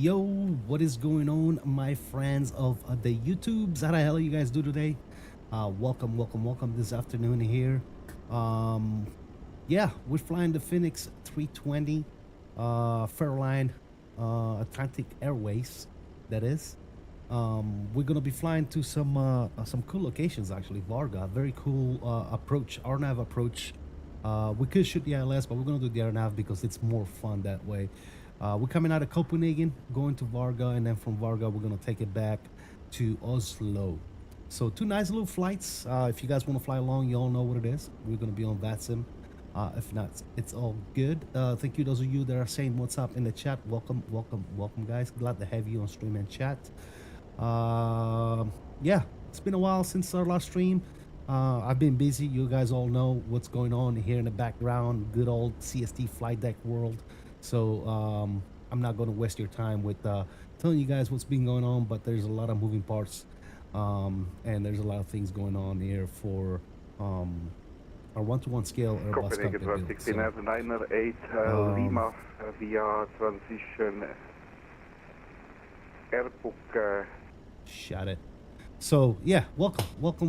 Yo, what is going on, my friends of the YouTubes? How the hell you guys do today? Welcome this afternoon here. Yeah, we're flying the Fenix A320 Faroe Islands Atlantic Airways, that is. We're gonna be flying to some cool locations, actually. Vagar, very cool approach, RNAV approach. We could shoot the ILS, but we're gonna do the RNAV because it's more fun that way. We're coming out of Copenhagen, going to Vagar, and then from Vagar we're gonna take it back to Oslo. So two nice little flights. If you guys want to fly along, you all know what it is. We're gonna be on VATSIM. If not, it's all good. Thank you those of you that are saying what's up in the chat. Welcome guys. Glad to have you on stream and chat. Yeah, it's been a while since our last stream. I've been busy. You guys all know what's going on here in the background. Good old CST flight deck world. So I'm not going to waste your time with telling you guys what's been going on, but there's a lot of moving parts, and there's a lot of things going on here for our 1-to-1 scale Airbus Copenhagen cockpit build. 𝕬𝕚 Lima via transition airbook. Shot it. So yeah, welcome.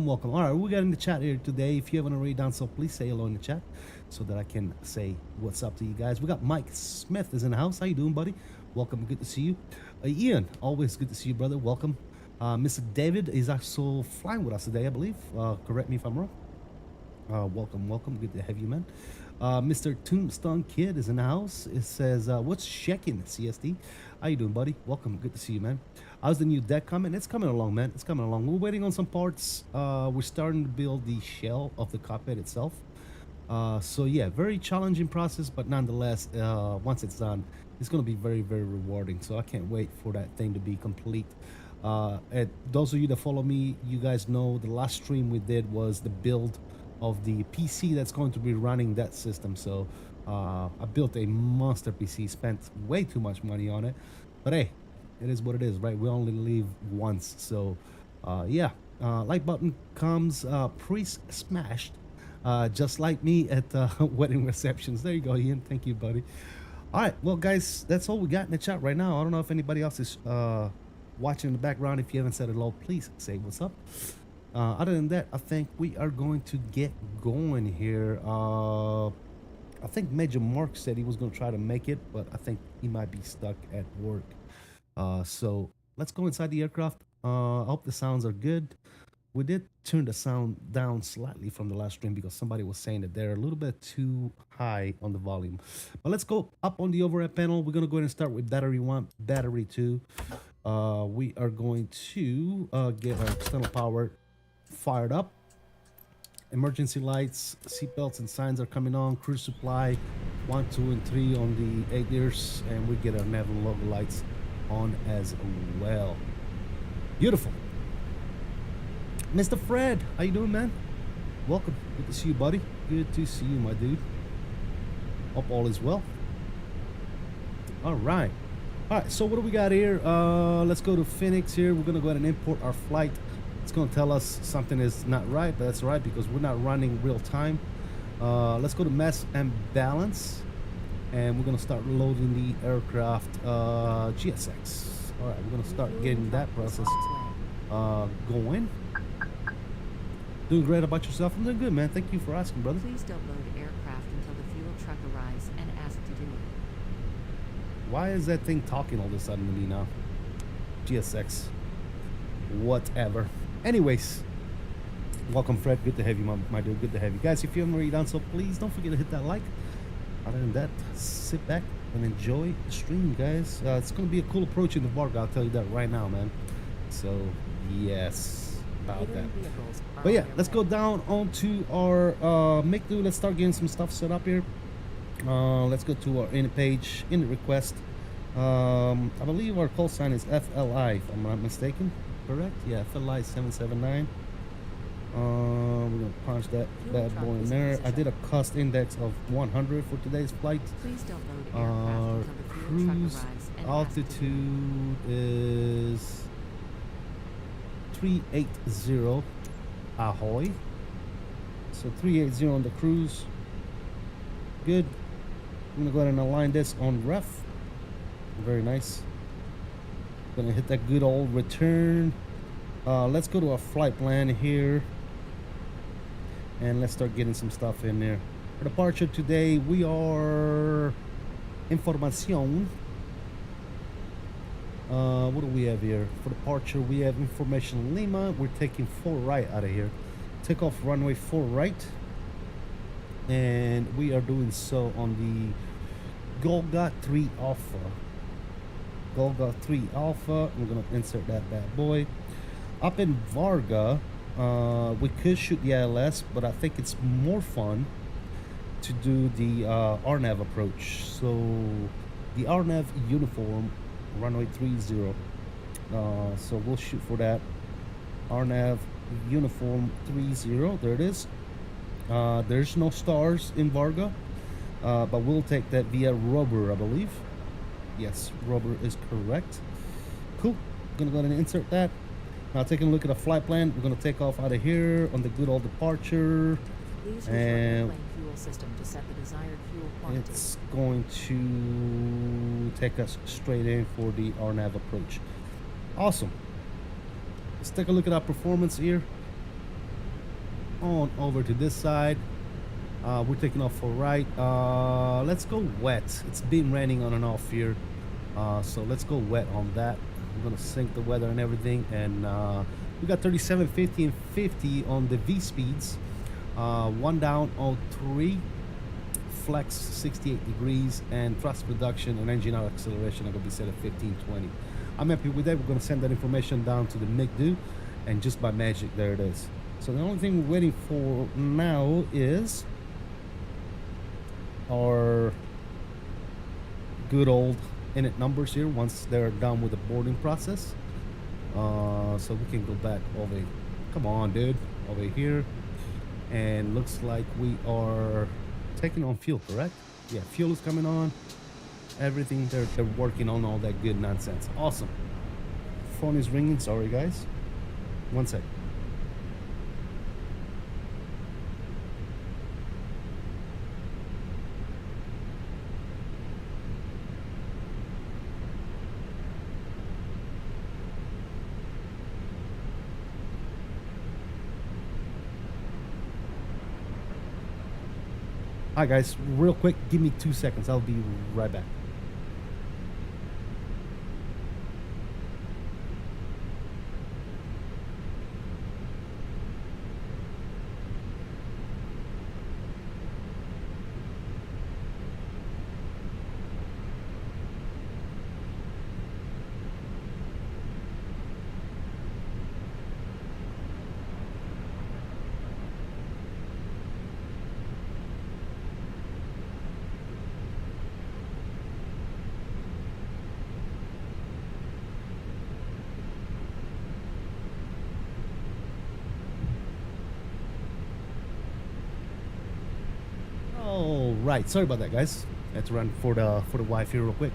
All right, we got in the chat here today. If you haven't already done so, please say hello in the chat so that I can say what's up to you guys. We got Mike Smith is in the house. How you doing, buddy? Welcome, good to see you. Ian, always good to see you, brother. Welcome. Mr. David is also flying with us today, I believe. Correct me if I'm wrong. Welcome, welcome. Good to have you, man. Mr. Tombstone Kid is in the house. It says, what's checking, CSD? How you doing, buddy? Welcome. Good to see you, man. How's the new deck coming? It's coming along, man. It's coming along. We're waiting on some parts. We're starting to build the shell of the cockpit itself. So yeah, very challenging process, but nonetheless, once it's done, it's going to be very, very rewarding. So I can't wait for that thing to be complete. And those of you that follow me, you guys know the last stream we did was the build of the PC that's going to be running that system. So I built a monster PC, spent way too much money on it, but hey, it is what it is, right? We only live once. So yeah, like button comes pre-smashed, just like me at wedding receptions. There you go, Ian. Thank you, buddy. All right, well guys, that's all we got in the chat right now. I don't know if anybody else is watching in the background. If you haven't said hello, please say what's up. Other than that, I think we are going to get going here. I think Major Mark said he was going to try to make it, but I think he might be stuck at work. So let's go inside the aircraft. I hope the sounds are good. We did turn the sound down slightly from the last stream because somebody was saying that they're a little bit too high on the volume. But let's go up on the overhead panel. We're going to go ahead and start with battery 1, battery 2. We are going to get our external power fired up. Emergency lights, seatbelts and signs are coming on. Cruise supply 1, 2, and 3 on the 8 years, and we get our naval logo lights on as well. Beautiful. Mr. Fred, how you doing, man? Welcome. Good to see you, buddy. Good to see you, my dude. Hope all is well. All right. All right, so what do we got here? Let's go to Fenix here. We're gonna go ahead and import our flight. It's gonna tell us something is not right, but that's right because we're not running real time. Let's go to mass and balance, and we're gonna start loading the aircraft GSX. All right, we're gonna start getting that process going. Doing great about yourself? I'm doing good, man. Thank you for asking, brother. Please don't load aircraft until the fuel truck arrives and ask to do it. Why is that thing talking all of a sudden to me now? GSX. Whatever. Anyways, welcome, Fred. Good to have you, my dude. Good to have you. Guys, if you haven't already done so, please don't forget to hit that like. Other than that, sit back and enjoy the stream, guys. It's going to be a cool approach in the Vagar, I'll tell you that right now, man. So, yes, about that. But yeah, let's go down onto our 𝕒𝕬𝕚. Let's start getting some stuff set up here. Let's go to our init page, init request. I believe our call sign is FLI, if I'm not mistaken. Correct? Yeah, FLI 779. We're gonna punch that bad boy in there. I did a cost index of 100 for today's flight. Please don't load aircraft until the fuel truck Cruise arrives and altitude is 380 ahoy. So 380 on the cruise. Good. I'm gonna go ahead and align this on ref. Very nice. Gonna hit that good old return. Let's go to our flight plan here, and let's start getting some stuff in there. For departure today, we are information. What do we have here? For departure, we have information Lima. We're taking 4 right out of here. Take off runway 4 right, and we are doing so on the Golga 3 Alpha. Golga 3 Alpha. I'm gonna insert that bad boy. Up in Vagar, we could shoot the ILS, but I think it's more fun to do the RNAV approach. So the RNAV uniform, runway 30. So we'll shoot for that. RNAV uniform 30. There it is. There's no stars in Vagar, but we'll take that via rubber, I believe. Yes, rubber is correct. Cool. Gonna go ahead and insert that. Now taking a look at the flight plan, we're gonna take off out of here on the good old departure. Please use And your airplane fuel system to set the desired fuel quantity. it's going to take us straight in for the RNAV approach. Awesome. Let's take a look at our performance here. On over to this side. We're taking off for right. Let's go wet. It's been raining on and off here. So let's go wet on that. We're gonna sync the weather and everything, and we got 37, 50, and 50 on the V speeds. 1 down, 03, flex 68 degrees, and thrust reduction and engine out acceleration are gonna be set at 15, 20. I'm happy with that. We're gonna send that information down to the 𝕒𝕣𝕚, and just by magic, there it is. So the only thing we're waiting for now is our good old init numbers here once they're done with the boarding process. So we can go back over, come on dude, over here, and looks like we are taking on fuel, correct? Yeah, fuel is coming on, everything, they're working on all that good nonsense. Awesome. Phone is ringing, sorry guys, 1 sec. Hi guys, real quick, give me 2 seconds. I'll be right back. Right, sorry about that guys. I had to run for the wife here real quick.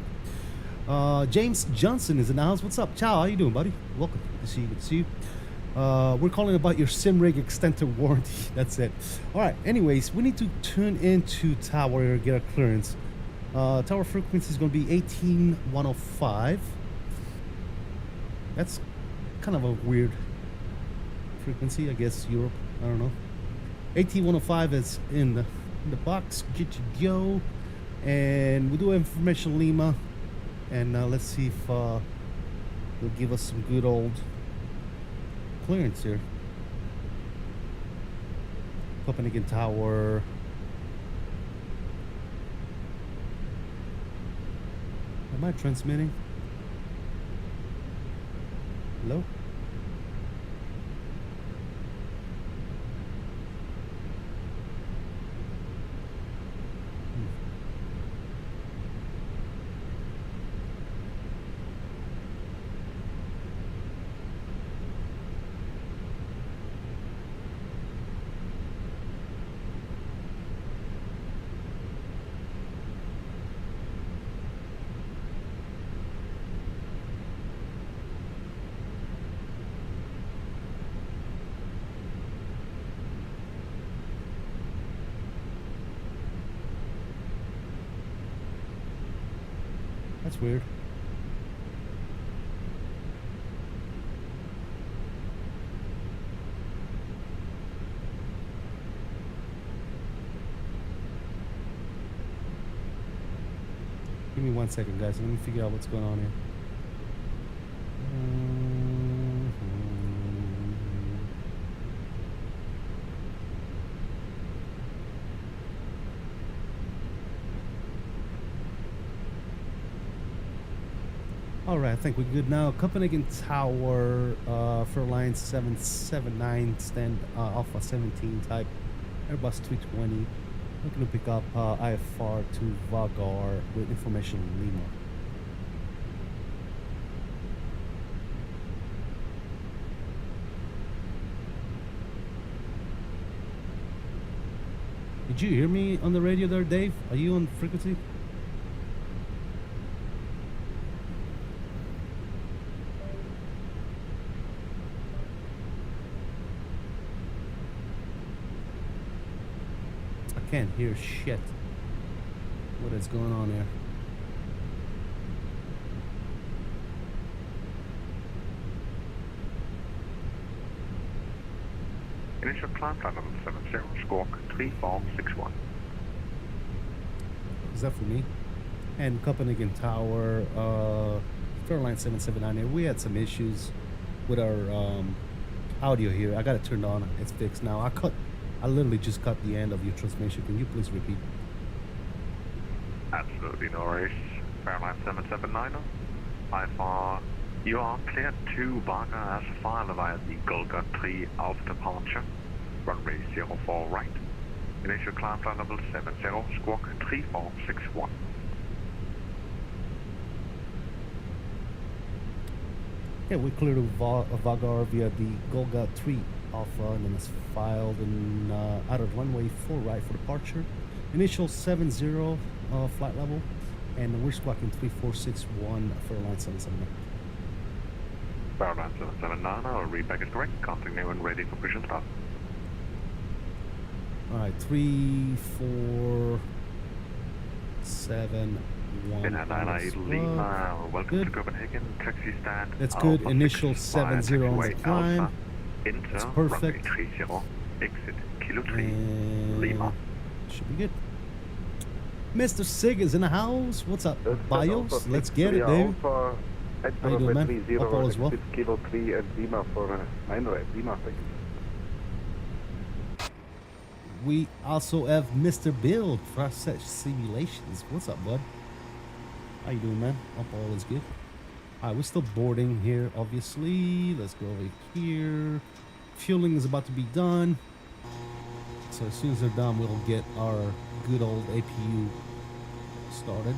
James Johnson is in the house. What's up? Ciao, how you doing, buddy? Welcome. Good to see you, good to see you. We're calling about your SimRig extended warranty. That's it. Alright, anyways, we need to tune into tower, get our clearance. Tower frequency is going to be 18105. That's kind of a weird frequency, I guess Europe, I don't know. 18105 is in the box. Get you go, and we'll do information 𝕂𝕚, and let's see if they'll give us some good old clearance here. Copenhagen Tower. Am I transmitting? Hello? That's weird. Give me 1 second, guys. Let me figure out what's going on here. All right, I think we're good now. Copenhagen Tower, Faroe Islands 779, stand Alpha 17 type, Airbus 320. We're going to pick up IFR to Vagar with information 𝕂𝕚. Did you hear me on the radio there, Dave? Are you on frequency? I can't hear shit. What is going on here? Initial climb plan number 70, squawk 3461. Is that for me? And Copenhagen Tower, Fairline 779 here. We had some issues with our audio here. I got it turned on. It's fixed now. I literally just cut the end of your transmission. Can you please repeat? Absolutely no worries. Fairline 779. IFR, you are cleared to Vagar as a file via the 𝕸𝕚𝕚 of departure. Runway 04 right. Initial climb flight level 70, squawk 3461. Yeah, we cleared Vagar via the 𝕸𝕚𝕚 Alpha, and then it's filed and out of runway 4 right for departure. Initial 70 flight level, and we're squawking 3461 Fairline 779. Fairline 779, our readback is correct. Counting now and ready for push and start. Alright, 3471. 𝕚𝕚𝕚, welcome to Copenhagen, taxi stand. That's good. Alpha Initial 6 70 on the taxiway climb. Alpha. Enter That's perfect. runway 30, exit kilo 3, And Lima. should be good. Mr. Sig is in the house. What's up, Bios? Let's get it, dude. How you doing, man? Hope all is well. Kilo 3 and Lima for 9 right. Lima, thank you. We also have Mr. Bill, Process Simulations. What's up, bud? How you doing, man? Hope all is good. Alright, we're still boarding here, obviously. Let's go over here. Fueling is about to be done. So as soon as they're done, we'll get our good old APU started.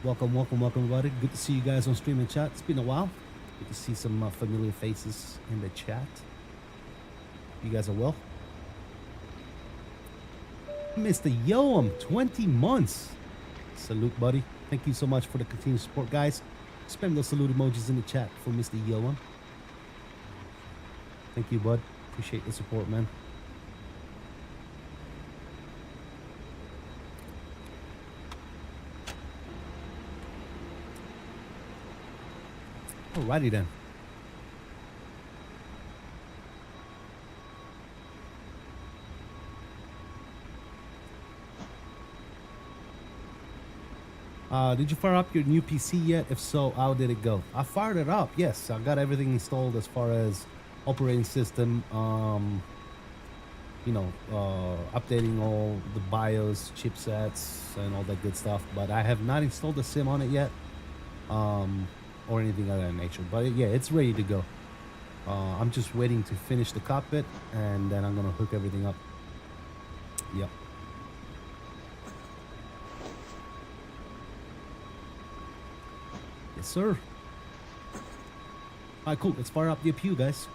Welcome, everybody. Good to see you guys on stream and chat. It's been a while. Good to see some familiar faces in the chat. You guys are well. Mr. 𝕬𝕚𝕚, 20 months. Salute, buddy. Thank you so much for the continued support, guys. Spam those salute emojis in the chat for Mr. 𝕬𝕚𝕚. Thank you, bud. Appreciate the support, man. Alrighty then. Did you fire up your new PC yet? If so, how did it go? I fired it up, yes. I got everything installed as far as operating system, updating all the BIOS, chipsets, and all that good stuff. But I have not installed a sim on it yet, or anything of that nature. But yeah, it's ready to go. I'm just waiting to finish the cockpit, and then I'm gonna hook everything up. Yep. Yes, sir. Alright, cool. Let's fire up the APU, guys.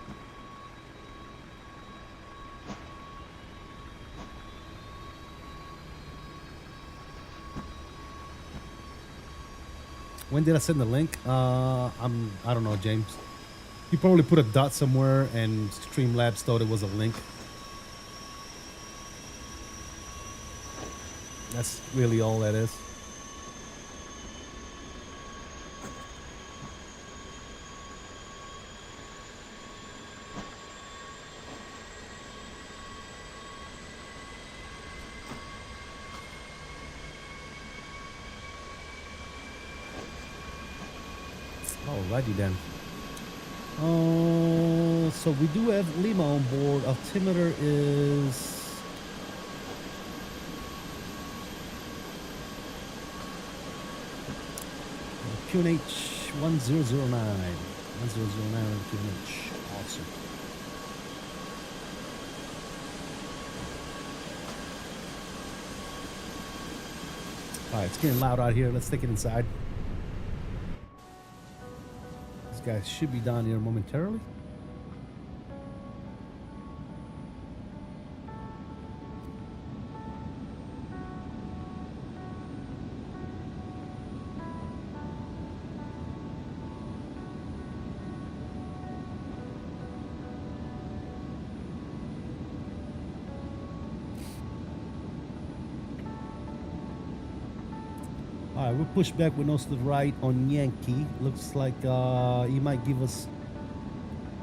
When did I send the link? I don't know, James. You probably put a dot somewhere, and Streamlabs thought it was a link. That's really all that is. Alrighty then. So we do have Lima on board. Altimeter is QNH 1009. 1009 QNH. Awesome. Alright, it's getting loud out here. Let's take it inside. Guys should be down here momentarily. Alright, we'll push back with nose to the right on Yankee. Looks like he might give us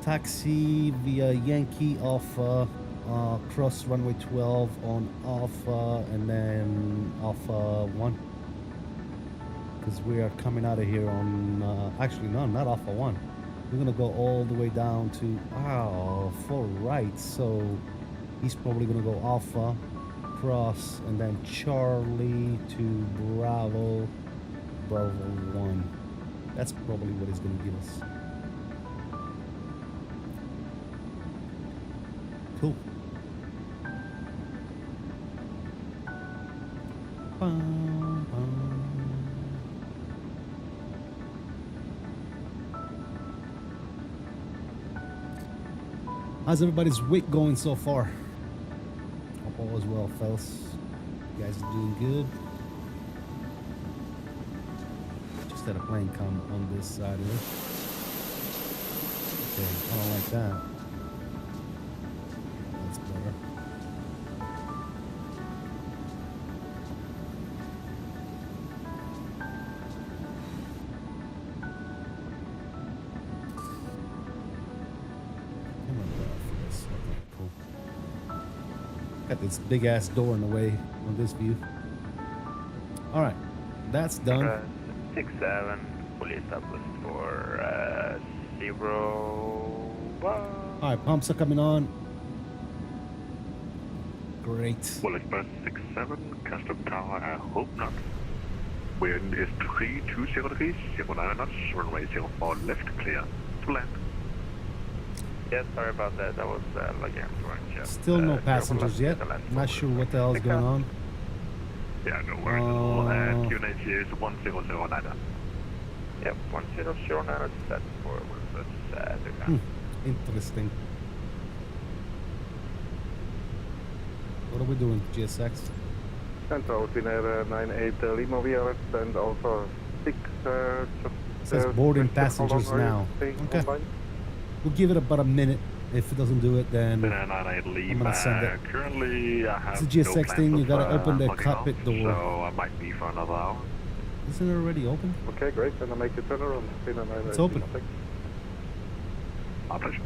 taxi via Yankee off cross runway 12 on Alpha, and then Alpha 1. because we are coming out of here on, actually, no, not Alpha 1. We're going to go all the way down to, full right. So he's probably going to go Alpha, cross, and then Charlie to Bravo 1. That's probably what he's going to give us. Cool. Bum, bum. How's everybody's week going so far? Hope all is well, fellas. You guys are doing good. Just had a plane come on this side here. Okay, I don't like that. That's better. Got this big ass door in the way on this view. All right, that's done. 67, fully established for 01. All right, pumps are coming on. Great. Well, Express 67, custom tower, I hope not. Wind is 3200 degrees, 09 knots, runway 04 left, clear to land. Yeah, sorry about that. That was like Still no passengers yet. Not sure what the hell is going on. Yeah, no worries at all. QNH is 1009. Yep, 1009 is set for this Interesting. What are we doing, GSX? Central Finnair 98 Lima VRS and also 6 It says boarding passengers now. Okay. We'll give it about a minute. If it doesn't do it, then I'm gonna send it. Currently, I have it's a GSX thing. You gotta open the cockpit door. So I might be for another hour. Isn't it already open? Okay, great. Then I'll make the turnaround. It's open. My pleasure.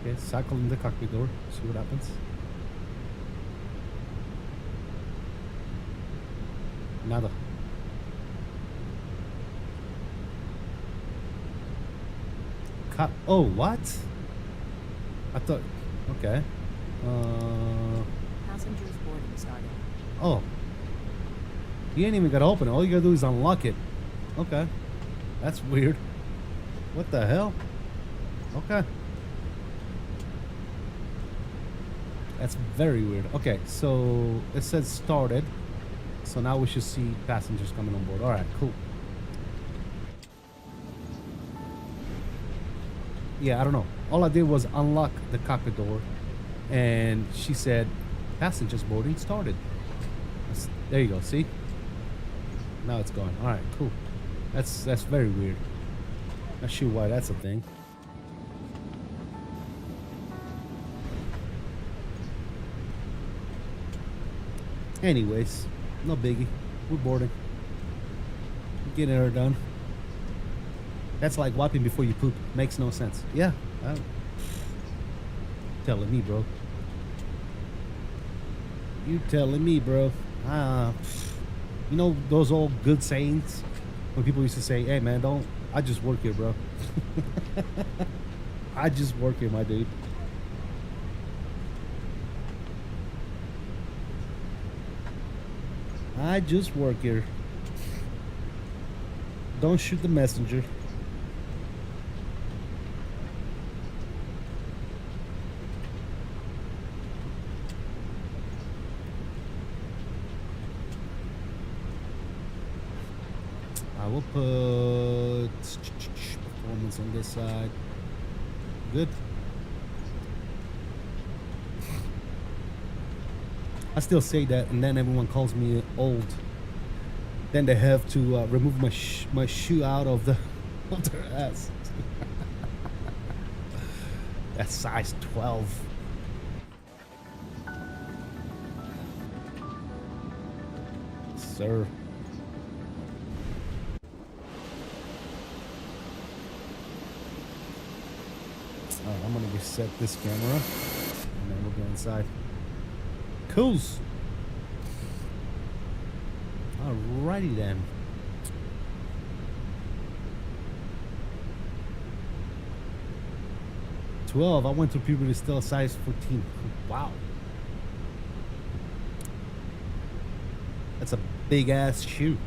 Okay, cycle in the cockpit door. See what happens. Nada. Oh, what? I thought. Okay. Passengers boarding started. Oh. You ain't even gotta open it. All you gotta do is unlock it. Okay. That's weird. What the hell? Okay. That's very weird. Okay, so it says started. So now we should see passengers coming on board. Alright, cool. Yeah, I don't know. All I did was unlock the cockpit door, and she said, "Passengers boarding started." There you go. See? Now it's going. All right, cool. That's very weird. Not sure why that's a thing. Anyways, no biggie. We're boarding. We're getting her done. That's like wiping before you poop. Makes no sense. Yeah. Telling me, bro. You telling me, bro. You know those old good sayings? When people used to say, hey, man, I just work here, bro. I just work here, my dude. I just work here. Don't shoot the messenger. I will put performance on this side. Good. I still say that, and then everyone calls me old. Then they have to remove my shoe out of their ass. That's size 12. Sir. I'm gonna reset this camera, and then we'll go inside. Cool. Alrighty then. I went to puberty still size 14. Wow. That's a big ass shoe.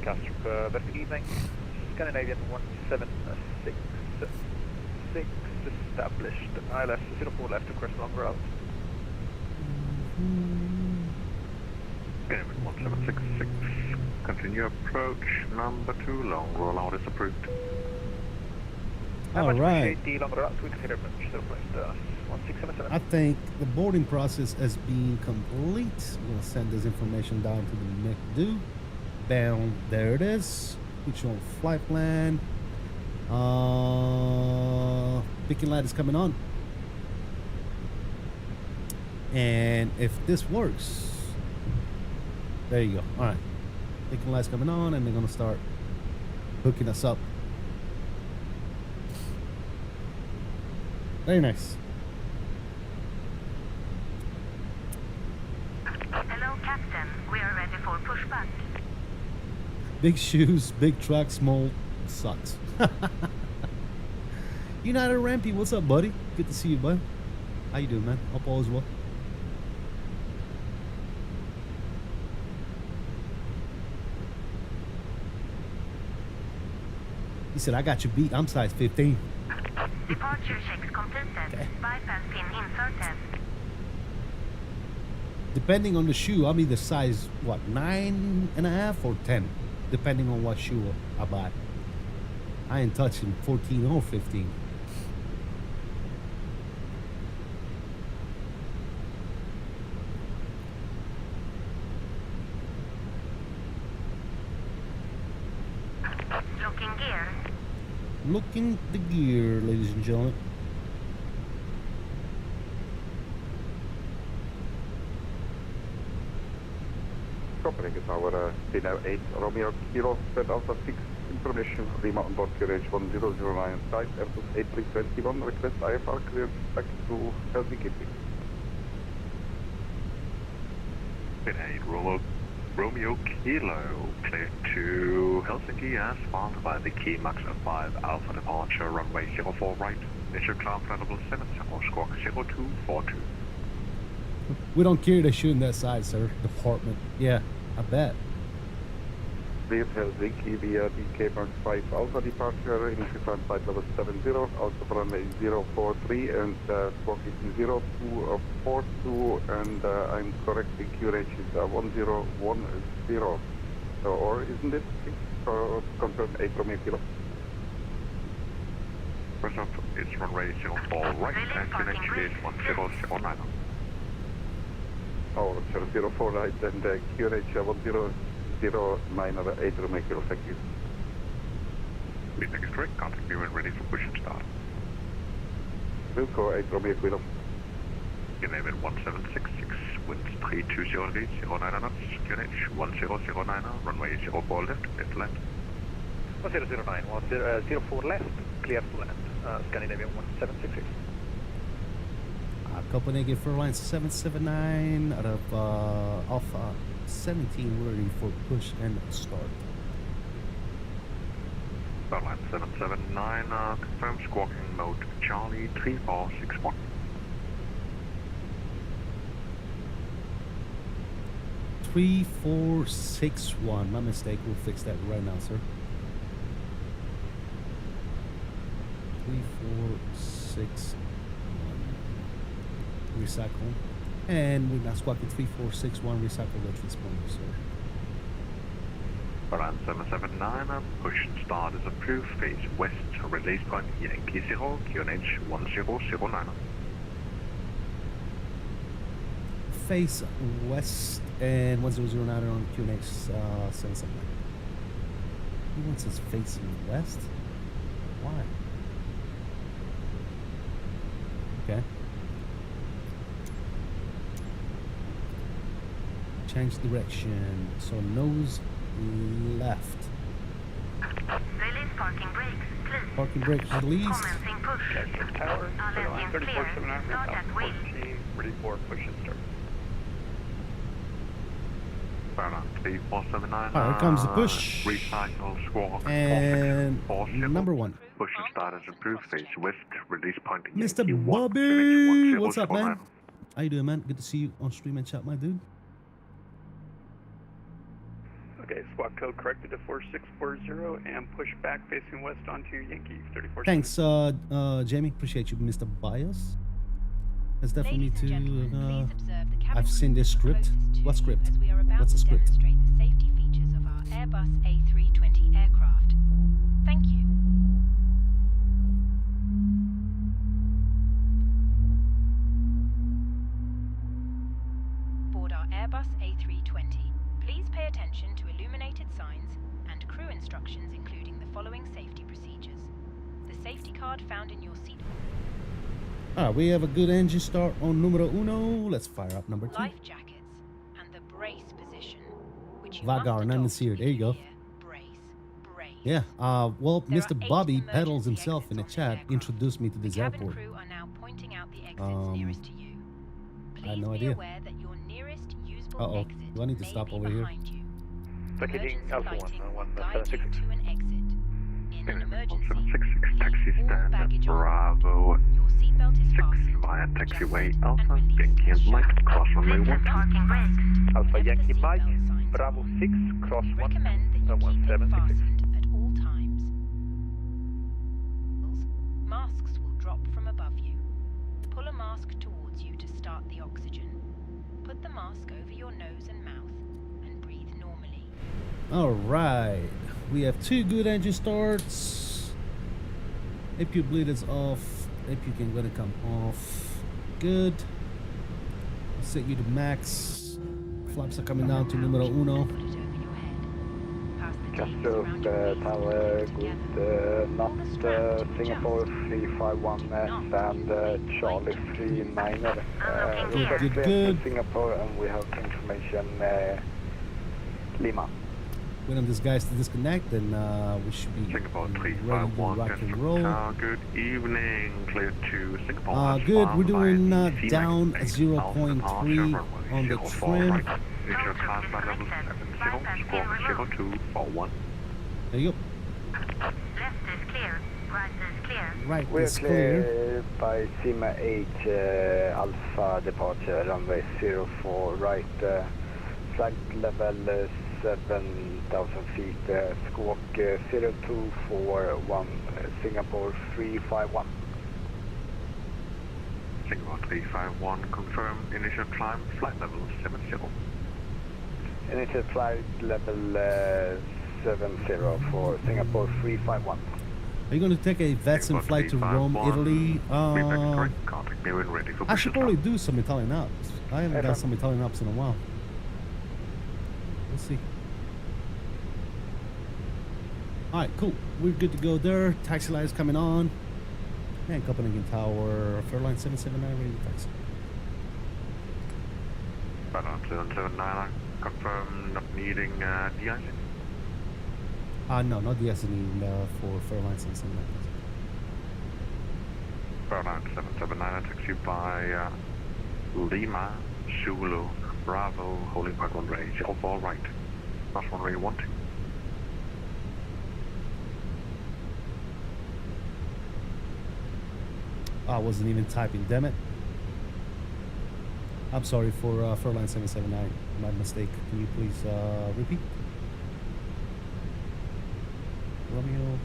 Casper, good evening. Scandinavian 176 established. ILS 04 left to crest long route. Scandinavian 1766. Continue approach number 2. Long rollout is approved. All right. The long route we consider approach. So left 1677. I think the boarding process has been complete. I'm gonna send this information down to the 𝕗𝕚𝕚 𝕂𝕚𝕚. There it is. Put you on flight plan. Beacon light is coming on. And if this works, there you go. All right. Beacon light's coming on, and they're gonna start hooking us up. Very nice. Hello, Captain. We are ready for pushback. Big shoes, big truck, small socks. United Rampy, what's up, buddy? Good to see you, bud. How you doing, man? Hope all is well. He said, I got you beat. I'm size 15. Departure checks completed. Okay. Bypass pin inserted. Depending on the shoe, I'm either size, what, 9.5 or 10, depending on what shoe I buy. I ain't touching 14 or 15. Looking gear. Looking the gear, ladies and gentlemen. Copenhagen Vagar, Scenery 8, Romeo Kilo, send Alpha 6 information, Lima on board QNH 1009, type Airbus A321, request IFR clearance back to Helsinki. Pinhead Romeo Kilo, clear to Helsinki as found by the 𝕬𝕚𝕚 5 Alpha departure, runway 04 right, initial climb level 70, squawk 0242. We don't carry the shoe in that side, sir. Department. Yeah, I bet. Clear Helsinki via 𝕬𝕚𝕚 5 Alpha departure, initial climb flight level 70, also runway 043 and squawk is 0242 and I'm correct, the QNH is 1010. So, or isn't it? Or confirm 8 Romeo Kilo. First up, it's runway 04 right and QNH is 1009. Oh, 004 right and QNH 1009 at 8 Romeo Kilo, thank you. Feedback is correct, contact you when ready for push and start. Wilco 8 Romeo Kilo. Scandinavian 1766, winds 320 degrees, 09 knots, QNH 1009, runway 04 left, left land. 1009, 04 left, clear to land. Scandinavian 1766. Copenhagen Faroe Islands 779 out of Alpha 17, ready for push and start. Airline 779, confirm squawking mode Charlie 3461. Three, 4, 6, 1. My mistake. We'll fix that right now, sir. 3, 4, 6, 1. Recycle. And we're not squawking 3, 4, 6, 1. Recycle the transponder, sir. Airline 779, push and start is approved. Face west, release point Yankee 0, QNH 1009. Face west and 1009 on QNH 779. He wants us facing west? Why? Okay. Change direction. So nose left. Release parking brakes, please. Parking brake released. Commencing push. Captain Tower, All engines clear. Start at wheel. Ready for push and start. Fairline 3479. Here comes the push. Recycle squawk. And 40. number 1. Push and start as approved. Face west. Release point. Mr. Yankee 1, Bobby! Phoenix 10 What's up, man? 49. How you doing, man? Good to see you on stream and chat, my dude. Okay, squawk code corrected to 4640 and push back facing west onto Yankee 34. Thanks, Jamie. Appreciate you, Mr. Bias. That's definitely Ladies and gentlemen, to. please observe the cabin I've seen this crew script. closest to What you script? as we are about What's the to script? demonstrate the safety features of our Airbus A320 aircraft. Thank you. Board our Airbus A320. Please pay attention to illuminated signs and crew instructions, including the following safety procedures. The safety card found in your seat. Alright, we have a good engine start on numero uno. Let's fire up number 2. Life jackets and the brace position, which you Vagar, must none adopt is here. when There you go. hear brace, brace. Yeah, well, There Mr. are 8 Bobby emergency Pedals himself in the exits on this chat aircraft. introduced me to The this cabin airport. crew are now pointing out the exits nearest to you. Please I had no be idea. aware that your nearest usable Uh-oh. exit Do I need to may stop be over here? behind you. Vacating Emergency Alpha 1, lighting will 1, guide you 766. to an exit. In an emergency, 766 taxi leave all stand baggage on board. Bravo Your seatbelt is 6 fastened. via taxiway Adjust Alpha and release Yankee as and Mike shown. cross runway Please 1. have parking brakes. Alpha Whenever the Yankee Mike, seatbelt signs are Bravo on, 6, cross we 1, recommend that you keep it 1766. fastened at all times. Masks will drop from above you. Pull a mask towards you to start the oxygen. Put the mask over your nose and mouth and breathe normally. Alright, we have 2 good engine starts. APU bleed is off. APU can let it come off. Good. Set you to max. Flaps are coming down to numero uno. Put it over your head. Pass the Just tapes around your waist tower, close good together. not Pull the strap to Singapore adjust. 351 and Charlie 39er. Good. Singapore, and we have information Lima. Wait on these guys to disconnect, and we should be Singapore ready to 351. rock and roll. Good evening. Clear to Singapore. Good. We're doing via down CMAX 0.3 on the trim. Initial climb by level 70, squawk 0241. There you go. Left is clear. Right is clear. Right, We're it's clear. clear by 𝕚𝕚 Alpha departure, runway 04 right, flight level 7,000 feet, squawk 0241, Singapore 351. Singapore 351, confirm initial climb, flight level 70. Initial flight level 70 for Singapore 351. Are you going to take a Vetsen flight to Rome, Italy? Contact me when ready for I should push probably start. do some Italian Alps. I haven't done some Italian Alps in a while. Let's see. Alright, cool. We're good to go there. Taxi lights coming on. And Copenhagen Tower. Fairline 779 ready to taxi. Fairline 779, confirm not needing de-icing. No, not the SNE for Fairline 779. Fairline 779, taxi by Lima, Zulu, Bravo, holding back runway 04 right. Cross runway 12. I wasn't even typing, damn it. I'm sorry for Fairline 779. My mistake. Can you please repeat? Romeo.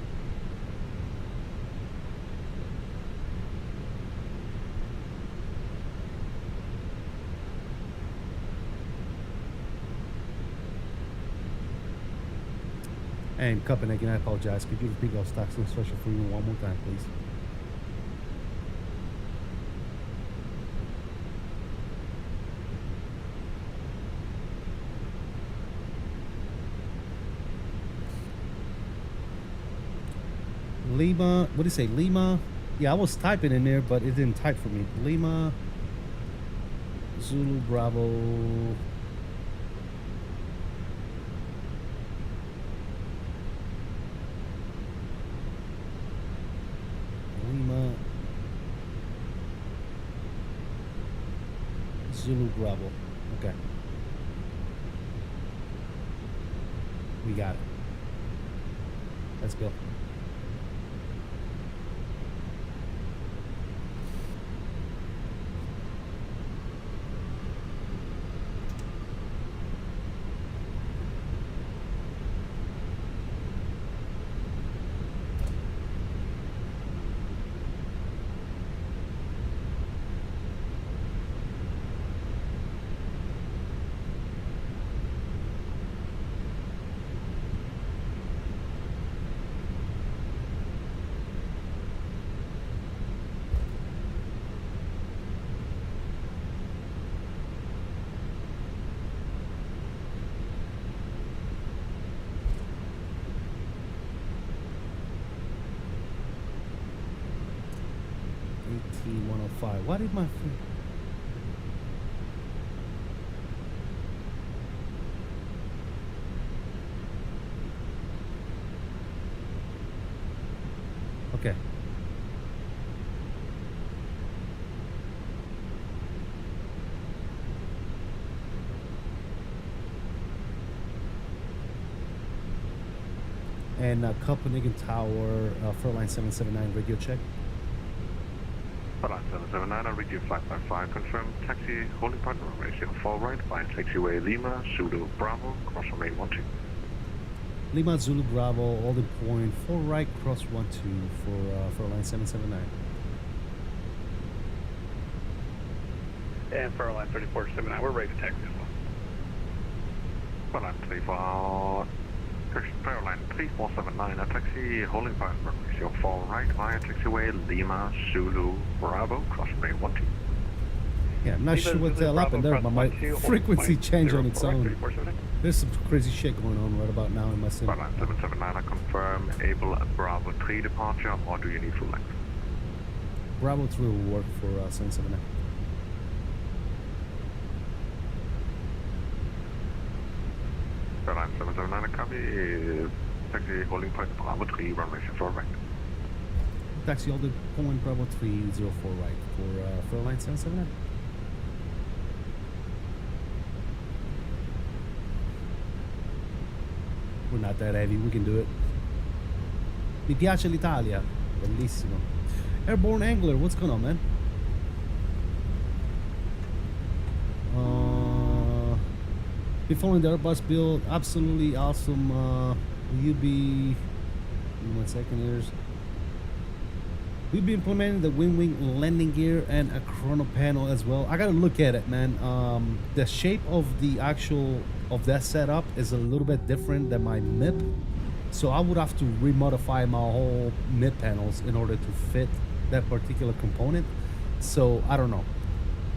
And Copenhagen, I apologize. Could you repeat those tax instructions for me one more time, please? Lima, what do you say? Lima? Yeah, I was typing in there, but it didn't type for me. Lima, Zulu, Bravo. Lima. Zulu Bravo. Okay. We got it. Let's go. T105. What did my okay. And Copenhagen Tower, Faroe Islands 779 radio check. Faroe Islands 779, I'll read you flight by 5, confirm taxi, holding point, runway 04 right, by taxiway Lima, Zulu Bravo, cross runway 12. Lima Zulu Bravo, holding point 4 right, cross 12 for Faroe Islands 779. And Faroe Islands 3479, we're ready to taxi as well. Faroe Islands 34, Faroe Islands 3479, a taxi, holding point, runway 04 right, via taxiway Lima, Zulu Bravo, cross runway 12. Yeah, I'm not sure what the hell happened there, but my frequency changed on its own. There's some crazy shit going on right about now in my sim. Faroe Islands 779, I confirm able Bravo 3 departure, or do you need full length? Bravo 3 will work for 779. Faroe Islands 779, a copy, taxi holding point Bravo 3, runway 04 right. Taxi holding point Bravo 304 right for Faroe Islands 779. We're not that heavy, we can do it. Mi piace l'Italia. Bellissimo. Airborne Angler, what's going on, man? Be following the Airbus build, absolutely awesome. You'll be, give me 1 second here. We'll be implementing the wing landing gear and a chrono panel as well. I gotta look at it, man. The shape of the actual of that setup is a little bit different than my MIP, so I would have to remodify my whole MIP panels in order to fit that particular component. So I don't know.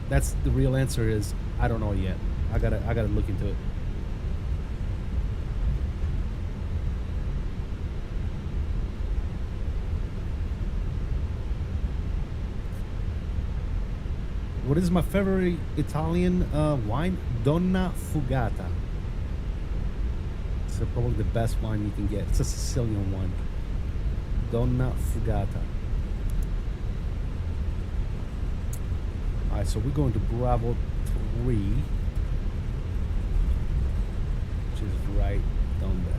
That's the real answer, is I don't know yet. I gotta look into it. What is my favorite Italian wine? Donna Fugata. It's probably the best wine you can get. It's a Sicilian wine. Donna Fugata. Alright, so we're going to Bravo 3. Which is right down there.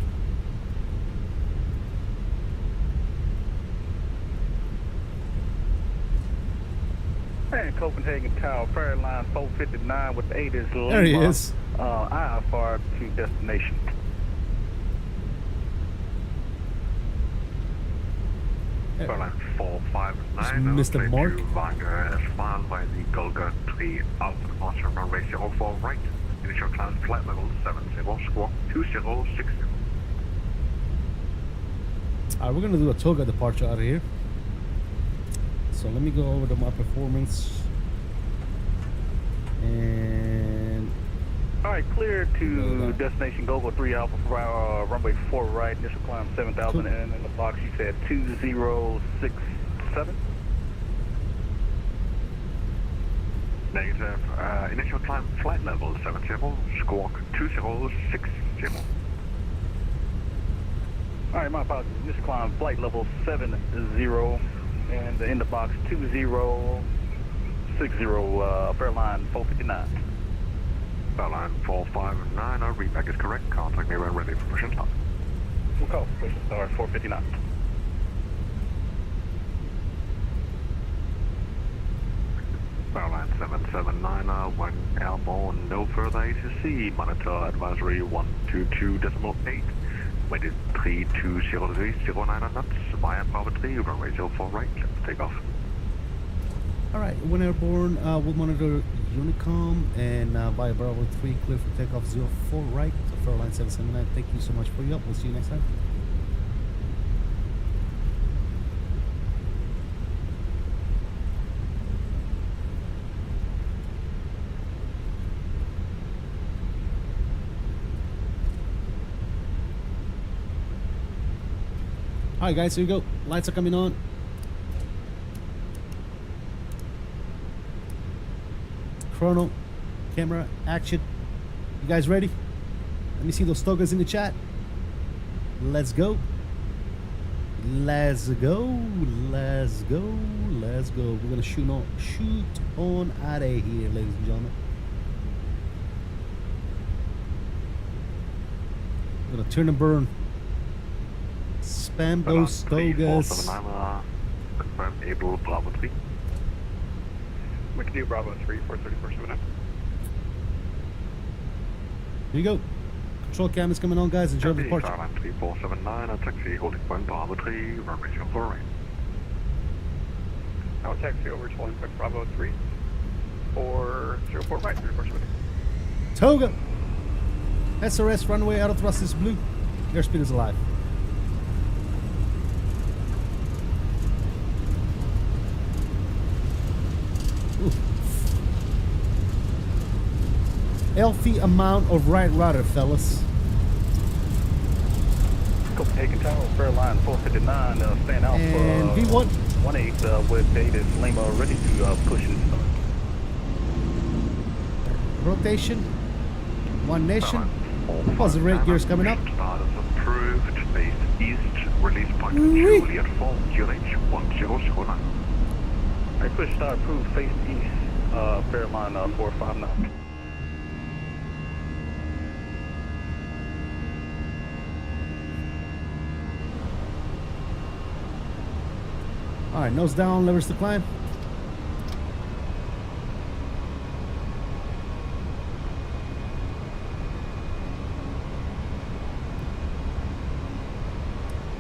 And Copenhagen Tower, Faroe Line 459 with the 8 is Lima. There he is. IFR to destination. Faroe Islands 459, Mr. Mark. Vagar as filed by the 𝕍𝕚𝕚 Alpha departure runway 04 right. Initial climb flight level 70, squawk 2060. Alright, we're gonna do a toga departure out of here. So let me go over to my performance. And Alright, clear to destination Gogo 3 Alpha for runway 4 right, initial climb 7,000, cool. and in the box you said 2067. Negative. Initial climb flight level 70, squawk 2060. Alright, my apologies. Initial climb flight level 70, and in the box 2067. 460, Fairline 459. Fairline 459, readback is correct. Contact me when ready for push and start. We'll call push and start 459. Fairline 779, when airborne, no further ATC. Monitor advisory 122.8. Wind is 320 degrees, 09 knots. Via Bravo 3, runway 04 right. Let's take off. All right, when airborne, we'll monitor Unicom and via Bravo 3, clear for takeoff 04 right. So Fairline 779, thank you so much for your help. We'll see you next time. All right, guys, here we go. Lights are coming on. Chrono, camera, action. You guys ready? Let me see those togas in the chat. Let's go. Let's go. Let's go. Let's go. We're gonna shoot on out of here, ladies and gentlemen. We're gonna turn and burn. Spam those togas. Confirm able Bravo 3. We can do Bravo 3, 43479. Here you go. Control cam is coming on, guys. Enjoy the departure. Fairline 3479, taxi holding point Bravo 3, runway 04 right. Now taxi over to holding point Bravo 3, 404 right, 3470. Toga. SRS runway auto thrust is blue. Airspeed is alive. Healthy amount of right rudder, fellas. Copenhagen Tower, Fairline 459, stand out And for V1. 18 with date is 𝕬𝕚 ready to push and start. Rotation. One nation. Positive rate gears coming up. Start is approved. Base east. Release point Juliet 4. QNH 1009. I push start approved face east, Fairline 459. All right, nose down, levers to climb.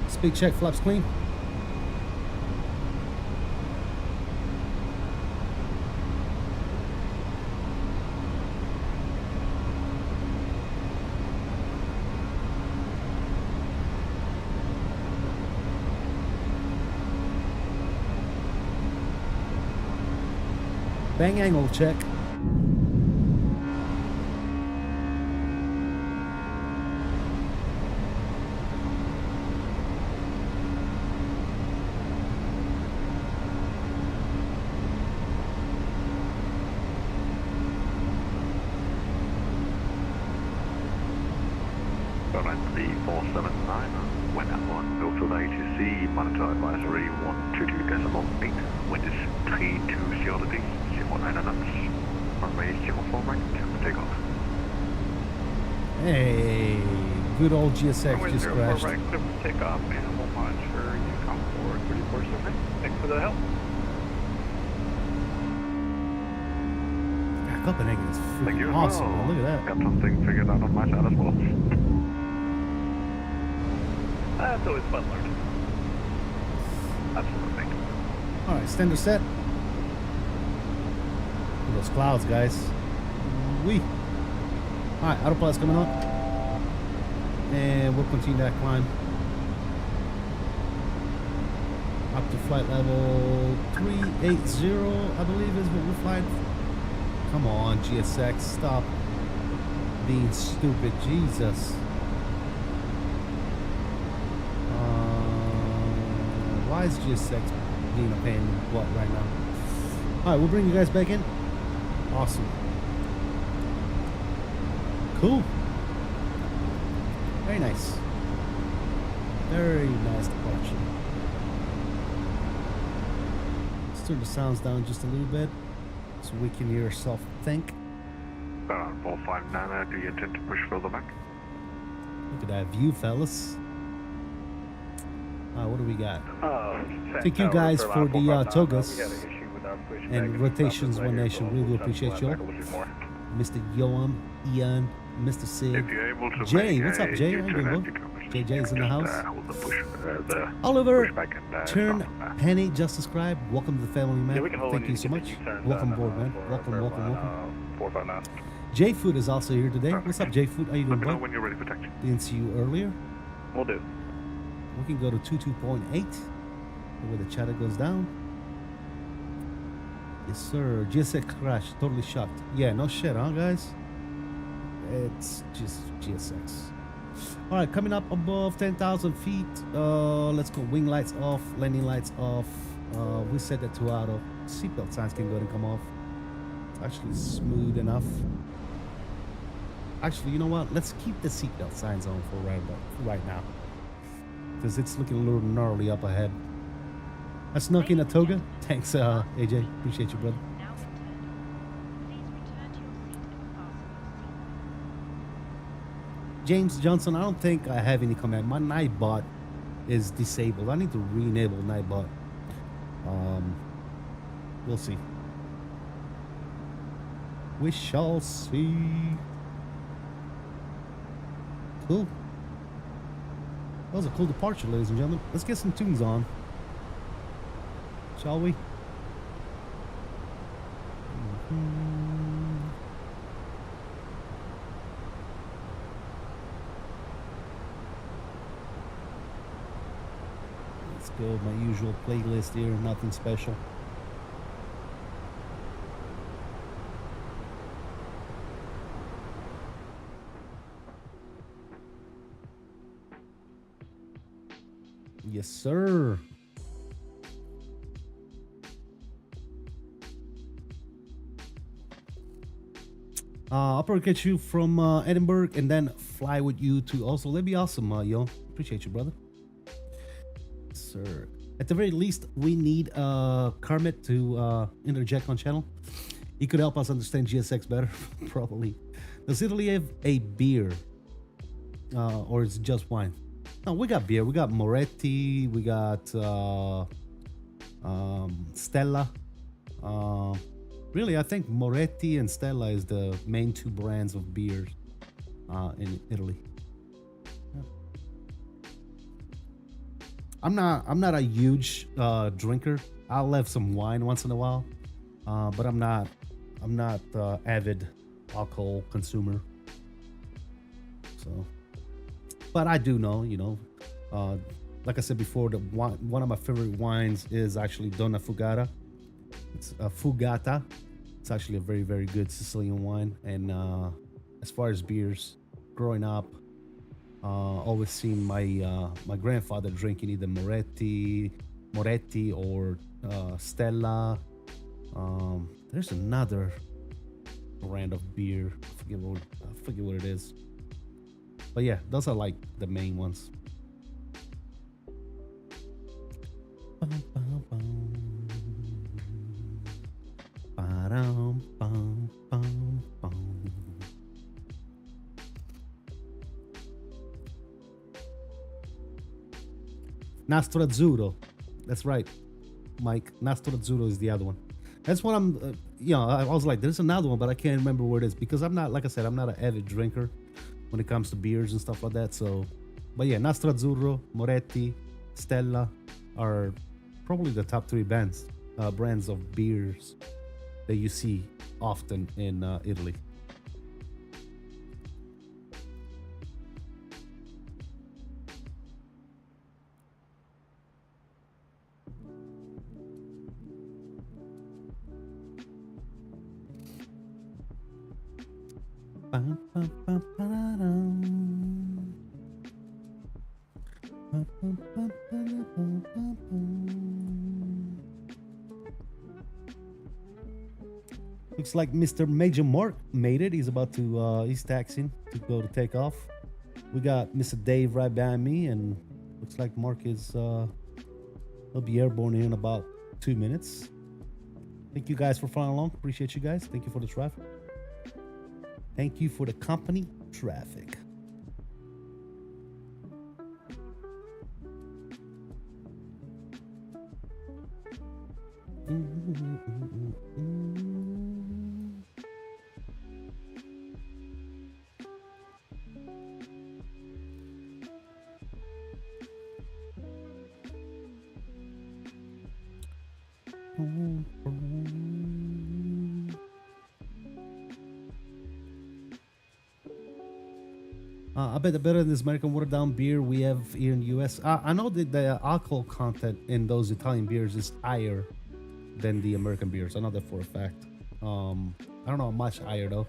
Speed check, flaps clean. Bang angle check. Fairline 3479, when airborne, go to the ATC, monitor advisory 122.8, wind is 320 degrees, 09 knots, runway 04 right, take off. Hey, good old GSX Runway just 04 crashed. right, clear for takeoff, and we'll monitor Unicom for 3470. Thanks for the help. God, Copenhagen is Thank you freaking as awesome. well. Man. Look at that. Got something figured out on my side as well. That's always fun learning. Absolutely. All right, standard set. Look at those clouds, guys. Wee. All right, autopilot's coming on. And we'll continue that climb. Up to flight level 380, I believe is what we're flying. Come on, GSX, stop being stupid, Jesus. Why is GSX being a pain in the butt right now? All right, we'll bring you guys back in. Awesome. Cool. Very nice. Very nice departure. Let's turn the sounds down just a little bit. so we can hear yourself think. 459, do you intend to push further back? Look at that view, fellas. What do we got? Thank you Tower, guys Faroe for Islands, the 459. togas We had an issue with our push and back. rotations Stop One the Nation. layer. Really We'll appreciate fly y'all. back a little bit more. Mr. Yoam, Ian, Mr. Sid, If you're able to Jay. make What's up, Jay? How you U-turn doing, and bro? you can JJ's in the just, house. hold the push, the Oliver, pushback and Turn, stop from there. Penny, just subscribe. Welcome to the family, man. Yeah, we can hold Thank on you to so the much. U-turns Welcome on, aboard, man. for Welcome, Faroe welcome, welcome. Island, 459. J Food is also here today. What's up, J Food? How you Let doing, me know bud? when you're ready for taxi. Didn't see you earlier. We'll do. We can go to 22.8, where the chatter goes down. Yes, sir. GSX crash. Totally shocked. Yeah, no shit, huh, guys? It's just GSX. All right, coming up above 10,000 feet. Let's go. Wing lights off. Landing lights off. We set that to auto. Seatbelt signs can go ahead and come off. It's actually smooth enough. Actually, you know what? Let's keep the seatbelt signs on for right now, because it's looking a little gnarly up ahead. I snuck in a toga. Thanks, AJ. Appreciate you, brother. Now returned. Please return to your seat and fasten your seatbelt. James Johnson, I don't think I have any command. My Nightbot is disabled. I need to re-enable Nightbot. We'll see. We shall see. Cool. That was a cool departure, ladies and gentlemen. Let's get some tunes on. Shall we? Let's go with my usual playlist here, nothing special. Yes, sir. I'll probably get you from Edinburgh and then fly with you to Oslo. That'd be awesome, yo. Appreciate you, brother. Sir. At the very least, we need Kermit to interject on channel. He could help us understand GSX better, probably. Does Italy have a beer? Or is it just wine? No, we got beer. We got Moretti. We got Stella. Really, I think Moretti and Stella is the main two brands of beers in Italy. Yeah. I'm not a huge drinker. I'll have some wine once in a while, but I'm not avid alcohol consumer. So, but I do know, you know, like I said before, one of my favorite wines is actually Donna Fugata. It's a Fugata. It's actually a very, very good Sicilian wine. And as far as beers, growing up, always seen my my grandfather drinking either Moretti or Stella. There's another brand of beer. I forget what it is. But yeah, those are like the main ones. Nastro Azzurro. That's right, Mike. Nastro Azzurro is the other one. That's what I'm, you know, I was like, there's another one, but I can't remember where it is because I'm not, like I said, I'm not an avid drinker when it comes to beers and stuff like that. So, but yeah, Nastro Azzurro, Moretti, Stella are probably the top three brands of beers that you see often in Italy. Looks like Mr. Major Mark made it. He's about to, he's taxiing to go to take off. We got Mr. Dave right behind me, and looks like Mark is, he'll be airborne in about 2 minutes. Thank you guys for following along. Appreciate you guys. Thank you for the traffic. Thank you for the company traffic. I bet the better than this American watered down beer we have here in the US. I know that the alcohol content in those Italian beers is higher than the American beers. I know that for a fact. I don't know how much higher though.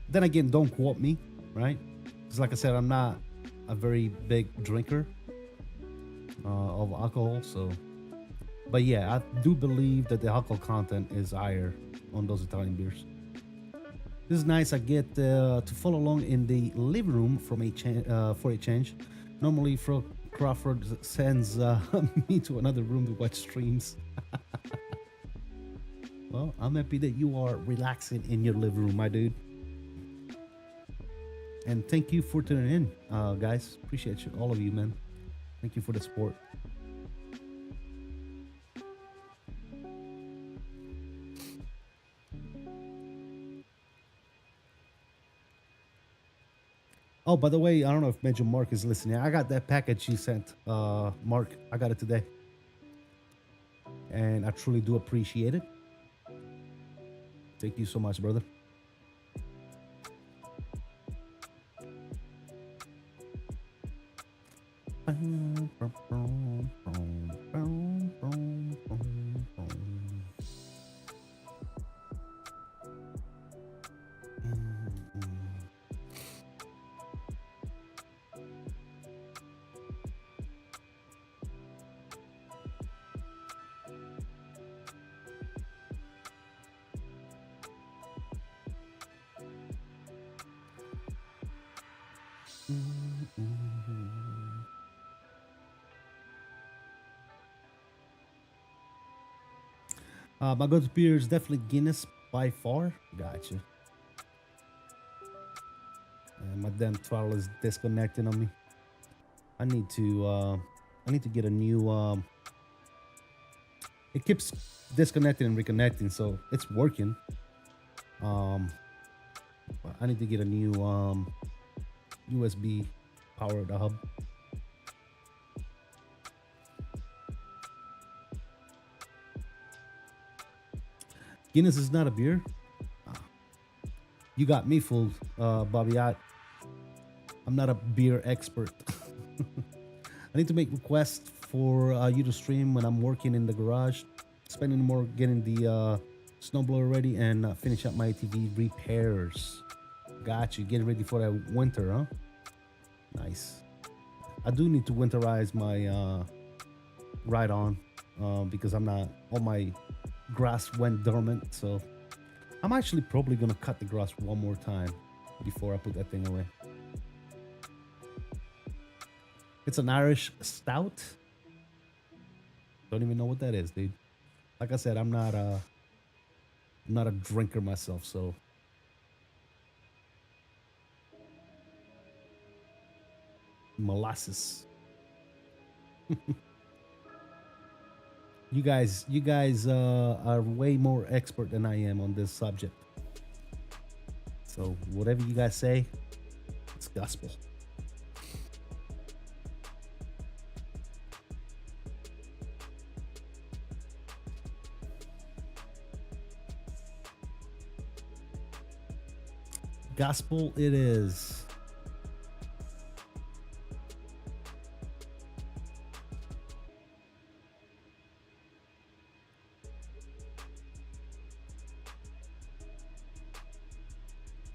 Then again, don't quote me, right? Because like I said, I'm not a very big drinker of alcohol. So, but yeah, I do believe that the alcohol content is higher on those Italian beers. This is nice. I get to follow along in the living room from for a change. Normally, Crawford sends me to another room to watch streams. Well, I'm happy that you are relaxing in your living room, my dude. And thank you for tuning in, guys. Appreciate you, all of you, man. Thank you for the support. Oh, by the way, I don't know if Major Mark is listening. I got that package you sent, Mark. I got it today. And I truly do appreciate it. Thank you so much, brother. My go-to beer is definitely Guinness by far. Gotcha. My damn throttle is disconnecting on me. I need to get a new. It keeps disconnecting and reconnecting, so it's working. I need to get a new USB powered hub. Guinness is not a beer. You got me fooled, Bobby. I'm not a beer expert. I need to make requests for you to stream when I'm working in the garage, spending more getting the snowblower ready and finish up my ATV repairs. Got you. Getting ready for that winter, huh? Nice. I do need to winterize my ride-on because I'm not all my grass went dormant, so I'm actually probably gonna cut the grass one more time before I put that thing away. It's an Irish stout. Don't even know what that is, dude. Like I said, I'm not a drinker myself, so molasses. You guys are way more expert than I am on this subject. So whatever you guys say, it's gospel. Gospel it is.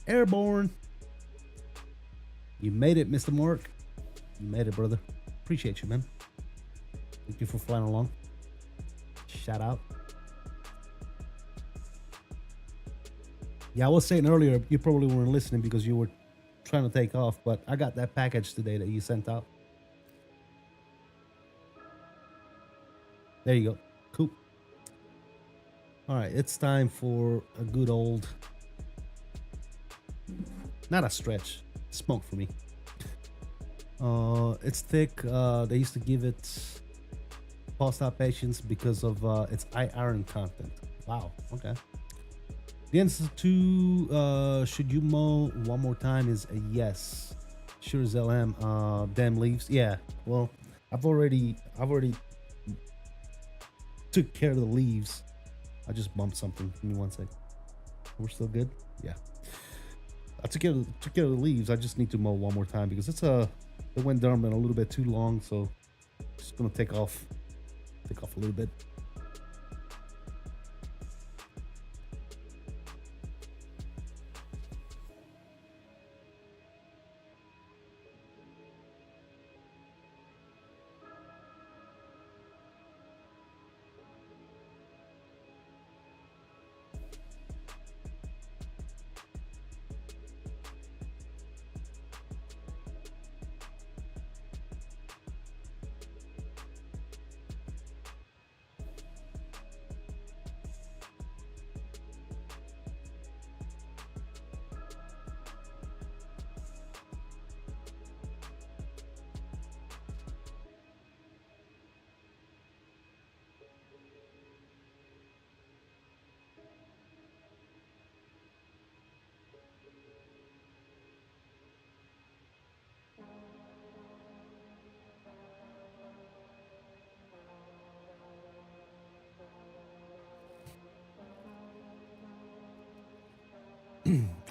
Airborne. You made it, Mr. Mark. You made it, brother. Appreciate you, man. Thank you for flying along. Shout out. Yeah, I was saying earlier, you probably weren't listening because you were trying to take off, but I got that package today that you sent out. There you go. Cool. All right, it's time for a good old, not a stretch, smoke for me. It's thick. They used to give it post-op patients because of its high iron content. Wow. Okay. The answer to should you mow one more time is a yes. Sure as 𝕚𝕚 damn leaves. Yeah. Well, I've already took care of the leaves. I just bumped something. Give me one sec. We're still good. Yeah. I took care of the leaves. I just need to mow one more time because it went dormant a little bit too long. So just gonna take off a little bit.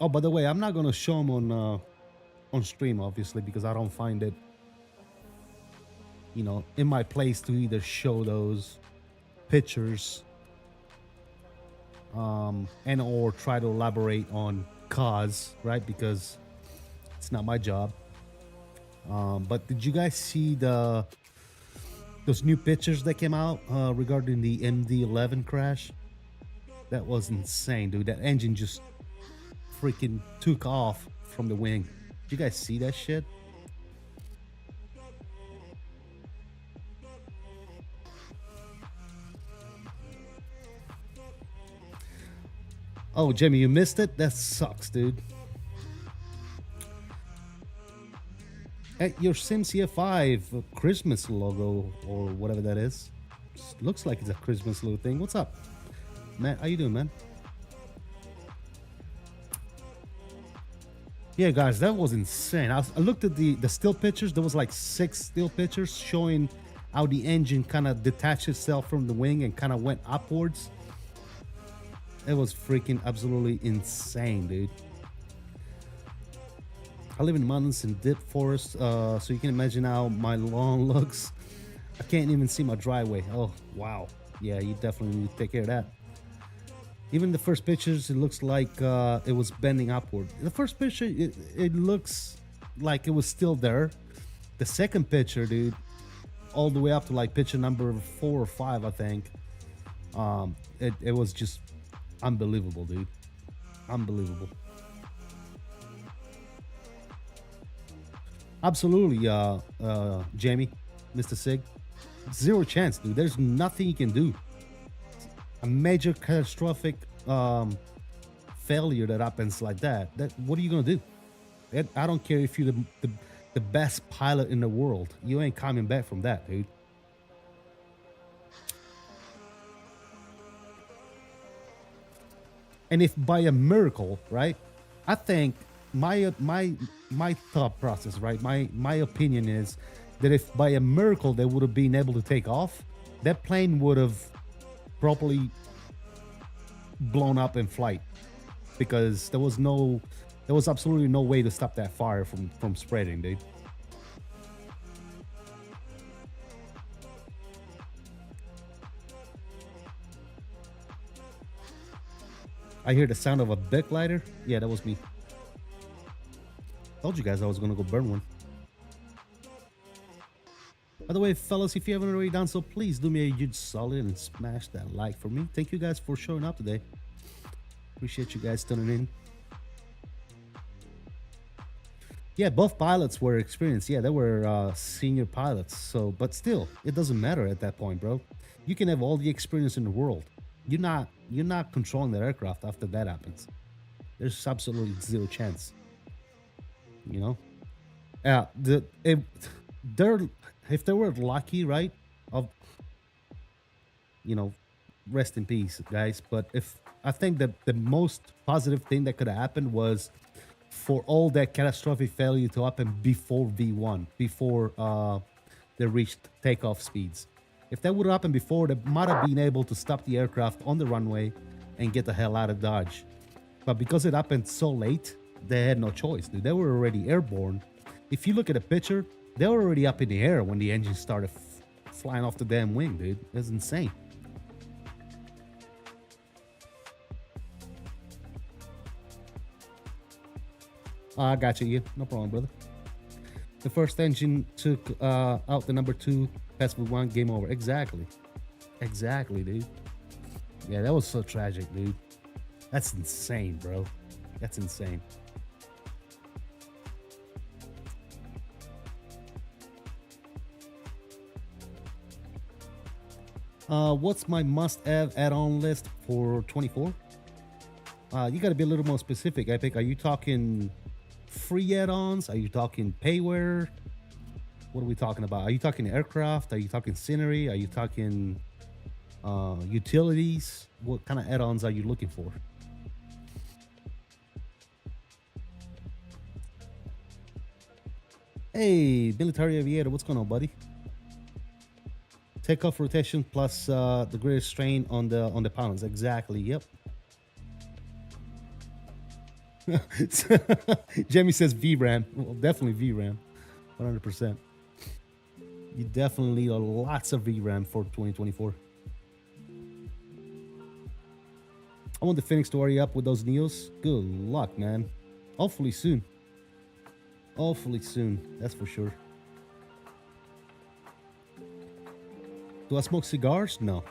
Oh, by the way, I'm not gonna show them on stream, obviously, because I don't find it, in my place to either show those pictures, and or try to elaborate on cause, right? Because it's not my job. But did you guys see those new pictures that came out regarding the MD-11 crash? That was insane, dude. That engine just freaking took off from the wing. Did you guys see that shit? Oh, Jimmy, you missed it? That sucks, dude. At your SimCF5 Christmas logo or whatever that is. Looks like it's a Christmas little thing. What's up? Man, how you doing, man? Yeah, guys, that was insane. I looked at the still pictures. There was like 6 still pictures showing how the engine kind of detached itself from the wing and kind of went upwards. It was freaking absolutely insane, dude. I live in the mountains and deep forest, so you can imagine how my lawn looks. I can't even see my driveway. Oh, wow. Yeah, you definitely need to take care of that. Even the first pictures, it looks like it was bending upward. The first picture, it looks like it was still there. The second picture, dude, all the way up to like picture number 4 or 5, I think. It was just unbelievable, dude. Unbelievable. Absolutely, Jamie, Mr. Sig. 0 chance, dude. There's nothing you can do. A major catastrophic failure that happens like that, what are you gonna do? I don't care if you're the best pilot in the world. You ain't coming back from that, dude. And if by a miracle, right? I think my thought process, right? My opinion is that if by a miracle they would have been able to take off, that plane would have properly blown up in flight, because there was absolutely no way to stop that fire from spreading, dude. I hear the sound of a Bic lighter. Yeah, that was me. Told you guys I was gonna go burn one. By the way, fellas, if you haven't already done so, please do me a huge solid and smash that like for me. Thank you guys for showing up today. Appreciate you guys tuning in. Yeah, both pilots were experienced. Yeah, they were senior pilots. So, but still, it doesn't matter at that point, bro. You can have all the experience in the world. you're not controlling that aircraft after that happens. There's absolutely zero chance. You know? Yeah, they're if they were lucky, right? Of you know, rest in peace, guys. But if I think that the most positive thing that could have happened was for all that catastrophic failure to happen before V1, before they reached takeoff speeds. If that would have happened before, they might have been able to stop the aircraft on the runway and get the hell out of Dodge. But because it happened so late, they had no choice, dude. They were already airborne. If you look at the picture, they were already up in the air when the engine started flying off the damn wing, dude. That's insane. I got you. No problem, brother. The first engine took out the number 2, passed with 1, game over. Exactly. Exactly, dude. Yeah, that was so tragic, dude. That's insane, bro. That's insane. What's my must-have add-on list for 24? You got to be a little more specific, Epic. Are you talking free add-ons? Are you talking payware? What are we talking about? Are you talking aircraft? Are you talking scenery? Are you talking utilities? What kind of add-ons are you looking for? Hey, military aviator, what's going on, buddy? Takeoff rotation plus the greater strain on the pilots. Exactly. Yep. Jamie says VRAM. Well, definitely VRAM. 100%. You definitely need lots of VRAM for 2024. I want the Fenix to hurry up with those Neos. Good luck, man. Hopefully soon. Hopefully soon. That's for sure. Do I smoke cigars? No.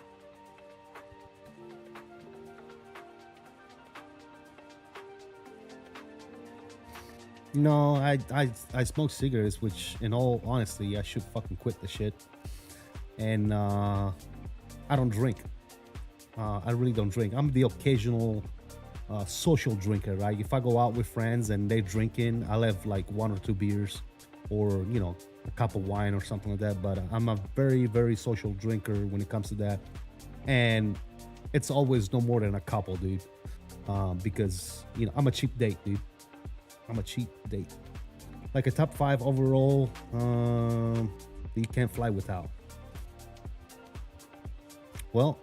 No, I smoke cigarettes, which in all honesty, I should fucking quit the shit. And I don't drink. I really don't drink. I'm the occasional social drinker, right? If I go out with friends and they drinking, I'll have like 1 or 2 beers, or you know, a cup of wine or something like that. But I'm a very, very social drinker when it comes to that, and it's always no more than a couple, dude. Because you know, I'm a cheap date, dude. I'm a cheap date. Like a top 5 overall, you can't fly without. Well,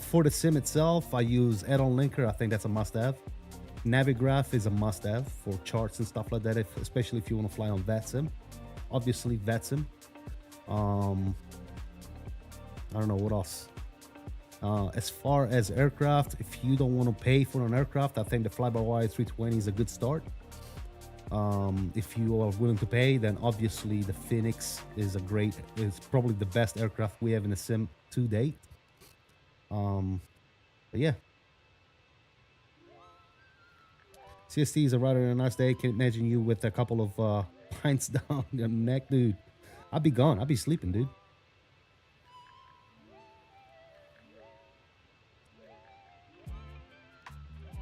for the sim itself, I use add-on linker. I think that's a must-have. Navigraph is a must-have for charts and stuff like that, especially if you want to fly on VATSIM. Obviously, VATSIM. I don't know what else. As far as aircraft, if you don't want to pay for an aircraft, I think the fly-by-wire 320 is a good start. If you are willing to pay, then obviously the Fenix is probably the best aircraft we have in the sim to date. But yeah. CST is a rather nice day. Can't imagine you with a couple of pints down your neck, dude. I'll be gone. I'll be sleeping, dude.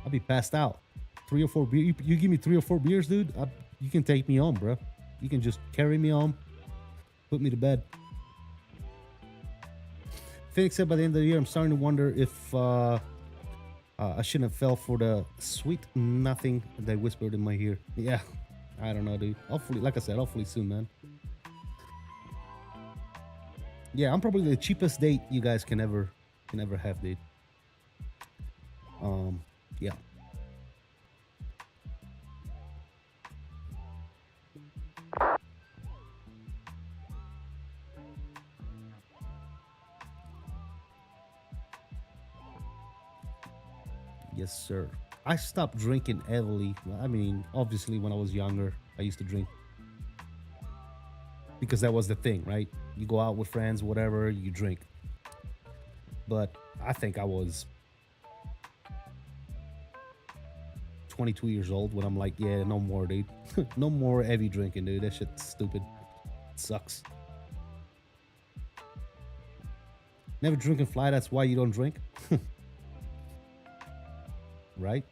I'll be passed out. 3 or 4 beers. You give me 3 or 4 beers, dude. You can take me home, bro. You can just carry me home, put me to bed. Fenix said by the end of the year, I'm starting to wonder if I shouldn't have fell for the sweet nothing they whispered in my ear. Yeah, I don't know, dude. Hopefully, like I said, hopefully soon, man. Yeah, I'm probably the cheapest date you guys can ever have, dude. Yeah. Yes, sir. I stopped drinking heavily. I mean, obviously, when I was younger, I used to drink because that was the thing, right? You go out with friends, whatever, you drink. But I think I was 22 years old when I'm like, yeah, no more, dude. No more heavy drinking, dude. That shit's stupid. It sucks. Never drink and fly. That's why you don't drink. right?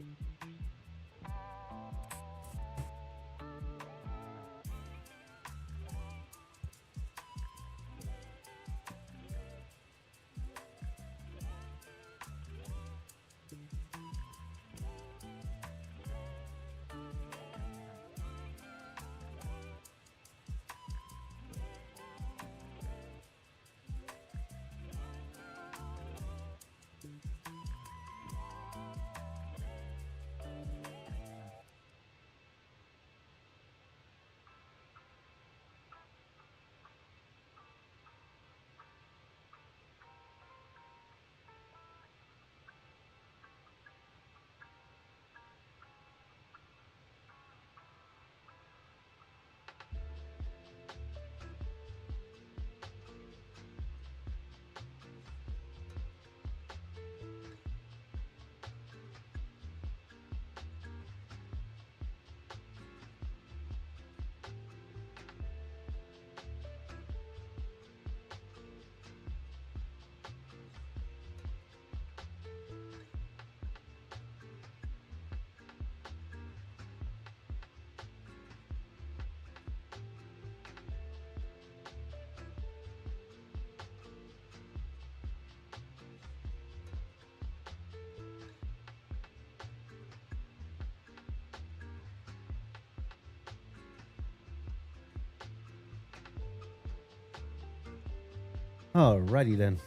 Alrighty then.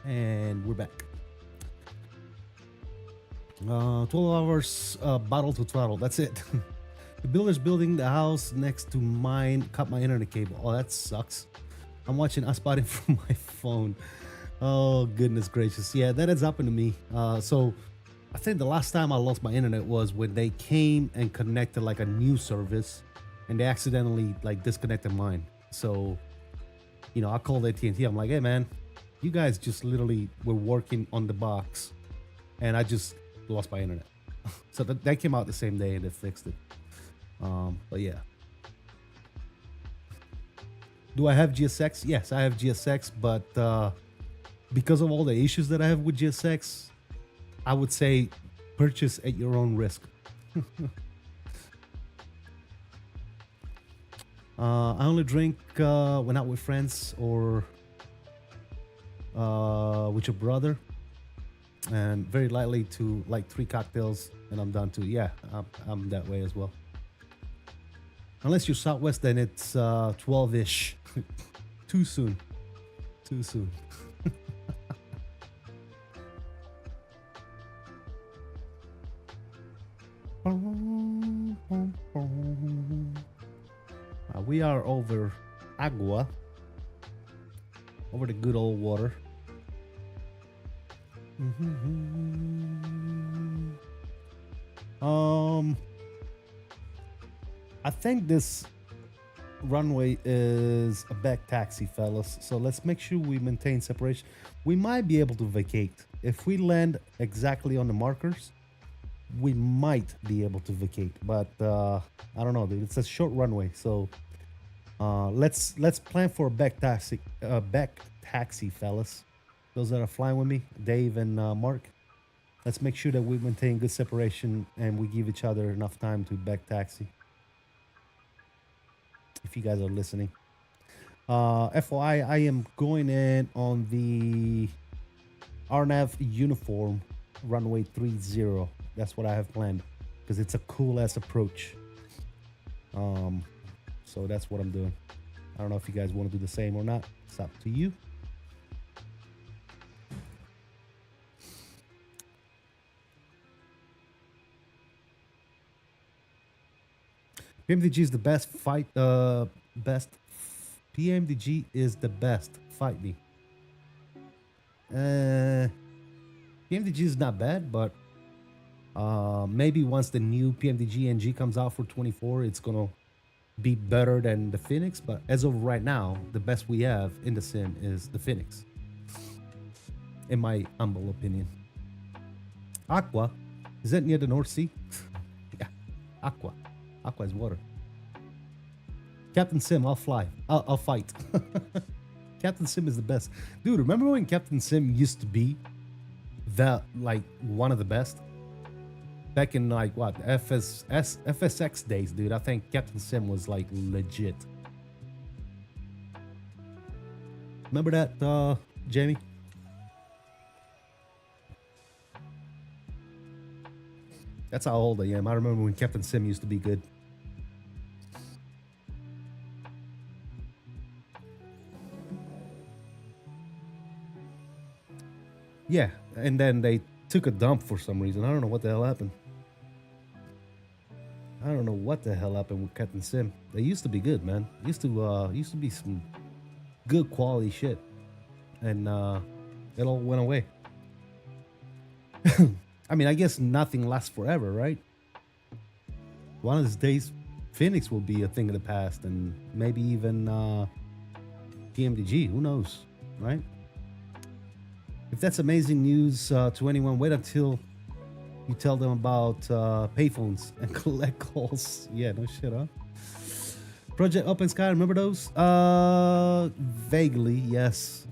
And we're back. 12 hours bottle to throttle. That's it. The builder's building the house next to mine. Cut my internet cable. Oh, that sucks. I'm watching iSpotting from my phone. Oh, goodness gracious. Yeah, that has happened to me. So I think the last time I lost my internet was when they came and connected like a new service and they accidentally like disconnected mine. So, you know, I called AT&T. I'm like, hey man, you guys just literally were working on the box and I just lost my internet. So that came out the same day and they fixed it. But yeah. Do I have GSX? Yes, I have GSX, but because of all the issues that I have with GSX, I would say purchase at your own risk. I only drink when out with friends or with your brother, and very likely to like 3 cocktails and I'm done too. Yeah, I'm that way as well. Unless you're Southwest, then it's 12-ish. Too soon. Too soon. We are over Agua, over the good old water. I think this runway is a back taxi, fellas. So let's make sure we maintain separation. We might be able to vacate. If we land exactly on the markers, we might be able to vacate. But I don't know, dude. It's a short runway, so let's plan for a back taxi, fellas. Those that are flying with me, Dave and Mark. Let's make sure that we maintain good separation and we give each other enough time to back taxi. If you guys are listening. FYI, I am going in on the RNAV uniform runway 30. That's what I have planned because it's a cool ass approach. So that's what I'm doing. I don't know if you guys want to do the same or not. It's up to you. PMDG is the best fight. PMDG is the best. Fight me. PMDG is not bad, but maybe once the new PMDG NG comes out for 24, it's gonna be better than the Fenix. But as of right now, the best we have in the sim is the Fenix, in my humble opinion. Aqua, is that near the North Sea? Yeah, Aqua. Aqua is water. Captain Sim, I'll fly. I'll fight. Captain Sim is the best. Dude, remember when Captain Sim used to be that, like, one of the best? back in like what FSX days, dude. I think Captain Sim was like legit. Remember that, Jamie? That's how old I am. I remember when Captain Sim used to be good. Yeah, and then they took a dump for some reason. I don't know what the hell happened. I don't know what the hell happened with Captain Sim. They used to be good, man. Used to be some good quality shit, and it all went away. I mean, I guess nothing lasts forever, right? One of these days, Phoenix will be a thing of the past, and maybe even PMDG. Who knows, right? If that's amazing news to anyone, wait until you tell them about payphones and collect calls. Yeah, no shit, huh? Project Open Sky, remember those? Vaguely, yes.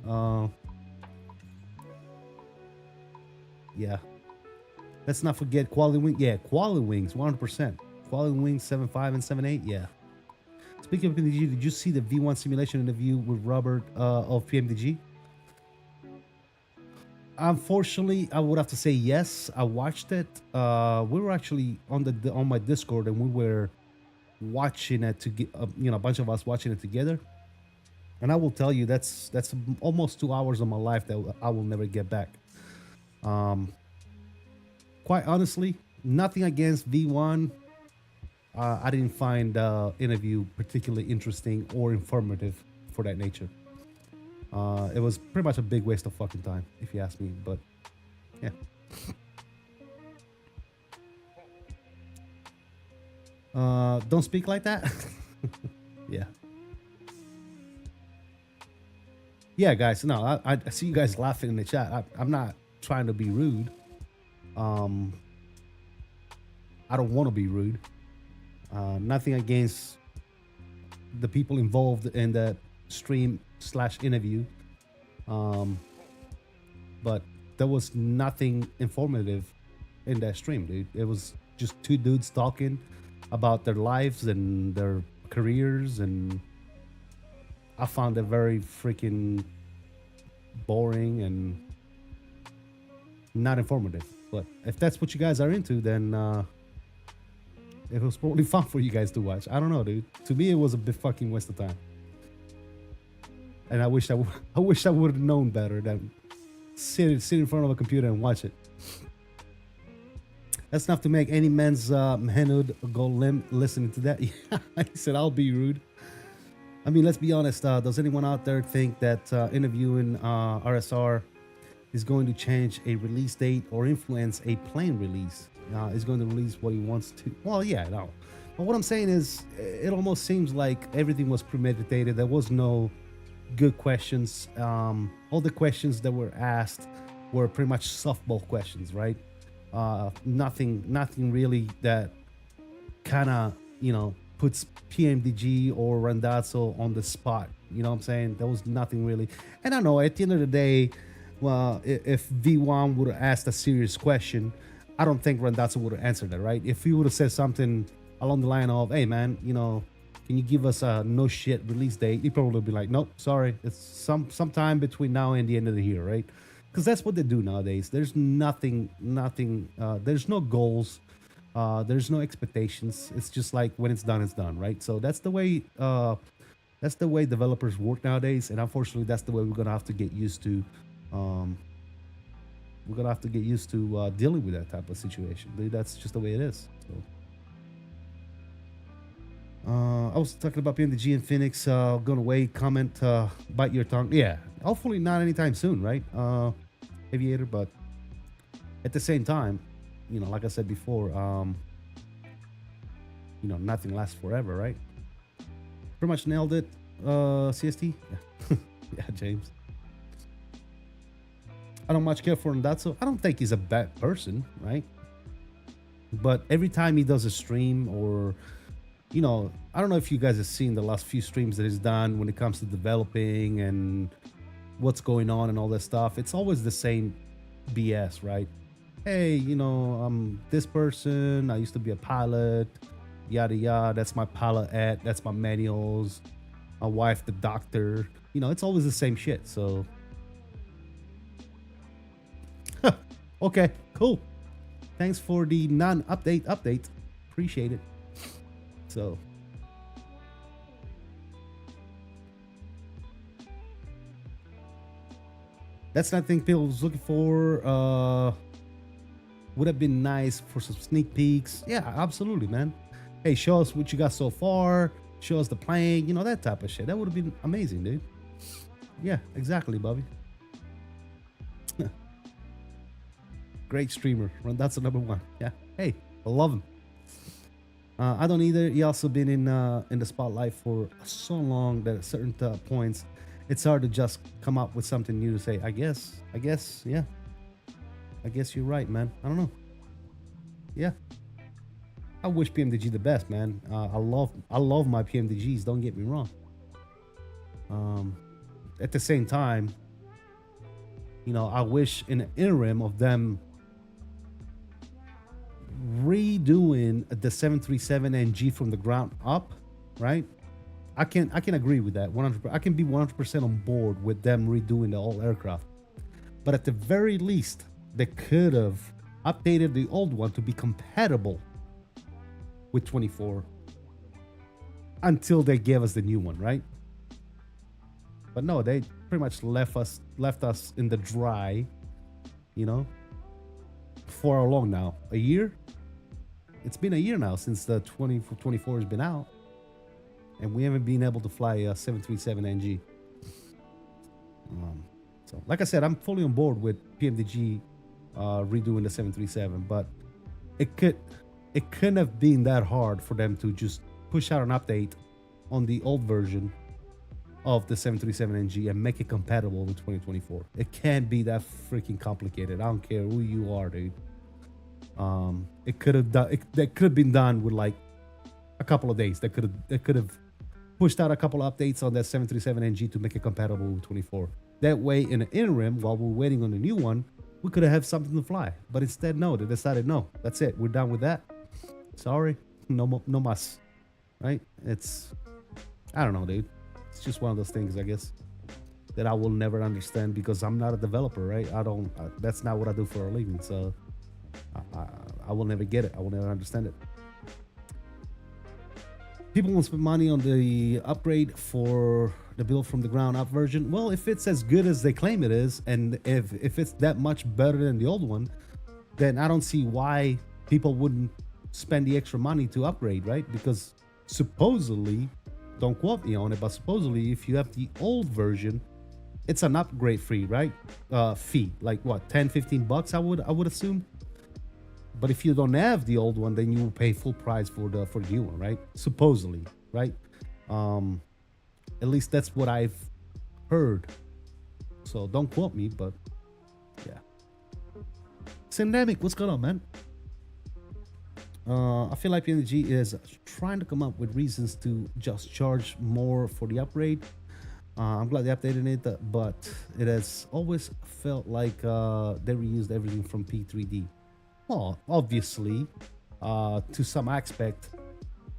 Yeah. Let's not forget Quality Wings. Yeah, Quality Wings, 100%. Quality Wings 7.5 and 7.8, yeah. Speaking of PMDG, did you see the V1 simulation interview with Robert of PMDG? Unfortunately, I would have to say yes. I watched it. We were actually on my Discord, and we were watching it a bunch of us watching it together. And I will tell you, that's almost 2 hours of my life that I will never get back. Quite honestly, nothing against V1. I didn't find the interview particularly interesting or informative for that nature. It was pretty much a big waste of fucking time, if you ask me, but yeah. Don't speak like that. Yeah. Yeah, guys, no, I see you guys laughing in the chat. I'm not trying to be rude. I don't want to be rude. Nothing against the people involved in the stream/interview, but there was nothing informative in that stream, dude. It was just two dudes talking about their lives and their careers, and I found it very freaking boring and not informative. But if that's what you guys are into, then it was probably fun for you guys to watch. I don't know, dude. To me, it was a bit fucking waste of time. And I wish I would have known better than sit in front of a computer and watch it. That's enough to make any man's 𝕚𝕚 go limp listening to that. He said, I'll be rude. I mean, let's be honest. Does anyone out there think that interviewing RSR is going to change a release date or influence a plane release? Is going to release what he wants to? Well, yeah, no. But what I'm saying is, it almost seems like everything was premeditated. There was no good questions. All the questions that were asked were pretty much softball questions, right? Nothing really that kind of, puts PMDG or Randazzo on the spot. You know what I'm saying? There was nothing really. And I know at the end of the day, well, if V1 would have asked a serious question, I don't think Randazzo would have answered that, right? If he would have said something along the line of, hey, man, can you give us a no shit release date? He'd probably be like, nope, sorry. It's sometime between now and the end of the year, right? Because that's what they do nowadays. There's nothing, there's no goals. There's no expectations. It's just like when it's done, right? So that's the way developers work nowadays. And unfortunately, that's the way we're going to have to get used to. We're going to have to get used to dealing with that type of situation. That's just the way it is. So. I was talking about PMDG and Phoenix going away. Comment, bite your tongue. Yeah, hopefully not anytime soon, right? Aviator, but at the same time, like I said before, nothing lasts forever, right? Pretty much nailed it. CST? Yeah, James. I don't much care for Randazzo. I don't think he's a bad person, right? But every time he does a stream or, I don't know if you guys have seen the last few streams that he's done when it comes to developing and what's going on and all that stuff. It's always the same BS, right? hey, you know, I'm this person. I used to be a pilot. Yada yada. That's my pilot at. That's my manuals. My wife, the doctor. You know, it's always the same shit. So, okay, cool. Thanks for the non-update update. Appreciate it. So, that's not thing people was looking for. Would have been nice for some sneak peeks. Yeah, absolutely, man. Hey, show us what you got so far. Show us the plane. You know, that type of shit. That would have been amazing, dude. Yeah, exactly, Bobby. Great streamer. That's the #1. Yeah. Hey, I love him. I don't either. He also been in the spotlight for so long that at certain points, it's hard to just come up with something new to say. I guess, yeah. I guess you're right, man. I don't know. Yeah. I wish PMDG the best, man. I love my PMDGs. Don't get me wrong. At the same time, you know, I wish in the interim of them redoing the 737 NG from the ground up, right? I can agree with that 100%. I can be 100% on board with them redoing the whole aircraft. But at the very least, they could have updated the old one to be compatible with 24 until they gave us the new one, right? But no, they pretty much left us in the dry, you know, for how long now? A year? It's been a year now since the 24 has been out, and we haven't been able to fly a 737 NG. So, like I said, I'm fully on board with PMDG redoing the 737, but it couldn't have been that hard for them to just push out an update on the old version of the 737 NG and make it compatible with 2024. It can't be that freaking complicated. I don't care who you are, dude. It could have done. That could have been done with like a couple of days. They could have pushed out a couple of updates on that 737 NG to make it compatible with 24. That way, in the interim, while we're waiting on the new one, we could have something to fly. But instead, no. They decided no. That's it. We're done with that. Sorry, no mas. Right? I don't know, dude. It's just one of those things, I guess, that I will never understand because I'm not a developer, right? That's not what I do for a living. So I will never get it. I will never understand it. People won't spend money on the upgrade for the build from the ground up version. Well, if it's as good as they claim it is, and if it's that much better than the old one, then I don't see why people wouldn't spend the extra money to upgrade, right? Because supposedly, don't quote me on it, but supposedly if you have the old version, it's an upgrade free, right? Fee, like what, 10-15 bucks, I would assume. But if you don't have the old one, then you will pay full price for the new one, right? Supposedly, right? At least that's what I've heard. So don't quote me, but yeah. Syndemic, what's going on, man? I feel like PNG is trying to come up with reasons to just charge more for the upgrade. I'm glad they updated it, but it has always felt like they reused everything from P3D. Well, obviously, to some aspect,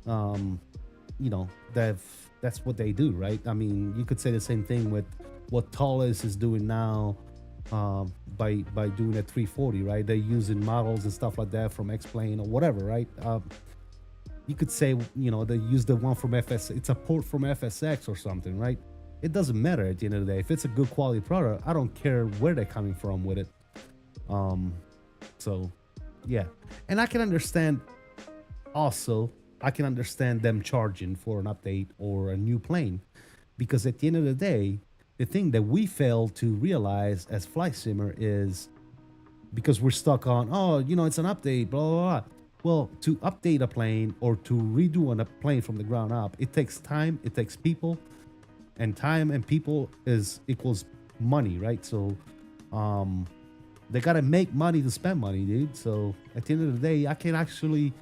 you know, that's what they do, right? I mean, you could say the same thing with what Thales is doing now by doing a 340, right? They're using models and stuff like that from X-Plane or whatever, right? You could say, you know, they use the one from FS. It's a port from FSX or something, right? It doesn't matter at the end of the day. If it's a good quality product, I don't care where they're coming from with it. So, yeah. And I can understand also, I can understand them charging for an update or a new plane. Because at the end of the day, the thing that we fail to realize as flight simmer is because we're stuck on, oh, you know, it's an update, blah, blah, blah. Well, to update a plane or to redo a plane from the ground up, it takes time, it takes people, and time and people equals money, right? So they gotta make money to spend money, dude. So at the end of the day, I can actually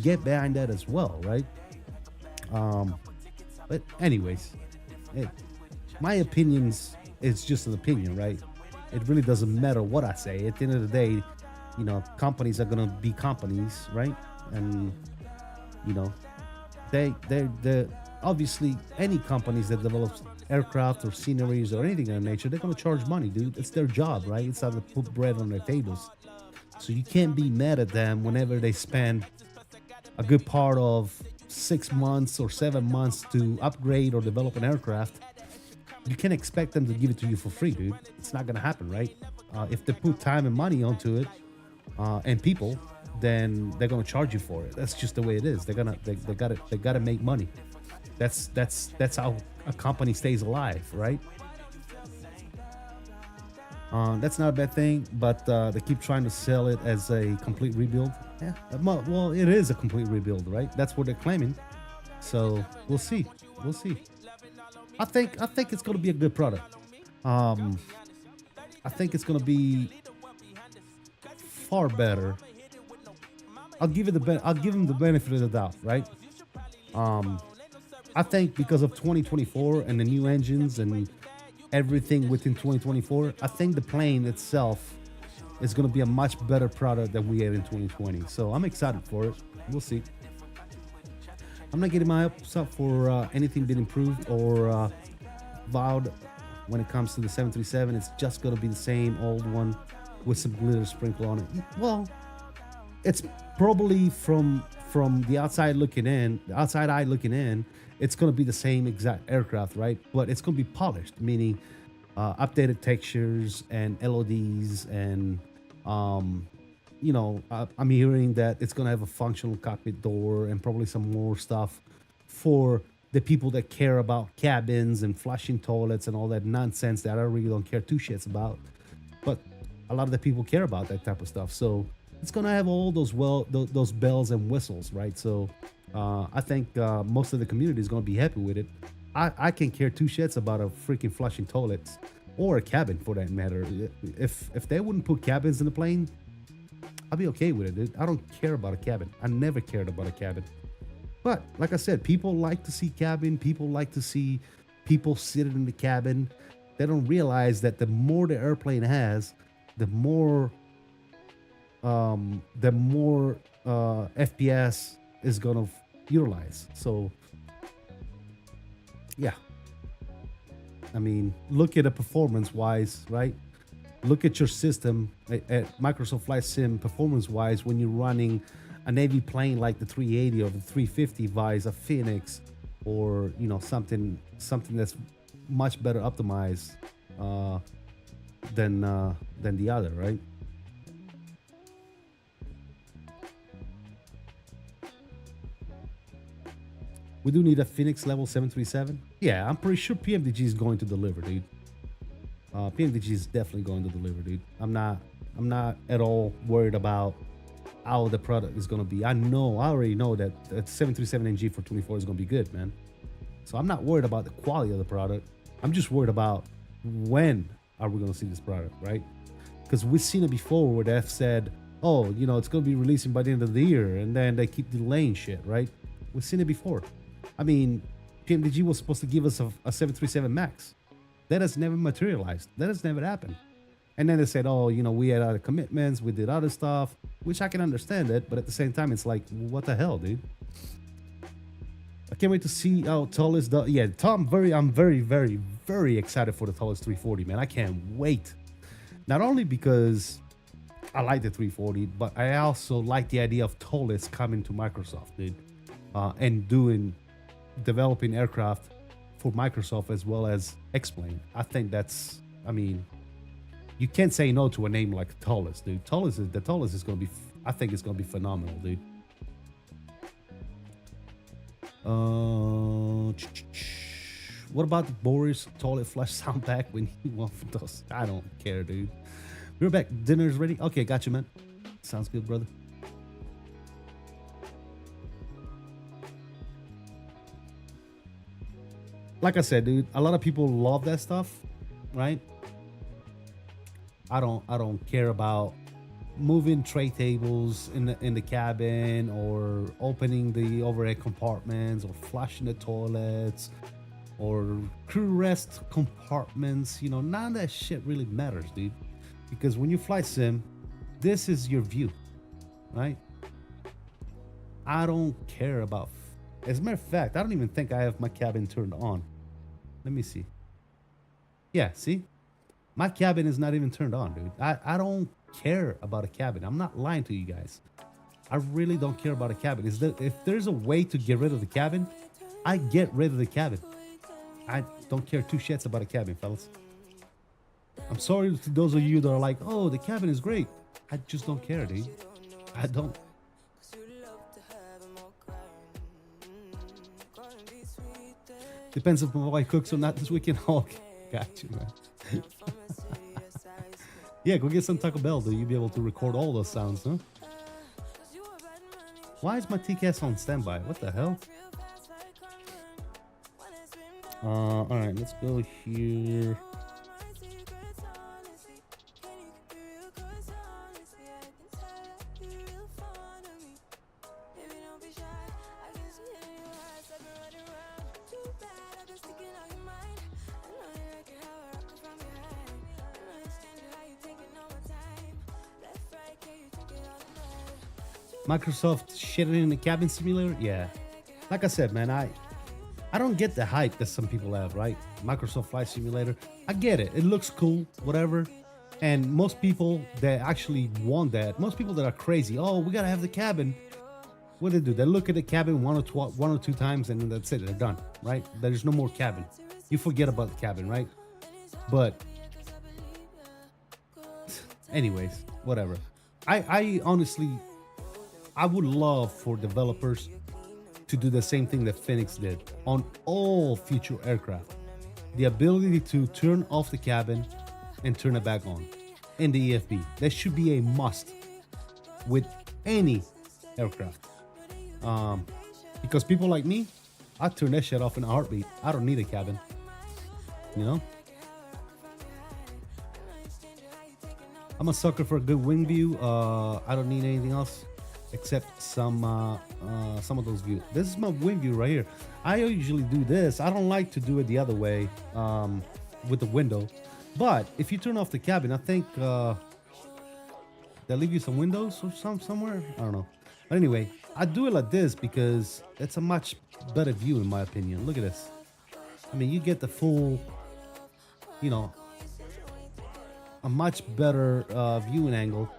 get behind that as well, right? But anyways, my opinions is just an opinion, right? It really doesn't matter what I say. At the end of the day, you know, companies are gonna be companies, right? And you know, they obviously any companies that develops aircraft or sceneries or anything of that nature, they're gonna charge money, dude. It's their job, right? It's how to put bread on their tables. So you can't be mad at them whenever they spend a good part of 6 months or 7 months to upgrade or develop an aircraft. You can't expect them to give it to you for free, dude. It's not gonna happen, right? If they put time and money onto it, and people, then they're gonna charge you for it. That's just the way it is. They gotta make money. That's how a company stays alive, right? That's not a bad thing, but they keep trying to sell it as a complete rebuild. Yeah, well, it is a complete rebuild, right? That's what they're claiming. So we'll see. We'll see. I think it's gonna be a good product. I think it's gonna be far better. I'll give them the benefit of the doubt, right? I think because of 2024 and the new engines and everything within 2024, I think the plane itself is going to be a much better product than we had in 2020. So I'm excited for it. We'll see. I'm not getting my hopes up for anything being improved or vowed when it comes to the 737. It's just going to be the same old one with some glitter sprinkle on it. Well, it's probably from the outside eye looking in, it's going to be the same exact aircraft, right? But it's going to be polished, meaning updated textures and LODs and you know, I'm hearing that it's going to have a functional cockpit door and probably some more stuff for the people that care about cabins and flushing toilets and all that nonsense that I really don't care two shits about. But a lot of the people care about that type of stuff. So it's going to have all those those bells and whistles, right? So I think most of the community is going to be happy with it. I can care two shits about a freaking flushing toilets or a cabin for that matter. If they wouldn't put cabins in the plane, I'll be okay with it, dude. I don't care about a cabin. I never cared about a cabin. But like I said, people like to see cabin. People like to see people sitting in the cabin. They don't realize that the more the airplane has, the more FPS is gonna utilize. So yeah, I mean, look at it performance wise, right? Look at your system at Microsoft Flight Sim performance wise when you're running a Navy plane like the 380 or the 350 via a Fenix, or you know, something that's much better optimized than the other, right? We do need a Fenix level 737. Yeah, I'm pretty sure PMDG is going to deliver, dude. PMDG is definitely going to deliver, dude. I'm not at all worried about how the product is going to be. I already know that 737NG for 24 is going to be good, man. So I'm not worried about the quality of the product. I'm just worried about when are we going to see this product, right? Because we've seen it before where they've said, oh, you know, it's going to be releasing by the end of the year, and then they keep delaying shit, right? We've seen it before. I mean, PMDG was supposed to give us a 737 MAX. That has never materialized. That has never happened. And then they said, oh, you know, we had other commitments, we did other stuff, which I can understand it, but at the same time, it's like, what the hell, dude? I can't wait to see how tall is the... Yeah, I'm very, very, very excited for the tallest 340, man. I can't wait. Not only because I like the 340, but I also like the idea of tallest coming to Microsoft, dude. And developing aircraft for Microsoft as well as X-Plane. I think that's, I mean, you can't say no to a name like Tallest, dude. The Tallest is going to be, I think it's going to be phenomenal, dude. What about the Boris toilet flush sound pack when you want those? I don't care, dude. We're back. Dinner's ready? Okay, got you, man. Sounds good, brother. Like I said, dude, a lot of people love that stuff, right? I don't care about moving tray tables in the cabin or opening the overhead compartments or flushing the toilets or crew rest compartments. You know, none of that shit really matters, dude. Because when you fly sim, this is your view, right? I don't care about. As a matter of fact, I don't even think I have my cabin turned on. Let me see. Yeah, see? My cabin is not even turned on, dude. I don't care about a cabin. I'm not lying to you guys. I really don't care about a cabin. If there's a way to get rid of the cabin, I get rid of the cabin. I don't care two shits about a cabin, fellas. I'm sorry to those of you that are like, oh, the cabin is great. I just don't care, dude. I don't. Depends if my wife cooks or not this weekend. Oh, got you, man. Yeah, go get some Taco Bell, though. You'll be able to record all those sounds, huh? Why is my TCAS on standby? What the hell? All right, let's go here. Microsoft shitting in the cabin simulator? Yeah. Like I said, man, I don't get the hype that some people have, right? Microsoft Flight Simulator. I get it. It looks cool, whatever. And most people that actually want that, most people that are crazy, oh, we gotta have the cabin. What do? They look at the cabin one or two times and then that's it. They're done, right? There's no more cabin. You forget about the cabin, right? But anyways, whatever. I honestly, I would love for developers to do the same thing that Fenix did on all future aircraft. The ability to turn off the cabin and turn it back on in the EFB. That should be a must with any aircraft. Because people like me, I turn that shit off in a heartbeat. I don't need a cabin, you know? I'm a sucker for a good wing view. I don't need anything else except some of those views. This is my wing view right here. I usually do this. I don't like to do it the other way with the window. But if you turn off the cabin, I think they'll leave you some windows or somewhere. I don't know. But anyway, I do it like this because it's a much better view in my opinion. Look at this. I mean, you get the full, you know, a much better viewing angle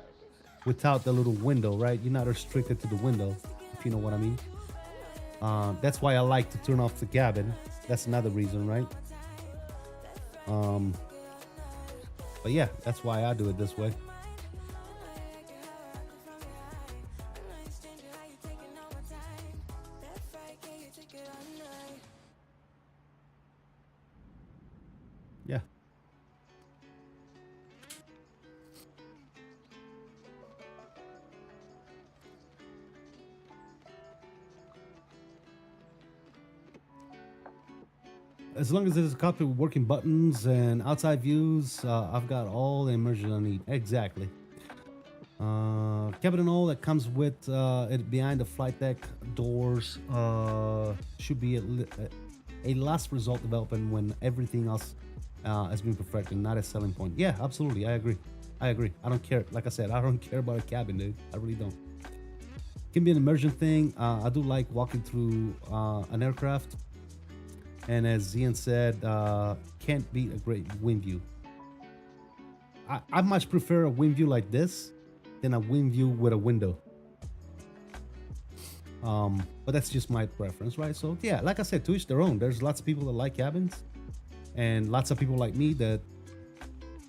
without the little window, right? You're not restricted to the window, if you know what I mean. That's why I like to turn off the cabin. That's another reason, right? But yeah, that's why I do it this way. Yeah. As long as there's a cockpit with working buttons and outside views, I've got all the immersion I need. Exactly. Cabin and all that comes with it behind the flight deck doors should be a last result development when everything else has been perfected, not a selling point. Yeah, absolutely. I agree. I don't care. Like I said, I don't care about a cabin, dude. I really don't. Can be an immersion thing. I do like walking through an aircraft. And as Ian said, can't beat a great wind view. I much prefer a wind view like this than a wind view with a window. But that's just my preference, right? So yeah, like I said, to each their own. There's lots of people that like cabins and lots of people like me that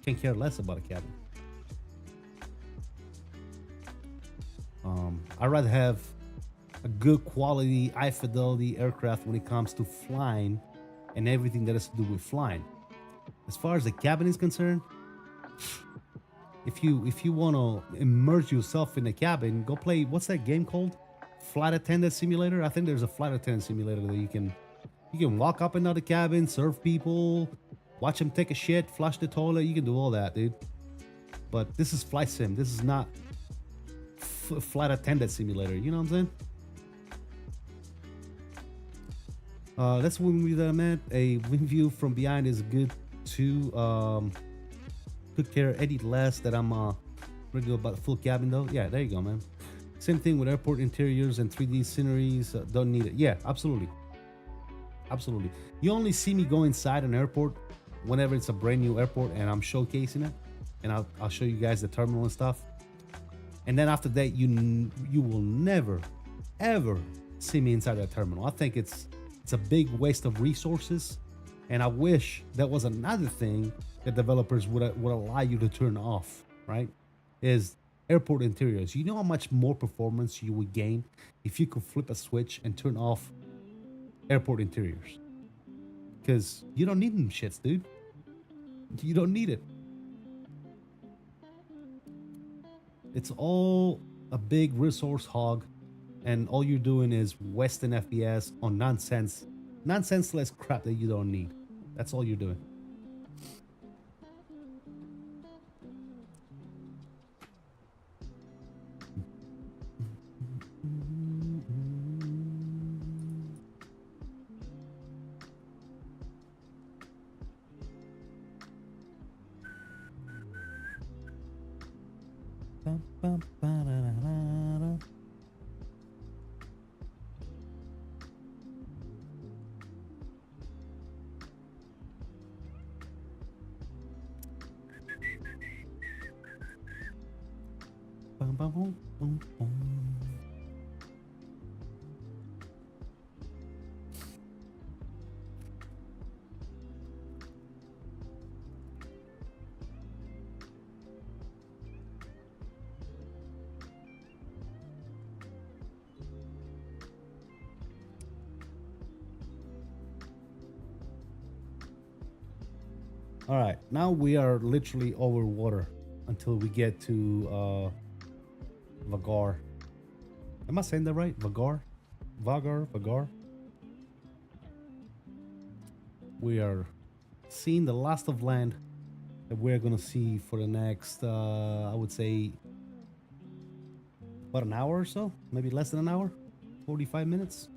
can care less about a cabin. I'd rather have a good quality, high fidelity aircraft when it comes to flying and everything that has to do with flying. As far as the cabin is concerned, if you want to immerse yourself in the cabin, go play, what's that game called? Flight Attendant Simulator? I think there's a Flight Attendant Simulator that you can walk up and down the cabin, serve people, watch them take a shit, flush the toilet. You can do all that, dude. But this is flight sim. This is not Flight Attendant Simulator. You know what I'm saying? That's one view that I meant. A wind view from behind is good too. Could care any less that I'm Regular but full cabin though. Yeah, there you go, man. Same thing with airport interiors and 3D sceneries. Don't need it. Yeah, absolutely. Absolutely. You only see me go inside an airport whenever it's a brand new airport and I'm showcasing it. And I'll show you guys the terminal and stuff. And then after that, you will never, ever see me inside that terminal. I think it's a big waste of resources. And I wish that was another thing that developers would allow you to turn off, right? Is airport interiors. You know how much more performance you would gain if you could flip a switch and turn off airport interiors? Because you don't need them shits, dude. You don't need it. It's all a big resource hog, and all you're doing is wasting FPS on nonsenseless crap that you don't need. That's all you're doing. All right, now we are literally over water until we get to Vagar. Am I saying that right? Vagar? Vagar? We are seeing the last of land that we're gonna see for the next, I would say, about an hour or so, maybe less than an hour, 45 minutes.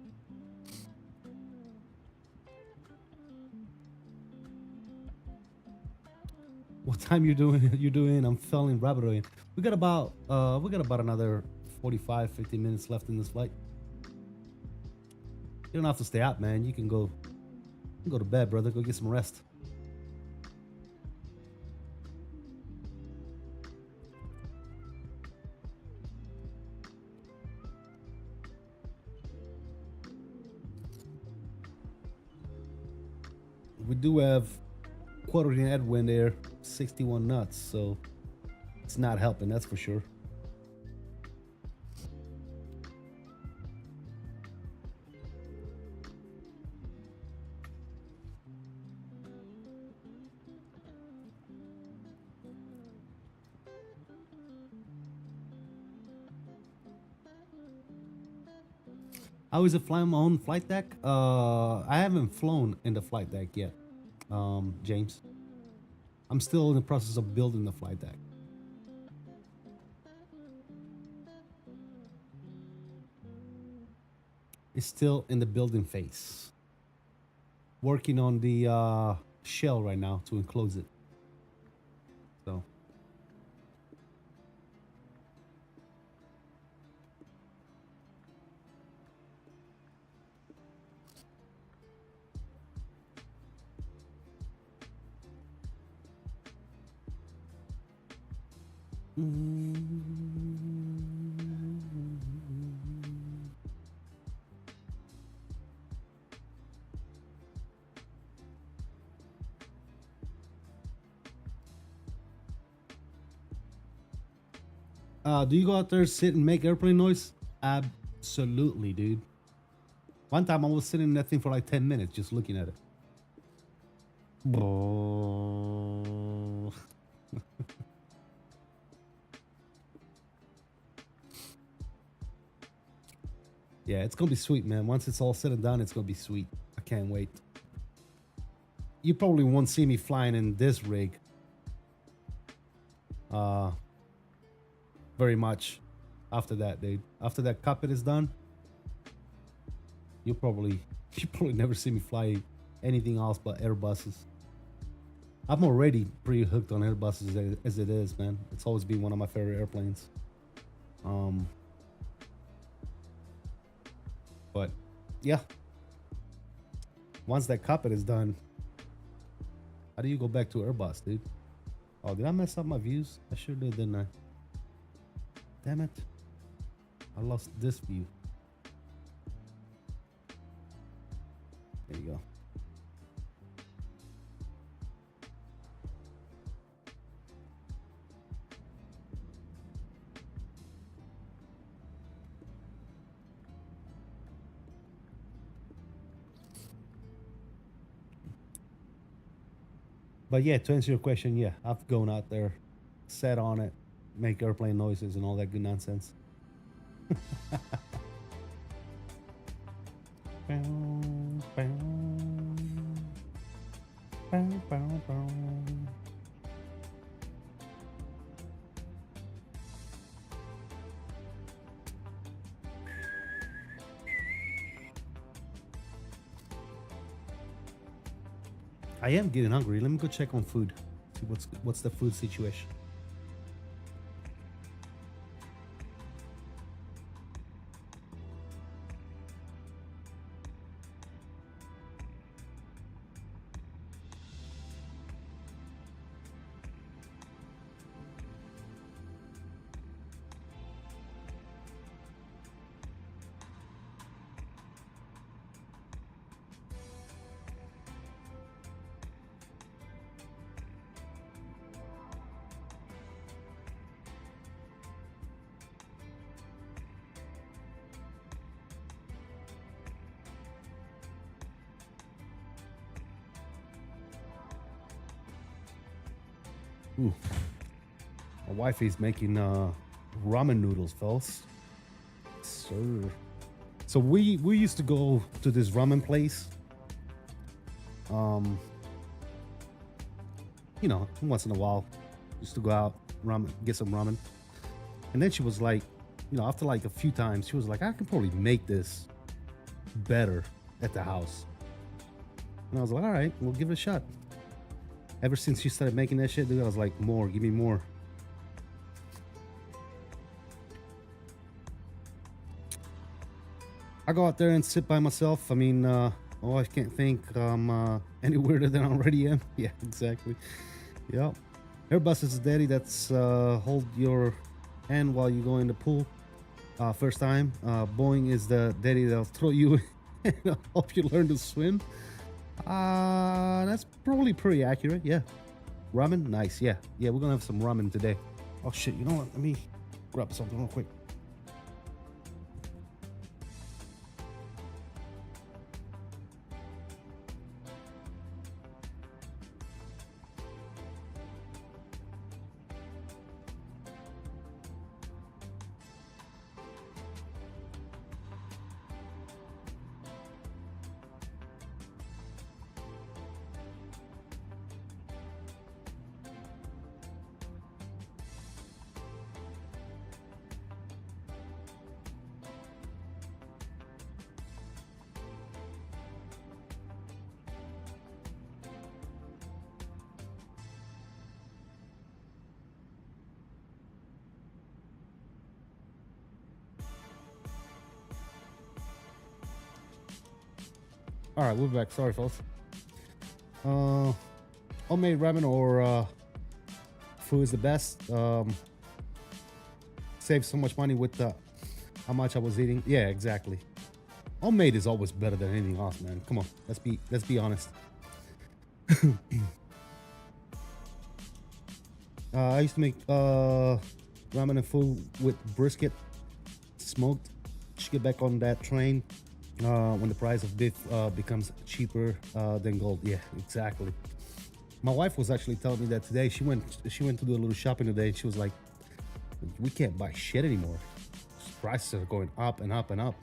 What time you doing? You're doing? I'm feeling rapidly. We got about another 45-50 minutes left in this flight. You don't have to stay up, man. You can go to bed, brother. Go get some rest. We do have quartering headwind there, 61 knots, so it's not helping, that's for sure. How is it flying my own flight deck? I haven't flown in the flight deck yet, James. I'm still in the process of building the flight deck. It's still in the building phase. Working on the shell right now to enclose it. So. Do you go out there, sit and make airplane noise? Absolutely, dude. One time I was sitting in that thing for like 10 minutes just looking at it. Yeah, it's gonna be sweet, man. Once it's all said and done, it's gonna be sweet. I can't wait. You probably won't see me flying in this rig very much after that, dude. After that cockpit is done, you probably never see me fly anything else but Airbuses. I'm already pretty hooked on Airbus as it is, man. It's always been one of my favorite airplanes. But yeah, once that cockpit is done, how do you go back to Airbus, dude? Oh, did I mess up my views? I sure did, didn't I? Damn it. I lost this view. There you go. But yeah, to answer your question, yeah, I've gone out there, sat on it, make airplane noises and all that good nonsense. I am getting hungry. Let me go check on food. See what's the food situation. Ooh. My wife is making ramen noodles, fellas. Sir. So we used to go to this ramen place. You know, once in a while, used to go out, get some ramen. And then she was like, you know, after like a few times, she was like, I can probably make this better at the house. And I was like, all right, we'll give it a shot. Ever since she started making that shit, dude, I was like, more, give me more. I go out there and sit by myself. I mean, oh, I can't think any weirder than I already am. Yeah, exactly. Yep. Airbus is the daddy that's hold your hand while you go in the pool first time. Boeing is the daddy that'll throw you in and help you learn to swim. That's probably pretty accurate. Yeah. Ramen, nice. Yeah, we're gonna have some ramen today. Oh shit, you know what? Let me grab something real quick. All right, we're back. Sorry, folks. Homemade ramen or food is the best. Save so much money with how much I was eating. Yeah, exactly. Homemade is always better than anything else, man. Come on, let's be honest. I used to make ramen and food with brisket, smoked. Should get back on that train. When the price of beef becomes cheaper than gold. Yeah, exactly. My wife was actually telling me that today. She went to do a little shopping today, and she was like, we can't buy shit anymore. Prices are going up and up and up.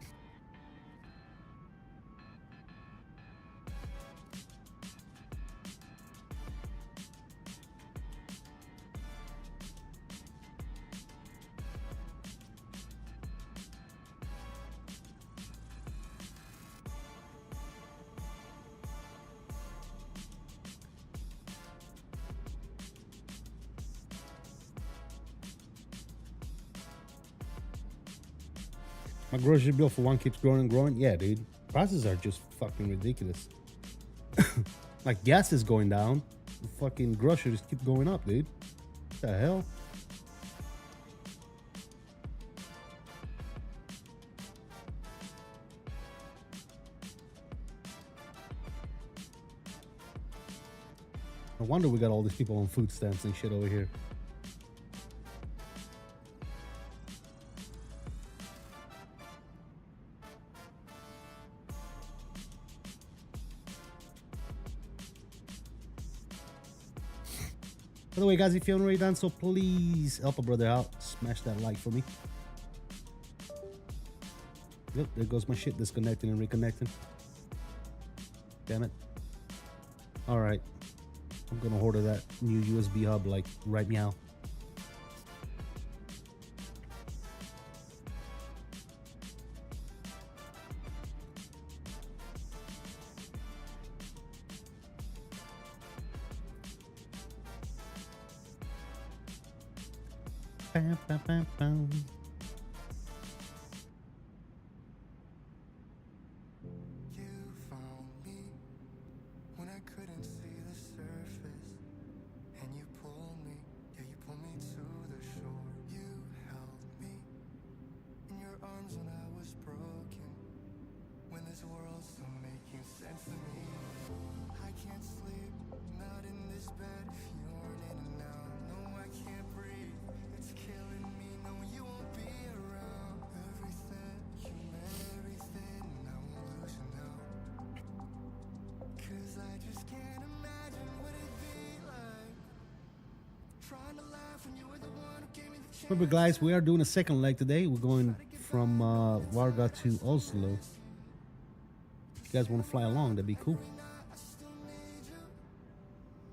My grocery bill for one keeps growing and growing. Yeah, dude. Prices are just fucking ridiculous. Like gas is going down. The fucking groceries keep going up, dude. What the hell? No wonder we got all these people on food stamps and shit over here. By the way, guys, if you haven't already done so, please help a brother out. Smash that like for me. Yep, there goes my shit disconnecting and reconnecting. Damn it. All right. I'm gonna order that new USB hub like right now. Bam, bam, bam, bam. You found me when I couldn't see the surface, and you pulled me, yeah, you pulled me to the shore. You held me in your arms when I was broken, when this world's still making sense to me. I can't sleep, not in this bed, if you aren't in and out. No, I can't breathe, it's killing me, no, you won't be around. Everything, you meant everything, and I won't lose you now. 'Cause I just can't imagine what it'd be like, trying to laugh when you were the one who gave me the chance. Remember, guys, we are doing a second leg today. We're going from Vagar to Oslo. If you guys want to fly along, that'd be cool. I still need you,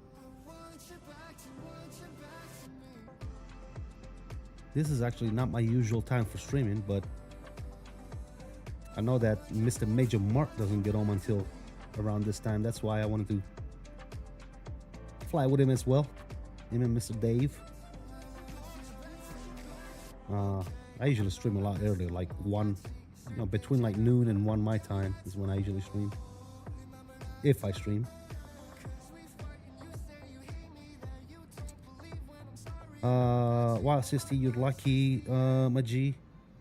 I want you back to me. This is actually not my usual time for streaming, but I know that Mr. Major Mark doesn't get home until around this time. That's why I wanted to fly with him as well. Him and Mr. Dave. I usually stream a lot earlier, like between like noon and 1 my time is when I usually stream. If I stream. Wow, sister, you're lucky, my G.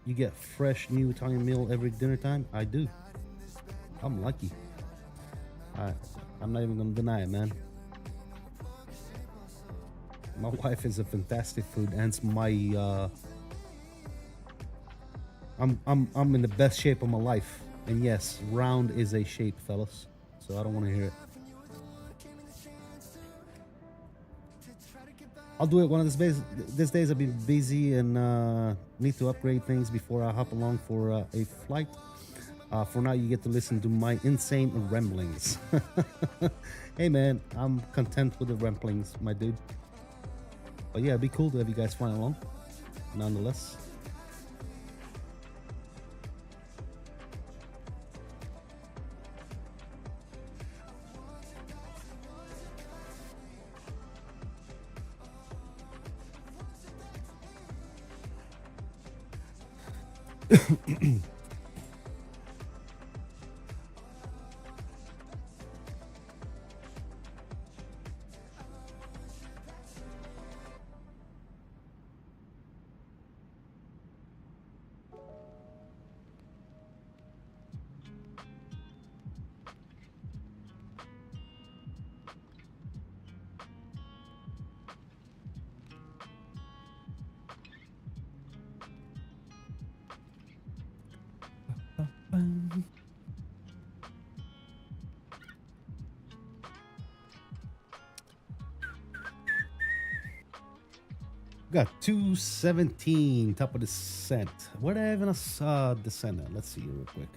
You get fresh new Italian meal every dinner time. I do. I'm lucky. I'm not even gonna deny it, man. My wife is a fantastic food, and it's my I'm in the best shape of my life. And yes, round is a shape, fellas. So I don't want to hear it. I'll do it one of these days. These days I've been busy and need to upgrade things before I hop along for a flight. For now, you get to listen to my insane ramblings. Hey man, I'm content with the ramblings, my dude. But yeah, it'd be cool to have you guys flying along, nonetheless. Got 217 top of descent. Where did I even descend at? Let's see real quick.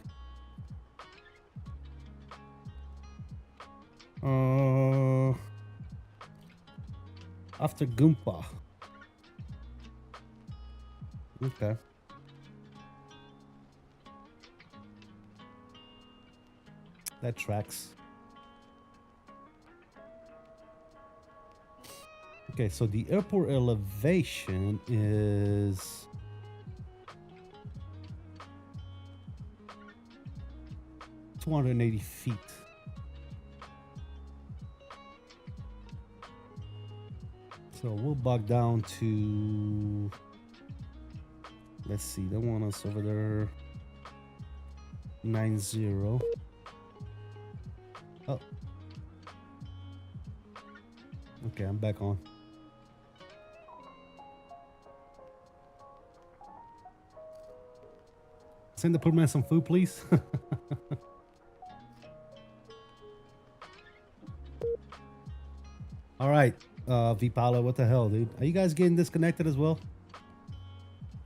After Gumpa. Okay. That tracks. Okay, so the airport elevation is 280 feet. So we'll bog down to, let's see, they want us over there, 90. Oh. Okay, I'm back on. Send the poor man some food, please. All right, 𝕬𝕚𝕚, what the hell, dude? Are you guys getting disconnected as well?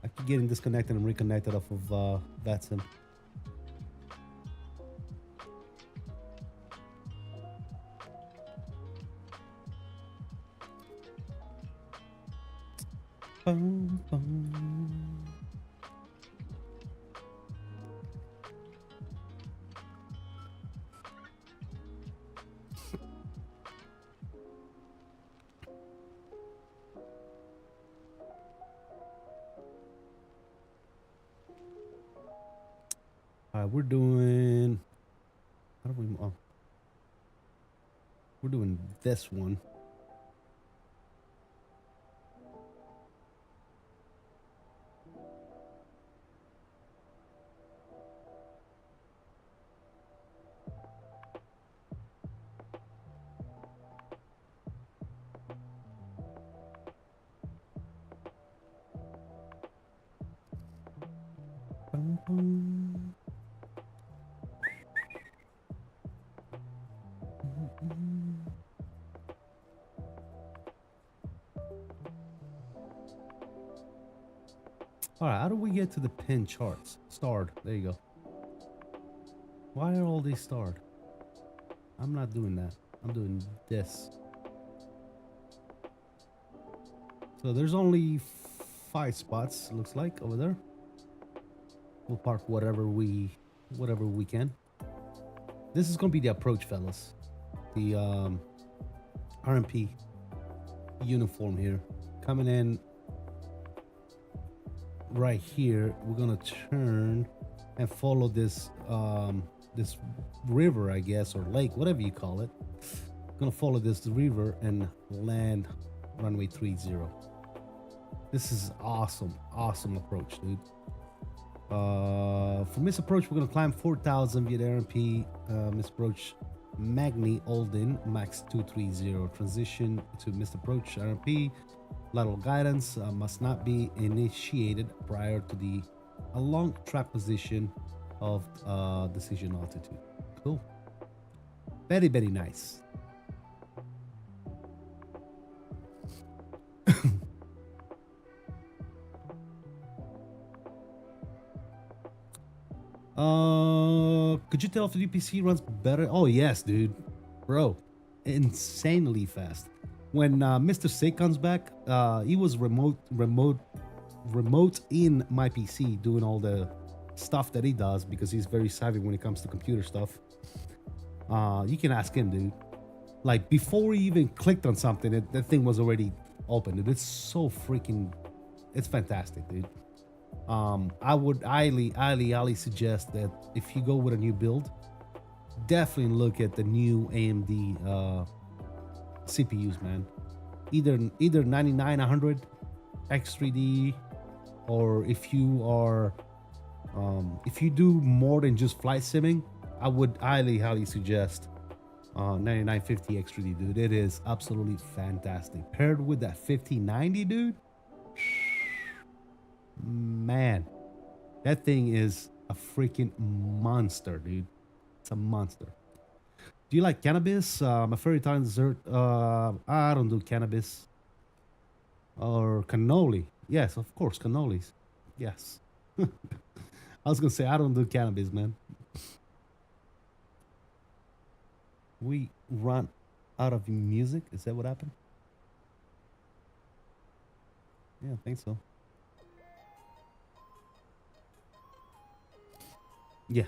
I keep getting disconnected and reconnected off of VATSIM. Bum, bum. All right, we're doing. How do we? Oh, we're doing this one. Bum, bum. All right, how do we get to the pin charts? Starred. There you go. Why are all these starred? I'm not doing that. I'm doing this. So there's only 5 spots, looks like, over there. We'll park whatever we can. This is gonna be the approach, fellas. The RMP uniform here. Coming in right here, we're gonna turn and follow this this river, I guess, or lake, whatever you call it. Gonna follow this river and land runway 30. This is awesome approach, dude. For Miss Approach, we're gonna climb 4,000 via the RMP. Miss Approach 𝕚𝕚 max 230. Transition to Miss Approach RMP. Lateral guidance must not be initiated prior to the along track position of decision altitude. Cool. Very, very nice. Could you tell if the UPC runs better? Oh yes, dude, bro, insanely fast. When Mr. Sig comes back, he was remote in my PC doing all the stuff that he does because he's very savvy when it comes to computer stuff. You can ask him, dude. Like before he even clicked on something, that thing was already open. Dude, it's so freaking, it's fantastic, dude. I would highly suggest that if you go with a new build, definitely look at the new AMD CPUs, man. Either 9900 X3D, or if you are if you do more than just flight simming, I would highly suggest 9950 X3D, dude. It is absolutely fantastic. Paired with that 5090, dude. Man, that thing is a freaking monster, dude. It's a monster. Do you like cannabis? My favorite Italian dessert. I don't do cannabis. Or cannoli. Yes, of course, cannolis. Yes. I was gonna say I don't do cannabis, man. We run out of music. Is that what happened? Yeah, I think so. Yeah.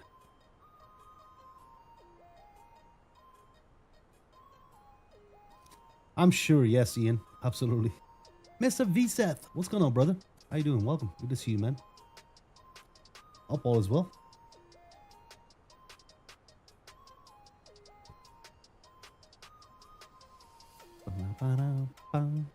I'm sure, yes, Ian. Absolutely. Mr. VSeth, what's going on, brother? How you doing? Welcome. Good to see you, man. Hope all is well. Ba-da-ba.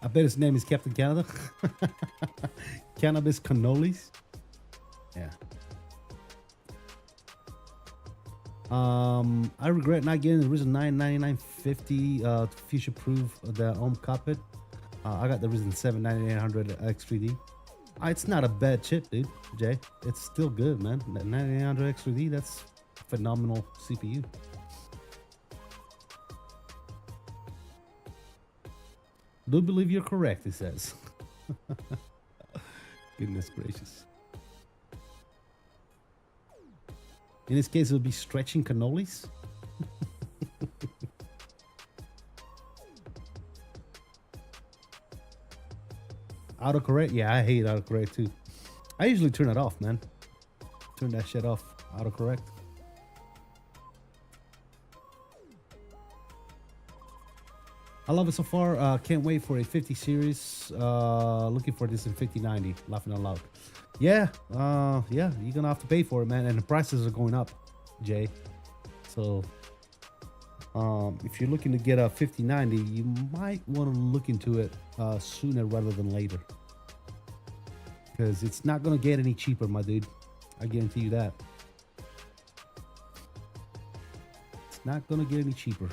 I bet his name is Captain Canada. Cannabis cannolis. Yeah. I regret not getting the Risen 99950 to future-proof the cockpit. I got the Risen 7 9800 X3D. It's not a bad chip, dude. Jay, it's still good, man. That 9800 X3D, that's a phenomenal CPU. Do believe you're correct, he says. Goodness gracious. In this case, it'll be stretching cannolis. Autocorrect? Yeah, I hate autocorrect too. I usually turn it off, man. Turn that shit off. Autocorrect. I love it so far. Can't wait for a 50 series. Looking for this in 5090. Laughing out loud. Yeah, yeah, you're gonna have to pay for it, man. And the prices are going up, Jay. So, if you're looking to get a 5090, you might want to look into it sooner rather than later. Because it's not gonna get any cheaper, my dude. I guarantee you that. It's not gonna get any cheaper.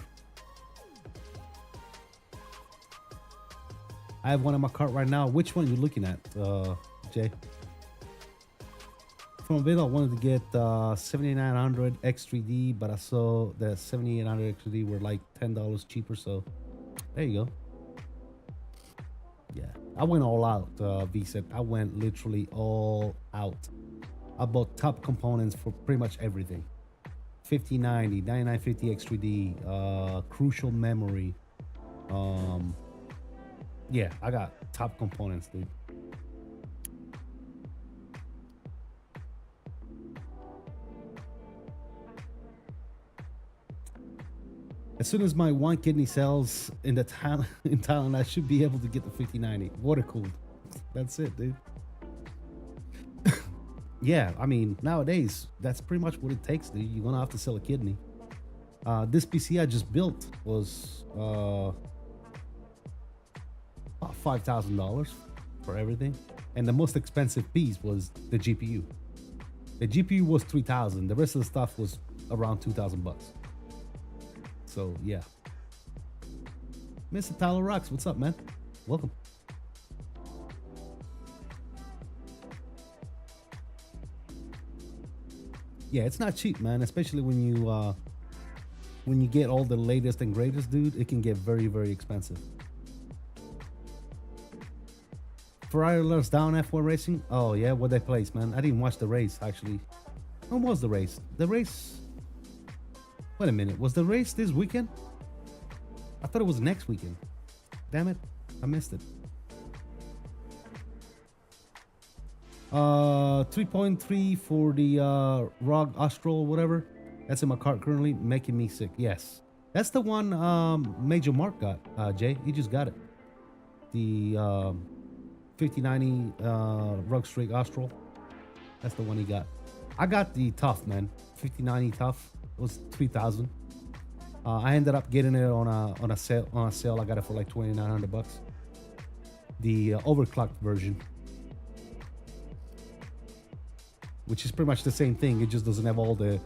I have one in my cart right now. Which one are you looking at, Jay? From a bit, I wanted to get 7900 X3D, but I saw the 7800 X3D were like $10 cheaper. So there you go. Yeah, I went all out, VSET. I went literally all out. I bought top components for pretty much everything. 5090, 9950 X3D, crucial memory. Yeah, I got top components, dude. As soon as my one kidney sells in Thailand, I should be able to get the 5090 water cooled. That's it, dude. Yeah, I mean, nowadays that's pretty much what it takes, dude. You're gonna have to sell a kidney. This PC I just built was about $5,000 for everything, and the most expensive piece was the GPU. The GPU was $3,000. The rest of the stuff was around $2,000. So yeah, Mr. Tyler Rocks, what's up, man? Welcome. Yeah, it's not cheap, man. Especially when you get all the latest and greatest, dude. It can get very, very expensive. Faroe Islands down F1 racing. Oh yeah, what they place, man. I didn't watch the race actually. When was the race? The race. Wait a minute, was the race this weekend? I thought it was next weekend. Damn it, I missed it. 3.3 for the Vagar Oslo or whatever. That's in my cart currently, making me sick. Yes, that's the one Major Mark got. Jay, he just got it. The 5090 Vagar Oslo. That's the one he got. I got the tough, man. 5090 tough. It was 3,000. I ended up getting it on a sale. I got it for like $2,900. The overclocked version, which is pretty much the same thing. It just doesn't have all the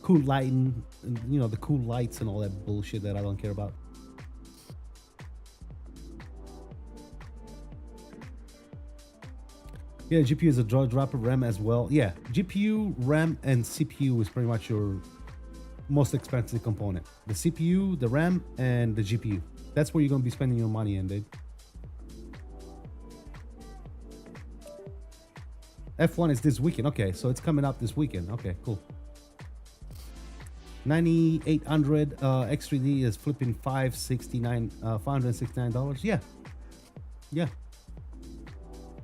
cool lighting, you know, the cool lights and all that bullshit that I don't care about. Yeah, GPU is a jaw dropper, RAM as well. Yeah, GPU, RAM, and CPU is pretty much your most expensive component. The CPU, the RAM, and the GPU. That's where you're gonna be spending your money in, dude. F1 is this weekend. Okay, so it's coming up this weekend. Okay, cool. 9800 X3D is flipping $569. Yeah, yeah.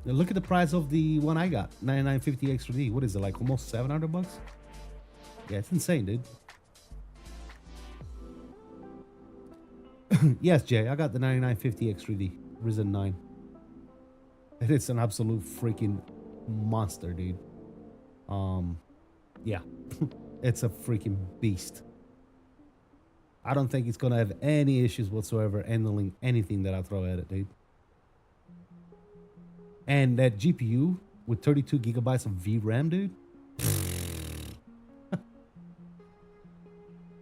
Now look at the price of the one I got, 9950 X3D. What is it, like almost $700? Yeah, it's insane, dude. Yes, Jay, I got the 9950 X3D Risen 9. It's an absolute freaking monster, dude. Yeah, it's a freaking beast. I don't think it's gonna have any issues whatsoever handling anything that I throw at it, dude. And that GPU with 32 gigabytes of VRAM, dude.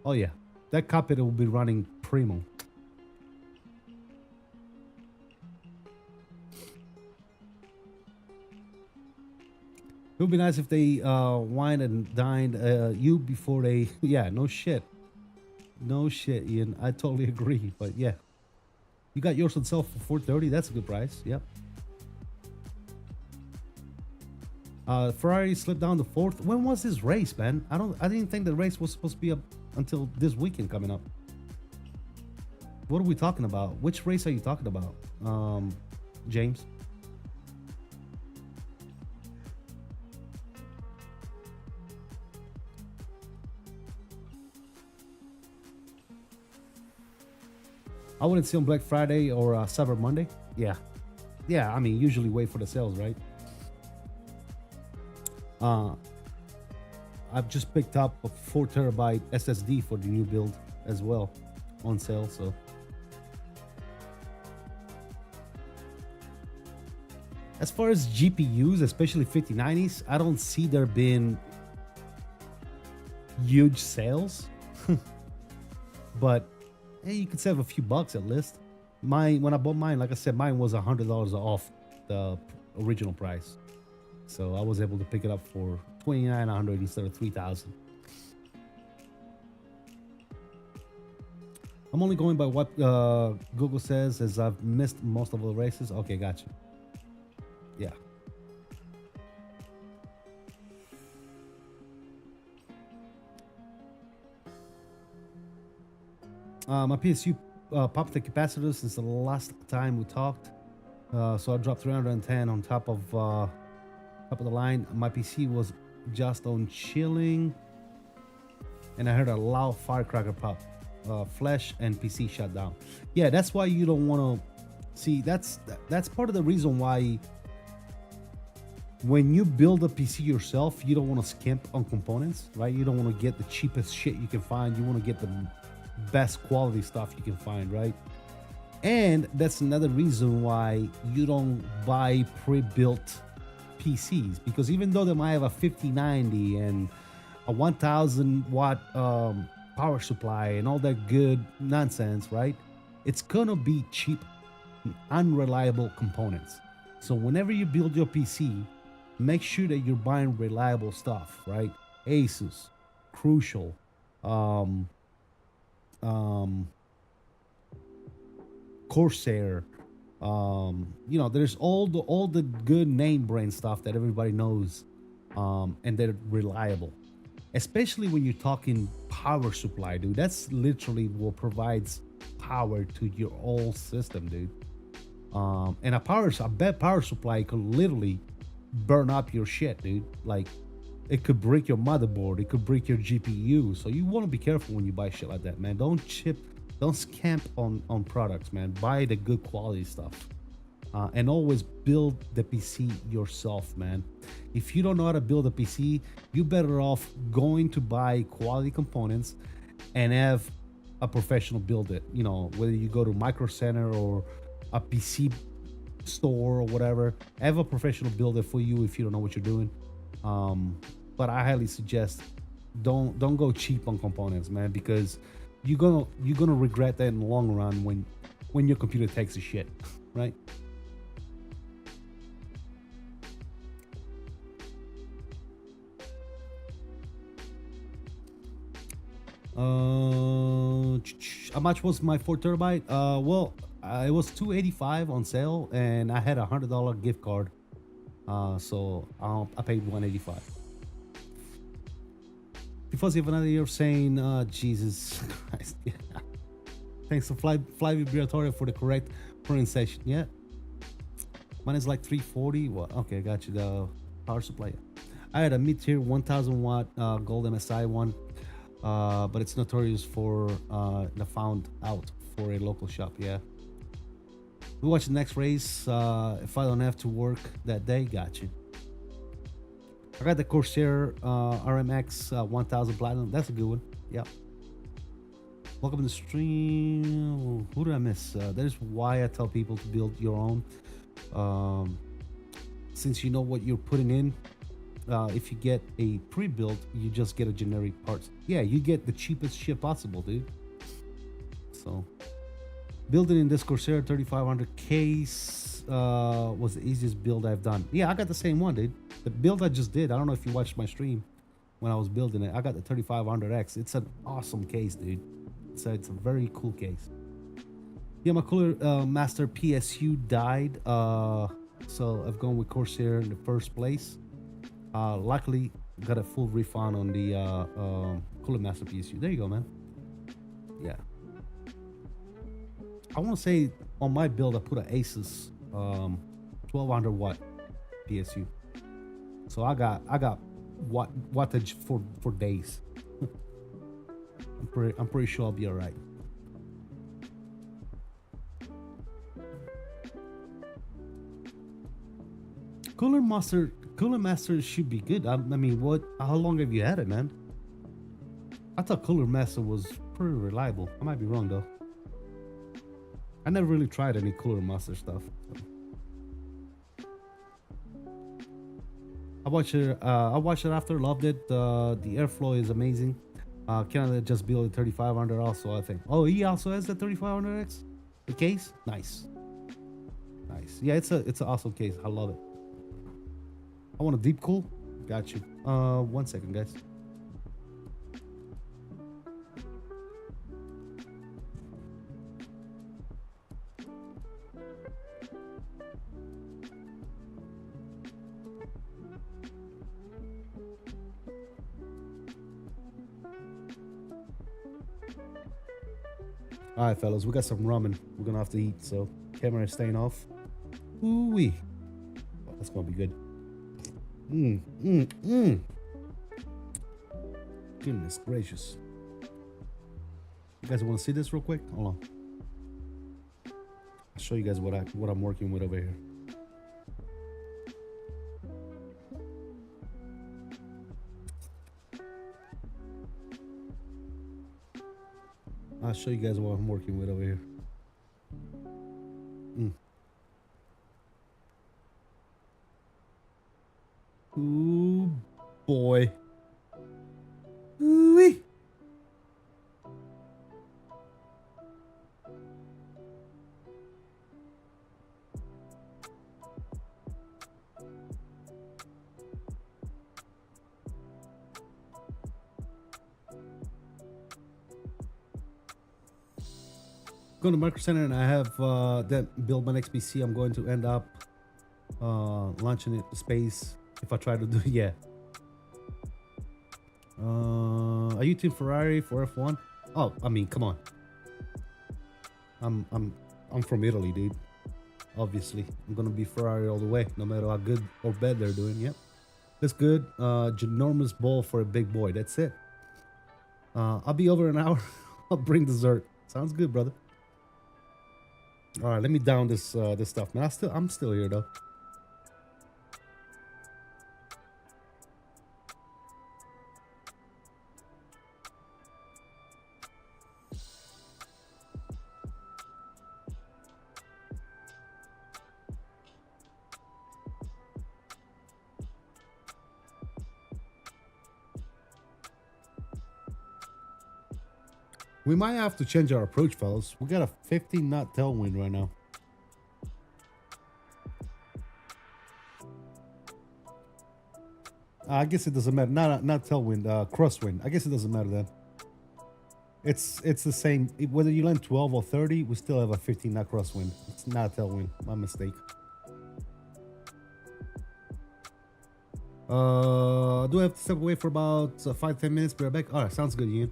Oh yeah, that cockpit will be running primo. It would be nice if they wine and dined you before they. Yeah, no shit. No shit, Ian. I totally agree. But yeah, you got yours on sale for 430. That's a good price. Yep. Ferrari slipped down to 4th. When was this race, man? I didn't think the race was supposed to be up until this weekend coming up. What are we talking about? Which race are you talking about, James? I wouldn't see on Black Friday or Cyber Monday. Yeah. Yeah, I mean, usually wait for the sales, right? I've just picked up a 4 terabyte SSD for the new build as well on sale, so. As far as GPUs, especially 5090s, I don't see there being huge sales. But hey, you could save a few bucks at least. Mine, when I bought mine, like I said, mine was $100 off the original price. So I was able to pick it up for $2,900 instead of $3,000. I'm only going by what Google says, as I've missed most of the races. Okay, gotcha. Yeah. My PSU popped the capacitor since the last time we talked. So I dropped 310 on top of the line. My PC was just on chilling, and I heard a loud firecracker pop. Flash and PC shut down. Yeah, that's why you don't want to see. That's part of the reason why when you build a PC yourself, you don't want to skimp on components, right? You don't want to get the cheapest shit you can find. You want to get the best quality stuff you can find, right? And that's another reason why you don't buy pre-built PCs, because even though they might have a 5090 and a 1000 watt power supply and all that good nonsense, right? It's gonna be cheap, unreliable components. So whenever you build your PC, make sure that you're buying reliable stuff, right? Asus, Crucial, Corsair, you know, there's all the good name brand stuff that everybody knows, and they're reliable, especially when you're talking power supply, dude. That's literally what provides power to your whole system, dude. And a bad power supply could literally burn up your shit, dude. Like, it could break your motherboard, it could break your GPU. So you want to be careful when you buy shit like that, man. Don't scamp on products, man. Buy the good quality stuff, and always build the PC yourself, man. If you don't know how to build a PC, you're better off going to buy quality components and have a professional build it. You know, whether you go to Micro Center or a PC store or whatever, have a professional build it for you if you don't know what you're doing. But I highly suggest don't go cheap on components, man, because you're gonna regret that in the long run when your computer takes a shit, right? How much was my 4 terabyte? Well, it was $285 on sale, and I had a $100 gift card, so I paid $185. Because you have another year saying, Jesus Christ. Yeah. Thanks to Fly Vibratoria for the correct pronunciation. Yeah. Mine is like 340. What? Okay, I got you. The power supply. I had a mid-tier 1000 watt gold MSI one, but it's notorious for the found out for a local shop. Yeah. We watch the next race. If I don't have to work that day, got you. I got the Corsair RMX 1000 Platinum. That's a good one. Yep. Welcome to the stream. Who did I miss? That is why I tell people to build your own. Since you know what you're putting in, if you get a pre-built, you just get a generic parts. Yeah, you get the cheapest shit possible, dude. So, building in this Corsair 3500 case was the easiest build I've done. Yeah, I got the same one, dude. The build I just did, I don't know if you watched my stream when I was building it. I got the 3500X. It's an awesome case, dude. It's a very cool case. Yeah, my Cooler Master PSU died. So I've gone with Corsair in the first place. Luckily, got a full refund on the Cooler Master PSU. There you go, man. Yeah. I want to say on my build, I put an Asus 1200 watt PSU. So I got wattage for days. I'm pretty sure I'll be all right. Cooler Master should be good. I mean, how long have you had it, man? I thought Cooler Master was pretty reliable. I might be wrong though. I never really tried any Cooler Master stuff. So. I watched it after, loved it. The airflow is amazing. Canada just built a 3500 also, I think. Oh, he also has the 3500X? The case? Nice. Nice. Yeah, it's an awesome case. I love it. I want a deep cool. Got you. 1 second, guys. All right, fellas, we got some ramen we're gonna have to eat, so camera is staying off. Ooh-wee. Oh, that's gonna be good. Goodness gracious. You guys want to see this real quick? Hold on. I'll show you guys what I'm working with over here. I'll show you guys what I'm working with over here. Ooh, boy. Ooh-wee. Going to Micro Center, and I have that build my next PC. I'm going to end up launching it to space if I try to do. Yeah. Are you Team Ferrari for F1? Oh, I mean, come on. I'm from Italy, dude. Obviously, I'm gonna be Ferrari all the way, no matter how good or bad they're doing. Yep, that's good. Ginormous bowl for a big boy. That's it. I'll be over an hour. I'll bring dessert. Sounds good, brother. All right, let me down this this stuff, man. I'm still here though. We might have to change our approach, fellas. We got a 15 knot tailwind right now. I guess it doesn't matter. Not tailwind, crosswind. I guess it doesn't matter then. It's the same. Whether you land 12 or 30, we still have a 15 knot crosswind. It's not a tailwind. My mistake. Do I have to step away for about 5-10 minutes? Be right back. All right, sounds good, Ian.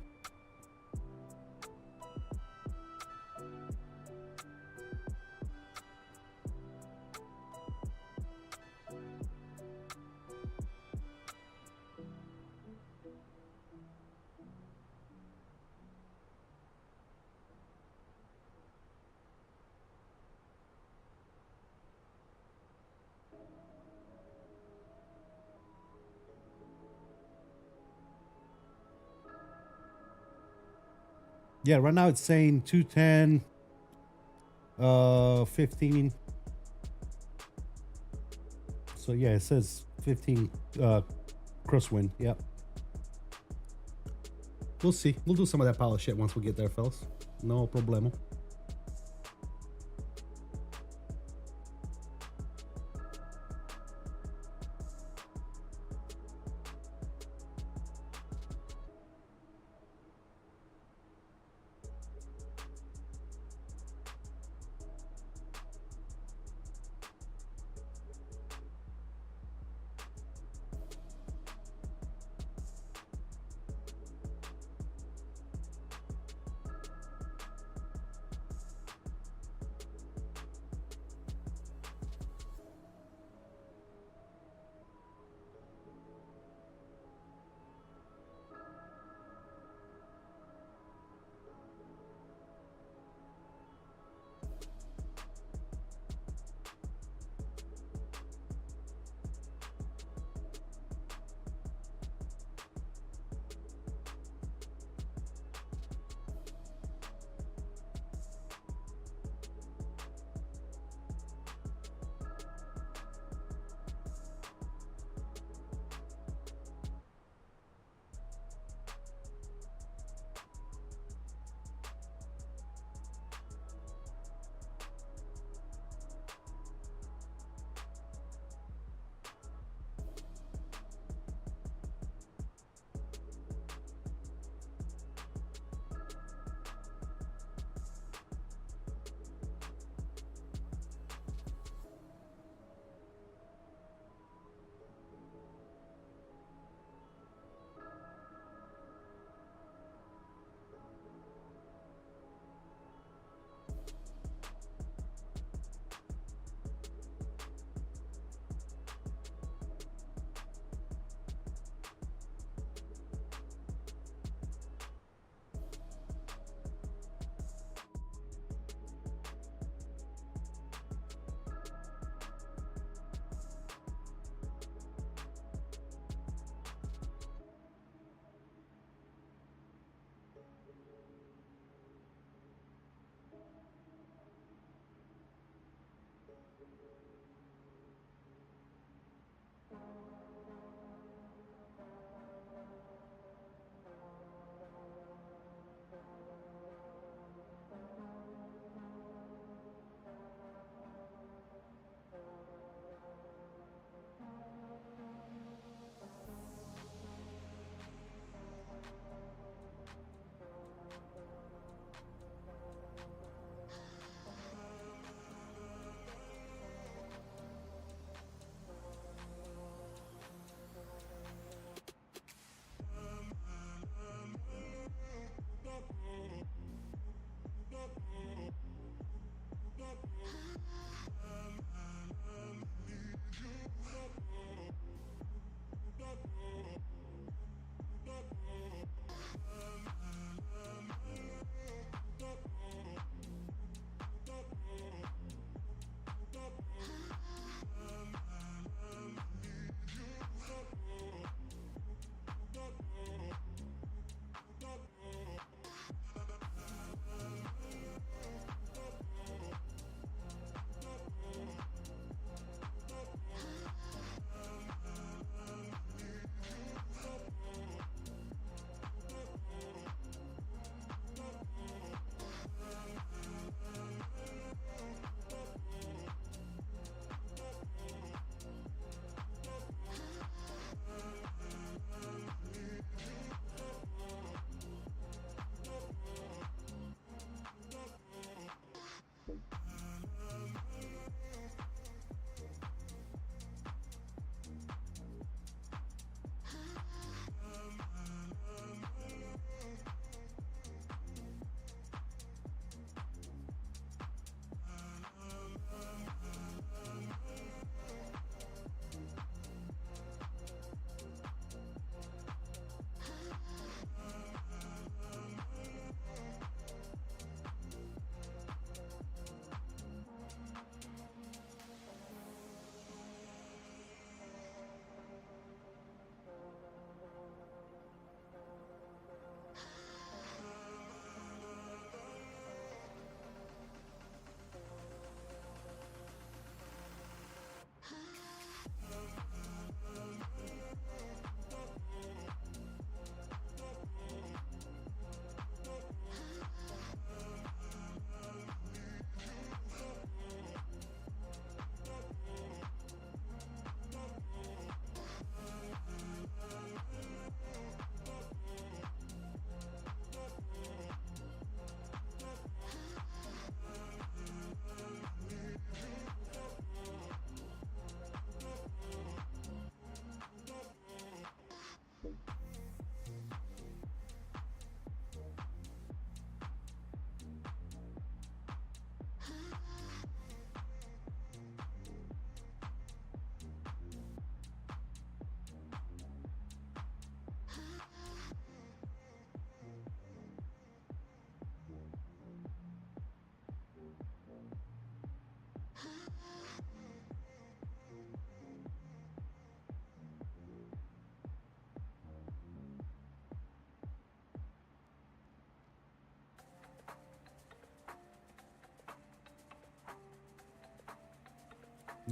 Yeah, right now it's saying 210, 15. So yeah, it says 15 crosswind. Yep. We'll see. We'll do some of that pilot shit once we get there, fellas. No problemo.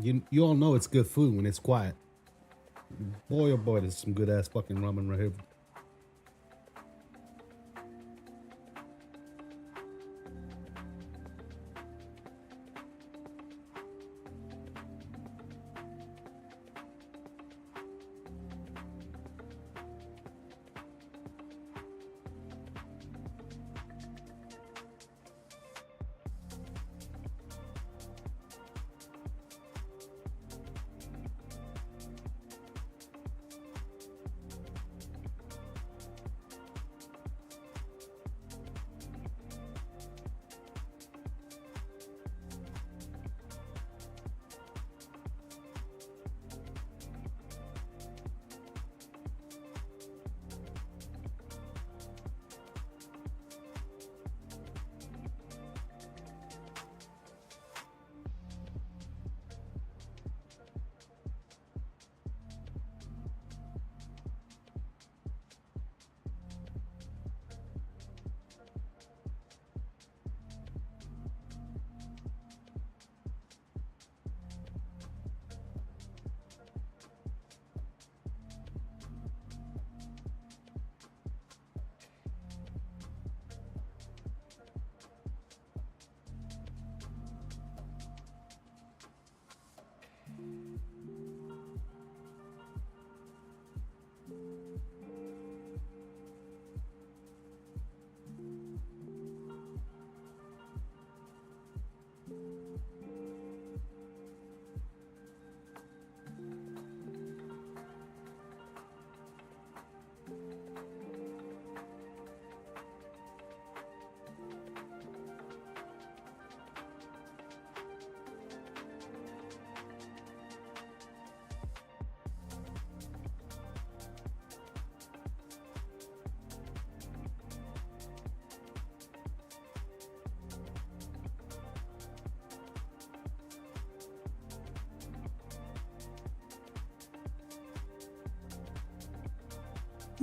You all know it's good food when it's quiet. Boy, oh boy, there's some good ass fucking ramen right here.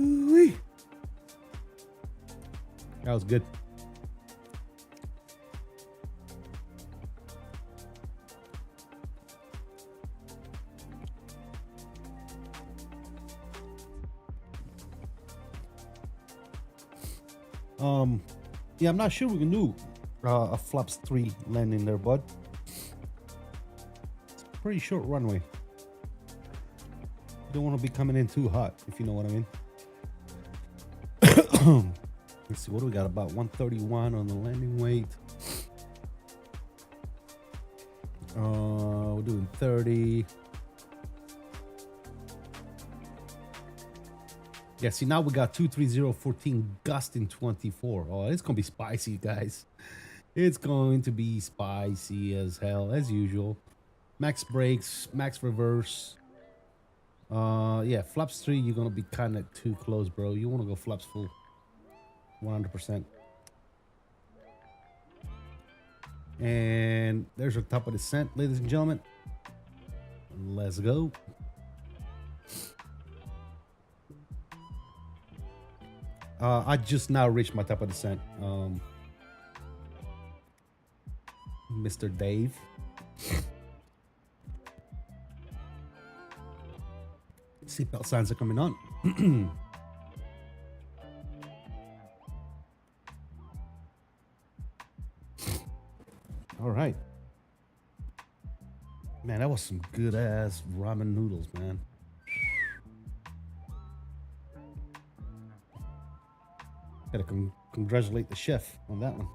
Ooh-wee. That was good. Yeah, I'm not sure we can do a flaps 3 landing there, bud. It's a pretty short runway. Don't want to be coming in too hot, if you know what I mean. Let's see, what do we got? About 131 on the landing weight. We're doing 30. Yeah, see, now we got 23014 gusting 24. Oh, it's gonna be spicy, guys. It's going to be spicy as hell, as usual. Max brakes, max reverse. Yeah, flaps 3, you're gonna be kind of too close, bro. You want to go flaps full, 100%. And there's our top of descent, ladies and gentlemen. Let's go. I just now reached my top of descent. Mr. Dave. Seatbelt signs are coming on. All right. Man, that was some good ass ramen noodles, man. Gotta congratulate the chef on that one.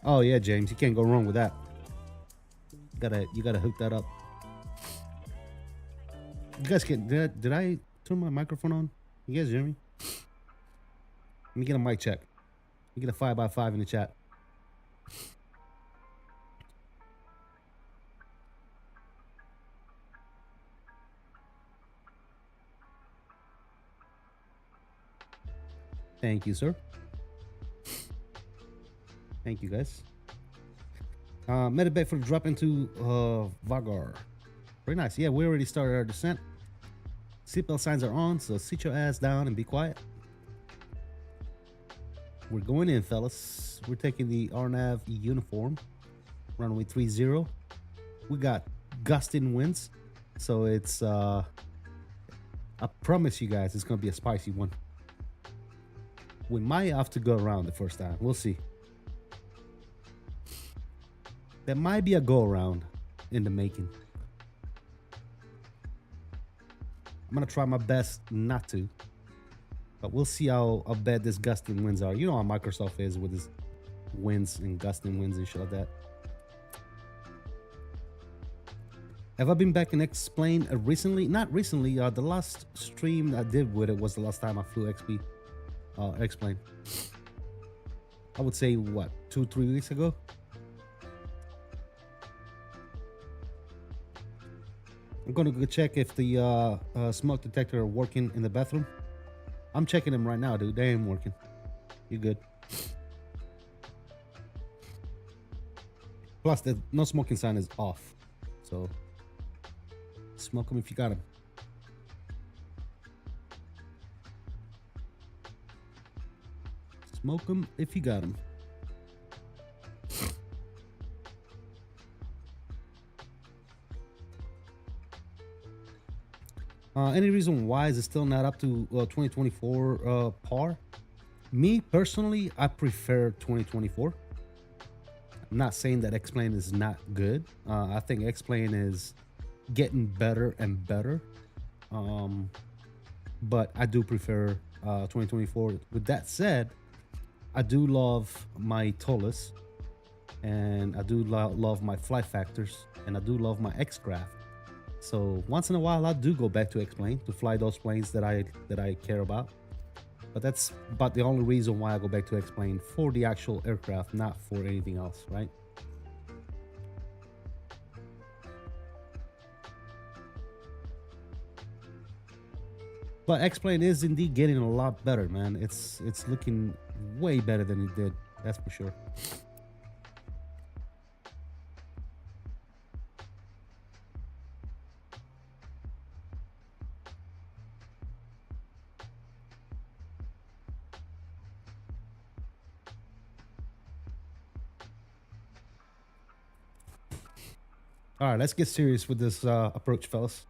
Oh yeah, James, you can't go wrong with that. You gotta hook that up. You guys can. Did I turn my microphone on? You guys hear me? Let me get a mic check. Let me get a 5x5 in the chat. Thank you, sir. Thank you, guys. Medevac for the drop into Vagar. Very nice. Yeah, we already started our descent. Seatbelt signs are on, so sit your ass down and be quiet. We're going in, fellas. We're taking the RNAV uniform, runway 30. We got gusting winds, so it's I promise you guys it's gonna be a spicy one. We might have to go around the first time. We'll see. There might be a go around in the making. I'm gonna try my best not to, but we'll see how bad this gusting winds are. You know how Microsoft is with his winds and gusting winds and shit like that. Have I been back in X-Plane recently? Not recently. The last stream I did with it was the last time I flew X-Plane. I would say what, 2-3 weeks ago. I'm gonna go check if the smoke detector are working in the bathroom. I'm checking them right now, dude. They ain't working. You good? Plus, the no smoking sign is off, so smoke them if you got them. Smoke them if you got them. Any reason why is it still not up to 2024 par? Me personally, I prefer 2024. I'm not saying that X-Plane is not good. I think X-Plane is getting better and better. But I do prefer 2024. With that said, I do love my 𝕬𝕚, and I do love my flight factors, and I do love my X-Craft. So once in a while, I do go back to X-Plane to fly those planes that I care about. But that's about the only reason why I go back to X-Plane, for the actual aircraft, not for anything else, right? But X-Plane is indeed getting a lot better, man. It's looking way better than it did, that's for sure. All right, let's get serious with this approach, fellas.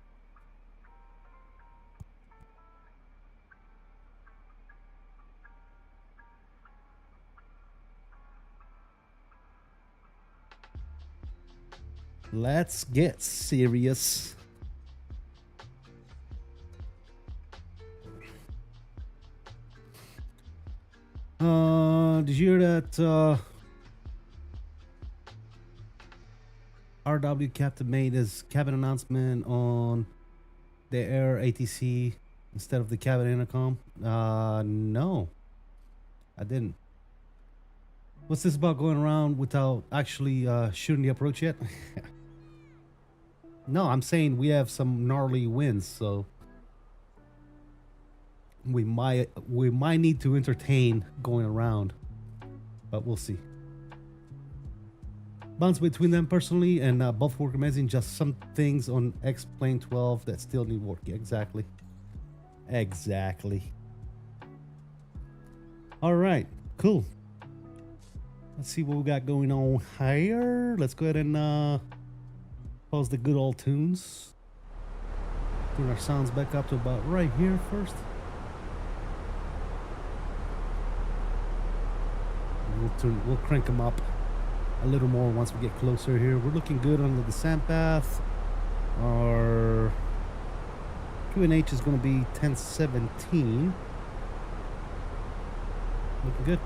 Let's get serious. Did you hear that RW captain made his cabin announcement on the air ATC instead of the cabin intercom? No, I didn't. What's this about going around without actually shooting the approach yet? No, I'm saying we have some gnarly winds, so we might need to entertain going around, but we'll see. Bounce between them personally, and both work amazing. Just some things on X-Plane 12 that still need work. Exactly. All right, cool. Let's see what we got going on here. Let's go ahead and pause the good old tunes. Turn our sounds back up to about right here first. We'll crank them up a little more once we get closer here. We're looking good on the descent path. Our QNH is going to be 1017. Looking good.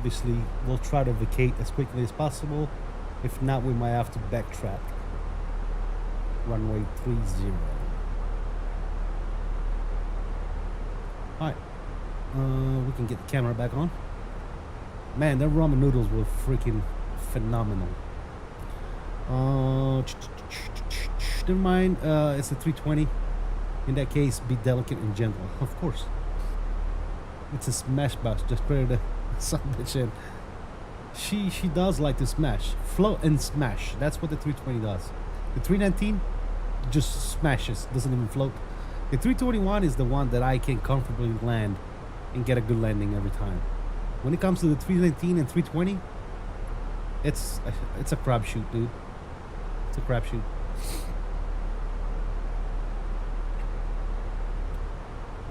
obviously we'll try to vacate as quickly as possible. If not, we might have to backtrack. Runway 30. Alright. We can get the camera back on. Man, their ramen noodles were freaking phenomenal. Never mind, it's a 320. In that case, be delicate and gentle. Of course. It's a smash bus. Just put the some bitch in. She does like to smash. Float and smash. That's what the 320 does. The 319 just smashes. Doesn't even float. The 321 is the one that I can comfortably land and get a good landing every time. When it comes to the 319 and 320, it's a crapshoot, dude. It's a crapshoot.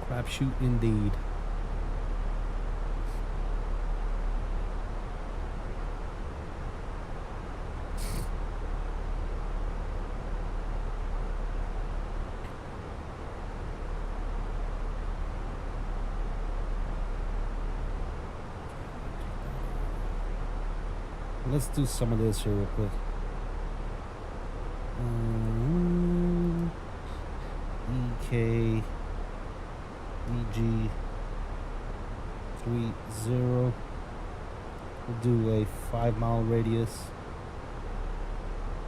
Crapshoot indeed. Let's do some of this here real quick. EKVG 30. We'll do a 5-mile radius.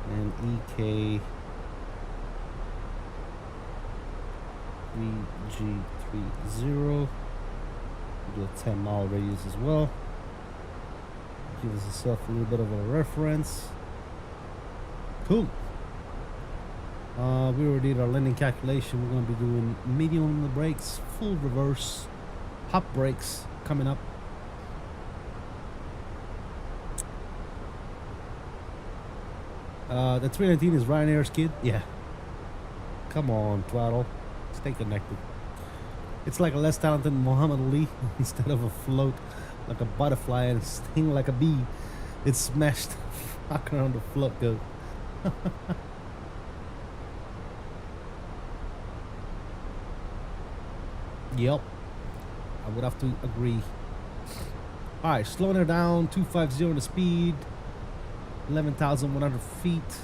And EKVG 30. We'll do a 10-mile radius as well. Give yourself a little bit of a reference. Cool. We already did our landing calculation. We're going to be doing medium on the brakes, full reverse, hop brakes coming up. The 319 is Ryanair's kid. Yeah. Come on, throttle. Stay connected. It's like a less talented Muhammad Ali. Instead of a float like a butterfly and sting like a bee, it's smashed fuck around the float go. Yep, I would have to agree. Alright, slowing her down, 250 the speed, 11,100 feet,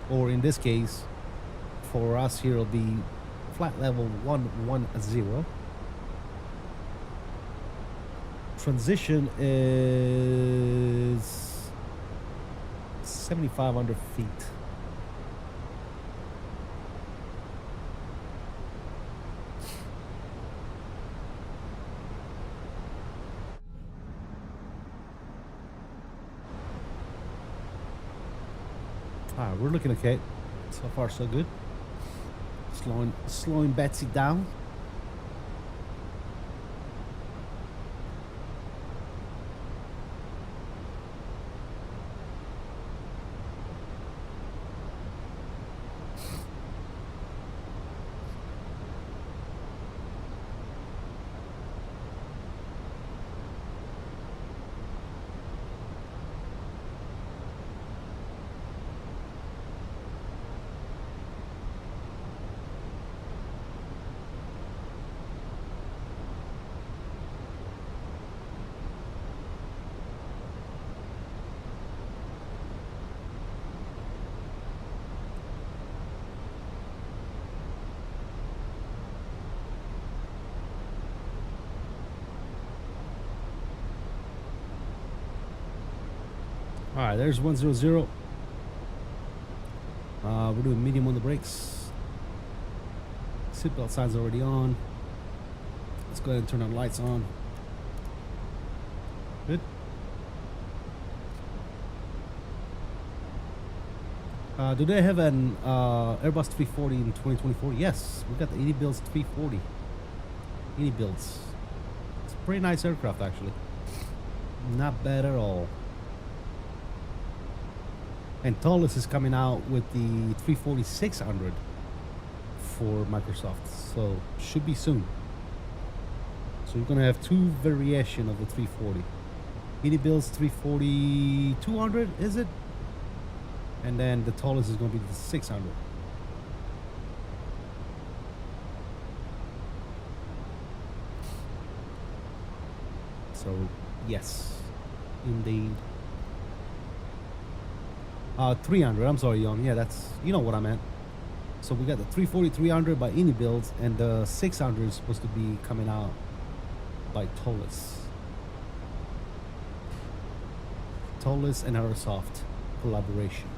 or in this case, for us here it'll be flight level 110. Transition is 7,500 feet. Alright, we're looking okay. So far so good. Slowing Betsy down. Alright, there's 100. We're doing medium on the brakes. Seatbelt signs already on. Let's go ahead and turn our lights on. Good. Do they have an Airbus 340 in 2024? Yes, we got the 80 builds 340. 80 builds. It's a pretty nice aircraft actually. Not bad at all. And Thales is coming out with the 340-600 for Microsoft, so should be soon. So you're gonna have two variation of the 340. Mini builds 340-200, is it? And then the Thales is gonna be the 600. So Yes, indeed. 300. I'm sorry, Young. Yeah, that's, you know what I meant. So we got the 340, 300 by Any Builds, and the 600 is supposed to be coming out by 𝕠𝕚𝕚. 𝕠𝕚𝕚 and Airsoft collaboration.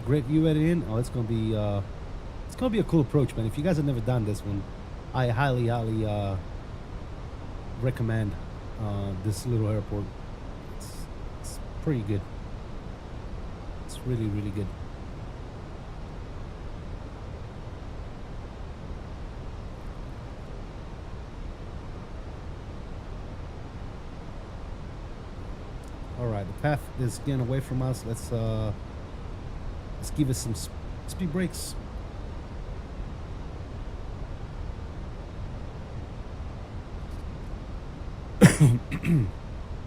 Great view editing. Oh, it's gonna be a cool approach, man. If you guys have never done this one, I highly recommend this little airport. It's pretty good. It's really, really good. All right, the path is getting away from us. Let's give it some speed brakes.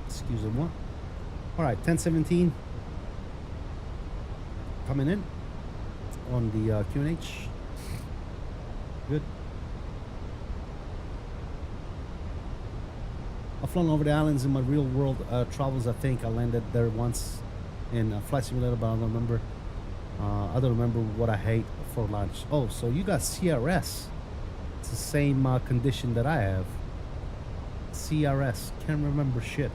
Excuse me. All right, 1017 coming in on the QNH. Good. I've flown over the islands in my real world travels. I think I landed there once in a flight simulator, but I don't remember. I don't remember what I hate for lunch. Oh, so you got CRS. It's the same condition that I have. CRS. Can't remember shit.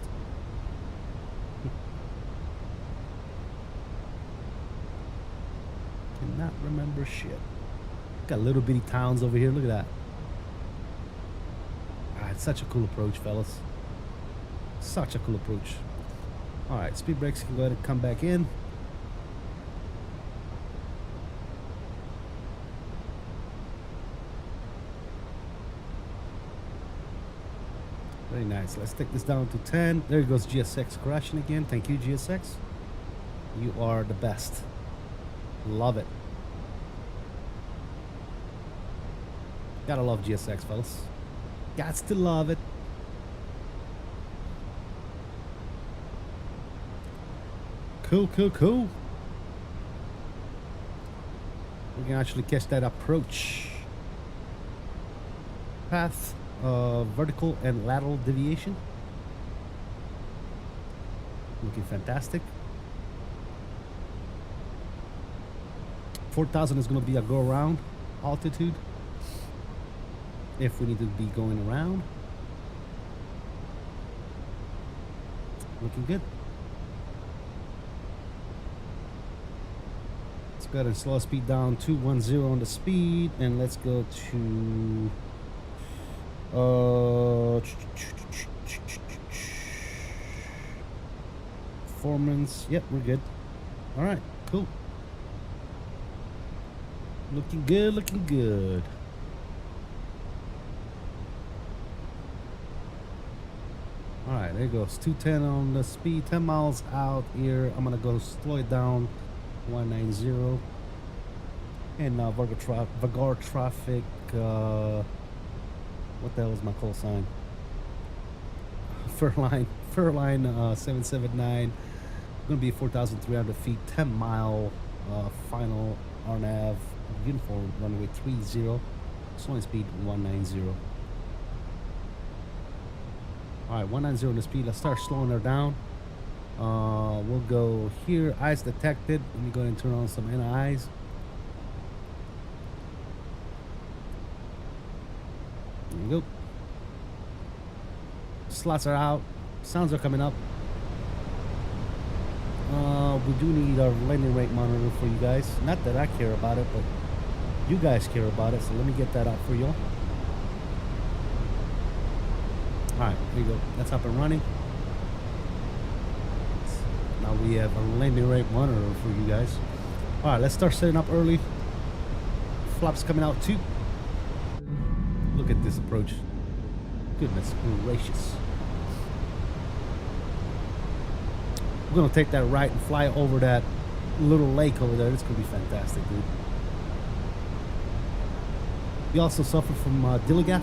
Cannot remember shit. Got little bitty towns over here. Look at that. Ah, it's such a cool approach, fellas. Such a cool approach. All right, speed brakes can go ahead and come back in. Very nice. Let's take this down to 10. There goes GSX crashing again. Thank you, GSX. You are the best. Love it. Gotta love GSX, fellas. Gots to love it. Cool, cool, cool. We can actually catch that approach path. Vertical and lateral deviation. Looking fantastic. 4,000 is going to be a go around altitude if we need to be going around. Looking good. Let's go ahead and slow speed down 210 on the speed, and let's go to performance. Yep, we're good. All right, cool. Looking good, looking good. All right, there goes 210 on the speed, 10 miles out here. I'm gonna go slow it down 190. And Vagar traffic. What the hell is my call sign? Fairline 779. Gonna be 4,300 feet, 10 mile final RNAV uniform runway 30. Slowing speed 190. All right, 190 on the speed. Let's start slowing her down. We'll go here. Eyes detected. Let me go ahead and turn on some NIs. There we go. Slots are out. Sounds are coming up. We do need our landing rate monitor for you guys. Not that I care about it, but you guys care about it. So let me get that out for you. Alright, there you go. That's up and running. Now we have a landing rate monitor for you guys. Alright, let's start setting up early. Flaps coming out too. Look at this approach. Goodness gracious. We're gonna take that right and fly over that little lake over there. It's gonna be fantastic, dude. We also suffer from 𝕚𝕚𝕚𝕚.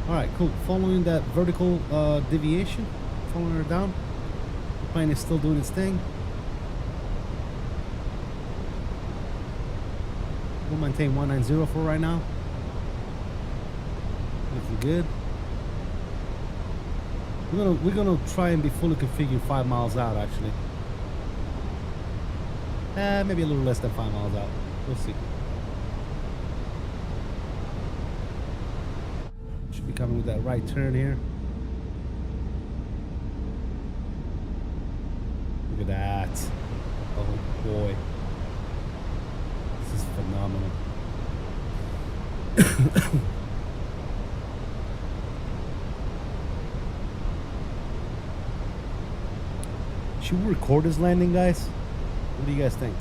Alright, cool. Following that vertical deviation, following her down. The plane is still doing its thing. We'll maintain 190 for right now. Looking good. We're gonna try and be fully configured 5 miles out actually. Maybe a little less than 5 miles out. We'll see. Should be coming with that right turn here. Look at that. Oh boy. This is phenomenal. Should we record this landing, guys? What do you guys think?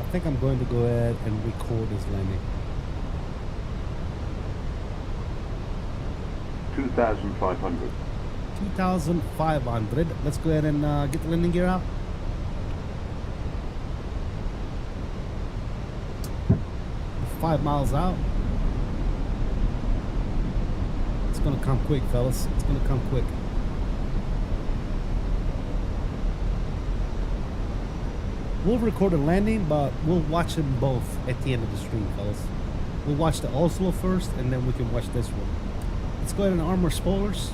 I think I'm going to go ahead and record this landing. 2,500. 2,500. Let's go ahead and get the landing gear out. We're 5 miles out. It's gonna come quick, fellas. It's gonna come quick. We'll record a landing, but we'll watch them both at the end of the stream, fellas. We'll watch the Oslo first, and then we can watch this one. Let's go ahead and arm our spoilers.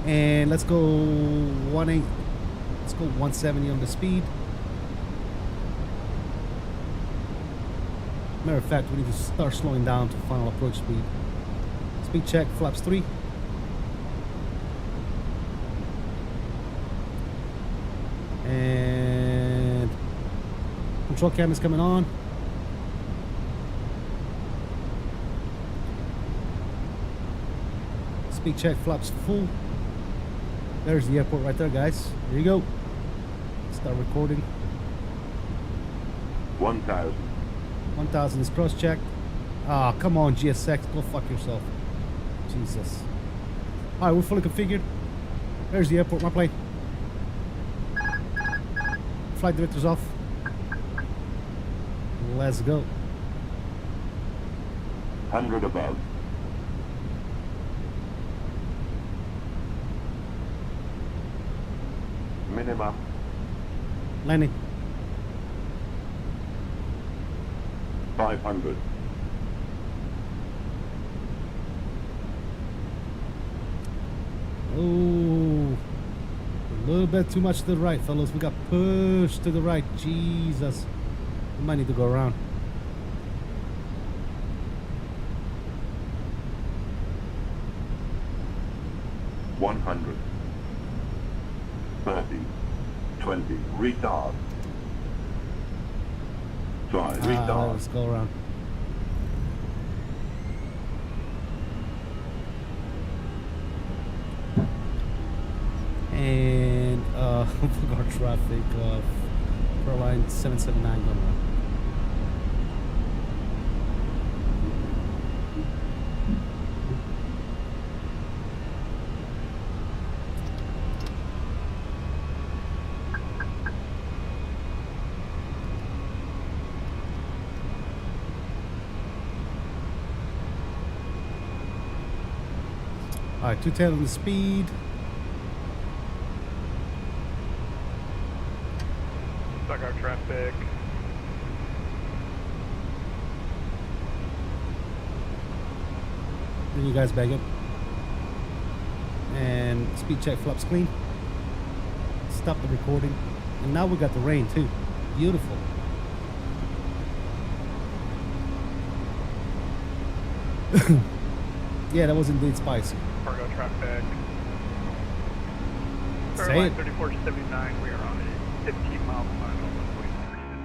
And let's go 170 on the speed. Matter of fact, we need to start slowing down to final approach speed. Speed check, flaps 3. And control cam is coming on. Speed check, flaps full. There's the airport right there, guys. There you go. Start recording. 1,000. 1,000 is cross checked. Ah, come on, GSX, go fuck yourself. Jesus. All right, we're fully configured. There's the airport, my plane. Flight director's off. Let's go. 100 above. Minimum. Landing. 500. Oh, a little bit too much to the right, fellas. We got pushed to the right. Jesus. We might need to go around. $100. 30. 20. Retard. Try. Retard. Let's go around. And Vagar traffic of Line 779 going around. Alright, 210 on the speed. Vagar traffic. Then you guys back up. And speed check, flaps clean. Stop the recording. And now we got the rain too. Beautiful. Yeah, that was indeed spicy. Cargo traffic. Say it. 3479, we are on a 15-mile final,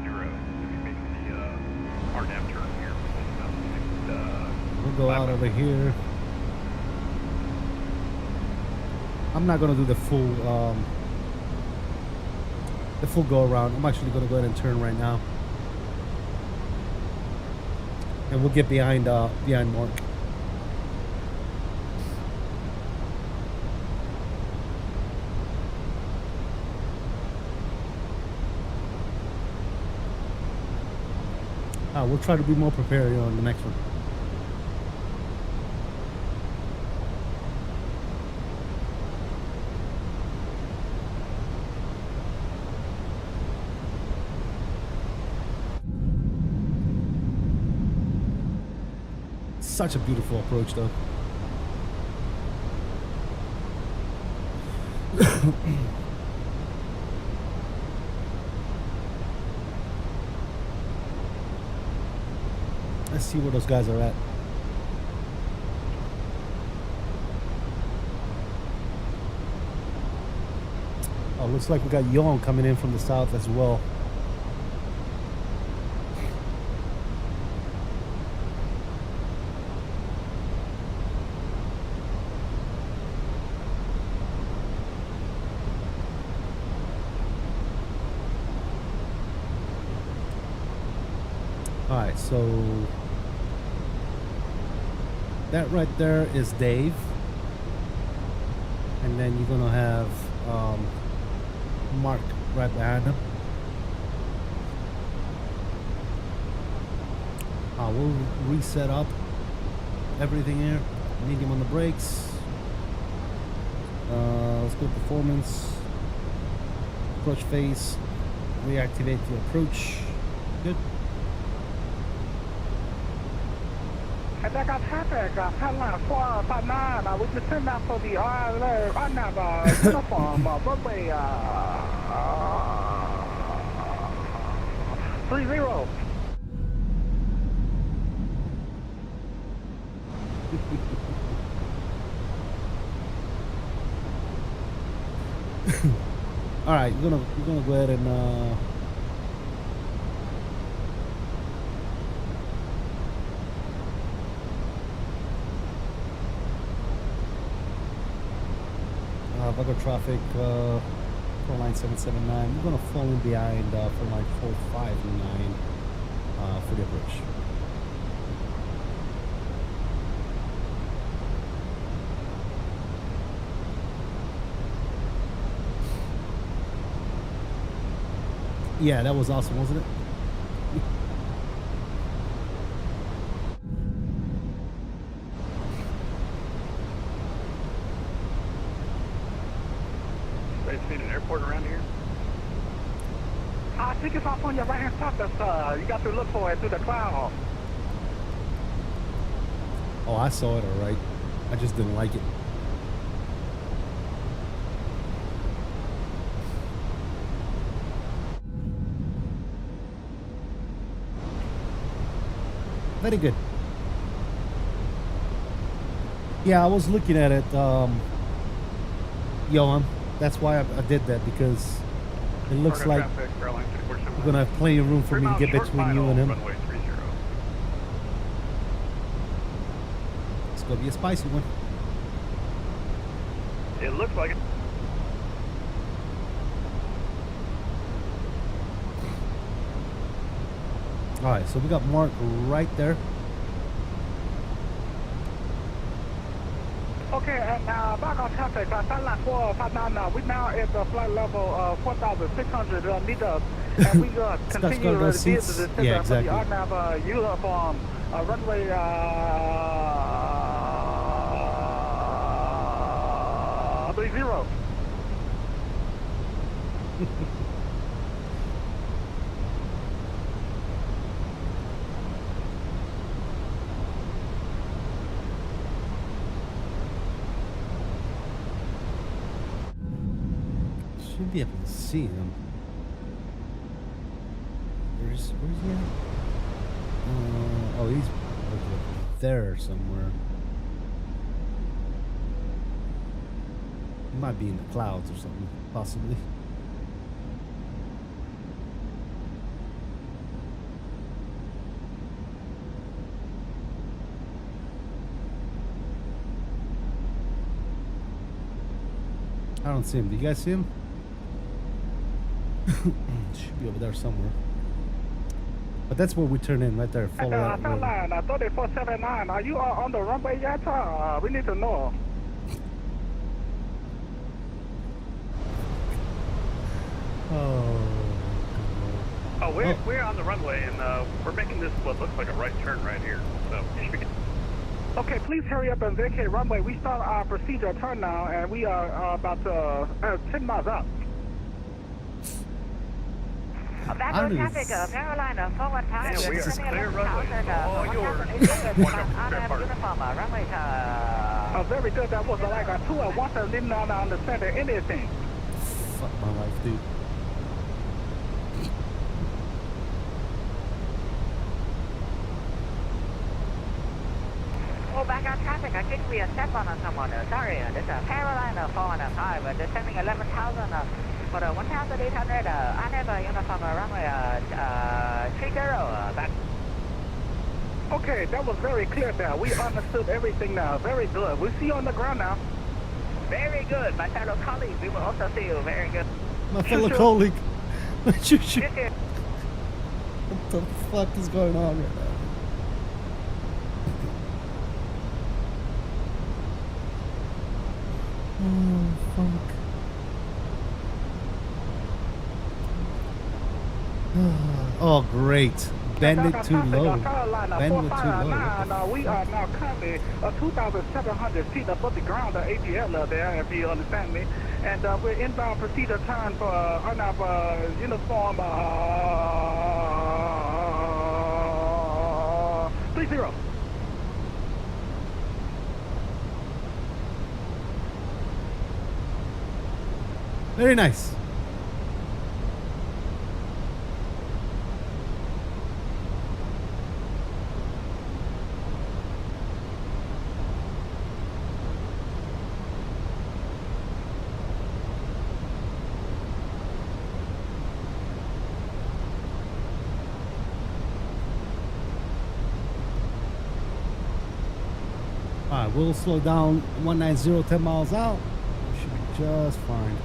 1.30. We'll be making the hard nav turn here. We'll go out over here. I'm not gonna do the full go around. I'm actually gonna go ahead and turn right now, and we'll get behind Mark. We'll try to be more prepared on the next one. Such a beautiful approach, though. Let's see where those guys are at. Oh, looks like we got Jan coming in from the south as well. Alright, so that right there is Dave. And then you're gonna have Mark right behind him. We'll reset up everything here. Medium on the brakes. Let's go performance. Approach phase. Reactivate the approach. Good. I got traffic, Headline 459. We just send out for the 𝕬𝕚 uniform, runway 30. All right, we're gonna go ahead and Vagar traffic, line 779. We're gonna fall in behind line 459 for the approach. Yeah, that was awesome, wasn't it? See an airport around here? I think it's off on your right hand side. That's you got to look for it through the cloud. Oh, I saw it all right. I just didn't like it. Very good. Yeah, I was looking at it, Johan. That's why I did that, because it looks like we're gonna have plenty of room for me to get between you and him. It's gonna be a spicy one. It looks like it. All right, so we got Mark right there. Okay, and Vagar traffic, Line 459. We now at the flight level 4,600 meters, and we continue to the descent yeah, exactly. for the 𝕬𝕚 uniform runway 30. Should be able to see him. Where's he at? Oh, he's over there somewhere. He might be in the clouds or something, possibly. I don't see him. Do you guys see him? Should be over there somewhere. But that's where we turn in, right there. Follow that road. Line 3479. Are you on the runway yet? We need to know. Oh, we're on the runway, and we're making this what looks like a right turn right here. So you should be. Okay, please hurry up and vacate runway. We start our procedure turn now, and we are about 10 miles up. Vagar traffic, Carolina, forward time. And we are Jesus clear runway. All yours. Uniform, runway. Very good. That was like a 2 at once. I didn't understand anything. Fuck my life, dude. Oh, Vagar traffic. I think we are step on someone. Sorry, this is Carolina 405. Descending 11,000 for the 1,800. I have a uniform runway 30. Back. Okay, that was very clear there. We understood everything now. Very good. We see you on the ground now. Very good, my fellow colleagues. We will also see you. Very good. My fellow colleague. Shoot. This is What the fuck is going on right now? Oh, fuck. Oh, great. Bend it too low. Bend it too low. We are now currently 2,700 feet above the ground, ATL there, if you understand me. And we're inbound procedure turn for uniform 30. Very nice. Alright, we'll slow down 190, 10 miles out. Should be just fine.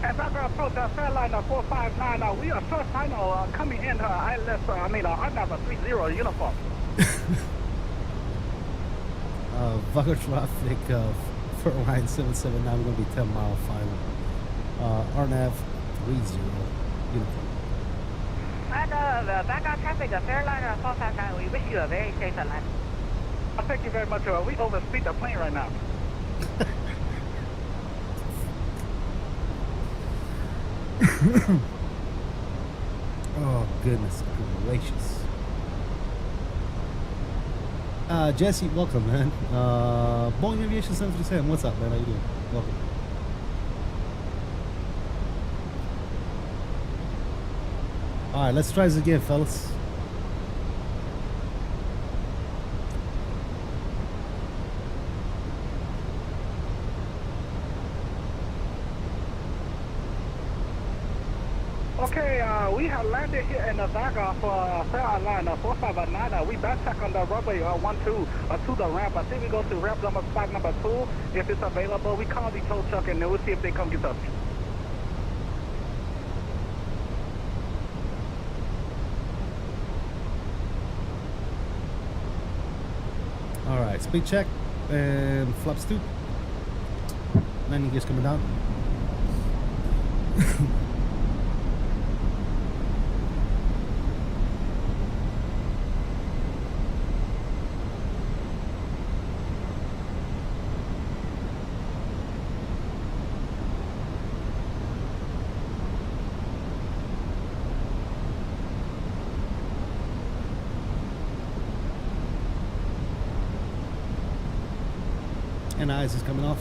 As I approach Fairliner 459, we are first final coming in another 30 uniform. Vagar traffic Faroe Islands 779, we're going to be 10 mile final. RNAV 30 uniform. And Vagar traffic, Fairliner 459. We wish you a very safe landing. Thank you very much. We overspeed the plane right now. Oh, goodness gracious. Jesse, welcome, man. Boeing Aviation 737, what's up, man? How you doing? Welcome. Alright, let's try this again, fellas. Okay, we have landed here in the Vagar for Fairliner 459. We backtrack on the runway 12 to the ramp. I think we go to ramp spot number 2. If it's available, we call the tow truck and then we'll see if they come get us. Alright, speed check and flaps 2. Landing gears coming down. And eyes is coming off.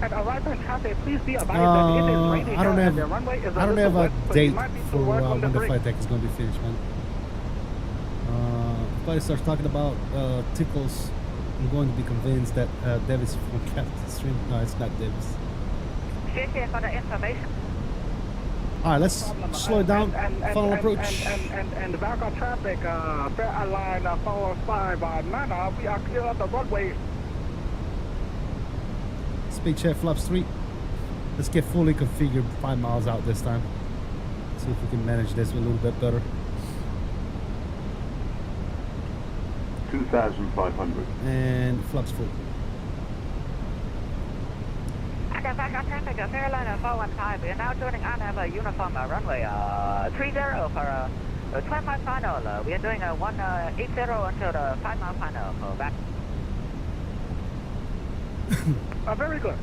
At arrival in traffic, please be advised that it is raining I don't and the runway is have a wet, so date you might need to for work on the when the brake. flight deck is going to be finished, man. Flight starts talking about tickles. I'm going to be convinced that Davis from Captain Stream. No, it's not Davis. Thank you for the information. Alright, let's slow it down. Final approach. And Vagar traffic, Fairliner 459, we are clear of the runway. Speed check, flaps 3. Let's get fully configured 5 miles out this time. See if we can manage this a little bit better. 2,500. And flaps full. Vagar traffic, Carolina 415. We are now turning on have a uniform runway 30 for 12-mile final. We are doing a 180 until the 5-mile final for back. Very good.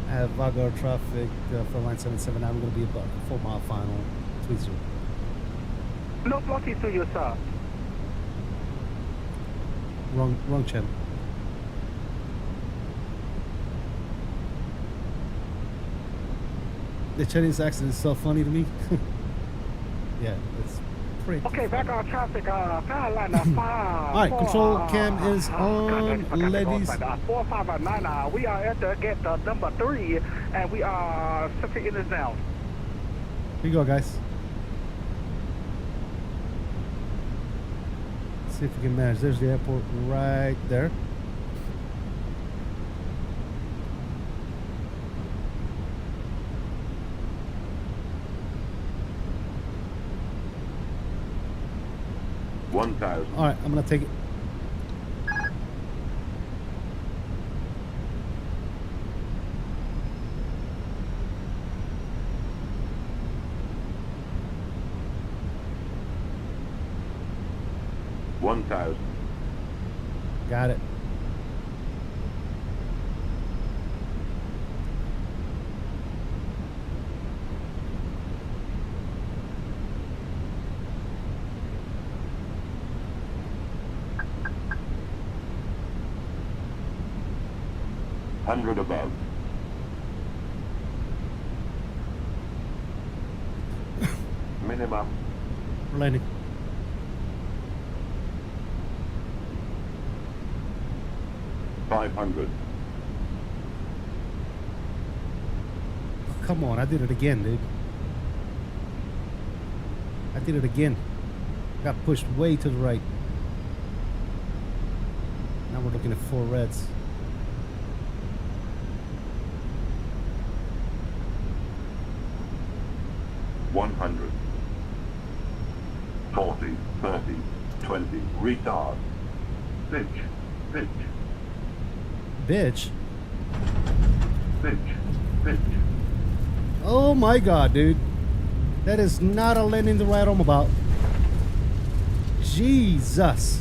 I have Vagar traffic for line 77. Now we're going to be about 4-mile final 30. No blocking to you, sir. Wrong channel. The Chinese accent is so funny to me. Yeah, it's pretty. Okay, back on traffic, Carolina 5. Alright, control cam is on, ladies. 4599, we are at the gate number 3, and we are 60 in this now. Here you go, guys. Let's see if we can manage. There's the airport right there. $1,000. Alright, I'm gonna take it. $1,000. Got it. $100 above. Minimum. We're landing. $500. Come on, I did it again, dude. I did it again. Got pushed way to the right. Now we're looking at 4 reds. $100. 40, 30, 20. Retard. Pitch. Pitch. Bitch. Pitch. Pitch. Oh my god, dude. That is not a landing the right about. Jesus.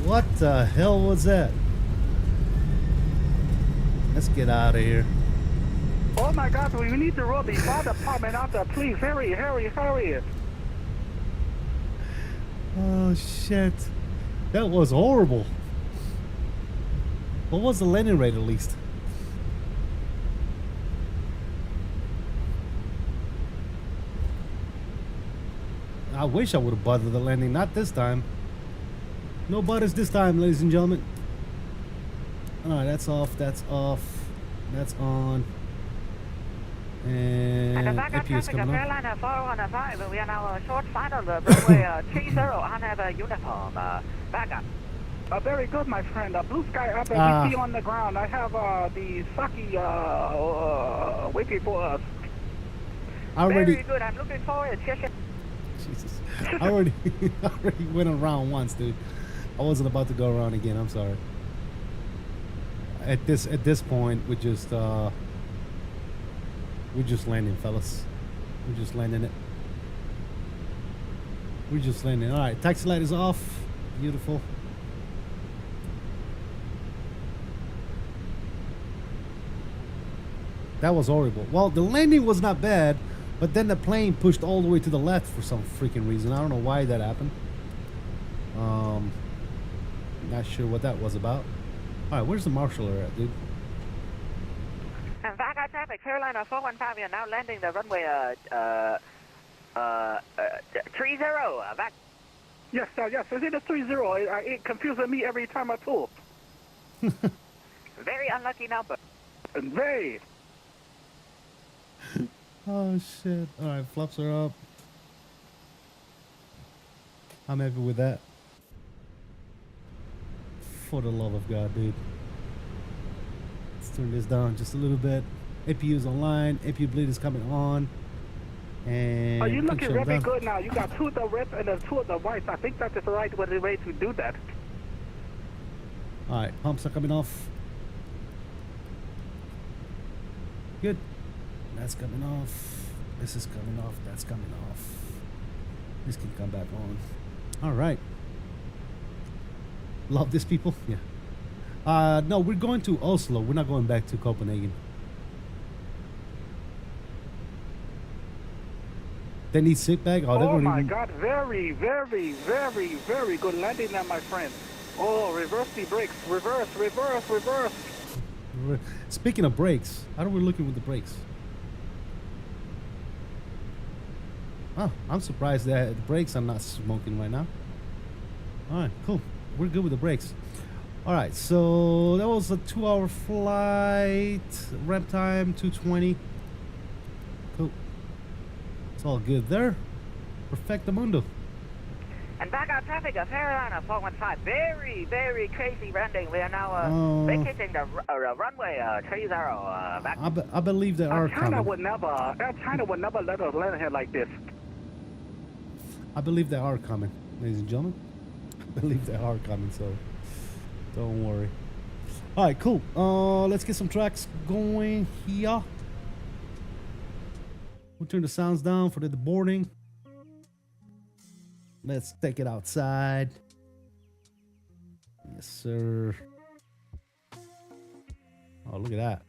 What the hell was that? Let's get out of here. Oh my God, we need to roll the fire department out there. Please, hurry, hurry, hurry. Oh shit. That was horrible. What was the landing rate at least? I wish I would have bothered the landing. Not this time. No butters this time, ladies and gentlemen. Alright, that's off, that's off, that's on. And Vagar AP is traffic, coming up. Carolina 415. We are now short final, the runway 30 on have a uniform Vagar. Very good, my friend. Blue sky up and we see on the ground. I have the Saki waiting for us. Very good. I'm looking forward. Jesus. I already went around once, dude. I wasn't about to go around again. I'm sorry. At this point, we're just landing, fellas. We're just landing it. We're just landing. All right, taxi light is off. Beautiful. That was horrible. Well, the landing was not bad, but then the plane pushed all the way to the left for some freaking reason. I don't know why that happened. Not sure what that was about. All right, where's the marshaller at, dude? Vagar traffic, Carolina 415. We are now landing the runway 30. Yes, sir. Yes, is it a 30? It confuses me every time I talk. Very unlucky number. Very. Oh shit! All right, flaps are up. I'm happy with that. For the love of God, dude. Let's turn this down just a little bit. APU is online. APU bleed is coming on. And Are you we can looking shut 'em very down. good now? You got two of the left and two of the right. I think that is the right way to do that. All right, pumps are coming off. Good. That's coming off. This is coming off. That's coming off. This can come back on. All right. Love this, people. Yeah. No, we're going to Oslo. We're not going back to Copenhagen. They need sit back. Oh my God! Very, very, very, very good landing there, my friend. Oh, reverse the brakes. Reverse, reverse, reverse. Speaking of brakes, how are we looking with the brakes? Oh, I'm surprised that the brakes are not smoking right now. All right, cool. We're good with the brakes. All right, so that was a 2-hour flight. Ramp time 2:20. Cool. It's all good there. Perfecto mundo. And Vagar traffic of Faroe Islands 415. Very, very crazy landing. We are now vacating the runway 30 back. I believe they are China coming. would never. China would never let us land here like this. I believe they are coming, ladies and gentlemen. I believe they are coming, so don't worry. All right, cool. Let's get some tracks going here. We'll turn the sounds down for the boarding. Let's take it outside. Yes, sir. Oh, look at that.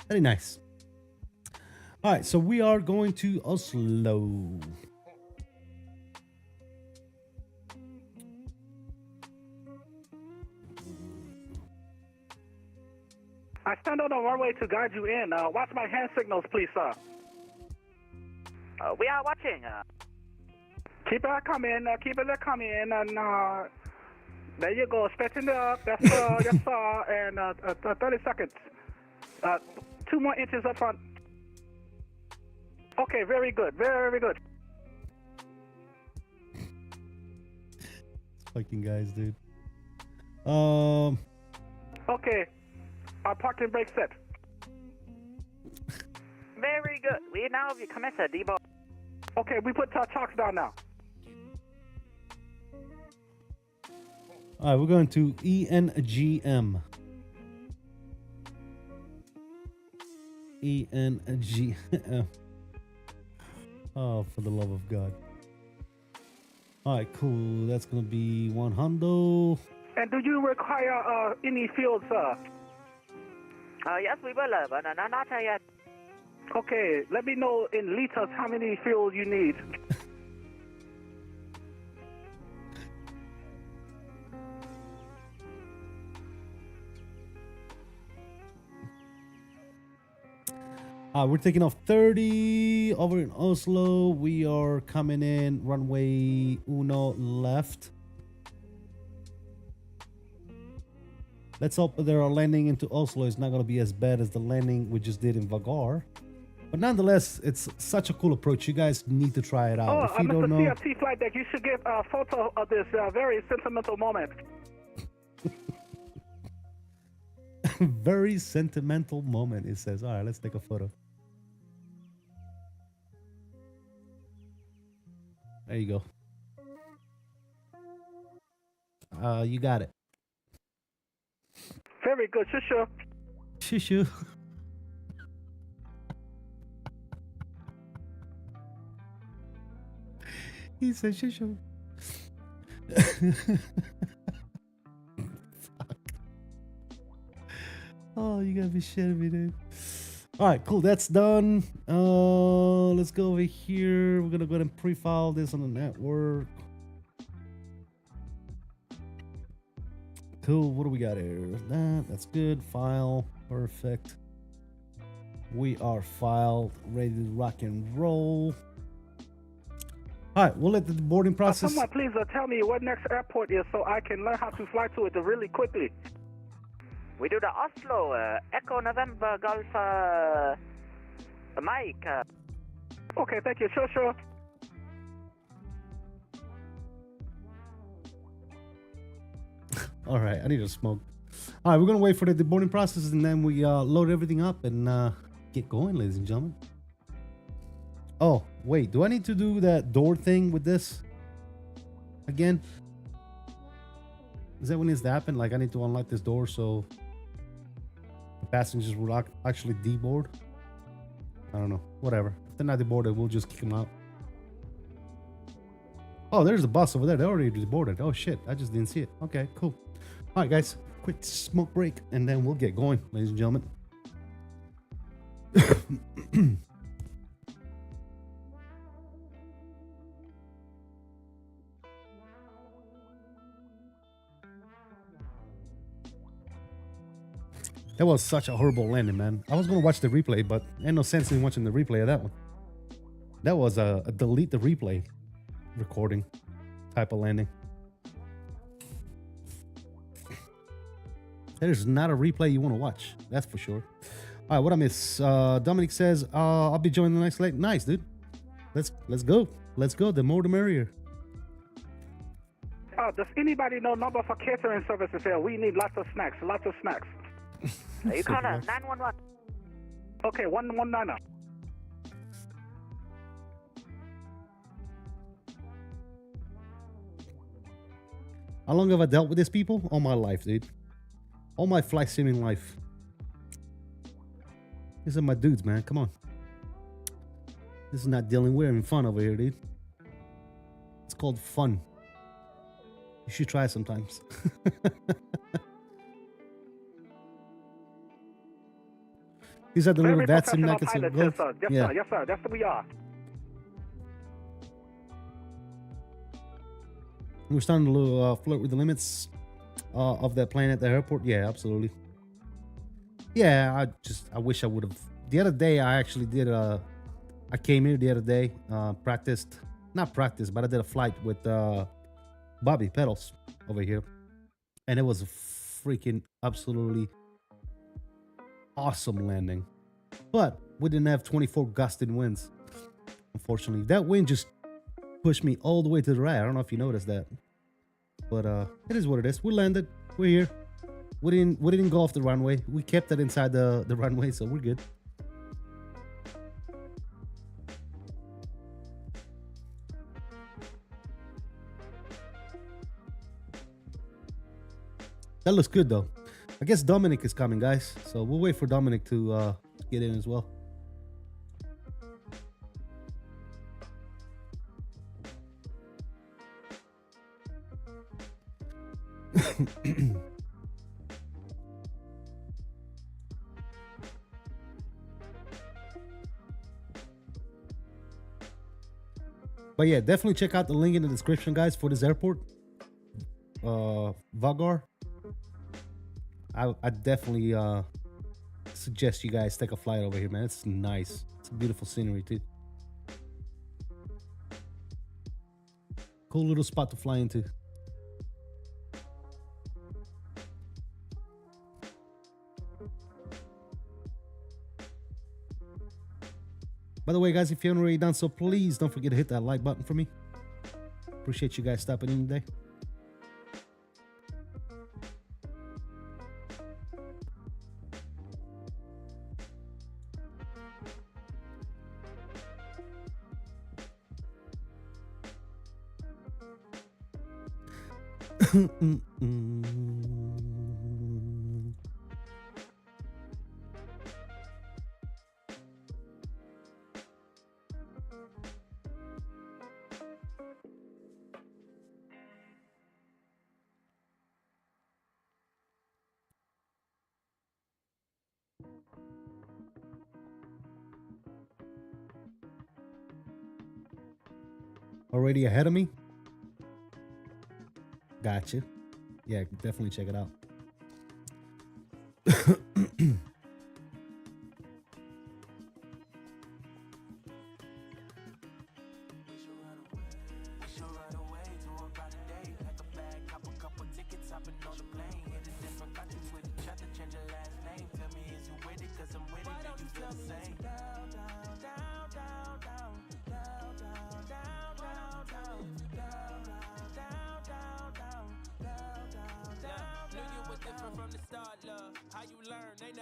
Very nice. All right, so we are going to Oslo. I stand on the runway to guide you in. Watch my hand signals, please, sir. We are watching. Keep it coming. Keep it coming. And there you go. Stretching it up. That's yes, sir. And 30 seconds. 2 more inches up front. Okay, very good. Very, very good. Fucking guys, dude. Okay. Our parking brake set. Very good. We now commence a deboard. Okay, we put chocks down now. All right, we're going to ENGM. ENGM. Oh, for the love of God. All right, cool. That's going to be 100. And do you require any fuel, sir? Yes, we will, but not yet. Okay, let me know in liters how many fuel you need. We're taking off 30 over in Oslo. We are coming in runway 1 left. Let's hope that our landing into Oslo is not going to be as bad as the landing we just did in Vagar. But nonetheless, it's such a cool approach. You guys need to try it out. If you don't know, CFT flight deck, you should get a photo of this very sentimental moment. very sentimental moment, it says. All right, let's take a photo. There you go. You got it. Very good, sure. Shushu. He said shushu. Fuck. Oh, you gotta be shitting me, dude. All right, cool. That's done. Let's go over here. We're gonna go ahead and pre-file this on the network. Cool. What do we got here? That's good. File. Perfect. We are filed, ready to rock and roll. All right, we'll let the boarding process. Someone please tell me what next airport is so I can learn how to fly to it really quickly. We do the Oslo, Echo November Golf Mike. Okay, thank you. Sure. All right, I need to smoke. All right, we're gonna wait for the deboarding process, and then we load everything up and get going, ladies and gentlemen. Oh, wait, do I need to do that door thing with this again? Is that what needs to happen? Like, I need to unlock this door so the passengers will actually deboard? I don't know. Whatever. If they're not deboarded, we'll just kick them out. Oh, there's the bus over there. They already deboarded. Oh, shit. I just didn't see it. Okay, cool. All right, guys. Quick smoke break, and then we'll get going, ladies and gentlemen. That was such a horrible landing, man. I was gonna watch the replay, but ain't no sense in watching the replay of that one. That was a delete the replay recording type of landing. That is not a replay you want to watch. That's for sure. All right, what I miss? Dominic says, I'll be joining the next leg. Nice, dude. Let's go. Let's go. The more the merrier. Does anybody know number for catering services here? We need lots of snacks. Lots of snacks. You call 911. Okay, 119. How long have I dealt with these people? All my life, dude. All my flight simming life. These are my dudes, man. Come on. This is not dealing. We're having fun over here, dude. It's called fun. You should try it sometimes. These are the little VATSIM nuggets of Yes, sir. Yes, yeah. sir. Yes, sir. That's what we are. We're starting to flirt with the limits of that plane at the airport. Yeah, absolutely. Yeah, I wish I would have. The other day, I actually did I came here the other day, not practiced, but I did a flight with Bobby Pedals over here. And it was a freaking absolutely awesome landing. But we didn't have 24 gusting winds, unfortunately. That wind just pushed me all the way to the right. I don't know if you noticed that. But it is what it is. We landed. We're here. We didn't go off the runway. We kept it inside the runway, so we're good. That looks good, though. I guess Dominic is coming, guys. So we'll wait for Dominic to get in as well. But yeah, definitely check out the link in the description, guys, for this airport. Vagar. I definitely suggest you guys take a flight over here, man. It's nice. It's a beautiful scenery, too. Cool little spot to fly into. By the way, guys, if you haven't already done so, please don't forget to hit that like button for me. Appreciate you guys stopping in today. Already ahead of me? Gotcha. Yeah, definitely check it out. From the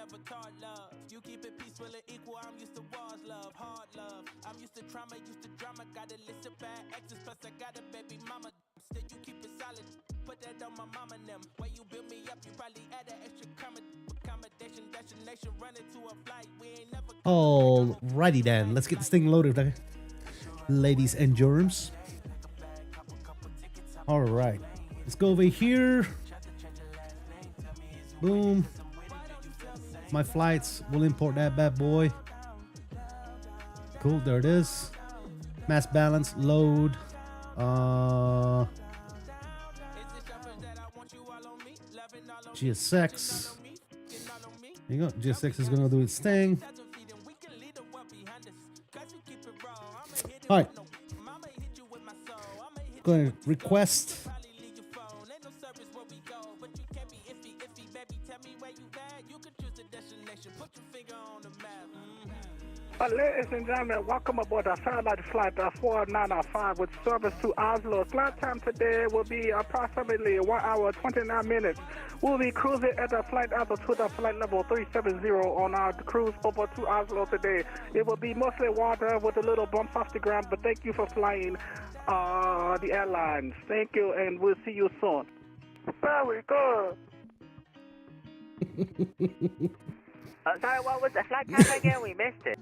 never taught love. You keep it peaceful and equal, I'm used to wars, love, hard love. I'm used to trauma, used to drama. Got a list of bad exes, plus I got a baby mama. Still you keep it solid, put that on my mama and them. Way you build me up, you probably add an extra accommodation, destination, run into a flight. We ain't never. Alrighty then, let's get this thing loaded, okay? Ladies and germs. Alright, let's go over here. Boom. My flights, will import that bad boy. Cool, there it is. Mass balance, load. GSX. There you go. GSX is gonna do its thing. Alright. Going to request. Ladies and gentlemen, welcome aboard the satellite flight 4905 with service to Oslo. Flight time today will be approximately 1 hour 29 minutes. We'll be cruising at the flight altitude of flight level 370 on our cruise over to Oslo today. It will be mostly water with a little bumps off the ground, but thank you for flying the airlines. Thank you, and we'll see you soon. Very good. Sorry, what was the flight time again? We missed it.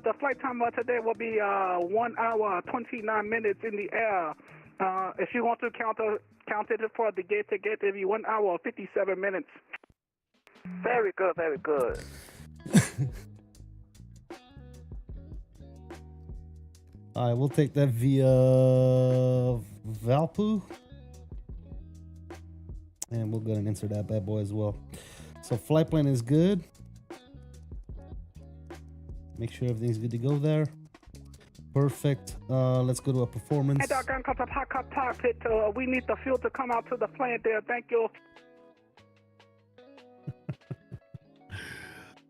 The flight time today will be 1 hour 29 minutes in the air. If you want to count it for the gate to gate, it'll be 1 hour 57 minutes. Very good, very good. All right, we'll take that via Valpo. And we'll go ahead and insert that bad boy as well. So flight plan is good. Make sure everything's good to go there. Perfect. Let's go to a performance. Hey, Dr. Cockpit, we need the fuel to come out to the plane there. Thank you.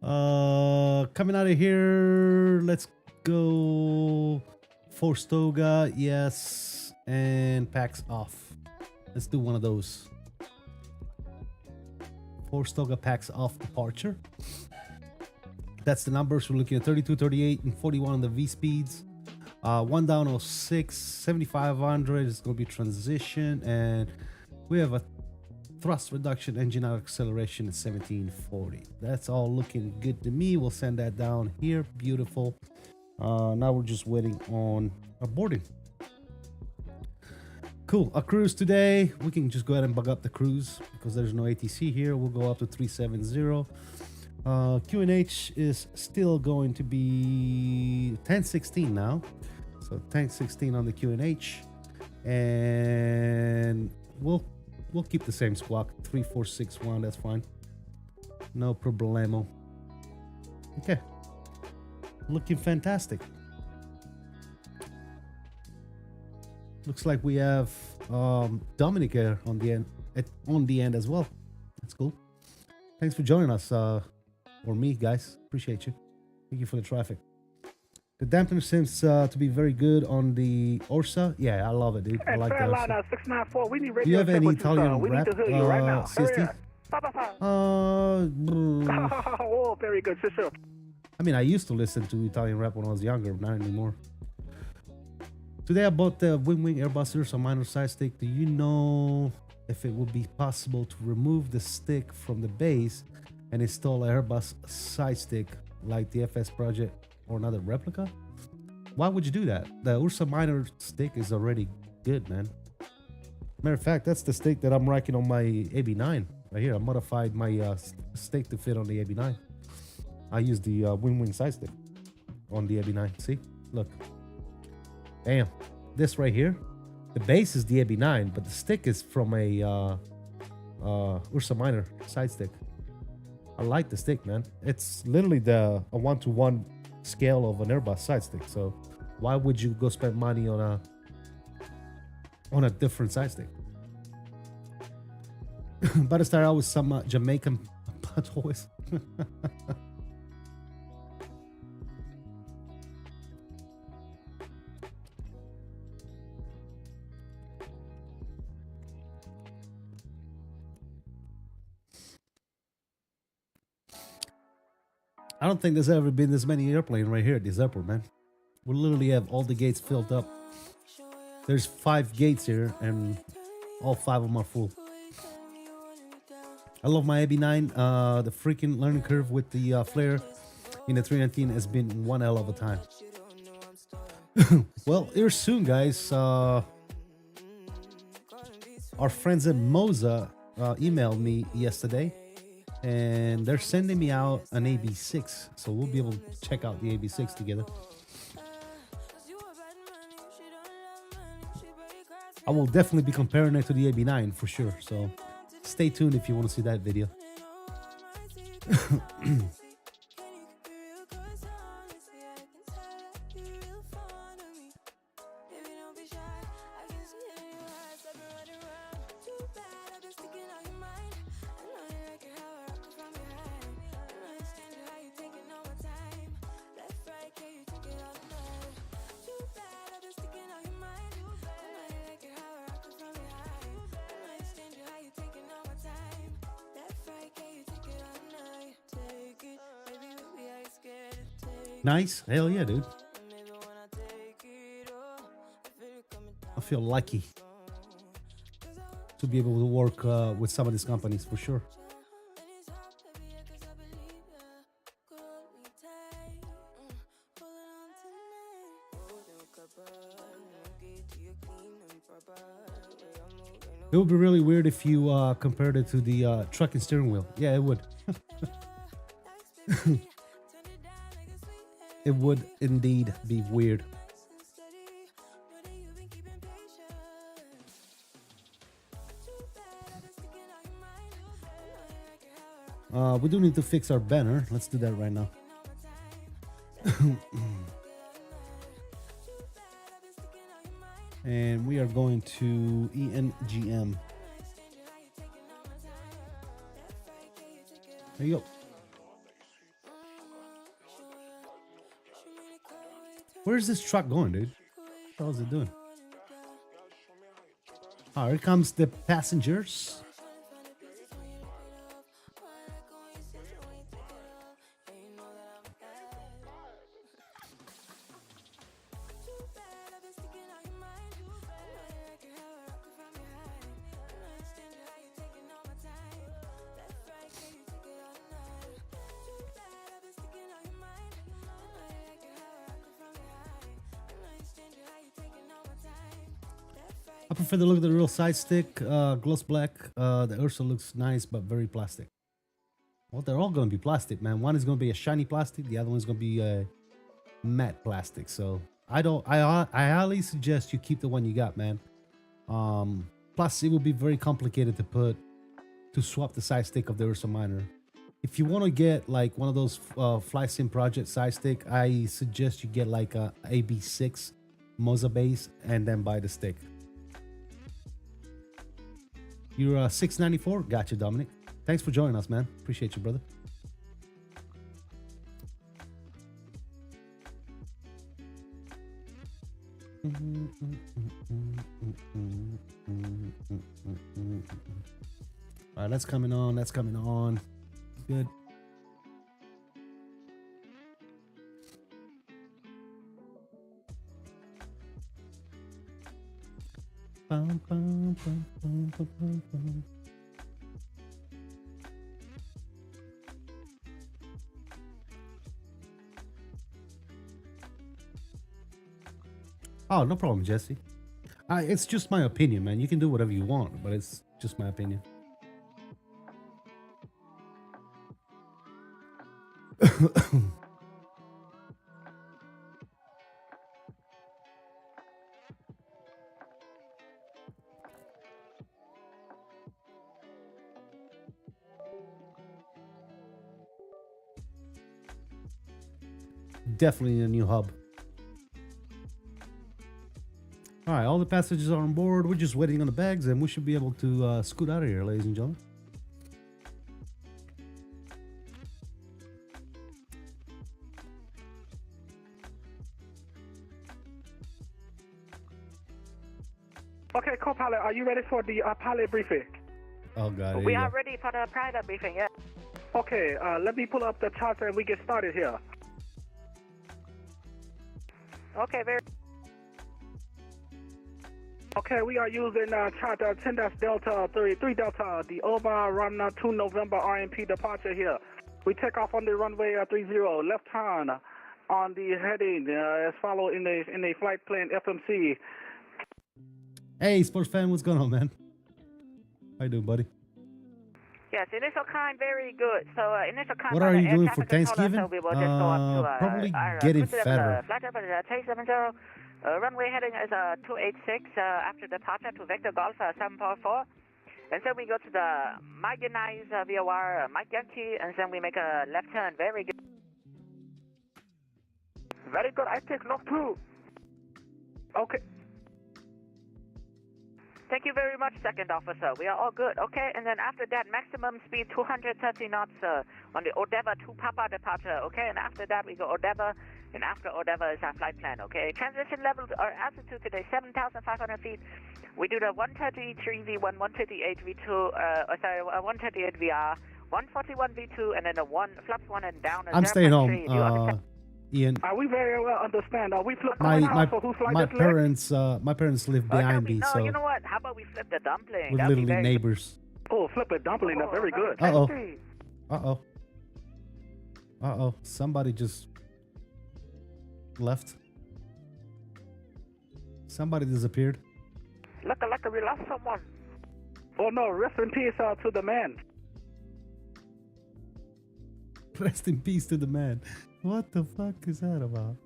Coming out of here, let's go Forstoga, yes, and packs off. Let's do one of those. Forstoga packs off departure. That's the numbers. We're looking at 32, 38, and 41 on the V speeds. 1 down 06, 7500 is going to be transition, and we have a thrust reduction, engine out acceleration at 1740. That's all looking good to me. We'll send that down here. Beautiful. Now we're just waiting on our boarding. Cool. A cruise today. We can just go ahead and bug up the cruise because there's no ATC here. We'll go up to 370. QNH is still going to be 1016 now. So 1016 on the QNH. And we'll keep the same squawk. 3461, that's fine. No problemo. Okay. Looking fantastic. Looks like we have Dominic Air on the end as well. That's cool. Thanks for joining us, or me, guys. Appreciate you. Thank you for the traffic. The dampener seems to be very good on the Orsa. Yeah, I love it, dude. I like that. 694. We need radio. Do you have any Italian rep, CST? Oh, very good. Sure. I mean, I used to listen to Italian rap when I was younger, but not anymore. Today I bought the Wing Airbus 𝕬𝕚 side stick. Do you know if it would be possible to remove the stick from the base and install an Airbus side stick like the FS project or another replica? Why would you do that? The 𝕬𝕚 stick is already good, man. Matter of fact, that's the stick that I'm rocking on my AB9 right here. I modified my stick to fit on the AB9. I use the Wing side stick on the AB9. See, look. Damn, this right here, the base is the AB9, but the stick is from a 𝕬𝕚 side stick. I like the stick, man. It's literally a 1-to-1 scale of an Airbus side stick. So why would you go spend money on a different side stick? But to start out with some Jamaican toys. I don't think there's ever been this many airplanes right here at this airport, man. We literally have all the gates filled up. There's 5 gates here, and all 5 of them are full. I love my AB9. The freaking learning curve with the flare in the 319 has been one hell of a time. Well, here soon, guys. Our friends at 𝕚𝕚 emailed me yesterday, and they're sending me out an AB6, so we'll be able to check out the AB6 together. I will definitely be comparing it to the AB9 for sure, so stay tuned if you want to see that video. Nice. Hell yeah, dude. I feel lucky to be able to work with some of these companies for sure. It would be really weird if you compared it to the truck and steering wheel. Yeah, it would. It would indeed be weird. We do need to fix our banner. Let's do that right now. And we are going to ENGM. There you go. Where's this truck going, dude? What the hell is it doing? Oh, here comes the passengers. I prefer the look of the real side stick, gloss black. The Ursa looks nice, but very plastic. Well, they're all going to be plastic, man. One is going to be a shiny plastic. The other one is going to be a matte plastic. So I highly suggest you keep the one you got, man. Plus, it will be very complicated to swap the side stick of the Ursa Minor. If you want to get like one of those Fly Sim Project side stick, I suggest you get like a AB6 𝕚𝕚 base and then buy the stick. You're $6.94. Gotcha, Dominic. Thanks for joining us, man. Appreciate you, brother. All right, that's coming on. That's coming on. Good. Bum, bum, bum, bum, bum, bum, bum. Oh, no problem, Jesse. It's just my opinion, man. You can do whatever you want, but it's just my opinion. Definitely a new hub. All right, all the passengers are on board. We're just waiting on the bags, and we should be able to scoot out of here, ladies and gentlemen. Okay, co-pilot, are you ready for the pilot briefing? Oh, God. We are ready for the private briefing, yeah. Okay, let me pull up the chart and we get started here. Okay, very. Okay, we are using chart 10 Delta 3 Delta, the Oba run 2 November RMP departure here. We take off on the runway 30, left turn on the heading as follow in a flight plan FMC. Hey, sports fan, what's going on, man? How you doing, buddy? Yes, initial kind, very good. So initial kind. What are you doing for Thanksgiving? So we will just go up to, probably getting fatter. Flight level T70. Runway heading is 286 after departure to Vector Golf 744. And then we go to the Magnite VOR Mike Yankee, and then we make a left turn. Very good. Very good. I take knock 2. Okay. Thank you very much, second officer. We are all good, okay? And then after that, maximum speed 230 knots on the 𝕠𝕚𝕚 to Papa departure, okay? And after that, we go 𝕠𝕚𝕚, and after 𝕠𝕚𝕚 is our flight plan, okay? Transition level or altitude today, 7,500 feet. We do the 133 V1, 138 V2, 138 VR, 141 V2, and then the flaps 1 and down. I'm staying home. Ian. We very well understand. We flip my parents live behind me, no, so you know what? How about we flip the dumpling? we're literally neighbors. Oh, flip a dumpling. That's very good. Somebody just left. Somebody disappeared. Look like we lost someone. Oh no! Rest in peace to the man. Rest in peace to the man. What the fuck is that about?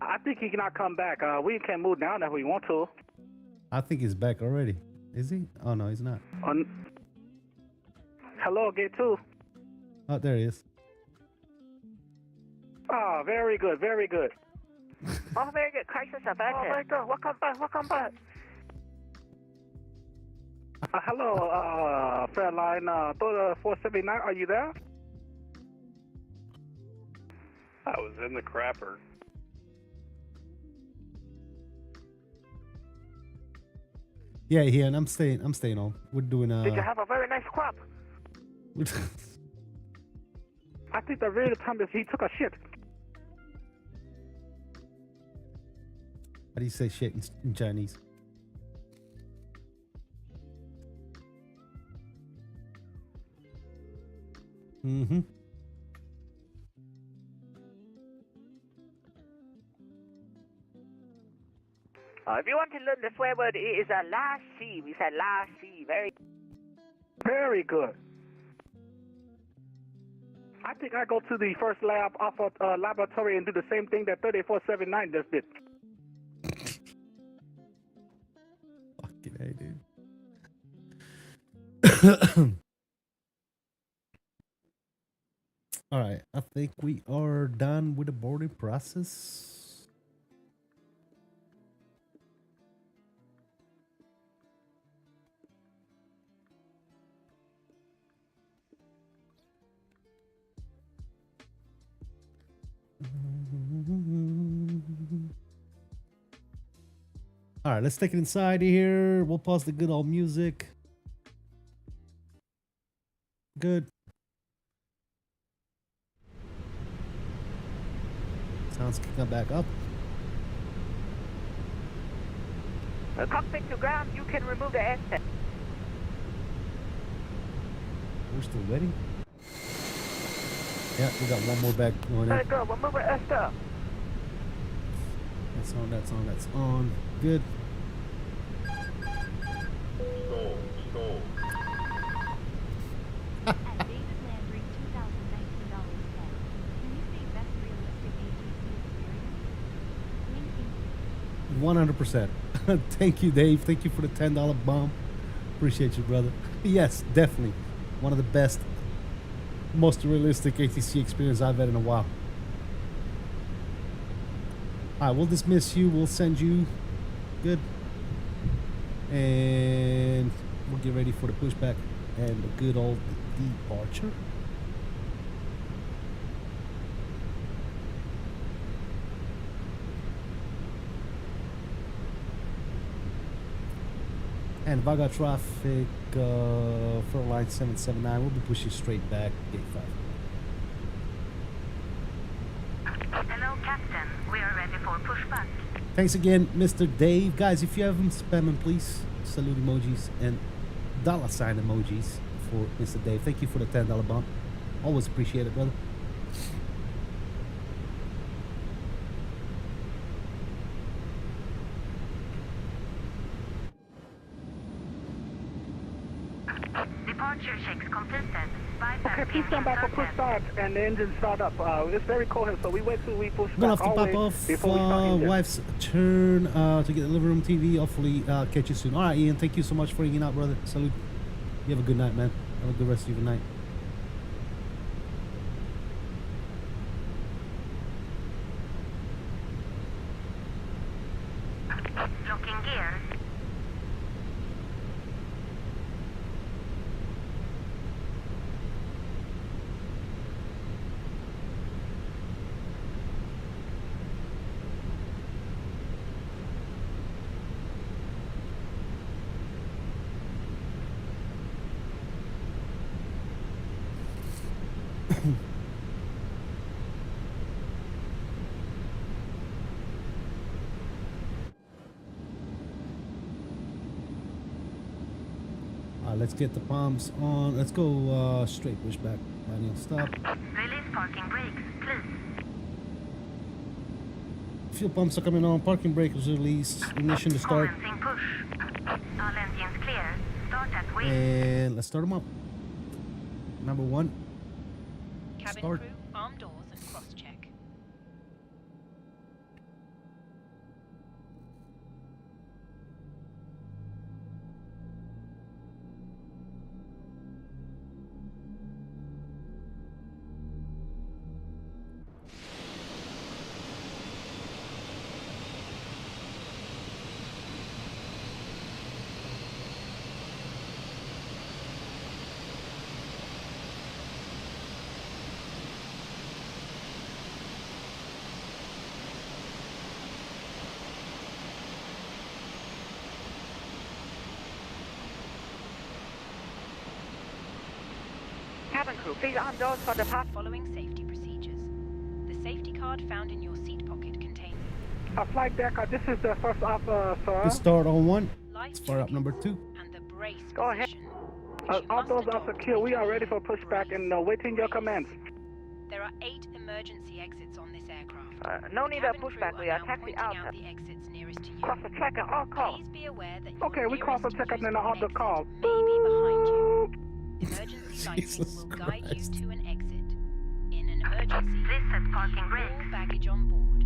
I think he cannot come back. We can move down if we want to. I think he's back already. Is he? Oh no, he's not. Hello, gate 2. Oh, there he is. Oh, very good, very good. Oh, very good. Crisis averted. Oh my God, welcome back. Hello, Fairline 479, are you there? I was in the crapper. Yeah, and I'm staying on. We're doing Did you have a very nice crop? I think the real time is he took a shit. How do you say shit in Chinese? Mm-hmm. If you want to learn the swear word, it is a la C. We said la C. Very good. I think I go to the first lab off of laboratory and do the same thing that 3479 just did. Fucking A, dude. All right, I think we are done with the boarding process. All right, let's take it inside here. We'll pause the good old music. Good. Sounds kicking back up. Cockpit to ground, you can remove the asset. We're still waiting. Yeah, we got one more back going in. Hey girl, we're moving Esther. That's on. Good. Stall. At David Landry, $2,019.10. Can you say best realistic ATC experience? 100%. Thank you, Dave. Thank you for the $10 bomb. Appreciate you, brother. Yes, definitely. One of the best, most realistic ATC experience I've had in a while. All right, we'll dismiss you. We'll send you. Good. And we'll get ready for the pushback and the good old departure. . And Vagar traffic, Faroe Islands 779, we'll be pushing straight back, gate 5. Hello, Captain. We are ready for pushback. Thanks again, Mr. Dave. Guys, if you have them, spam them, please. Salute emojis and dollar sign emojis for Mr. Dave. Thank you for the $10 bump. Always appreciate it, brother. Departure checks completed. Okay, please stand by for push start and the engine start up. It's very cold here, so we wait till we push Gonna back have to all pop the way off. before we start engine. Wife's turn to get the living room TV. Hopefully, catch you soon. All right, Ian. Thank you so much for hanging out, brother. Salute. You have a good night, man. Have a good rest of your night. Locking gear. Let's get the palms on. Let's go straight push back. Manual stop. Release parking brakes, please. Fuel pumps are coming on. Parking brake is released. Ignition to start. Commencing push. All engines clear. Start at wheel. And let's start them up. Number 1. Cabin Start. crew, arm doors and cross-check. Cabin crew, please arm doors for departure. Following safety procedures. The safety card found in your seat pocket contains Flight deck, this is the first off, sir. Let's start on 1. life Let's fire up number 2. and the brace Go ahead. position, which you All must doors are adopt secure. with We your are ready for hand pushback and brace. waiting your commands. There are 8 emergency exits on this aircraft. No need of Cabin crew pushback. are We are now taxi pointing out. out the exits nearest to you. Cross the track and all call. Please be aware that Okay, your we call for nearest checkup and usable on the exit call. may be behind you. Emergency lighting Jesus will guide you Christ. to an exit. In an emergency, Please set parking leave brakes. all baggage on board.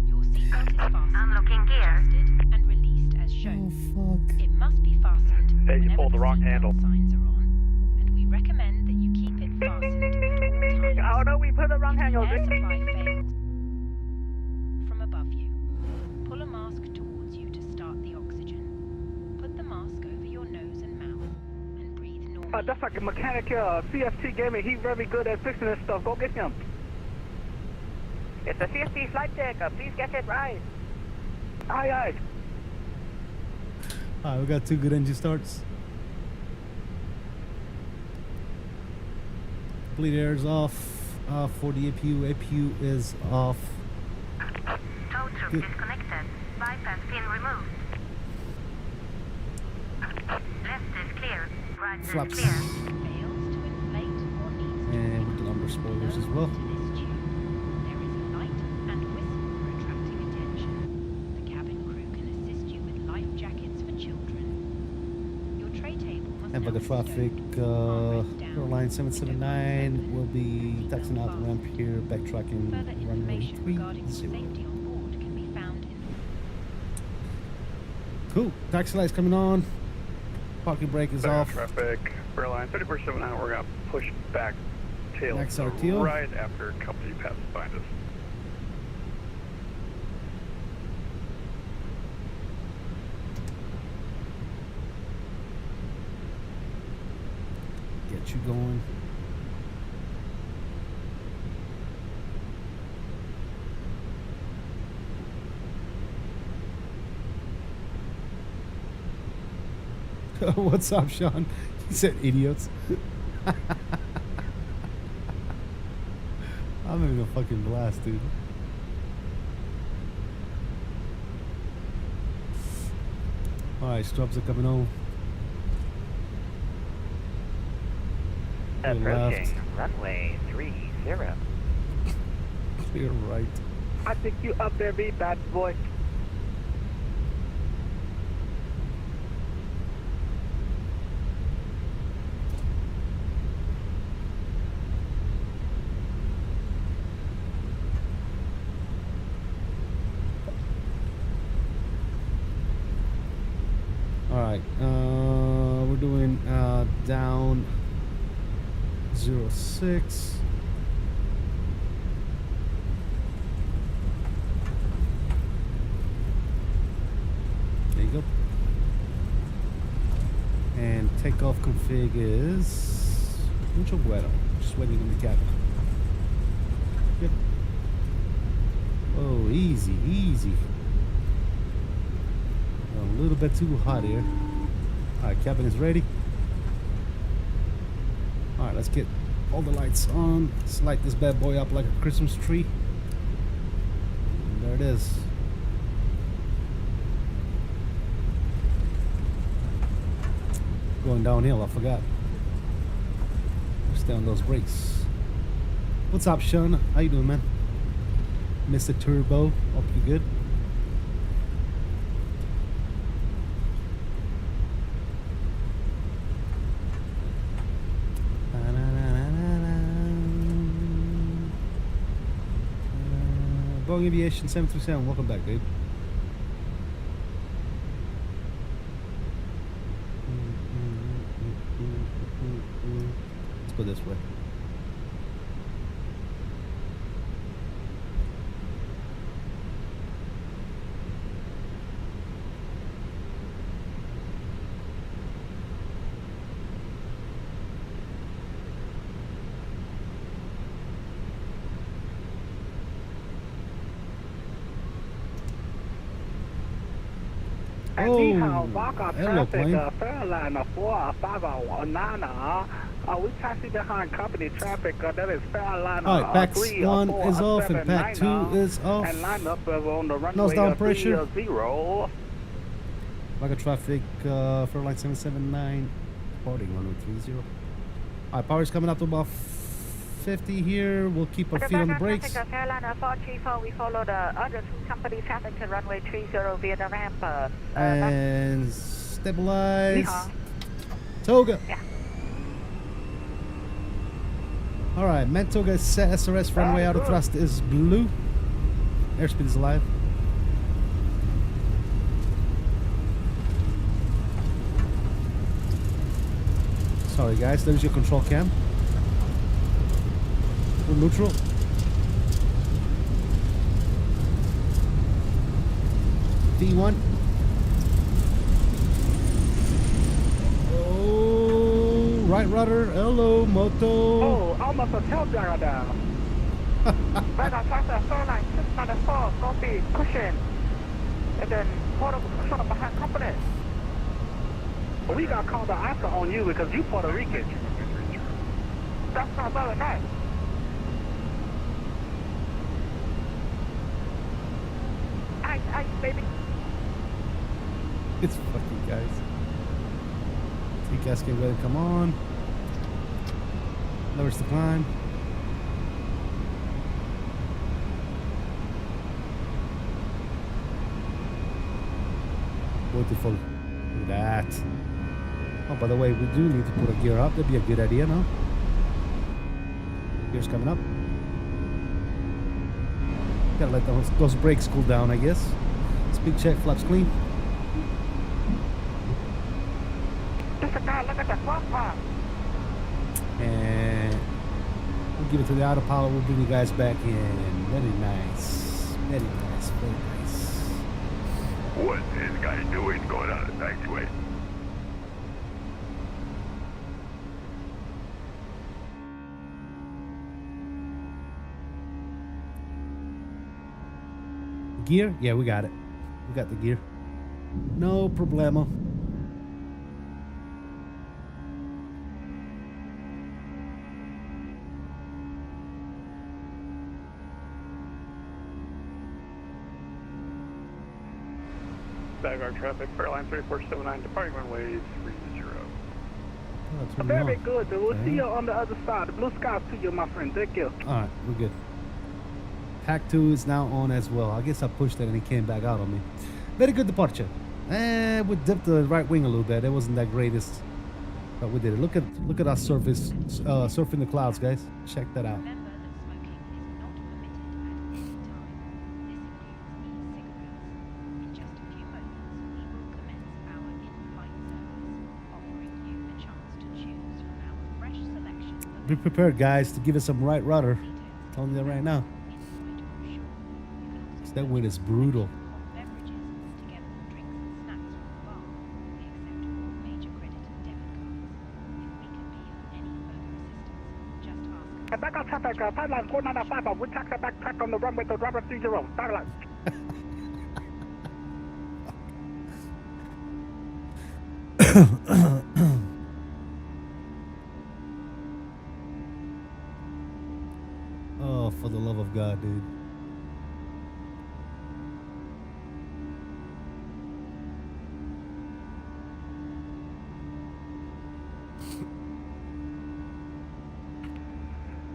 Your seatbelt is fastened, Unlocking gear. adjusted, and released as Oh, shown. fuck. It must be fastened Hey, you whenever pulled the wrong seatbelt handle. signs are on, and we recommend that you keep it fastened at all times. Oh no, we put the wrong If handle. the air supply fails from above you, pull a mask towards you to start the oxygen. Put the mask over your nose and mouth and breathe normally. That's like a mechanic CFT gave me. He's very good at fixing this stuff. Go get him. It's a CFD flight deck. Please get it right. Aye, aye. Alright, we got 2 good engine starts. Bleed air is off for the APU. APU is off. Tow truck Good. disconnected. Bypass pin removed. Left is clear. Right is Flaps. clear. Fails to inflate or needs to And with the number spoilers as well. To this tube, there is a light and whistle for attracting attention. The cabin crew can assist you with life jackets for children. Your tray table must And now Vagar be traffic, stowed. Armrest down. Airline 779 will be Seatbelt taxing out the ramp fastened. here, backtracking Further runway information regarding the 30. safety on board can be found in Cool. Taxi light's coming on. Parking brake is Vagar off. traffic, airline 3479, we're going to push back tail Next to RTO. right after company passes behind us. Get you going. What's up, Sean? He said idiots. I'm having a fucking blast, dude. Alright, Strubs are coming home. Approaching runway 30. Clear right. I think you up there, be bad boy. Alright, we're doing down 06. There you go. And takeoff config is mucho bueno. Just waiting in the cabin. Yep. Oh, easy, easy. A little bit too hot here. Alright, cabin is ready. Alright, let's get all the lights on. Let's light this bad boy up like a Christmas tree. And there it is. Going downhill, I forgot. Stay on those brakes. What's up, Sean? How you doing, man? Mr. Turbo, hope you good. Boeing Aviation 737, welcome back, dude. Let's go this way. And Oh, Vagar hello, traffic, plane. Fairline 459. We taxi behind company traffic. That is Fairline Alright, pack 3 1 4 is off and 7 pack 9, 2 is off. And line up on the runway Nose down pressure. 30. Vagar traffic, Fairline 779, departing runway 30. Alright, power's coming up to about 50 here. We'll keep our feet on the brakes. Fairline 434, we follow the other two company traffic to runway 30 via the ramp. And stabilize. Toga. Yeah. Alright, Mentoga is set. SRS runway auto thrust is blue. Airspeed is alive. Sorry guys, there's your control cam. We're neutral. D1. Oh, right rudder. Hello, moto. Oh, almost a tail dragger down. Vagar traffic, Fairline 694, copy, cushion. And then Puerto Rico behind company. We got called the after on you because you Puerto Rican. That's not very nice. Ice, baby. It's fucking guys. TCAS get ready to come on. Lowers the climb. Beautiful. Look at that. Oh, by the way, we do need to put a gear up. That'd be a good idea, no? Gear's coming up. Gotta let those brakes cool down, I guess. Speed check, flaps clean. Look at that flap part. And we'll give it to the autopilot. We'll bring you guys back in. Very nice. Very nice. Very nice. What is this guy doing going out of taxiway? Gear? Yeah, we got it. We got the gear. No problemo. Vagar traffic, Fairline 3479, departing runway 30. Very good. We'll see you on the other side. The blue skies to you, my friend. Thank you. All right, we're good. Pack 2 is now on as well. I guess I pushed it and he came back out on me. Very good departure. We dipped the right wing a little bit. It wasn't that greatest, but we did it. Look at our surface, surfing the clouds, guys. Check that out. Remember that smoking is not permitted at any time. This includes e-cigarettes. In just a few moments, we will commence our in-flight service, offering you a chance to choose from our fresh selection of Be prepared, guys, to give us some right rudder. I'm telling you that right now. That wind is brutal. beverages, together with drinks and snacks from the bar. We accept all major credit and debit cards. If we can be of any further assistance, just ask. And back on traffic, Thailand 4995, we taxi backtrack on the runway to runway 30, Thailand. Oh, for the love of God, dude.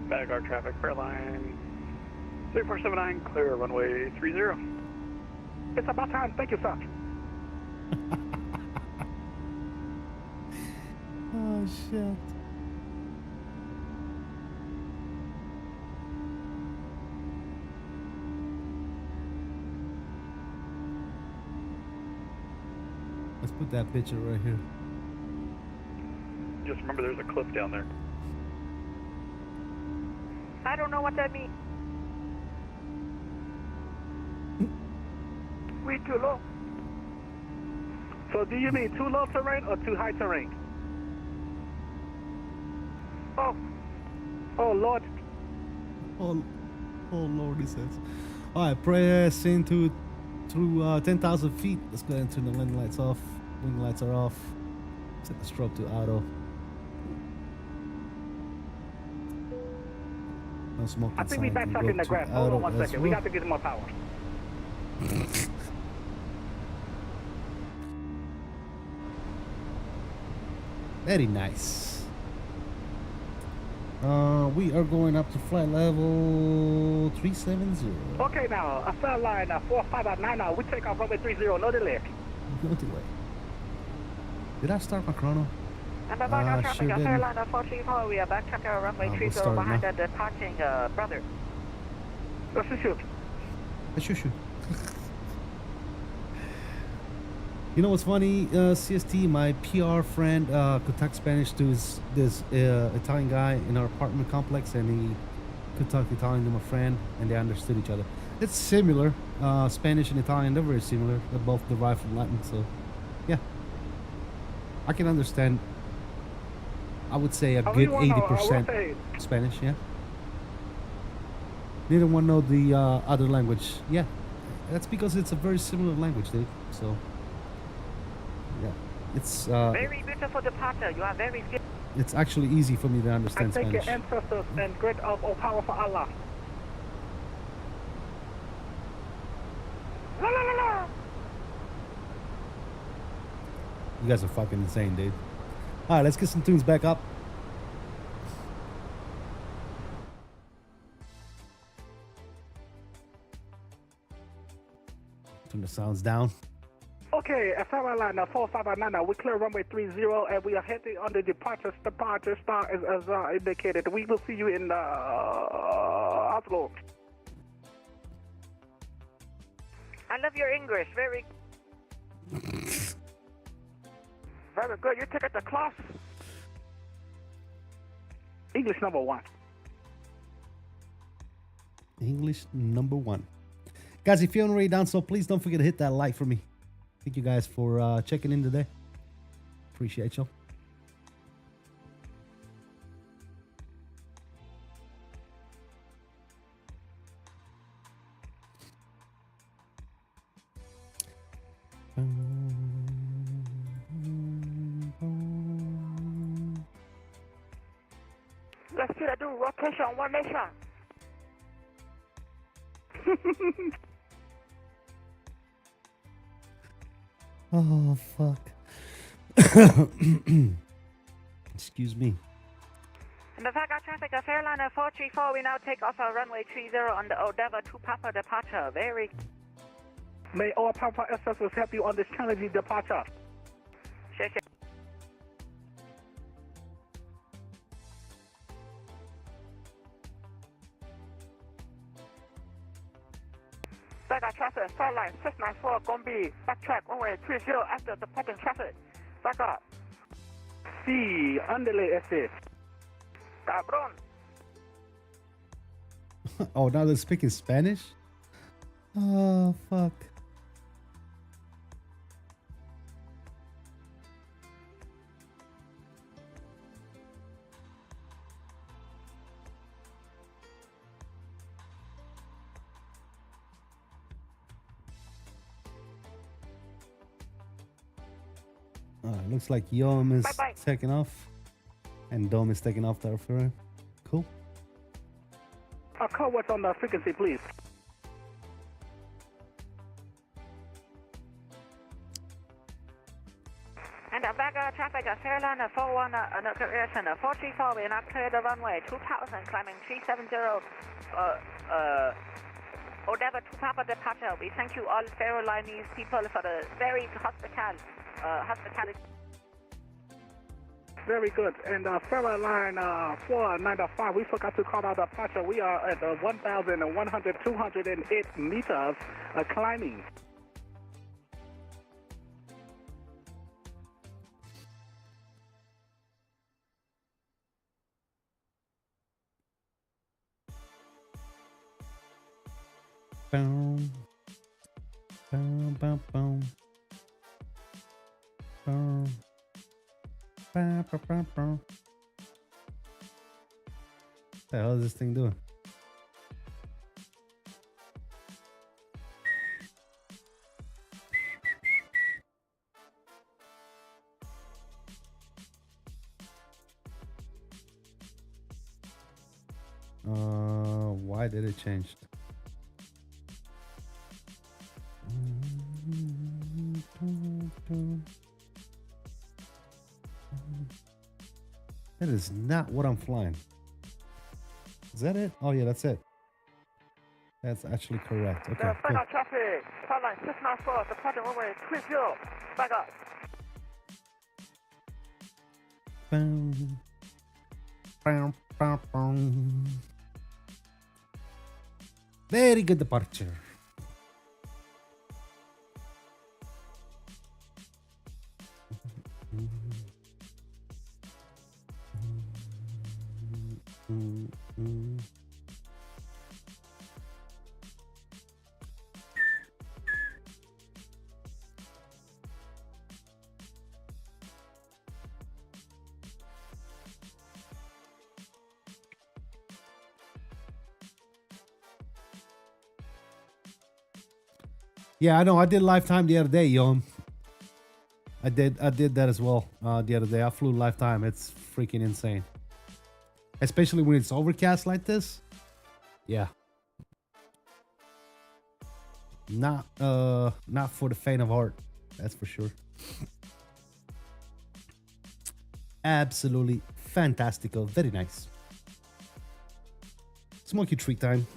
Vagar traffic, Fairline 3479, clear runway 30. It's about time. Thank you, sir. Oh, shit. Let's put that picture right here. Just remember there's a cliff down there. I don't know what that means. We too low. So do you mean too low terrain or too high terrain? Oh Lord. Oh Lord, he says. All right, pressing through 10,000 feet. Let's go ahead and turn the landing lights off. Wing lights are off. Set the strobe to auto. No smoke. I think we backtrack in the grass. Hold on 1 second. We got to get more power. Very nice. We are going up to flight level 370. Okay, now, a flight line 4599. We take off runway 30. No delay. No delay. Did I start my chrono? And the Vagar traffic, Fairline 434, we are backtrack our runway 30 behind the departing brother. Let's shoot. Let's shoot. You know what's funny, CST, my PR friend could talk Spanish to this Italian guy in our apartment complex, and he could talk Italian to my friend, and they understood each other. It's similar. Spanish and Italian, they're very similar. They're both derived from Latin, so yeah. I can understand, I would say, a good 80% Spanish, yeah. Neither one know the other language. Yeah, that's because it's a very similar language, dude, so... Yeah, it's very beautiful departure. You are very skilled. It's actually easy for me to understand Spanish. I thank Spanish. your ancestors and great of all powerful Allah. La, la, la, la. You guys are fucking insane, dude. All right, let's get some tunes back up. Turn the sounds down. Okay, Fairline 4599, we clear runway 30 and we are heading on the departure star as indicated. We will see you in Oslo. I love your English. Very good. You take it to class. English number 1. English number 1. Guys, if you haven't already done so, please don't forget to hit that like for me. Thank you guys for checking in today. Appreciate y'all. Let's see that do rotation on 1 nation. Oh, fuck. Excuse me. And the Vagar traffic of airliner 434, we now take off our runway 30 on the 𝕠𝕚𝕚 to Papa departure. Very. May all Papa ancestors help you on this challenging departure. 谢谢。Vagar traffic, Fairline 694, Gombe, backtrack, runway 30 after departing traffic. Vagar. Sí, ándele ese. Cabrón. Oh, now they're speaking Spanish? Oh, fuck. Looks like 𝕂𝕚𝕚 is Bye-bye. taking off and 𝕚𝕚𝕚 is taking off there for her. Cool. Call what's on the frequency, please. And the Vagar traffic of airliner 41, correction, 434, we now clear the runway 2000, climbing 370, 𝕠𝕚𝕚 to Papa departure. We thank you all Faroe Islands people for the very hospitality. Very good. And Faroe Line 495, we forgot to call out departure. We are at 1,208 meters climbing. Boom. Boom, boom, boom. Boom. What the hell is this thing doing? Why did it change? That is not what I'm flying. Is that it? Oh yeah, that's it. That's actually correct. Okay. The Vagar traffic, Fairline 694, departing runway 30, Vagar. Boom. Boom, boom, boom. Very good departure. Yeah, I know. I did lifetime the other day, yo. I did that as well the other day. I flew lifetime. It's freaking insane. Especially when it's overcast like this. Yeah. Not for the faint of heart. That's for sure. Absolutely fantastical. Very nice. Smoky treat time.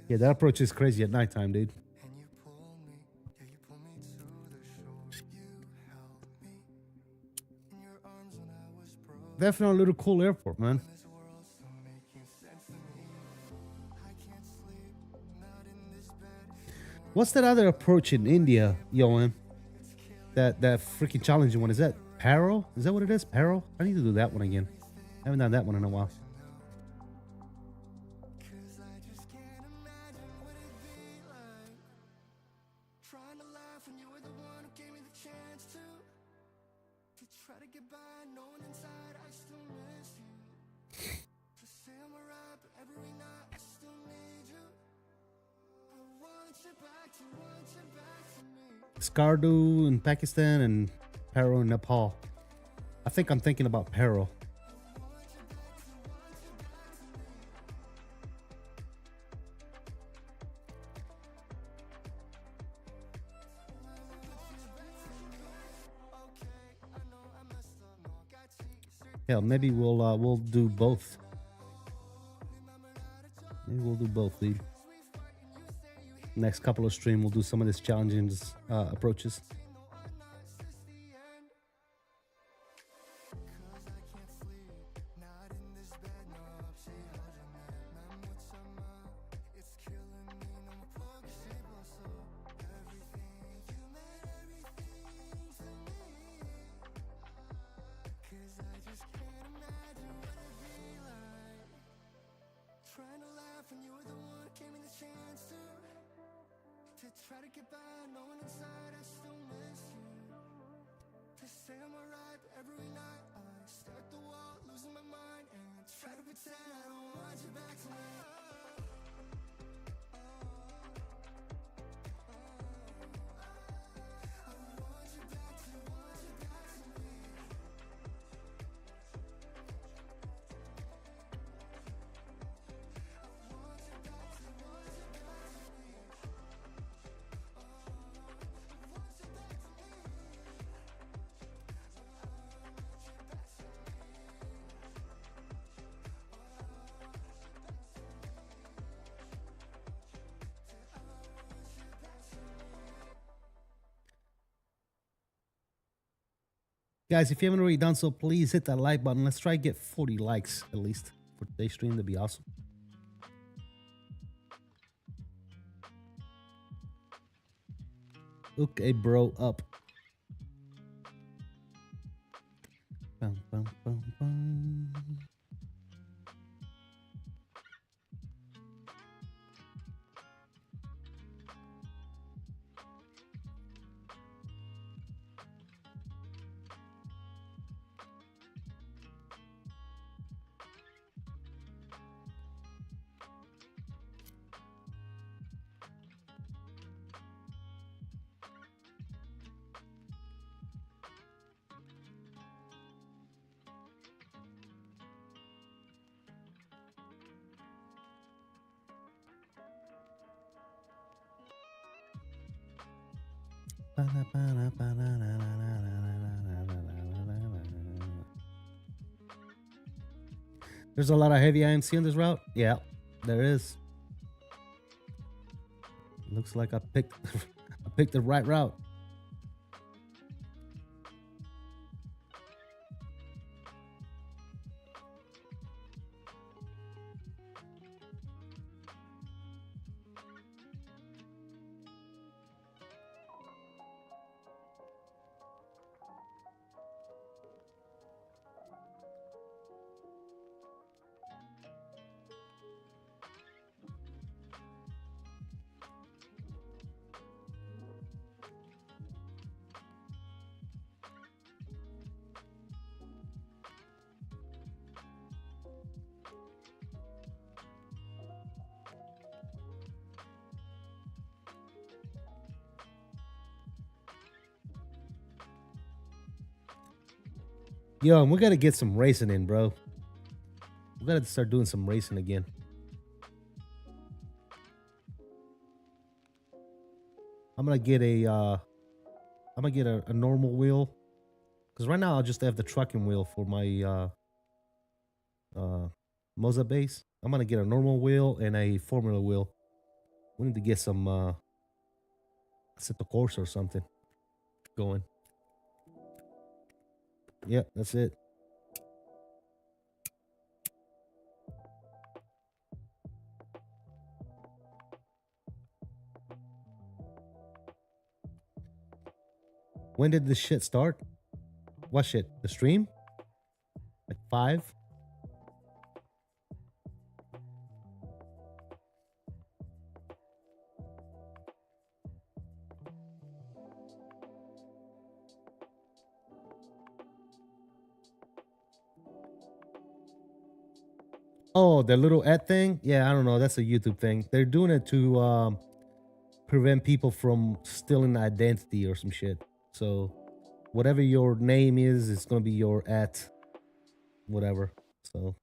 Yeah, that approach is crazy at nighttime, dude. Definitely a little cool airport, man. What's that other approach in India, Johan? That freaking challenging one. Is that Paro? Is that what it is? Paro? I need to do that one again. I haven't done that one in a while. Trying to laugh when you were the one who gave me the chance to try to get by, knowing inside I still miss you. To say I'm alright, but every night I still need you. I want you back to me. Skardu in Pakistan and Paro in Nepal. I think I'm thinking about Paro. Hell, maybe we'll do both. Maybe we'll do both, dude. Next couple of streams, we'll do some of these challenging approaches. Try to get by, knowing inside I still miss you. To say I'm alright, but every night I stare at the wall, losing my mind, and try to pretend I don't want you back to me. Guys, if you haven't already done so, please hit that like button. Let's try to get 40 likes at least for today's stream. That'd be awesome. Okay, bro, up. Bum, bum, bum, bum. There's a lot of heavy IMC on this route. Yeah, there is. Looks like I picked the right route. Yo, we gotta get some racing in, bro. We gotta start doing some racing again. I'm gonna get a normal wheel, because right now I'll just have the trucking wheel for my Moza base. I'm gonna get a normal wheel and a Formula wheel. We need to get some Assetto Corsa or something going. Yep, that's it. When did this shit start? What shit? The stream? Like 5? Oh, the little ad thing? Yeah, I don't know. That's a YouTube thing. They're doing it to prevent people from stealing identity or some shit. So whatever your name is, it's gonna be your at whatever. So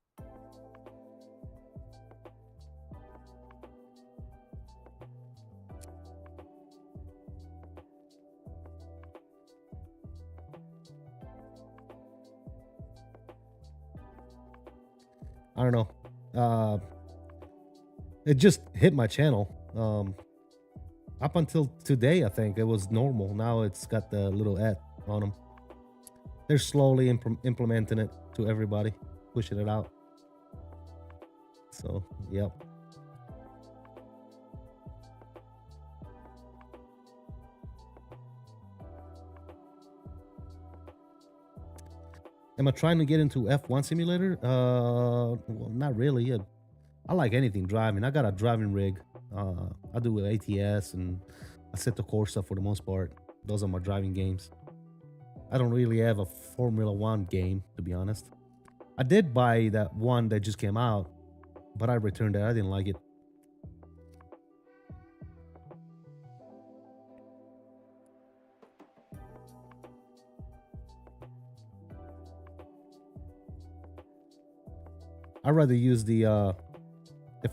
I don't know. It just hit my channel. Up until today, I think it was normal. Now it's got the little ad on them. They're slowly implementing it to everybody, pushing it out. So, yep. Am I trying to get into F1 simulator? Well, not really. Yeah. I like anything driving. I got a driving rig. I do ATS and Assetto Corsa for the most part. Those are my driving games. I don't really have a Formula One game, to be honest. I did buy that one that just came out, but I returned it. I didn't like it. I'd rather use the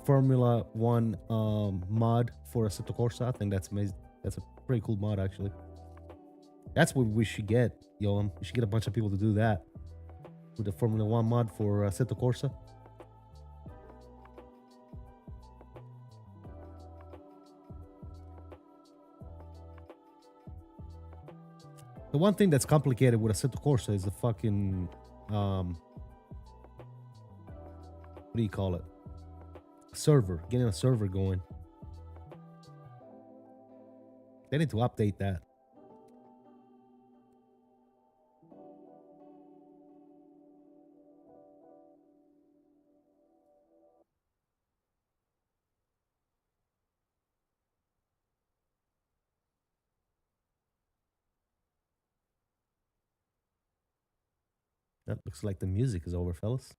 Formula One mod for Assetto Corsa. I think that's amazing. That's a pretty cool mod, actually. That's what we should get, yo. We should get a bunch of people to do that with the Formula One mod for Assetto Corsa. The one thing that's complicated with Assetto Corsa is the fucking what do you call it? Server. Getting a server going. They need to update that. That looks like the music is over, fellas.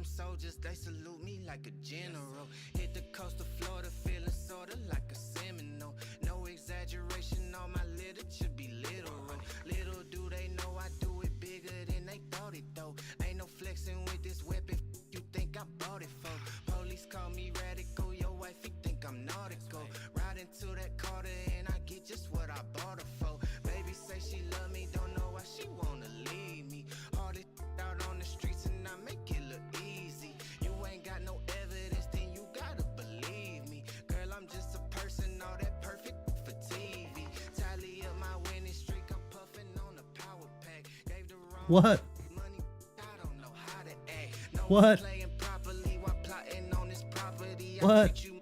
them soldiers, they salute me like a general. Hit the coast of Florida, feeling sorta like a Seminole. No exaggeration, all my literature be literal. Little do they know I do it bigger than they thought it though. Ain't no flexing with this weapon, you think I bought it for. Police call me radical, your wifey think I'm nautical. Ride into that Carter and I get just what I bought her for. Baby say she love me, don't know why she wanna leave me. All this out on the streets and I make it look easy. You ain't got no evidence, then you gotta believe me. Girl, I'm just a person, all that perfect for TV. Tally up my winning streak, I'm puffing on a power pack. Gave the wrong What? money, I don't know how to act. No What? playing properly while plotting on this property. I What? treat you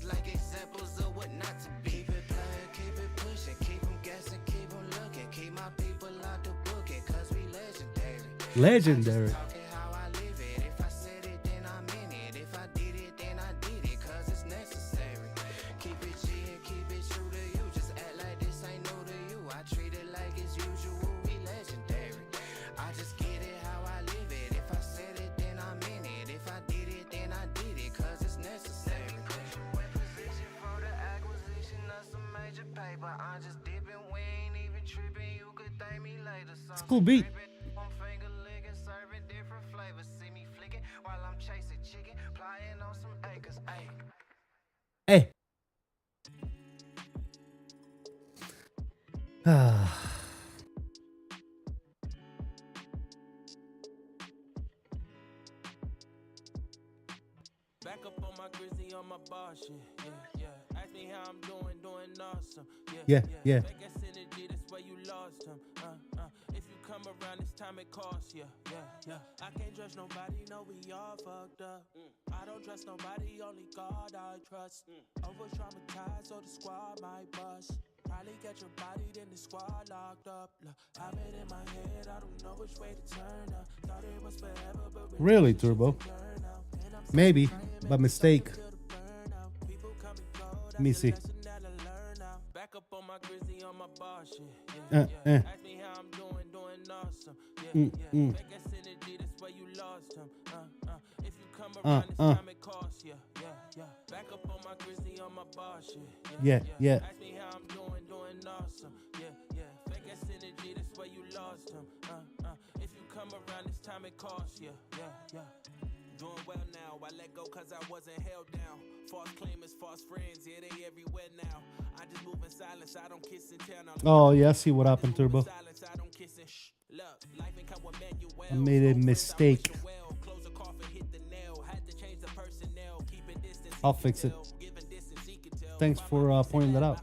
like examples of what not to be. Keep it playing, keep it pushing, keep them guessing, keep them looking. Keep my people out the booking, cause we legendary. Legendary. Talking how I live it. If I said it, then I meant it. If I did it, then I did it, cause it's necessary. Keep it G and keep it true to you. Just act like this ain't new to you. I treat it like it's usual, we legendary. I just get it how I live it. If I said it, then I meant it. If I did it, then I did it, cause it's necessary. Position for the acquisition of some major paper. I'm just dipping, we ain't even tripping. You could thank me later. It's a cool beat. One finger licking, serving different flavors. See me flicking while I'm chasing chicken, plying on some acres. Ayy. Hey. Ah. Back up on my grizzly on my bar shit. Yeah, yeah. Ask me how I'm doing awesome. Yeah. Back at synergy, that's where you lost him. If you come around this time, it costs you. Yeah. I can't trust nobody, no, we all fucked up. I don't trust nobody, only God I trust. Over traumatized, so the squad might bust. Probably get your body, then the squad locked up. Look, I made in my head, I don't know which way to turn up. Thought it was forever, but Really, Turbo? Maybe, by mistake. Let me see. Back up on my grizzly on my bar shit. Ask me how I'm doing awesome. Back at synergy, that's where you lost him. If you come around this time, it costs you. Yeah. Back up on my grizzly on my bar shit. Yeah. Ask me how I'm doing awesome. Yeah. Back at synergy, that's where you lost him. If you come around this time, it costs you. Yeah. Doing well now, I let go cause I wasn't held down. False claimers, false friends, yeah, they everywhere now. I just move in silence, I don't kiss and tell. Now, Oh, yeah, I see what happened, Turbo. silence, I don't kiss and shh. Look, life ain't come with manual. I made a mistake. Close the coffin, hit the nail. Had to change the personnel, keeping distance. I'll fix it. Thanks for pointing that out.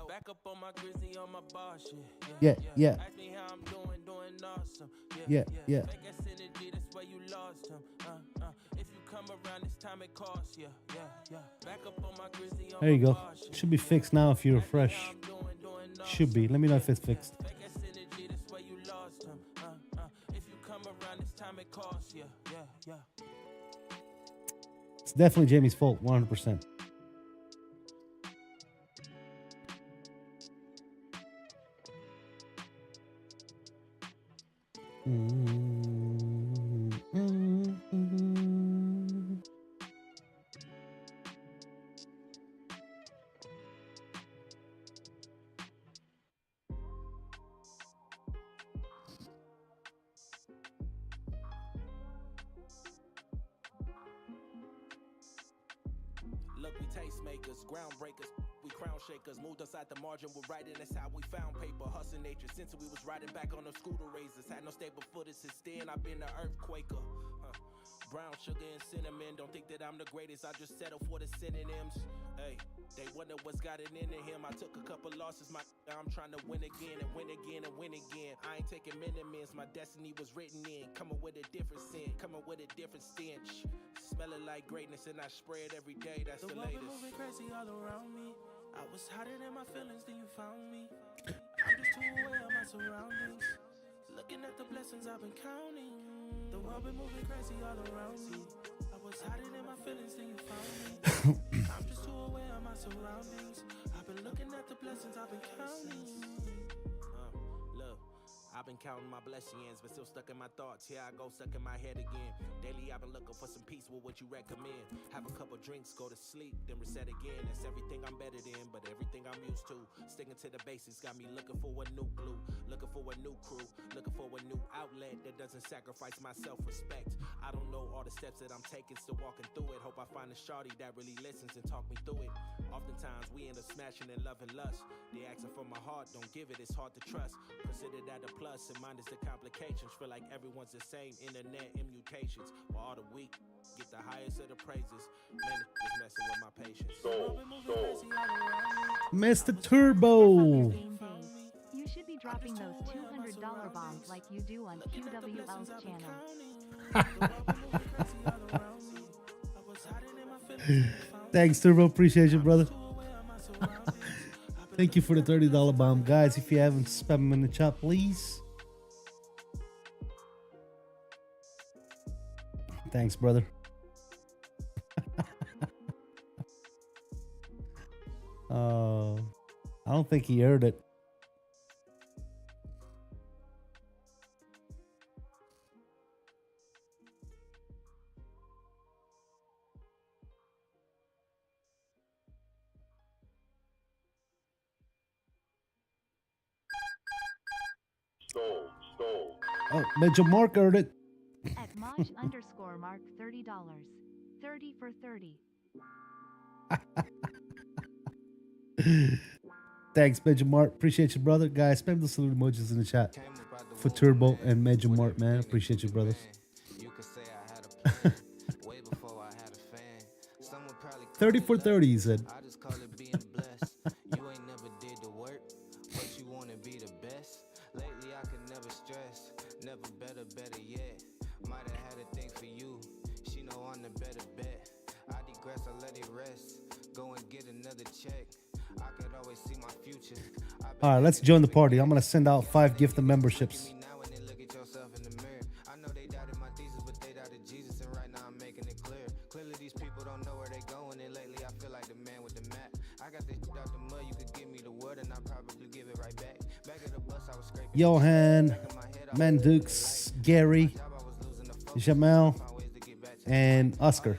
Back up on my grizzly on my bar shit. Yeah. Ask me how I'm doing awesome. Yeah. Back at synergy, that's where you lost him. If you come around this time, it costs you. Yeah. Back up on my grizzly on There you my go. bar shit. Should be fixed now if you refresh. Should be. Let me know if it's fixed. Back at synergy, that's where you lost him. If you come around this time, it costs you. Yeah. It's definitely Jamie's fault, 100%. Look, we tastemakers, groundbreakers, we crown shakers. Moved us out the margin with writing, that's how we found paper. Hustling nature, since we was riding back on the scooter razors. Had no stable footing since then, I've been an earthquaker. Brown sugar and cinnamon, don't think that I'm the greatest, I just settle for the synonyms. Hey, they wonder what's got it into him. I took a couple losses, I'm trying to win again and win again and win again. I ain't taking minimums, my destiny was written in. Coming with a different scent, coming with a different stench. Smelling like greatness and I spray it every day, that's the latest. The world been moving crazy all around me. I was hiding in my feelings, then you found me. I'm just too aware of my surroundings. Looking at the blessings I've been counting. The world been moving crazy all around me. I was hiding in my feelings, then you found me. I'm just too aware of my surroundings. I've been looking at the blessings I've been counting. Look, I I've been counting my blessings, but still stuck in my thoughts. Here I go, stuck in my head again. Daily I've been looking for some peace. What would you recommend? Have a couple drinks, go to sleep, then reset again. That's everything I'm better than, but everything I'm used to. Sticking to the basics got me looking for a new glue, looking for a new crew, looking for a new outlet that doesn't sacrifice my self-respect. I don't know all the steps that I'm taking, still walking through it. Hope I find a shawty that really listens and talk me through it. Oftentimes we end up smashing and loving lust. They asking for my heart, don't give it, it's hard to trust. Consider that a plus, and minus the complications. Feel like everyone's the same, internet and mutations. For all the weak, get the highest of the praises. Man, it's messing with my patience. Mr. Turbo. You should be dropping those $200 bombs like you do on QWL's channel. Thanks, Turbo. Appreciate you, brother. Thank you for the $30 bomb. Guys, if you haven't, spam them in the chat, please. Thanks, brother. I don't think he heard it. Oh, Major Mark heard it. At Maj_Mark $30. 30 for 30. Thanks, Major Mark. Appreciate you, brother. Guys, spam the salute emojis in the chat for Turbo and Major Mark, man. Appreciate you, brothers. 30 for 30, he said. I just call it being blessed. You ain't never did the work, but you wanna be the best. Lately I could never stress, never better yet. Might have had a thing for you, she know I'm the better bet. I digress, I let it rest. Go and get another check. I could always see my future. All right, let's join the party. I'm gonna send out 5 gifted memberships. Clearly these people don't know where they going, and lately I feel like the man with the map. I got this out the mud, you could give me the word and I'll probably give it right back. Back of the bus I was scraping. Johan, Mandux, Gary, Jamel, and Oscar.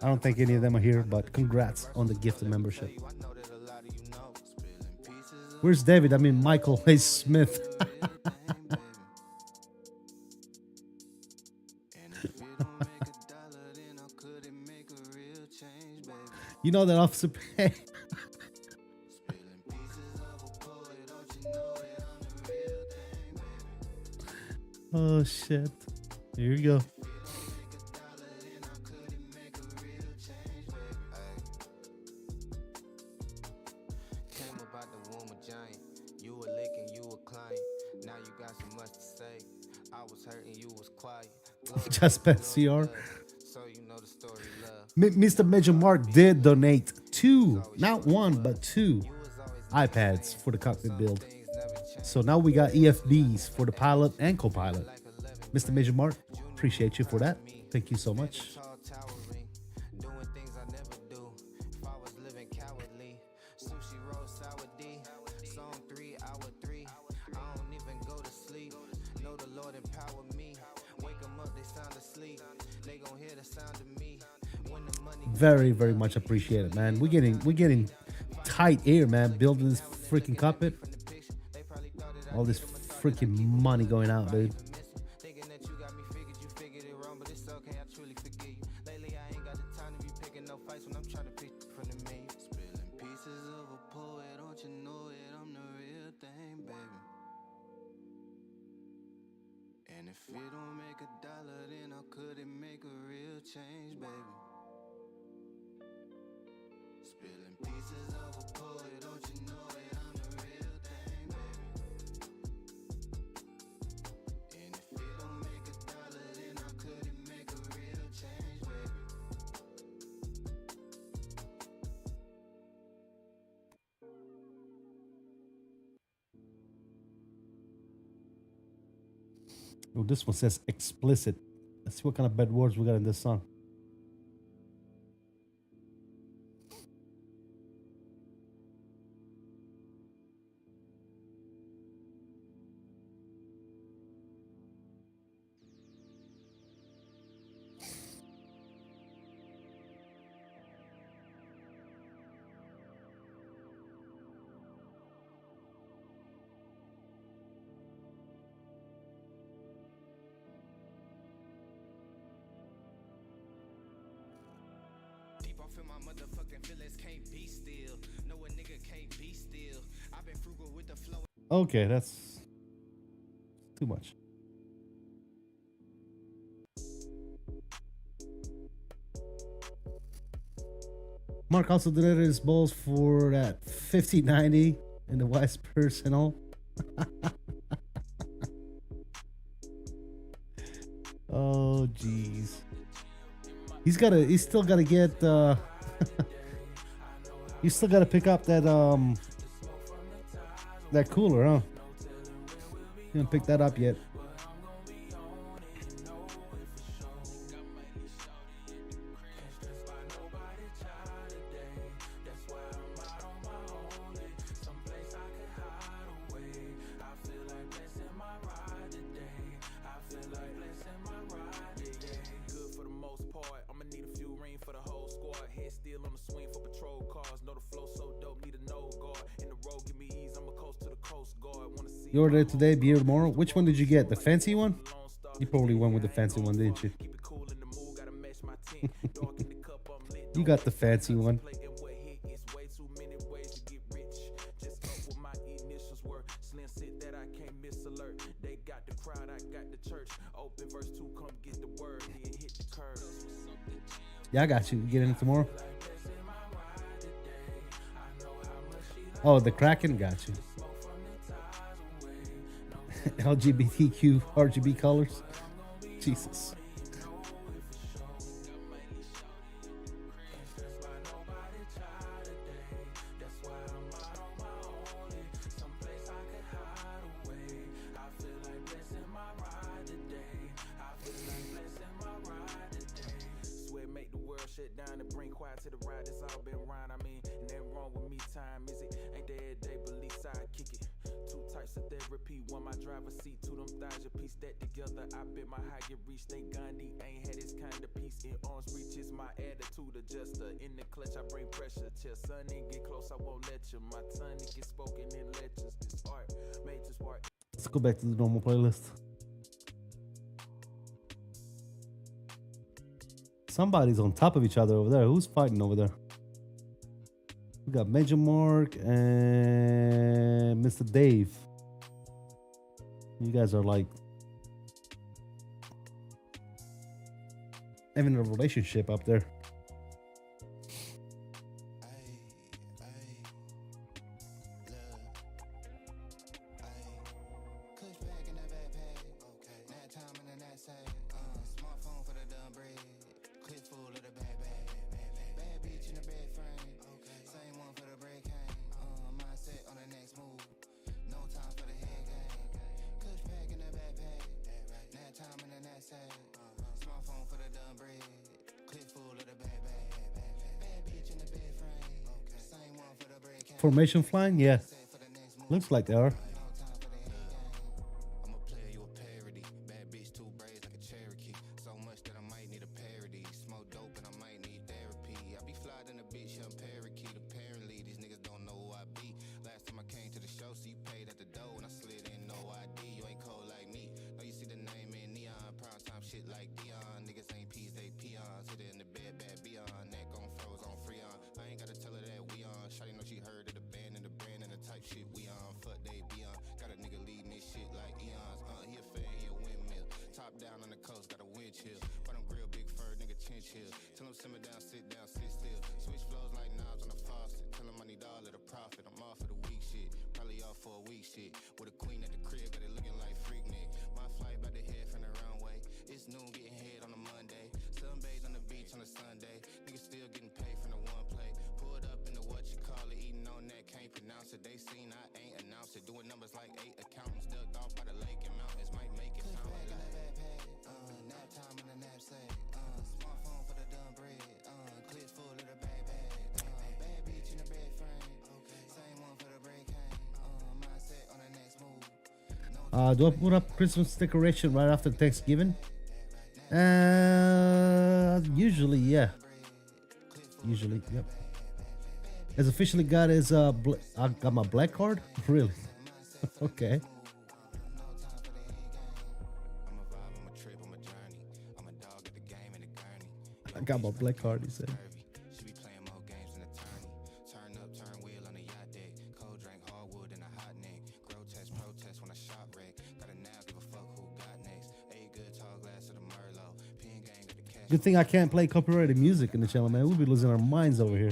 I don't think any of them are here, but congrats on the gifted membership. Where's David? I mean Michael Hayes Smith. You know that Officer Pay. Oh shit. Here you go. You were licking, you were client. Now you got so much to say. I was hurting, you was quiet. Just past CR. So you know the story, love. Mr. Major Mark did donate 2, not 1, but 2 iPads for the cockpit build. So now we got EFBs for the pilot and co-pilot. Mr. Major Mark, appreciate you for that. Thank you so much. Very, very much appreciated, man. We're getting tight here, man. Building this freaking cockpit. All this freaking money going out, dude. And if it don't make $1, then how could it make a real change, baby? Spilling pieces of a poet, don't you know it? I'm the real thing, baby. And if it don't make $1, then how could it make a real change, baby? Oh, this one says explicit. Let's see what kind of bad words we got in this song. off in my motherfucking feelings, can't be still. No, a nigga can't be still. I've been frugal with the flow. Okay, that's too much. Mark also donated his balls for that 5090 in the Vice Personal. Oh jeez. He's still gotta get you still gotta pick up that that cooler, huh? You haven't picked that up yet. You ordered it today, beer tomorrow. Which one did you get? The fancy one? You probably went with the fancy one, didn't you? You got the fancy one. Yeah, I got you. You get in it tomorrow? Oh, the Kraken got you. LGBTQ RGB colors. Jesus. Let's go back to the normal playlist. Somebody's on top of each other over there. Who's fighting over there? We got Major Mark and Mr. Dave. You guys are like having a relationship up there. Formation flying? Yeah. Looks like they are. Do I put up Christmas decoration right after Thanksgiving? Usually, yeah. Usually, yep. Has officially got his I got my black card? Really? Okay. I got my black card, he said. Good thing I can't play copyrighted music in the channel, man. We'll be losing our minds over here.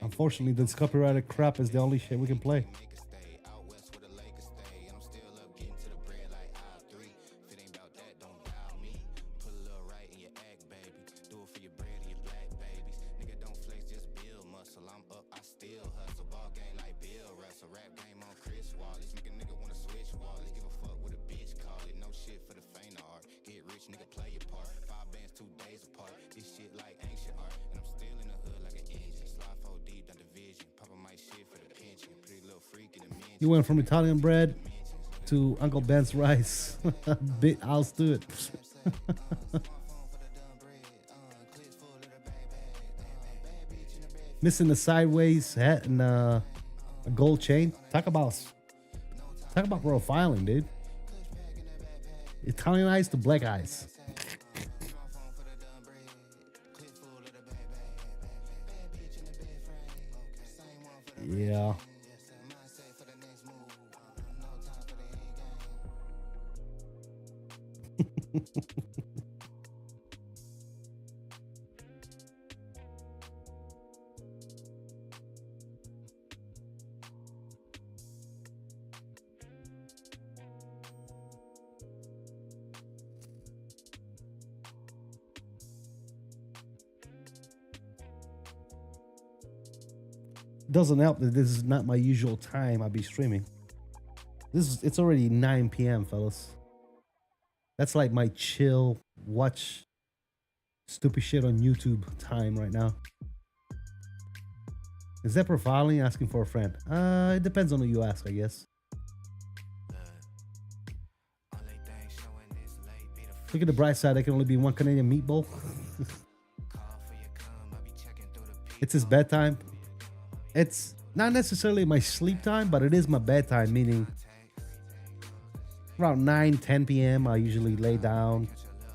Unfortunately, this copyrighted crap is the only shit we can play. You went from Italian bread to Uncle Ben's rice. I'll do it. Missing the sideways hat and a gold chain. Talk about profiling, dude. Italian eyes to black eyes. Yeah. Doesn't help that this is not my usual time I'll be streaming. It's already 9 p.m. fellas. That's like my chill, watch stupid shit on YouTube time right now. Is that profiling? Asking for a friend? It depends on who you ask, I guess. Look at the bright side, there can only be one Canadian meatball. It's his bedtime. It's not necessarily my sleep time, but it is my bedtime, meaning around 9-10 p.m. I usually lay down,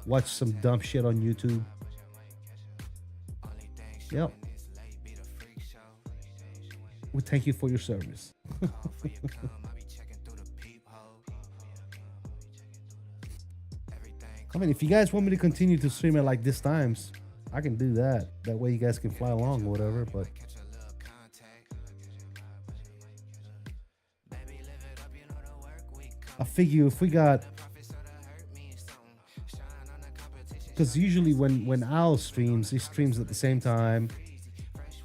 watch some dumb shit on YouTube. Yep. We thank you for your service. I mean, if you guys want me to continue to stream it like this times, I can do that. That way you guys can fly along or whatever, but I figure if we got, because usually when Al streams, he streams at the same time,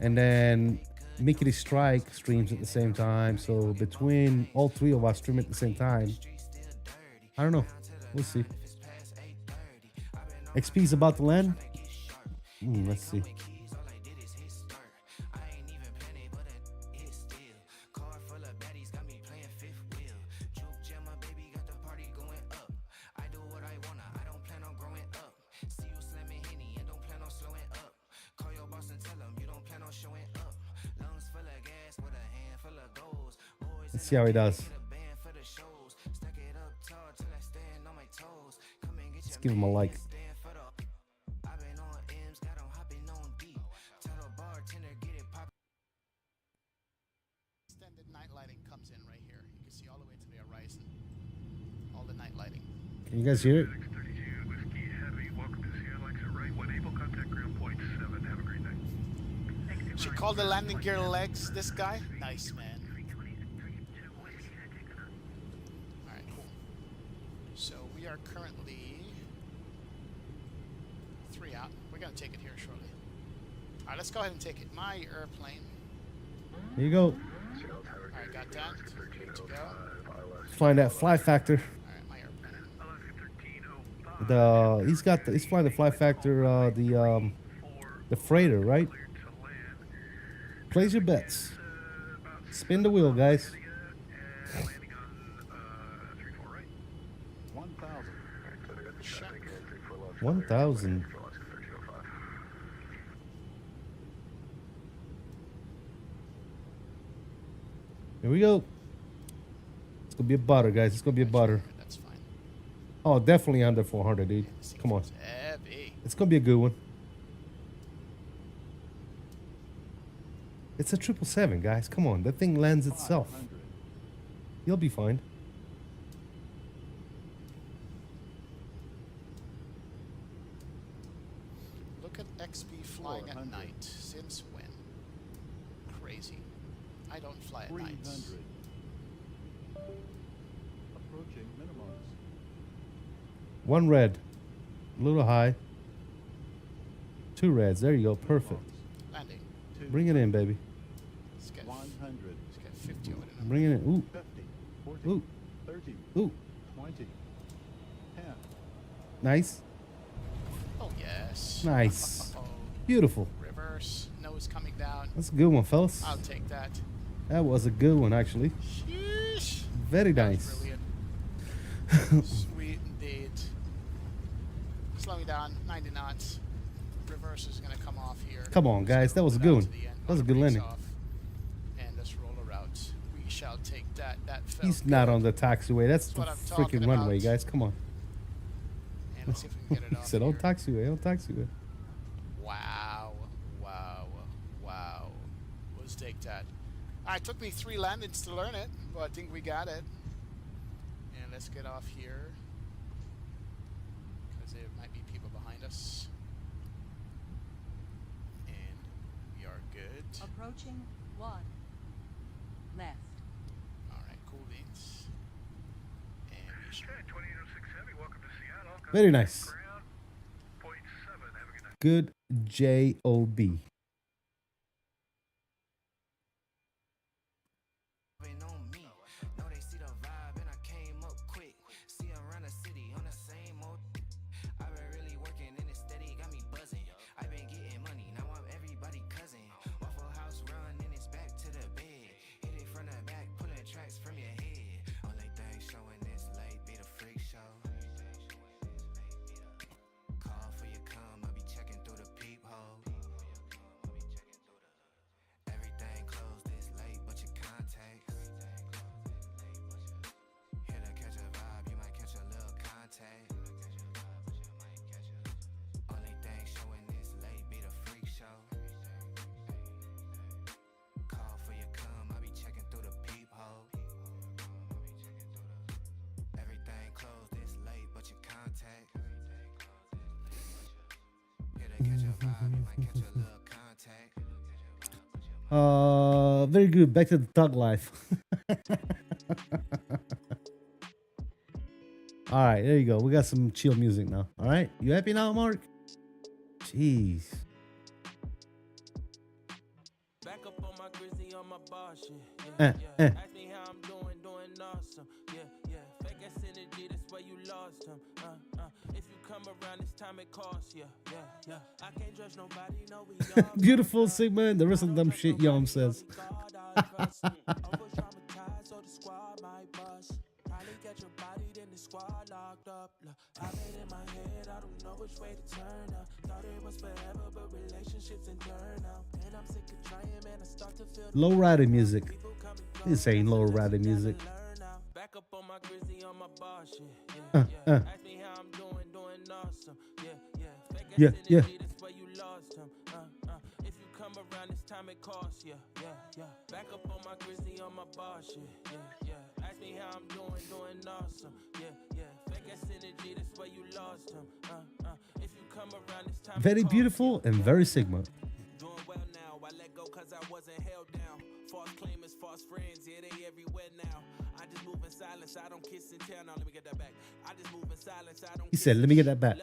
and then Mickey Strike streams at the same time. So between all three of us stream at the same time, I don't know. We'll see. XP's about to land. Let's see. Let's see how he does. Let's give him a like. Extended night lighting comes in right here. You can see all the way to the horizon. All the night lighting. Can you guys hear it? She called the landing gear legs, this guy. Nice, man. Alright, cool. So we are currently 3 out. We're going to take it here shortly. Alright, let's go ahead and take it. My airplane. Here you go. Alright, got that. Good to go. Flying that fly factor. He's flying the fly factor, the freighter, right? Place your bets. Spin the wheel, guys. 1,000. Here we go. It's gonna be a butter, guys. It's gonna be a butter. That's fine. Oh, definitely under 400, dude. Come on. Heavy. It's gonna be a good one. It's a 777, guys. Come on, that thing lands itself. You'll be fine. Look at XP flying at night. Since when? Crazy. I don't fly at night. Approaching minimums. One red. A little high. Two reds. There you go. Perfect. Landing. Bring it in, baby. Let's get 100. Let's get 50 over the Bring it in. Ooh. 50. 40. Ooh. 30. Ooh. 20. 10. Nice. Oh, yes. Nice. Oh, Beautiful. reverse. Nose coming down. That's a good one, fellas. I'll take that. That was a good one, actually. Sheesh. Very That was nice. brilliant. Sweet indeed. Slowing down, 90 knots. Reverse is going to come off here. Come on, guys. That was a good one. That was a good landing. And let's roll her out. We shall take that. That felt He's not good. on the taxiway. That's the what I'm freaking talking runway, about. guys. Come on. And let's see if we can get it He off said, here. "Oh, taxiway. Oh, taxiway." Wow. Wow. Wow. Let's take that. It took me 3 landings to learn it, but I think we got it. And let's get off here. Because there might be people behind us. And we are good. Approaching 1. Left. Alright, cool beans. And we should... Very nice. Good job. Know they see the vibe and I came up quick. See around the city on the same old. I've been really working and it's steady, got me buzzing. I've been getting money, now I'm everybody cousin. Waffle House run and it's back to the bed. Hit it from the back, pulling tracks from your head. Only thing showing this late be the freak show. Call for your come, I'll be checking through the peephole. Everything closed this late, but your contacts. Here to catch a vibe, you might catch a little contact. Only thing showing this late be the freak show. Call for your come, I'll be checking through the peephole. Everything closed this late, but your contact. Here to catch a vibe, you might catch a little contact. Very good. Back to the thug life. All right, there you go. We got some chill music now. All right, you happy now, Mark? Jeez. Back up on my grizzly on my bar shit. Eh, eh. Ask me how I'm doing awesome. Fake ass energy, that's where you lost him. If you come around this time it costs ya. I can't judge nobody, no we all Beautiful Sigma and the rest of them shit Yom says. Over-traumatized, so the squad might bust. Probably get your body, then the squad locked up. I've been in my head, I don't know which way to turn up. Thought it was forever, but relationships and turn out. And I'm sick of trying, man, I start to feel Low rider music. He's saying low rider music. back up on my grizzly on my bar shit. Ask me how I'm doing awesome. Fake ass energy, that's where you lost him. If you come around this time it costs ya. Back up on my grizzly on my bar shit. Ask me how I'm doing awesome. Fake ass energy, that's where you lost him. If you come around this time Very beautiful and very Sigma. doing well now, I let go cause I wasn't held down. False claimers, false friends, yeah, they everywhere now. I just move in silence, I don't kiss and tell. Now let me get that back. I just move in silence, I don't He said, let me get that back.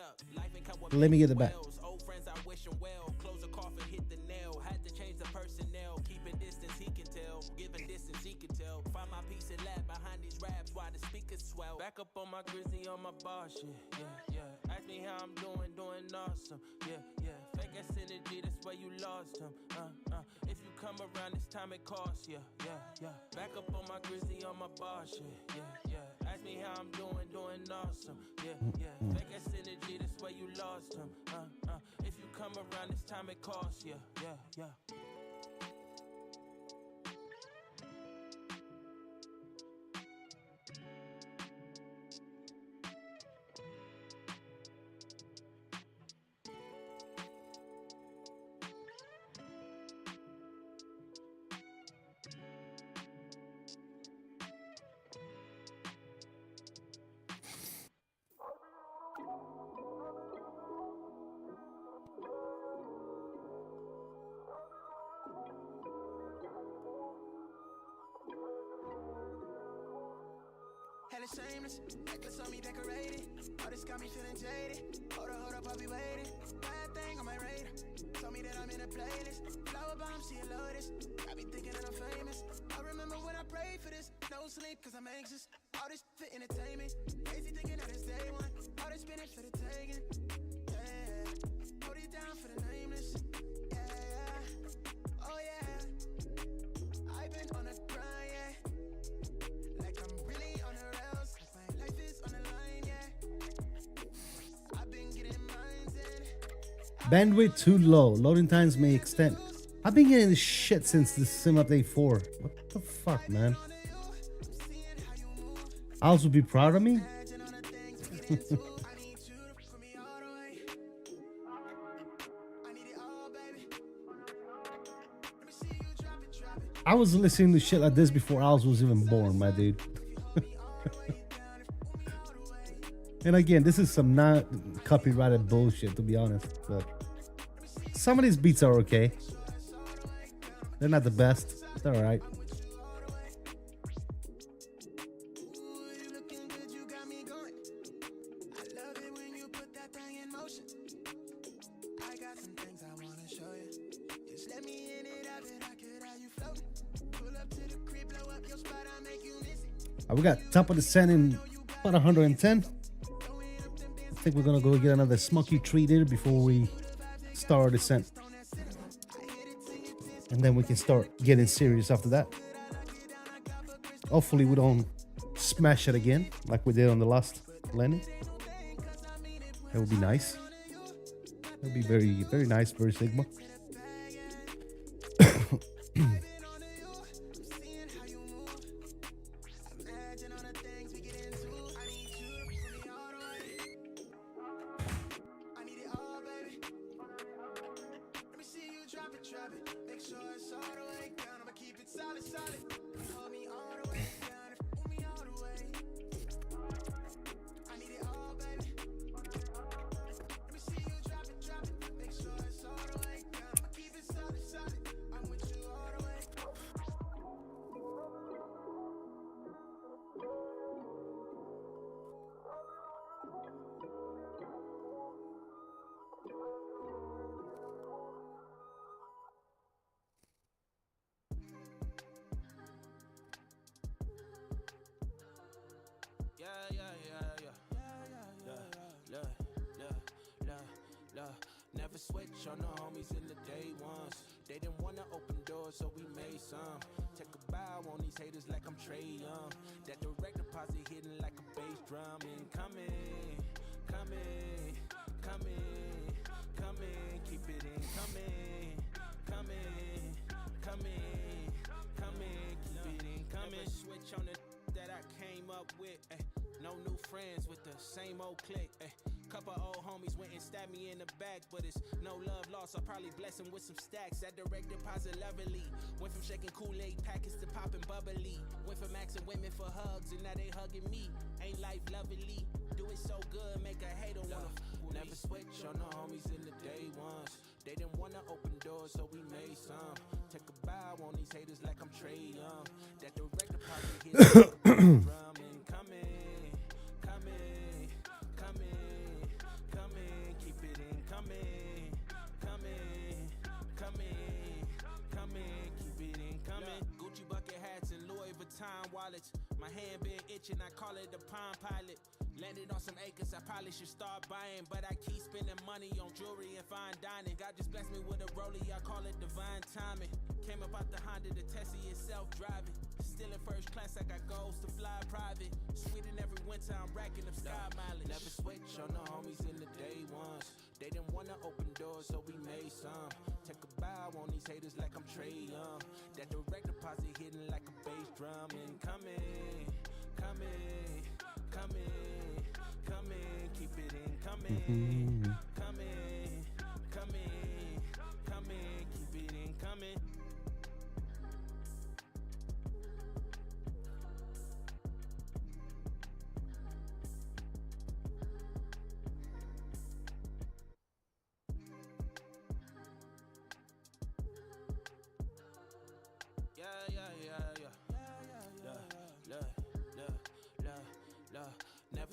Let me get it back. Old friends, I wish him well. Close the coffin, hit the nail. Had to change the personnel. Keeping distance, he can tell. Giving distance, he can tell. Find my peace and laugh behind these raps while the speakers swell. Back up on my grizzly on my bar shit. Ask me how I'm doing awesome. Fake ass energy, that's where you lost him. If you come around this time it costs ya. Back up on my grizzly on my bar shit. Ask me how I'm doing awesome. Fake ass energy, that's where you lost him. If you come around this time it costs ya. Hella shameless, necklace on me decorated. All this got me feeling jaded. Hold up, I'll be waiting. Bad thing on my radar. Told me that I'm in a playlist. Flower bomb, she a lotus. I be thinking that I'm famous. I remember when I prayed for this. No sleep, cause I'm anxious. All this for entertainment. Crazy thinking that it's day one. All this spinach for the taking. Yeah, hold it down for the nameless. Yeah, oh yeah. I've been on a grind, yeah. Like I'm really on the rails. Like my life is on the line, yeah. I've been getting mines in. Bandwidth too low. Loading times may extend. I've been getting this shit since the sim update 4. What the fuck, man? Owls would be proud of me. I was listening to shit like this before Owls was even born, my dude. And again, this is some not copyrighted bullshit, to be honest. But some of these beats are okay. They're not the best. They're alright. We got top of the descent in about 110. I think we're gonna go get another smoky tree there before we start our descent. And then we can start getting serious after that. Hopefully we don't smash it again like we did on the last landing. That would be nice. That would be very, very nice, very Sigma. Never switch on the homies in the day ones. They didn't wanna open doors, so we made some. Take a bow on these haters like I'm Trey Young. That direct deposit hitting like a bass drum. Incoming, coming, coming, coming. Keep it incoming, coming, coming, coming. Keep it incoming. Never switch on the that I came up with. No new friends with the same old clique. Couple old homies went and stabbed me in the back, but it's no love lost. I'll probably bless him with some stacks. That direct deposit lovely. Went from shaking Kool-Aid packets to popping bubbly. Went from asking women for hugs and now they hugging me. Ain't life lovely? Do it so good, make a hater wanna. Never switch on the homies in the day ones. They didn't wanna open doors, so we made some. Take a bow on these haters like I'm Trey Young. That direct deposit hit drum incoming, coming, coming, coming. Keep it incoming, coming, coming, coming. Keep it incoming. Gucci bucket hats and Louis Vuitton wallets. My hand been itching, I call it the Palm Pilot. Landed on some acres, I probably should start buying, but I keep spending money on jewelry and fine dining. God just blessed me with a rollie, I call it divine timing. Came up out the Honda, the Tessie is self-driving. Still in first class, I got goals to fly private. Sweden every winter, I'm racking up sky mileage. Never switch on the homies in the day ones. They didn't wanna open doors, so we made some. Take a bow on these haters like I'm Trey Young. That direct deposit hitting like a bass drum incoming, coming, coming, coming. Keep it incoming, coming, coming, coming. Keep it incoming.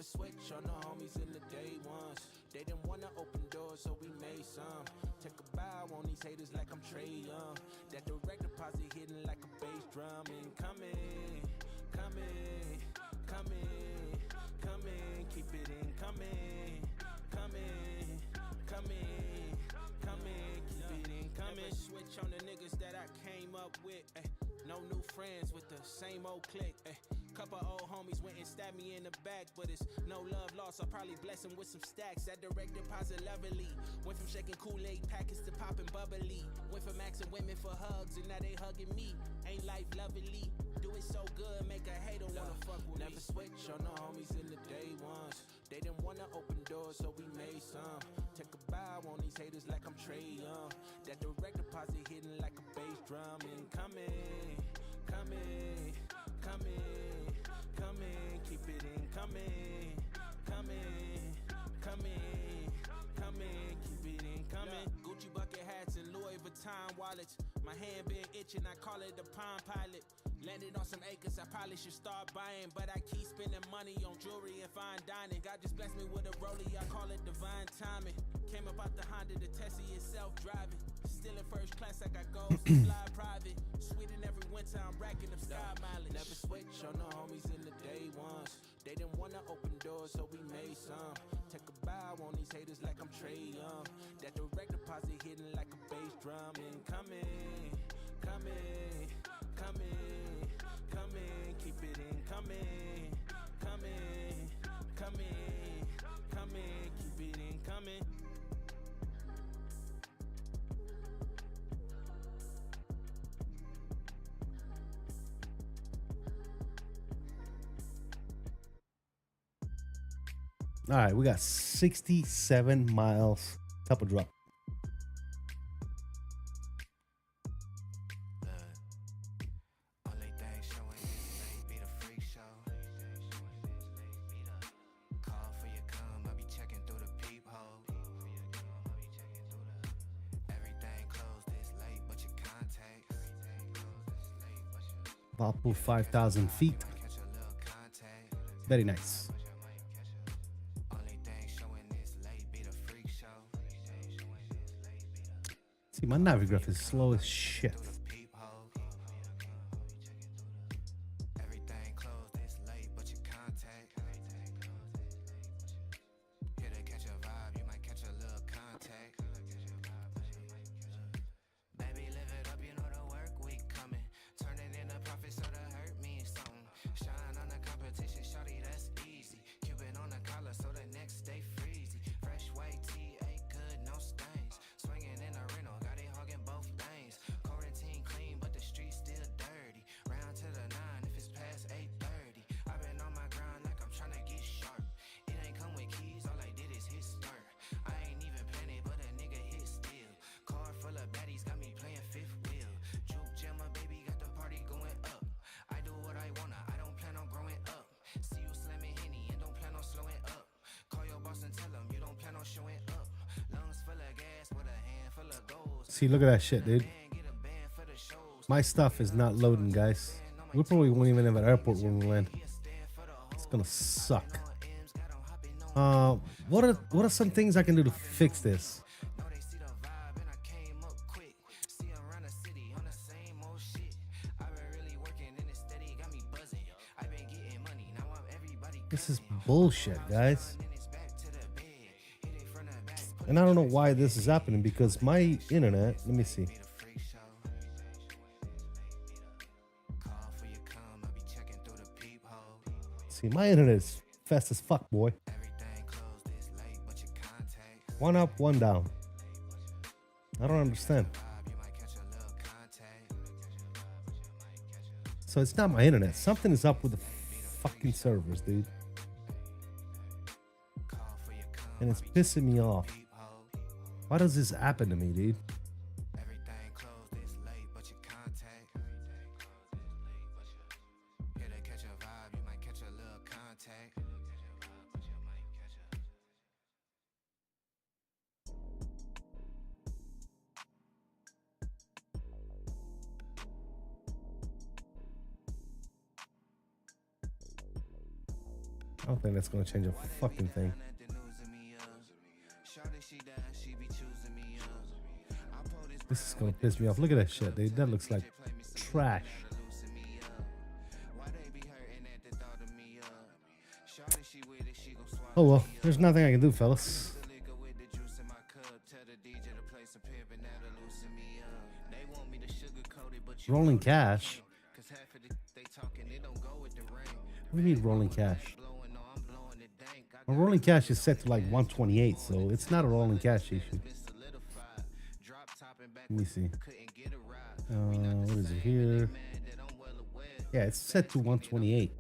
switch on the homies in the day ones. They didn't wanna open doors, so we made some. Take a bow on these haters like I'm Trey Young. That direct deposit hitting like a bass drum. Incoming, coming, coming, coming. Keep it incoming, coming, coming, coming. Keep it incoming. Never switch on the niggas that I came up with. No new friends with the same old clique. Couple old homies went and stabbed me in the back, but it's no love lost. I'll probably bless them with some stacks. That direct deposit lovely. Went from shaking Kool-Aid packets to popping bubbly. Went from asking women for hugs and now they hugging me. Ain't life lovely? Do it so good, make a hater wanna fuck with me. Never switch on the homies in the day ones. They didn't wanna open doors, so we made some. Take a bow on these haters like I'm Trey Young. That direct deposit hitting like a bass drum. Incoming, coming, coming, coming. Keep it incoming, coming, coming, coming. Keep it incoming. Gucci bucket hats and Louis Vuitton wallets. My hand been itching, I call it the Palm Pilot. Landed on some acres, I probably should start buying, but I keep spending money on jewelry and fine dining. God just blessed me with a rollie, I call it divine timing. Came up out the Honda, the Tessie is self-driving. Still in first class, I got goals to fly private. Sweden every winter, I'm racking up sky mileage. Never switch on the homies in the day ones. They didn't wanna open doors, so we made some. Take a bow on these haters like I'm Trey Young. That direct deposit hitting like a bass drum. Incoming, coming, coming, coming. Keep it incoming, coming, coming, coming. Keep it incoming. All right, we got 67 miles. Couple drop. Vapu 5,000 feet. Very nice. See, my navigraph is slow as shit. See, look at that shit, dude. My stuff is not loading, guys. We probably won't even have an airport when we land. It's gonna suck. What are some things I can do to fix this? This is bullshit, guys. And I don't know why this is happening because my internet, let me see. See, my internet is fast as fuck, boy. One up, one down. I don't understand. So it's not my internet. Something is up with the fucking servers, dude. And it's pissing me off. Why does this happen to me, dude? I don't think that's gonna change a fucking thing. This is gonna piss me off. Look at that shit, dude. That looks like trash. Oh well, there's nothing I can do, fellas. Rolling cash? What do you mean rolling cash? Well, rolling cash is set to like 128, so it's not a rolling cash issue. Let me see. What is it here? Yeah, it's set to 128.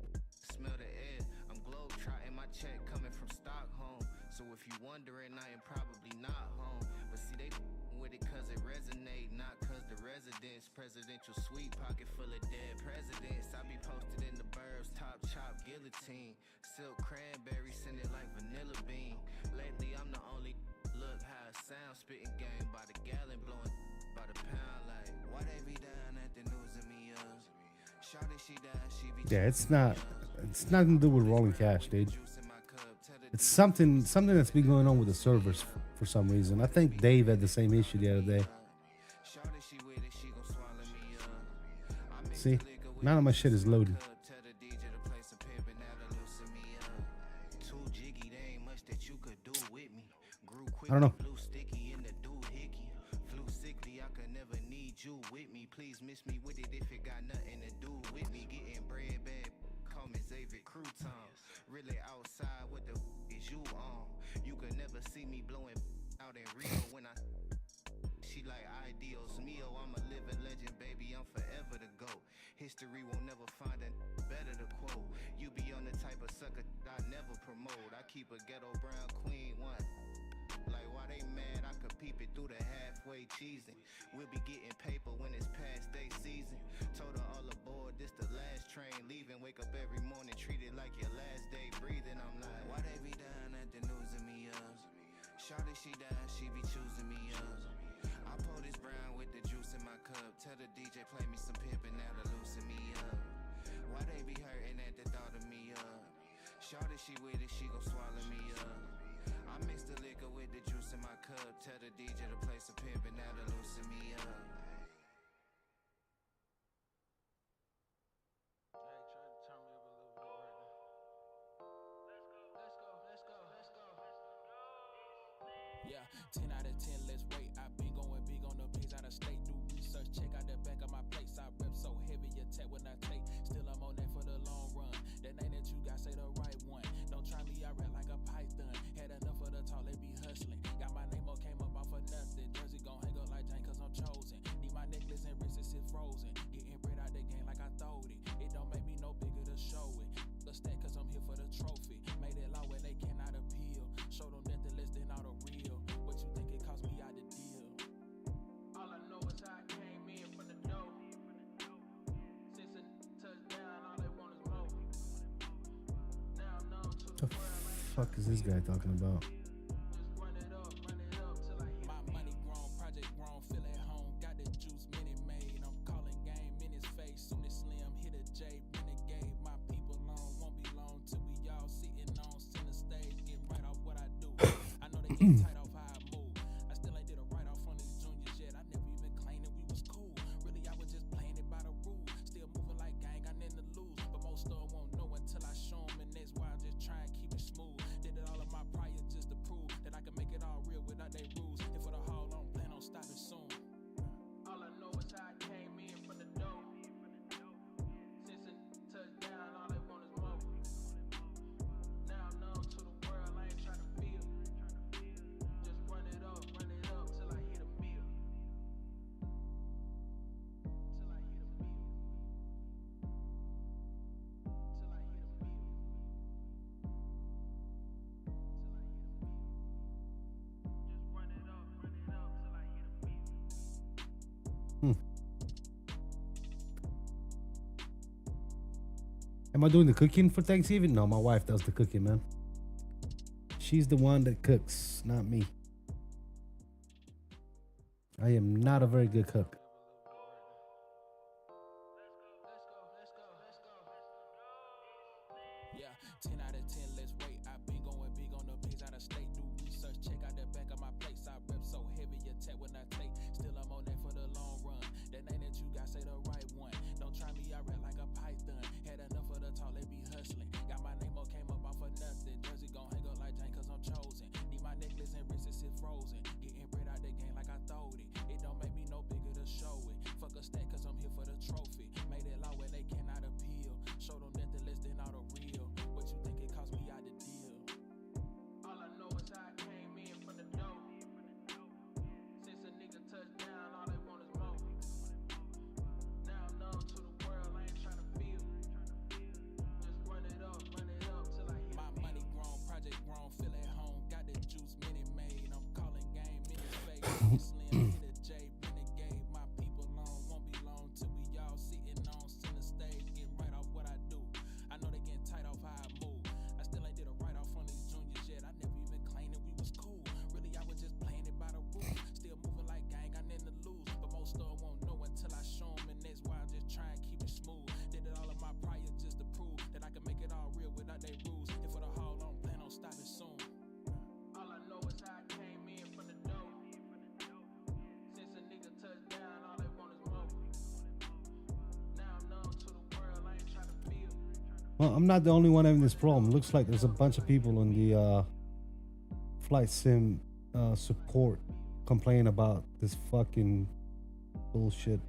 Presidential suite, pocket full of dead presidents. I be posted in the burbs, top chop guillotine. Silk cranberry, send it like vanilla bean. Lately, I'm the only look how it sounds. Spitting game by the gallon, blowing by the pound. Like, why they be down at the news of me? Shawty, she down, she be. Yeah, it's nothing to do with rolling cash, dude. It's something that's been going on with the servers for some reason. I think Dave had the same issue the other day. See, none of my shit is loaded. I don't know. Please miss me with it if it got nothing to do with me. Getting bread bad, call me 𝕚𝕚𝕚𝕚. Really outside, what the is you on? You could never see me blowing out in Rio when I. She like 𝕬𝕠𝕚 I'm a living legend, baby. I'm forever to go. History won't never find a better to quote. You be on the type of sucker I never promote. I keep a ghetto brown queen one. Like why they mad? I could peep it through the halfway cheesing. We'll be getting paper when it's past day season. Told her all aboard, this the last train leaving. Wake up every morning, treat it like your last day breathing. I'm like, why they be down at the news of me? Shawty, she down, she be choosing me. I pour this brown with the juice in my cup. Tell the DJ play me some pimpin' now to loosen me up. Why they be hurting at the thought of me? Shawty, she with it, she gon' swallow me up. I mix the liquor with the juice in my cup. Tell the DJ to play some pimpin' now to loosen me up. Yeah, 10 out of 10, let's rate. I've been going big on the pigs out of state. Do research, check out the back of my place. I rep so heavy, attack when I take. Still, I'm on that for the long run. That name that you got, say the right one. Don't try me, I rap like a python. Had enough of the talk, they be hustling. Got my name up, came up off of nothing. Jersey gon' hang up like Jane, cause I'm chosen. Need my necklace and wrists sit frozen. Getting bread out the game like I throwed it. It don't make me no bigger to show it. The stack, cause I'm here for the trophy. Made it law when they cannot appeal. Show them nothing less than all the real. What you think it cost me out the deal? All I know is how I came in from the dough. Since a touchdown, all they want is more. Now I'm known to the world. What the fuck is this guy talking about? Just run it up till I hit. My money grown, project grown, feel at home. Got the juice, 𝕚𝕚𝕚. I'm calling game in his face. Soon as Slim hit a J, renegade. My people long, won't be long till we all sitting on center stage, getting right off what I do. I know they get tight off how I move. I still ain't did a write off on these juniors yet. I never even claimed that we was cool. Really, I was just playing it by the rules. Still moving like gang, got nothing to lose. But most of them won't know until I show them, and that's why I'm just trying to keep it smooth. Did it all of my prior just to prove that I can make it all real without they rules. And for the haul, I don't plan on stopping soon. All I know is how I came in from the dough. Since a touchdown, all they want is more. Now I'm known to the world, I ain't trying to feel. Just run it up till I hit a meal. Till I hit a meal. Till I hit a meal. Till I hit a meal. Just run it up till I hit a meal. Am I doing the cooking for Thanksgiving? No, my wife does the cooking, man. She's the one that cooks, not me. I am not a very good cook. Yeah, 10 out of 10, 𝕸𝕚 my people long, won't be long till we all sitting on center stage, getting right off what I do. I know they getting tight off how I move. I still ain't did a write off on these juniors yet. I never even claimed that we was cool. Really, I was just playing it by the rules. Still moving like gang, got nothing to lose. But most of them won't know until I show them, and that's why I'm just trying to keep it smooth. Did it all of my prior just to prove that I can make it all real without they rules. And for the haul, I don't plan on stopping soon. All I know is how I came in from the door. Since a nigga touched down, all they want is more. Now I'm numb to the world, I ain't trying to feel. Well, I'm not the only one having this problem. Looks like there's a bunch of people in the flight sim support complaining about this fucking bullshit.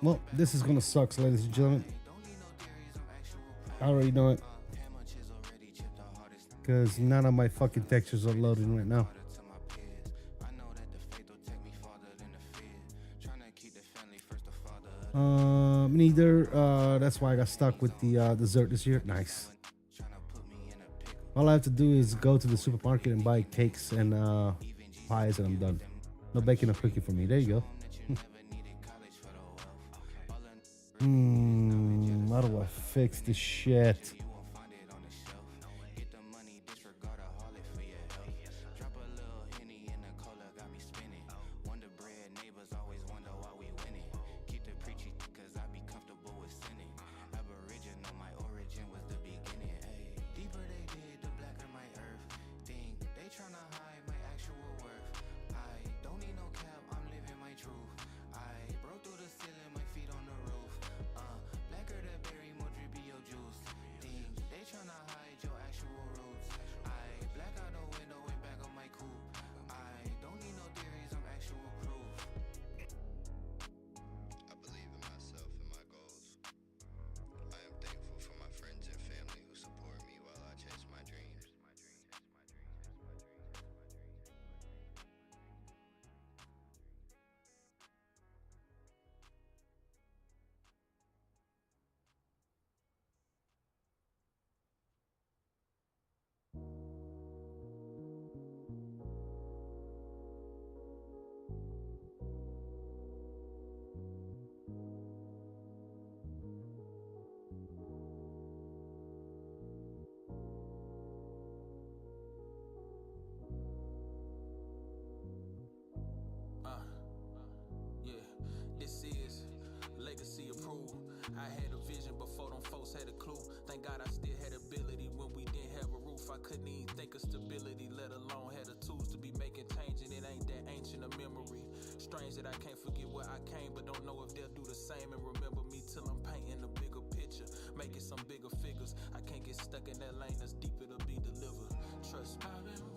Well, this is gonna suck, ladies and gentlemen. I already know it, because none of my fucking textures are loading right now. Neither. That's why I got stuck with the dessert this year. Nice. All I have to do is go to the supermarket and buy cakes and pies, and I'm done. No baking or cooking for me. There you go. How do I fix this shit? legacy approved. I had a vision before them folks had a clue. Thank God I still had ability when we didn't have a roof. I couldn't even think of stability, let alone had the tools to be making change, and it ain't that ancient a memory. Strange that I can't forget where I came, but don't know if they'll do the same and remember me till I'm painting a bigger picture, making some bigger figures. I can't get stuck in that lane, that's deep, it'll be delivered. Trust me.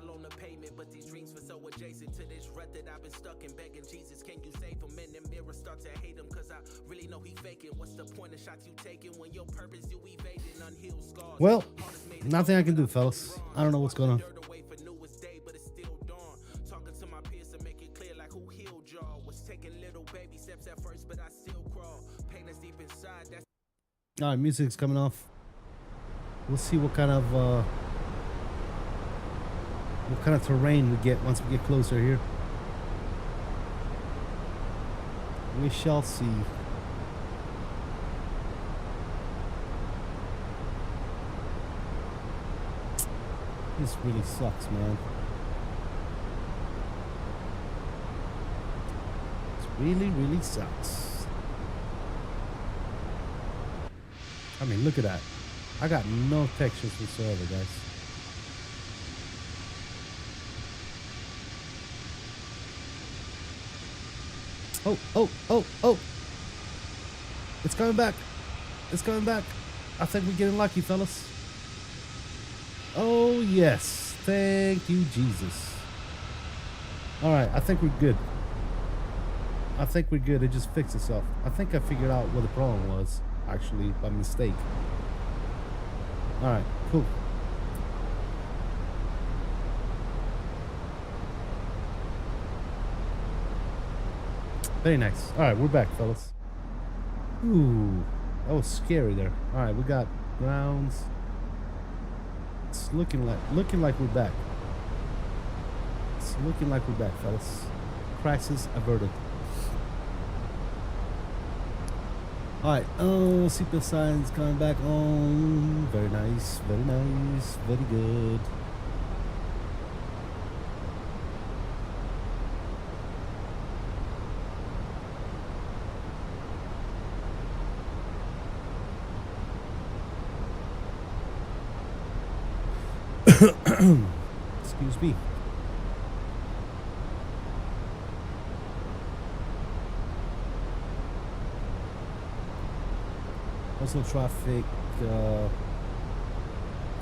On the pavement, but these dreams feel so adjacent to this rut that I've been stuck in, begging Jesus, can you save him? And the mirror start to hate him, cause I really know he faking. What's the point of shots you taking when your purpose you evading? Unhealed scars. Well, nothing I can do, fellas. I don't know what's going on. Talking to my peers to make it clear like who healed y'all. Was taking little baby steps at first, but I still crawl. Pain is deep inside. That's all right, music's coming off. We'll see what kind of terrain we get once we get closer here. We shall see. This really sucks, man. This really sucks. I mean, look at that. I got no textures whatsoever, guys. Oh. It's coming back. It's coming back. I think we're getting lucky, fellas. Oh, yes. Thank you, Jesus. All right, I think we're good. I think we're good. It just fixed itself. I think I figured out what the problem was, actually, by mistake. All right, cool. Very nice. All right, we're back, fellas. Ooh, that was scary there. All right, we got grounds. It's looking like we're back. It's looking like we're back, fellas. Crisis averted. All right, seatbelt signs coming back on. Very nice, very nice, very good. Excuse me. Oslo traffic,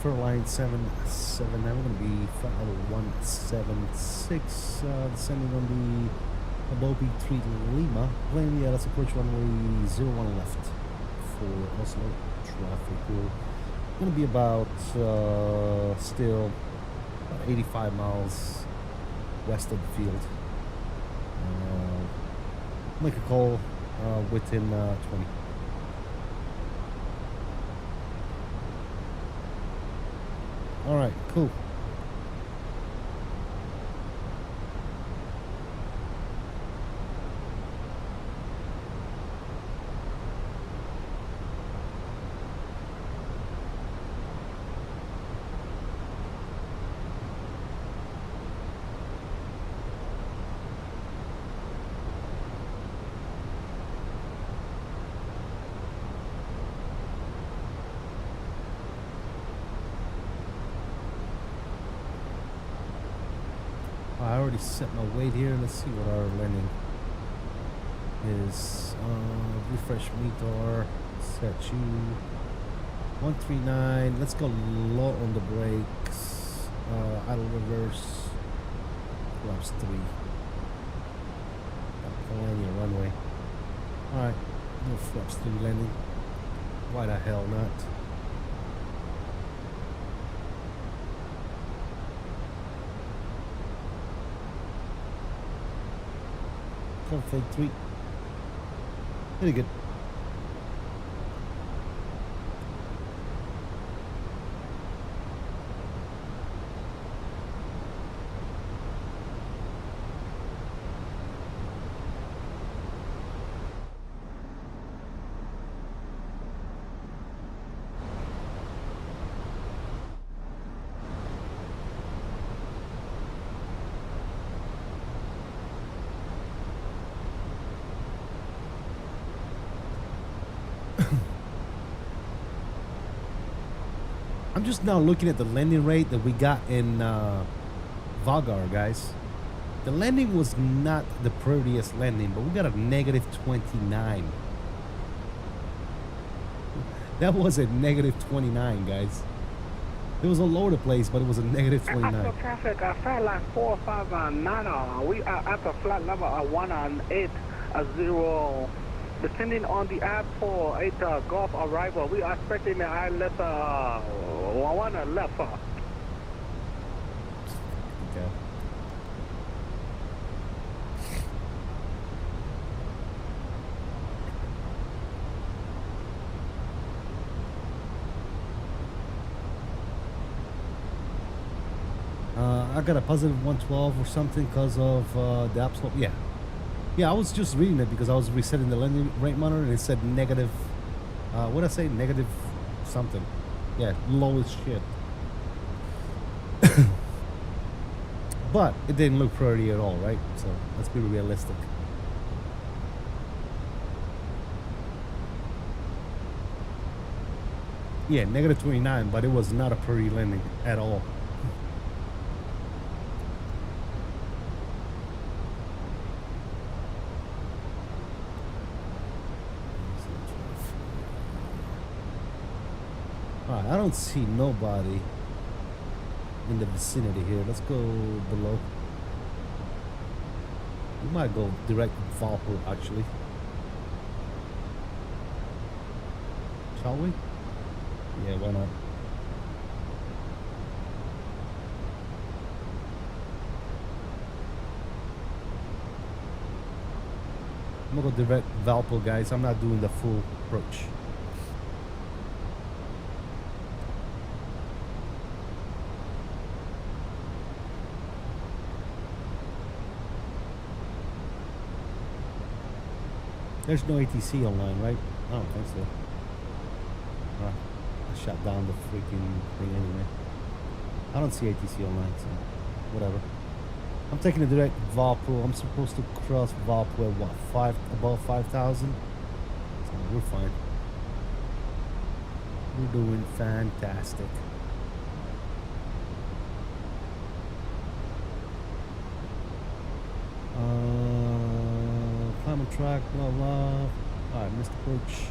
Faroe Islands 77. Now we're going to be flight level 176, descending on the 𝕚𝕚 𝕚𝕚. Plane let's approach runway 01 left for Oslo traffic. We're going to be about still about 85 miles west of the field. Make a call within 20. All right, cool. I already set my weight here. Let's see what our landing is. Refresh METAR, set you 139. Let's go low on the brakes. Idle reverse. Flaps 3. Got plenty of runway. Alright, no flaps 3 landing. Why the hell not? Flight 3. Pretty good. I'm just now looking at the landing rate that we got in Vagar, guys. The landing was not the prettiest landing, but we got a negative 29. That was a negative 29, guys. It was all over the place, but it was a negative 29. After traffic, flight line 459, we are at the flight level 180. Depending on the airport, 8 Gulf arrival, we are expecting the islet 1 left. Okay. I got a positive 112 or something because of the upslope. Yeah. Yeah, I was just reading it because I was resetting the landing rate monitor and it said negative, what did I say? Negative something. Yeah, low as shit. But it didn't look pretty at all, right? So let's be realistic. Yeah, negative 29, but it was not a pretty landing at all. Alright, I don't see nobody in the vicinity here. Let's go below. We might go direct Valpo, actually. Shall we? Yeah, why not? I'm gonna go direct Valpo, guys. I'm not doing the full approach. There's no ATC online, right? I don't think so. I shut down the freaking thing anyway. I don't see ATC online, so whatever. I'm taking a direct Valpo. I'm supposed to cross Valpo at what, above 5,000? So we're fine. We're doing fantastic. Climb on track, blah blah. Alright, missed approach.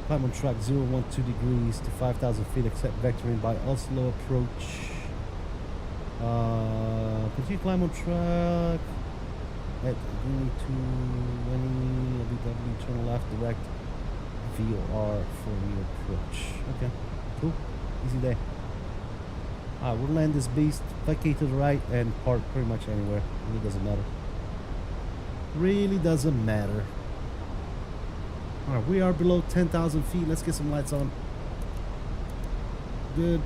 Climb on track 012 degrees to 5,000 feet, except vectoring by Oslo approach. Continue climb on track at going to any LBW, turn left, direct VOR for new approach. Okay, cool, easy day. Alright, we'll land this beast, vacate to the right, and park pretty much anywhere. Really doesn't matter. Really doesn't matter. Alright, we are below 10,000 feet. Let's get some lights on. Good.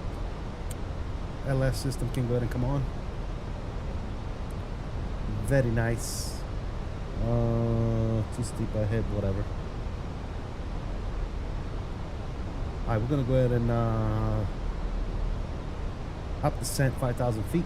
LS system can go ahead and come on. Very nice. Too steep ahead, whatever. Alright, we're gonna go ahead and up descent 5,000 feet.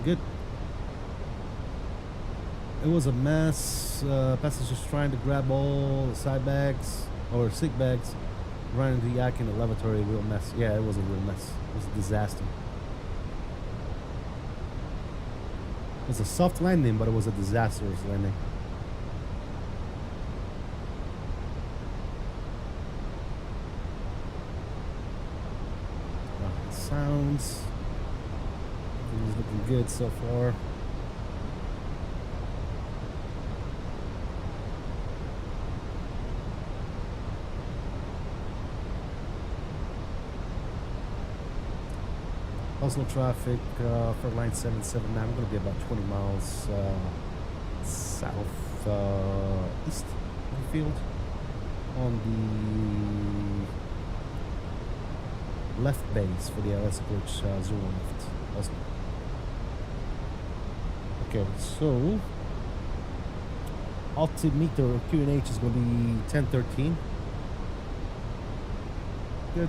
Good. It was a mess. Passengers trying to grab all the side bags or sick bags, running the yak in the lavatory. A real mess. Yeah, it was a real mess. It was a disaster. It was a soft landing, but it was a disastrous landing. Sounds. Everything's looking good so far. Oslo traffic for line 779. We're going to be about 20 miles south east of the field on the left base for the LS approach 01 left. Oslo. Okay, so altimeter QNH is going to be 1013. Good.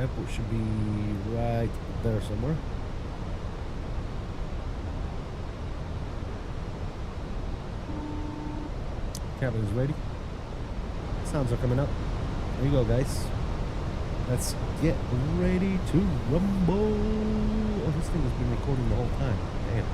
Airport should be right there somewhere. Cabin is ready. Sounds are coming up. There you go, guys. Let's get ready to rumble. Oh, this thing has been recording the whole time. Damn.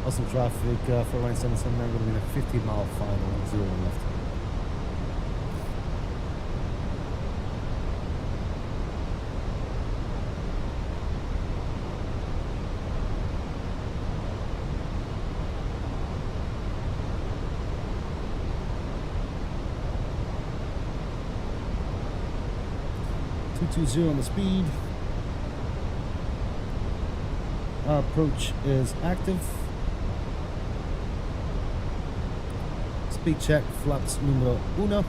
Awesome traffic for line 779, going to be in a 50-mile final, 0 left. .220 on the speed. Our approach is active. Speed check, flaps número 1.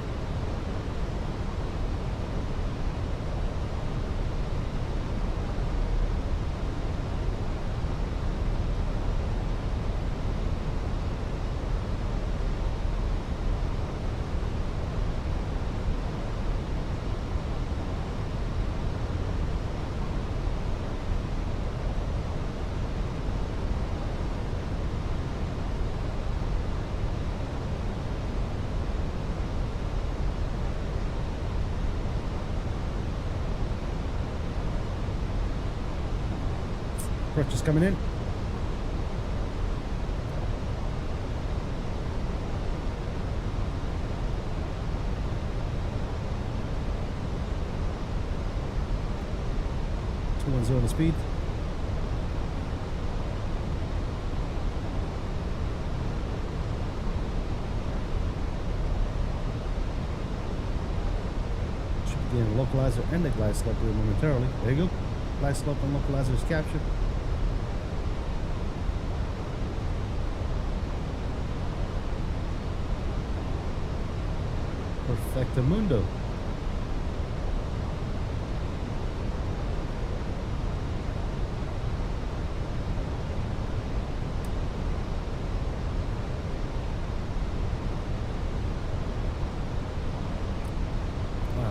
Approach is coming in. .210 the speed. Should begin localizer and the glide slope here momentarily. There you go. Glide slope and localizer is captured. 𝕚𝕚𝕚𝕚.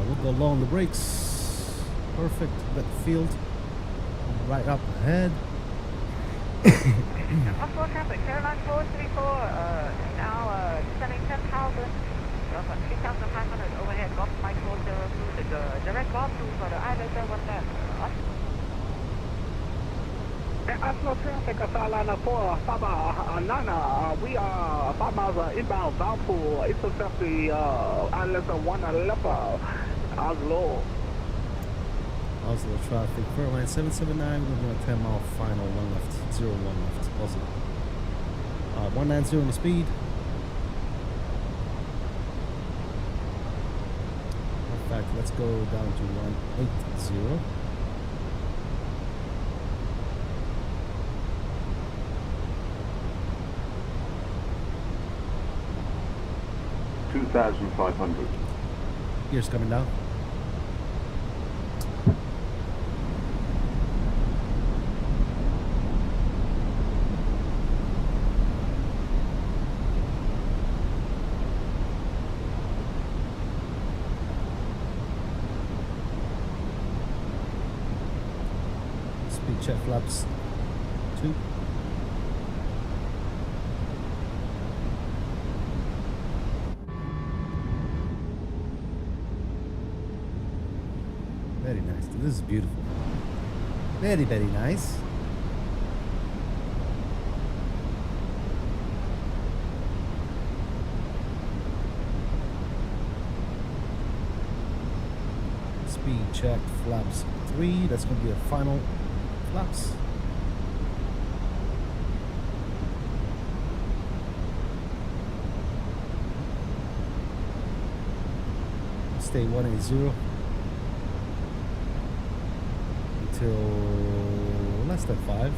We'll go low on the brakes. Perfect. That field right up ahead. Oslo traffic, Caroline 434, now descending 10,000. 3,500 overhead, golf Mike 402, the direct golf to for the island 1 Oslo traffic, Airliner 4, Vagar, Nana. We are 5 miles inbound, bound for intercept the islands of 111, Oslo. Oslo traffic, Faroe Islands 779, we're going to 10-mile final, 1 left, 0 1 left, Oslo. 190 on the speed. In fact, let's go down to 180. $2,500. Gears coming down. Speed check flaps 2. Very nice. This is beautiful. Very, very nice. Speed check flaps 3. That's going to be a final flaps. stay 180 until less than 5.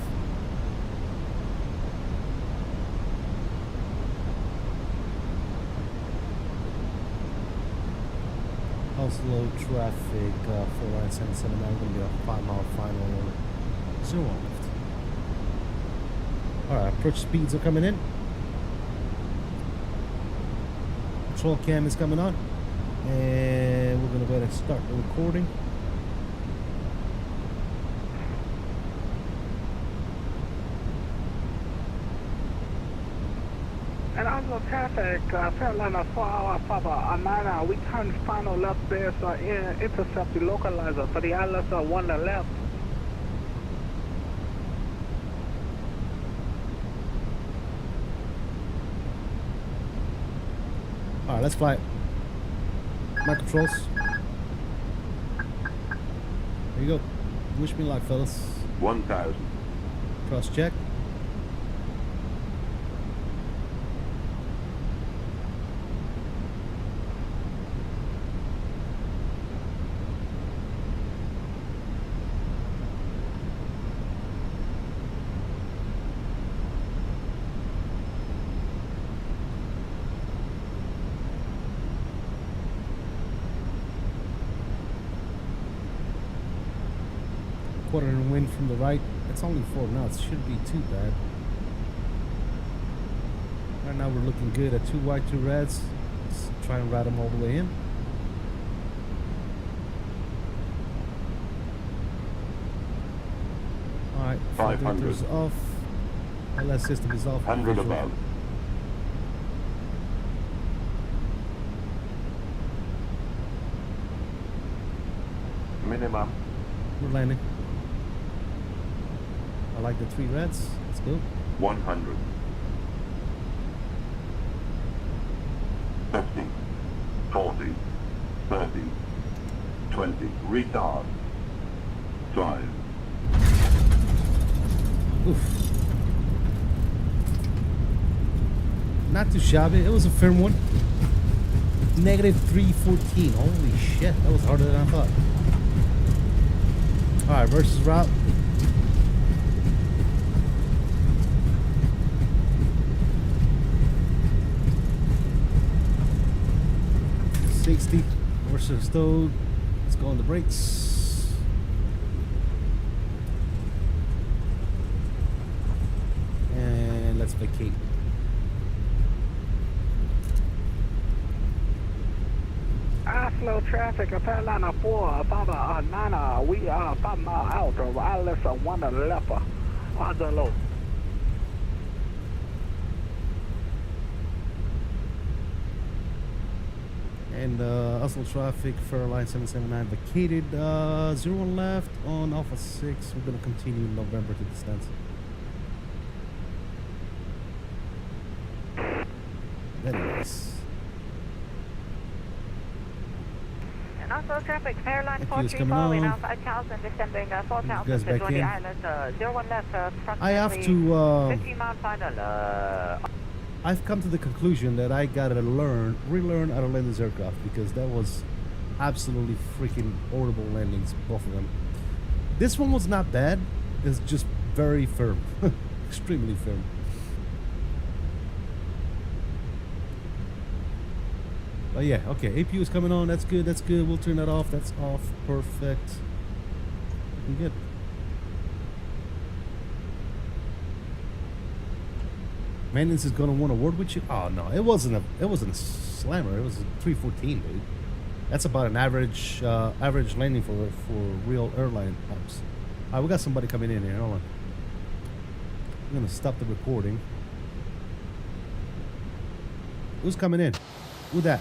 Oslo traffic, 49779, going to be a 5-mile final, 0 left. Alright, approach speeds are coming in. Control cam is coming on. And we're going to go ahead and start the recording. And also traffic, Carolina 4-hour Favar Amana, we turn final left base intercept the localizer for the islands 1 to left. Alright, let's fly. My controls. There you go. Wish me luck, fellas. 1,000. Cross check. Quartering wind from the right. It's only 4 knots. Shouldn't be too bad. Right now we're looking good at 2 white, 2 reds. Let's try and ride them all the way in. Alright, 500 is off. LS system is off. 100 above. Minimum. We're landing. I like the 3 reds. Let's go. 100. 50. 40. 30. 20. Retard. 5. Oof. Not too shabby. It was a firm one. Negative 314. Holy shit. That was harder than I thought. Alright, versus route. Versus stowed. Let's go on the brakes. And let's vacate. Oslo traffic, Carolina 4, Favar Nana, we are 5 miles out of islands 1 to left. Oslo. And Oslo traffic, Faroe Islands 779 vacated, 01 left on Alpha 6. We're going to continue in November to distance. Very nice. And also traffic, Fairline Thank you, it's 434, we coming now on. 5,000, descending 4,000 guys back to the in. islands, 01 left, I have approximately to 15 mile final, I've come to the conclusion that I gotta relearn how to land this aircraft, because that was absolutely freaking horrible landings, both of them. This one was not bad. It's just very firm, extremely firm. But yeah, okay, APU is coming on. That's good. That's good. We'll turn that off. That's off. Perfect. Looking good. Maintenance is gonna want to work with you. Oh no, it wasn't a slammer. It was a 314, dude. That's about an average landing for real airline ops. Alright, we got somebody coming in here. Hold on. I'm gonna stop the recording. Who's coming in? Who that?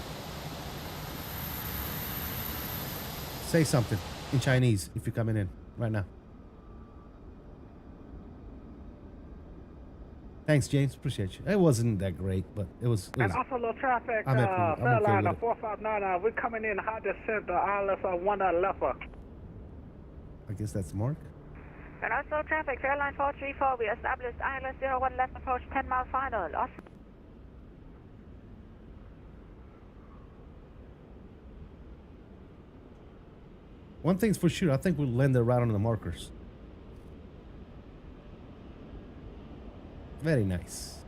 Say something in Chinese if you're coming in right now. Thanks, James. Appreciate you. It wasn't that great, but it was. And Oslo traffic, I'm okay Fairline with it. 459, we're coming in high descent, the islands 1 to left. I guess that's Mark. And also traffic, Fairline 434, we established island 01 left approach 10 mile final. One thing's for sure, I think we'll land it right on the markers. Very nice.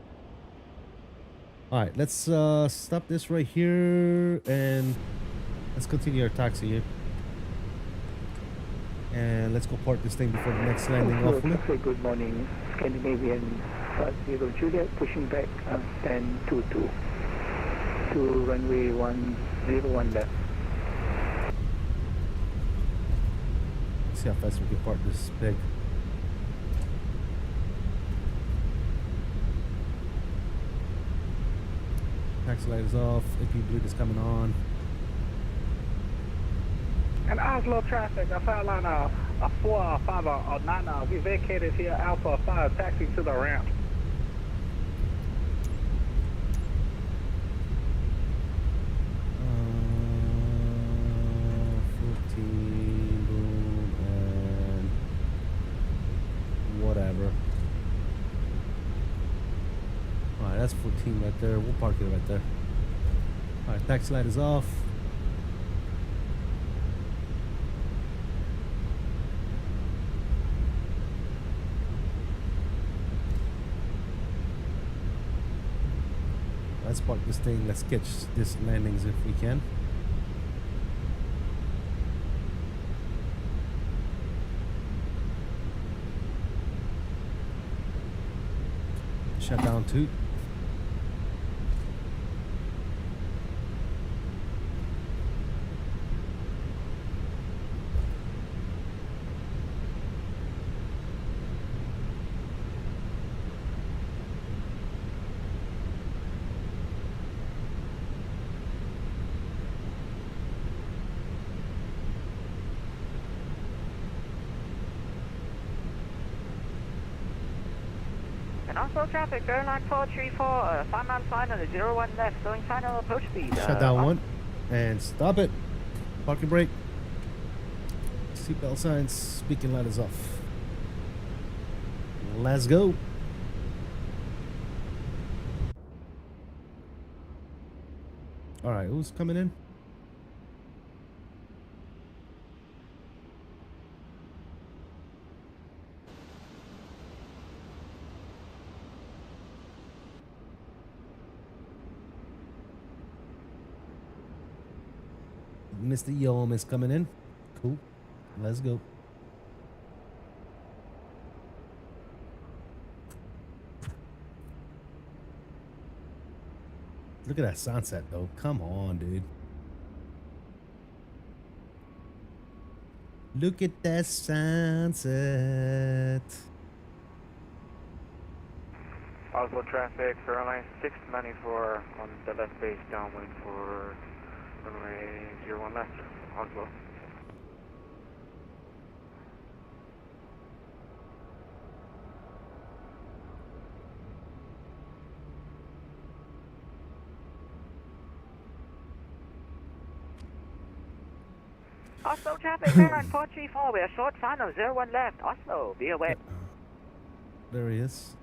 Alright, let's stop this right here and let's continue our taxi here. And let's go park this thing before the next landing, hopefully. Good morning, Scandinavian 50 Juliet, pushing back 1022 to runway 101 left. Let's see how fast we can park this pig. Taxi light is off, AP bleed is coming on. And Oslo traffic, Fairliner 459, we vacated here Alpha 5, taxi to the ramp. Boom, and whatever. Alright, that's 14 right there. We'll park it right there. Alright, taxi light is off. Let's park this thing. Let's catch this landings if we can. Shut down 2. And also traffic, airline 434, final 01 left, going final approach speed. Shut down 1 and stop it. Parking brake. Seatbelt signs. Speaking light is off. Let's go. All right, who's coming in? Mr. 𝕝𝕚𝕚 is coming in. Cool. Let's go. Look at that sunset, though. Come on, dude. Look at that sunset. Oslo traffic, airline 694 on the left base downwind for runway 01 left, Oslo. Oslo traffic, airline 434, we are short final 01 left, Oslo, be aware. There he is.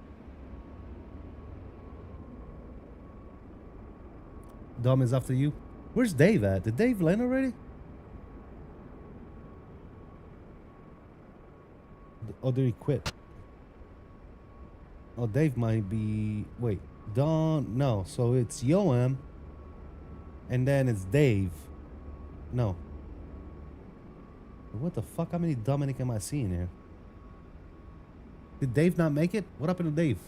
Dom is after you. Where's Dave at? Did Dave land already? Oh, did he quit? Oh, Dave might be... Wait. Don... No. So it's 𝕝𝕚𝕚. And then it's Dave. No. What the fuck? How many Dominic am I seeing here? Did Dave not make it? What happened to Dave?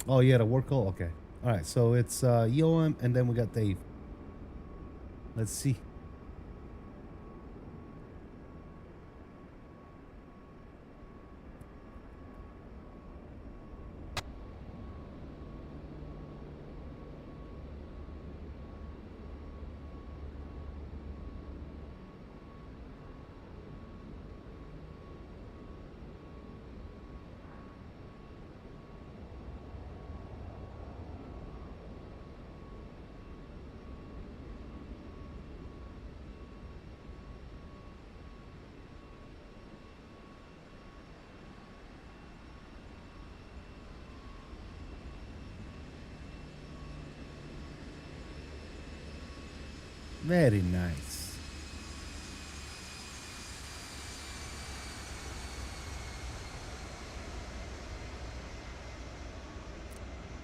Oh, yeah, the work call? Okay. All right, so it's 𝕝𝕚𝕚, and then we got Dave. Let's see. Very nice.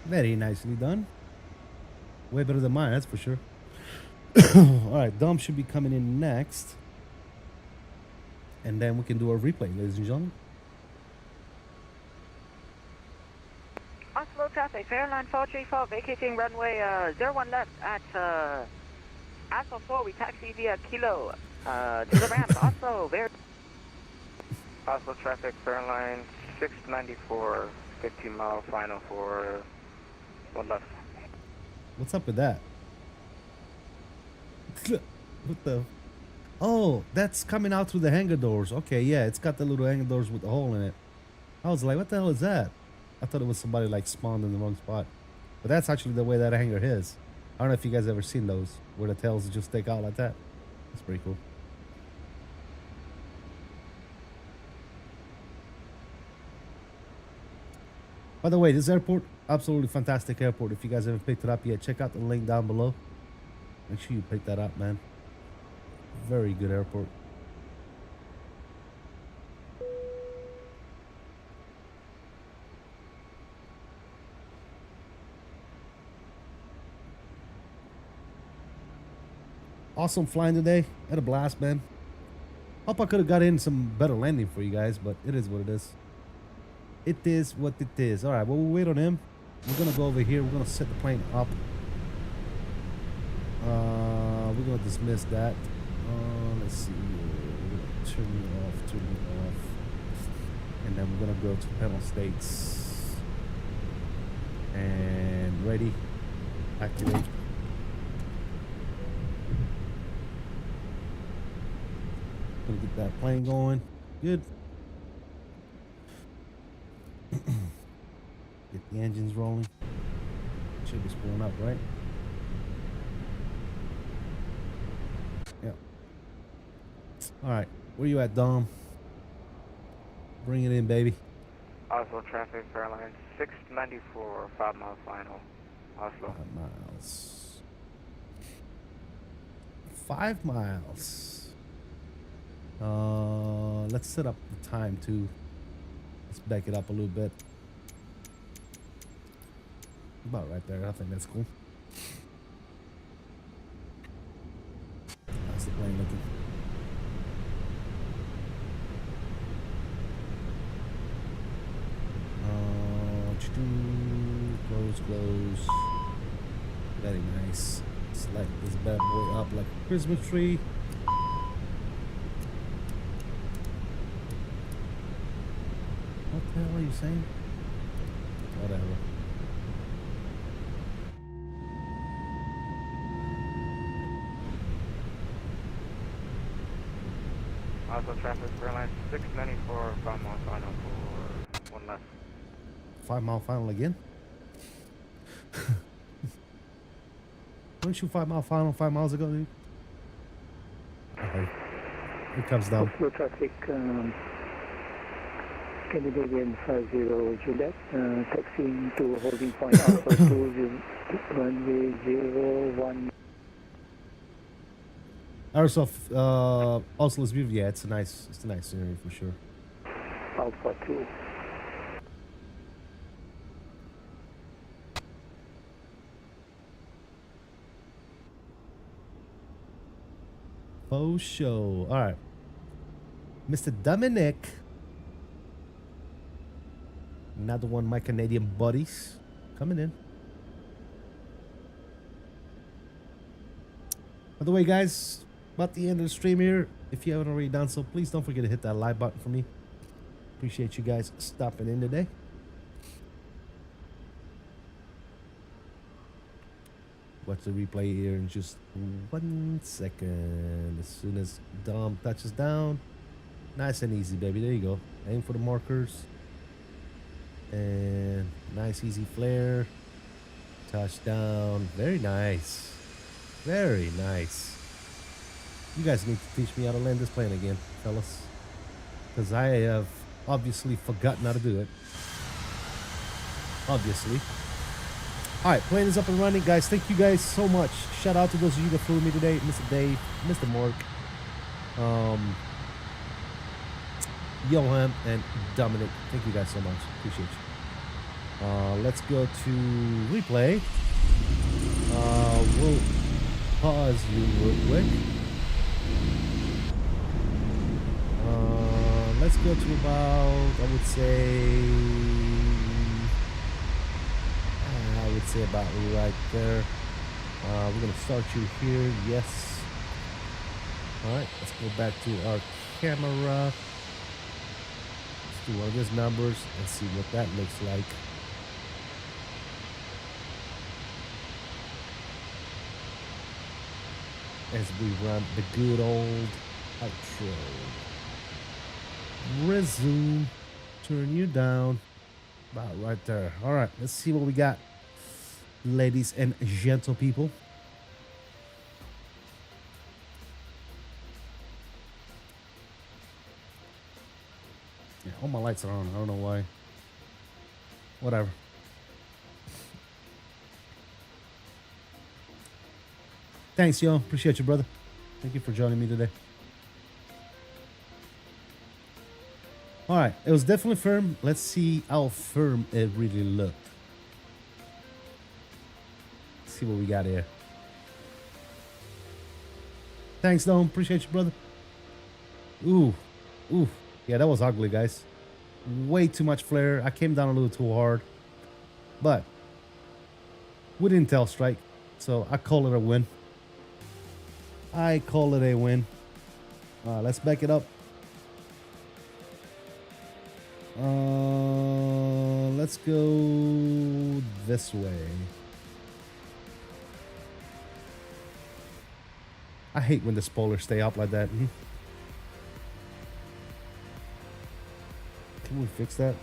Very nicely done. Way better than mine, that's for sure. All right, Dom should be coming in next. And then we can do our replay, ladies and gentlemen. Oslo traffic, Fairline 434, vacating runway 01 left at Oslo 4. We taxi via Kilo to the ramp. Oslo, very. Oslo traffic, Fairline 694, 15-mile final for 1 left. What's up with that? What the? Oh, that's coming out through the hangar doors. Okay, yeah, it's got the little hangar doors with the hole in it. I was like, what the hell is that? I thought it was somebody like spawned in the wrong spot. But that's actually the way that hangar is. I don't know if you guys ever seen those, where the tails just stick out like that. That's pretty cool. By the way, this airport, absolutely fantastic airport. If you guys haven't picked it up yet, check out the link down below. Make sure you pick that up, man. Very good airport. Awesome flying today. Had a blast, man. Hope I could have got in some better landing for you guys, but it is what it is. It is what it is. All right, well, we'll wait on him. We're going to go over here. We're going to set the plane up. We're going to dismiss that. Let's see. We're going to turn it off. And then we're going to go to panel states. And ready. Activate. Gonna get that plane going. Good. Get the engines rolling. Should be spooling up, right? Yeah. Alright. Where you at, Dom? Bring it in, baby. Oslo traffic, Fairline 694, 5-mile final. Oslo. 5 miles. 5 miles. Let's set up the time too. Let's back it up a little bit. About right there. I think that's cool. How's the plane looking? Close. Very nice. Select this bad boy up like a Christmas tree. What the hell are you saying? Whatever. Oslo traffic, Fairline 694, 5-mile final for 1 left. 5-mile final again? Weren't you 5-mile final 5 miles ago, dude? Okay. Here comes down. Oslo traffic, Scandinavian 50 Juliet, taxiing to holding point Alpha 2, runway 01. Airsoft, Oslo's view, yeah, it's a nice scenery for sure. Alpha 2. Faux show. All right. Mr. Dominic. Another one of my Canadian buddies coming in. By the way, guys, about the end of the stream here. If you haven't already done so, please don't forget to hit that like button for me. Appreciate you guys stopping in today. Watch the replay here in just 1 second. As soon as Dom touches down, nice and easy, baby. There you go. Aim for the markers. And nice, easy flare. Touchdown. Very nice. Very nice. You guys need to teach me how to land this plane again, fellas. Because I have obviously forgotten how to do it. Obviously. Alright, plane is up and running, guys. Thank you guys so much. Shout out to those of you that flew with me today. Mr. Dave, Mr. Mark, Johan, and Dominic. Thank you guys so much. Appreciate you. Let's go to replay. We'll pause you real quick. Let's go to about, I would say about right there. We're gonna start you here. Yes. All right. Let's go back to our camera. Let's do one of these numbers and see what that looks like. As we run the good old outro. Resume. Turn you down. About right there. All right. Let's see what we got, ladies and gentle people. Yeah, all my lights are on. I don't know why. Whatever. Thanks, yo. Appreciate you, brother. Thank you for joining me today. All right. It was definitely firm. Let's see how firm it really looked. Let's see what we got here. Thanks, Dome. Appreciate you, brother. Ooh. Ooh. Yeah, that was ugly, guys. Way too much flare. I came down a little too hard. But we didn't tell strike. So I call it a win. I call it a win. Let's back it up. Let's go this way. I hate when the spoilers stay up like that. Can we fix that?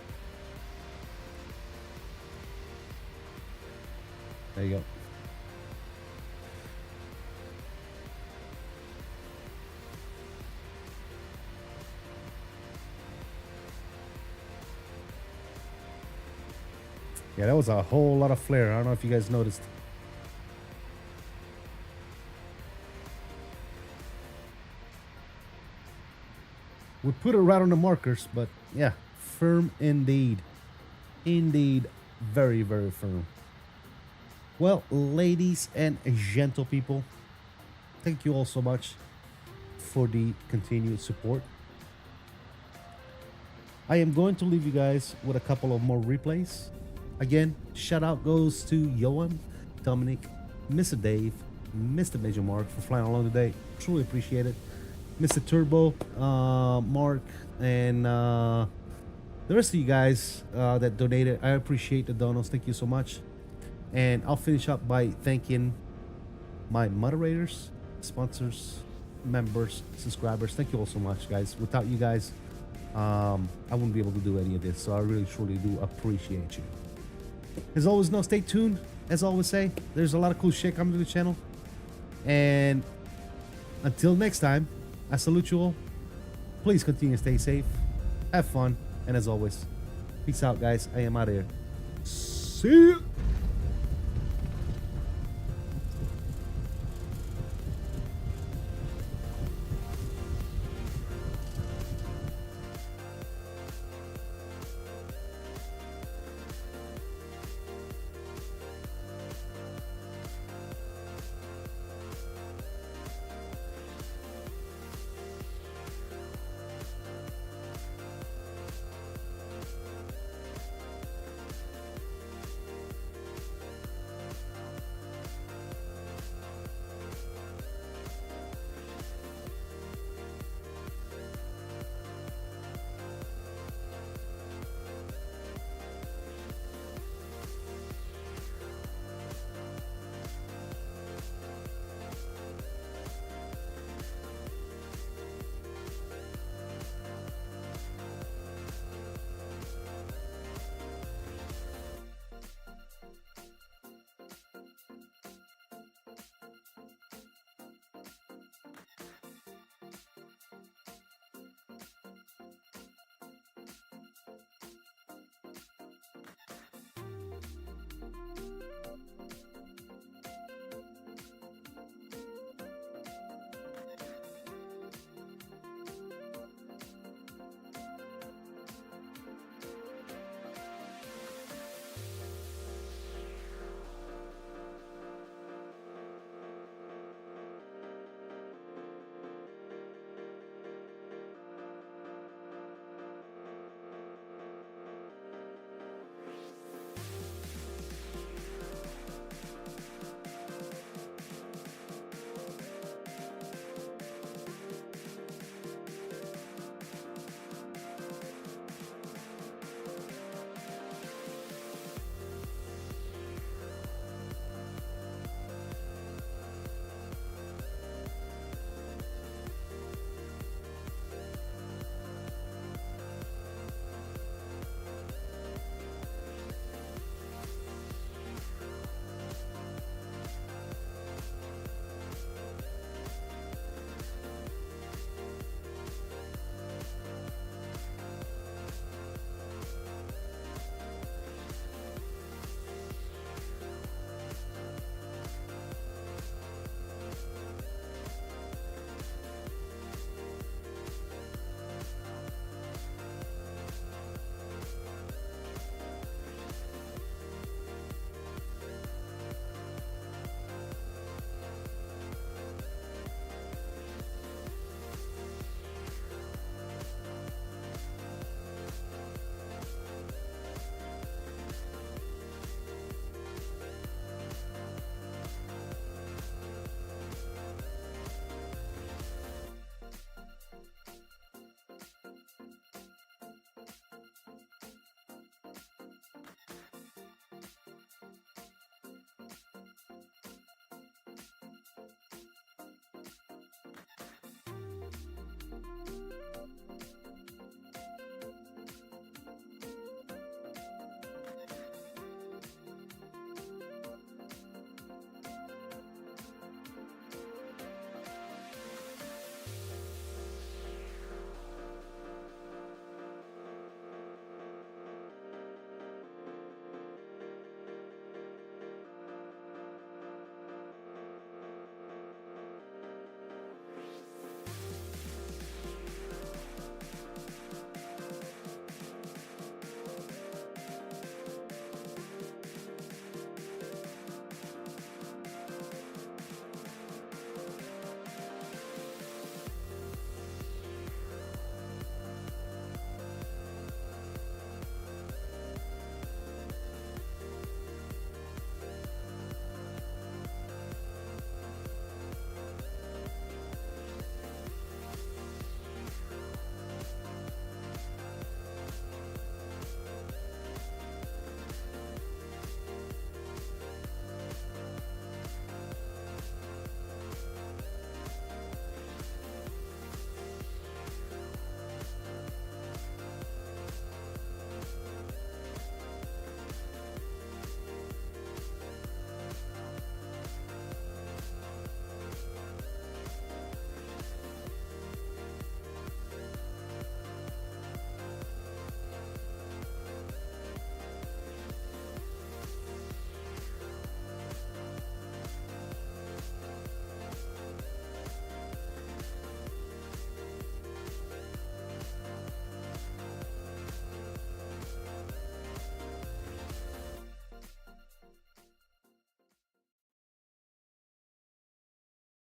There you go. Yeah, that was a whole lot of flare. I don't know if you guys noticed. We put it right on the markers, but yeah, firm indeed. Indeed, very, very firm. Well, ladies and gentle people, thank you all so much for the continued support. I am going to leave you guys with a couple of more replays. Again, shout out goes to Johan, Dominic, Mr. Dave, Mr. Major Mark for flying along today. Truly appreciate it. Mr. Turbo, Mark, and the rest of you guys that donated. I appreciate the donos. Thank you so much. And I'll finish up by thanking my moderators, sponsors, members, subscribers. Thank you all so much, guys. Without you guys, I wouldn't be able to do any of this. So I really, truly do appreciate you. As always, no, stay tuned. As I always say, there's a lot of cool shit coming to the channel. And until next time, I salute you all. Please continue to stay safe. Have fun. And as always, peace out, guys. I am out of here. See ya.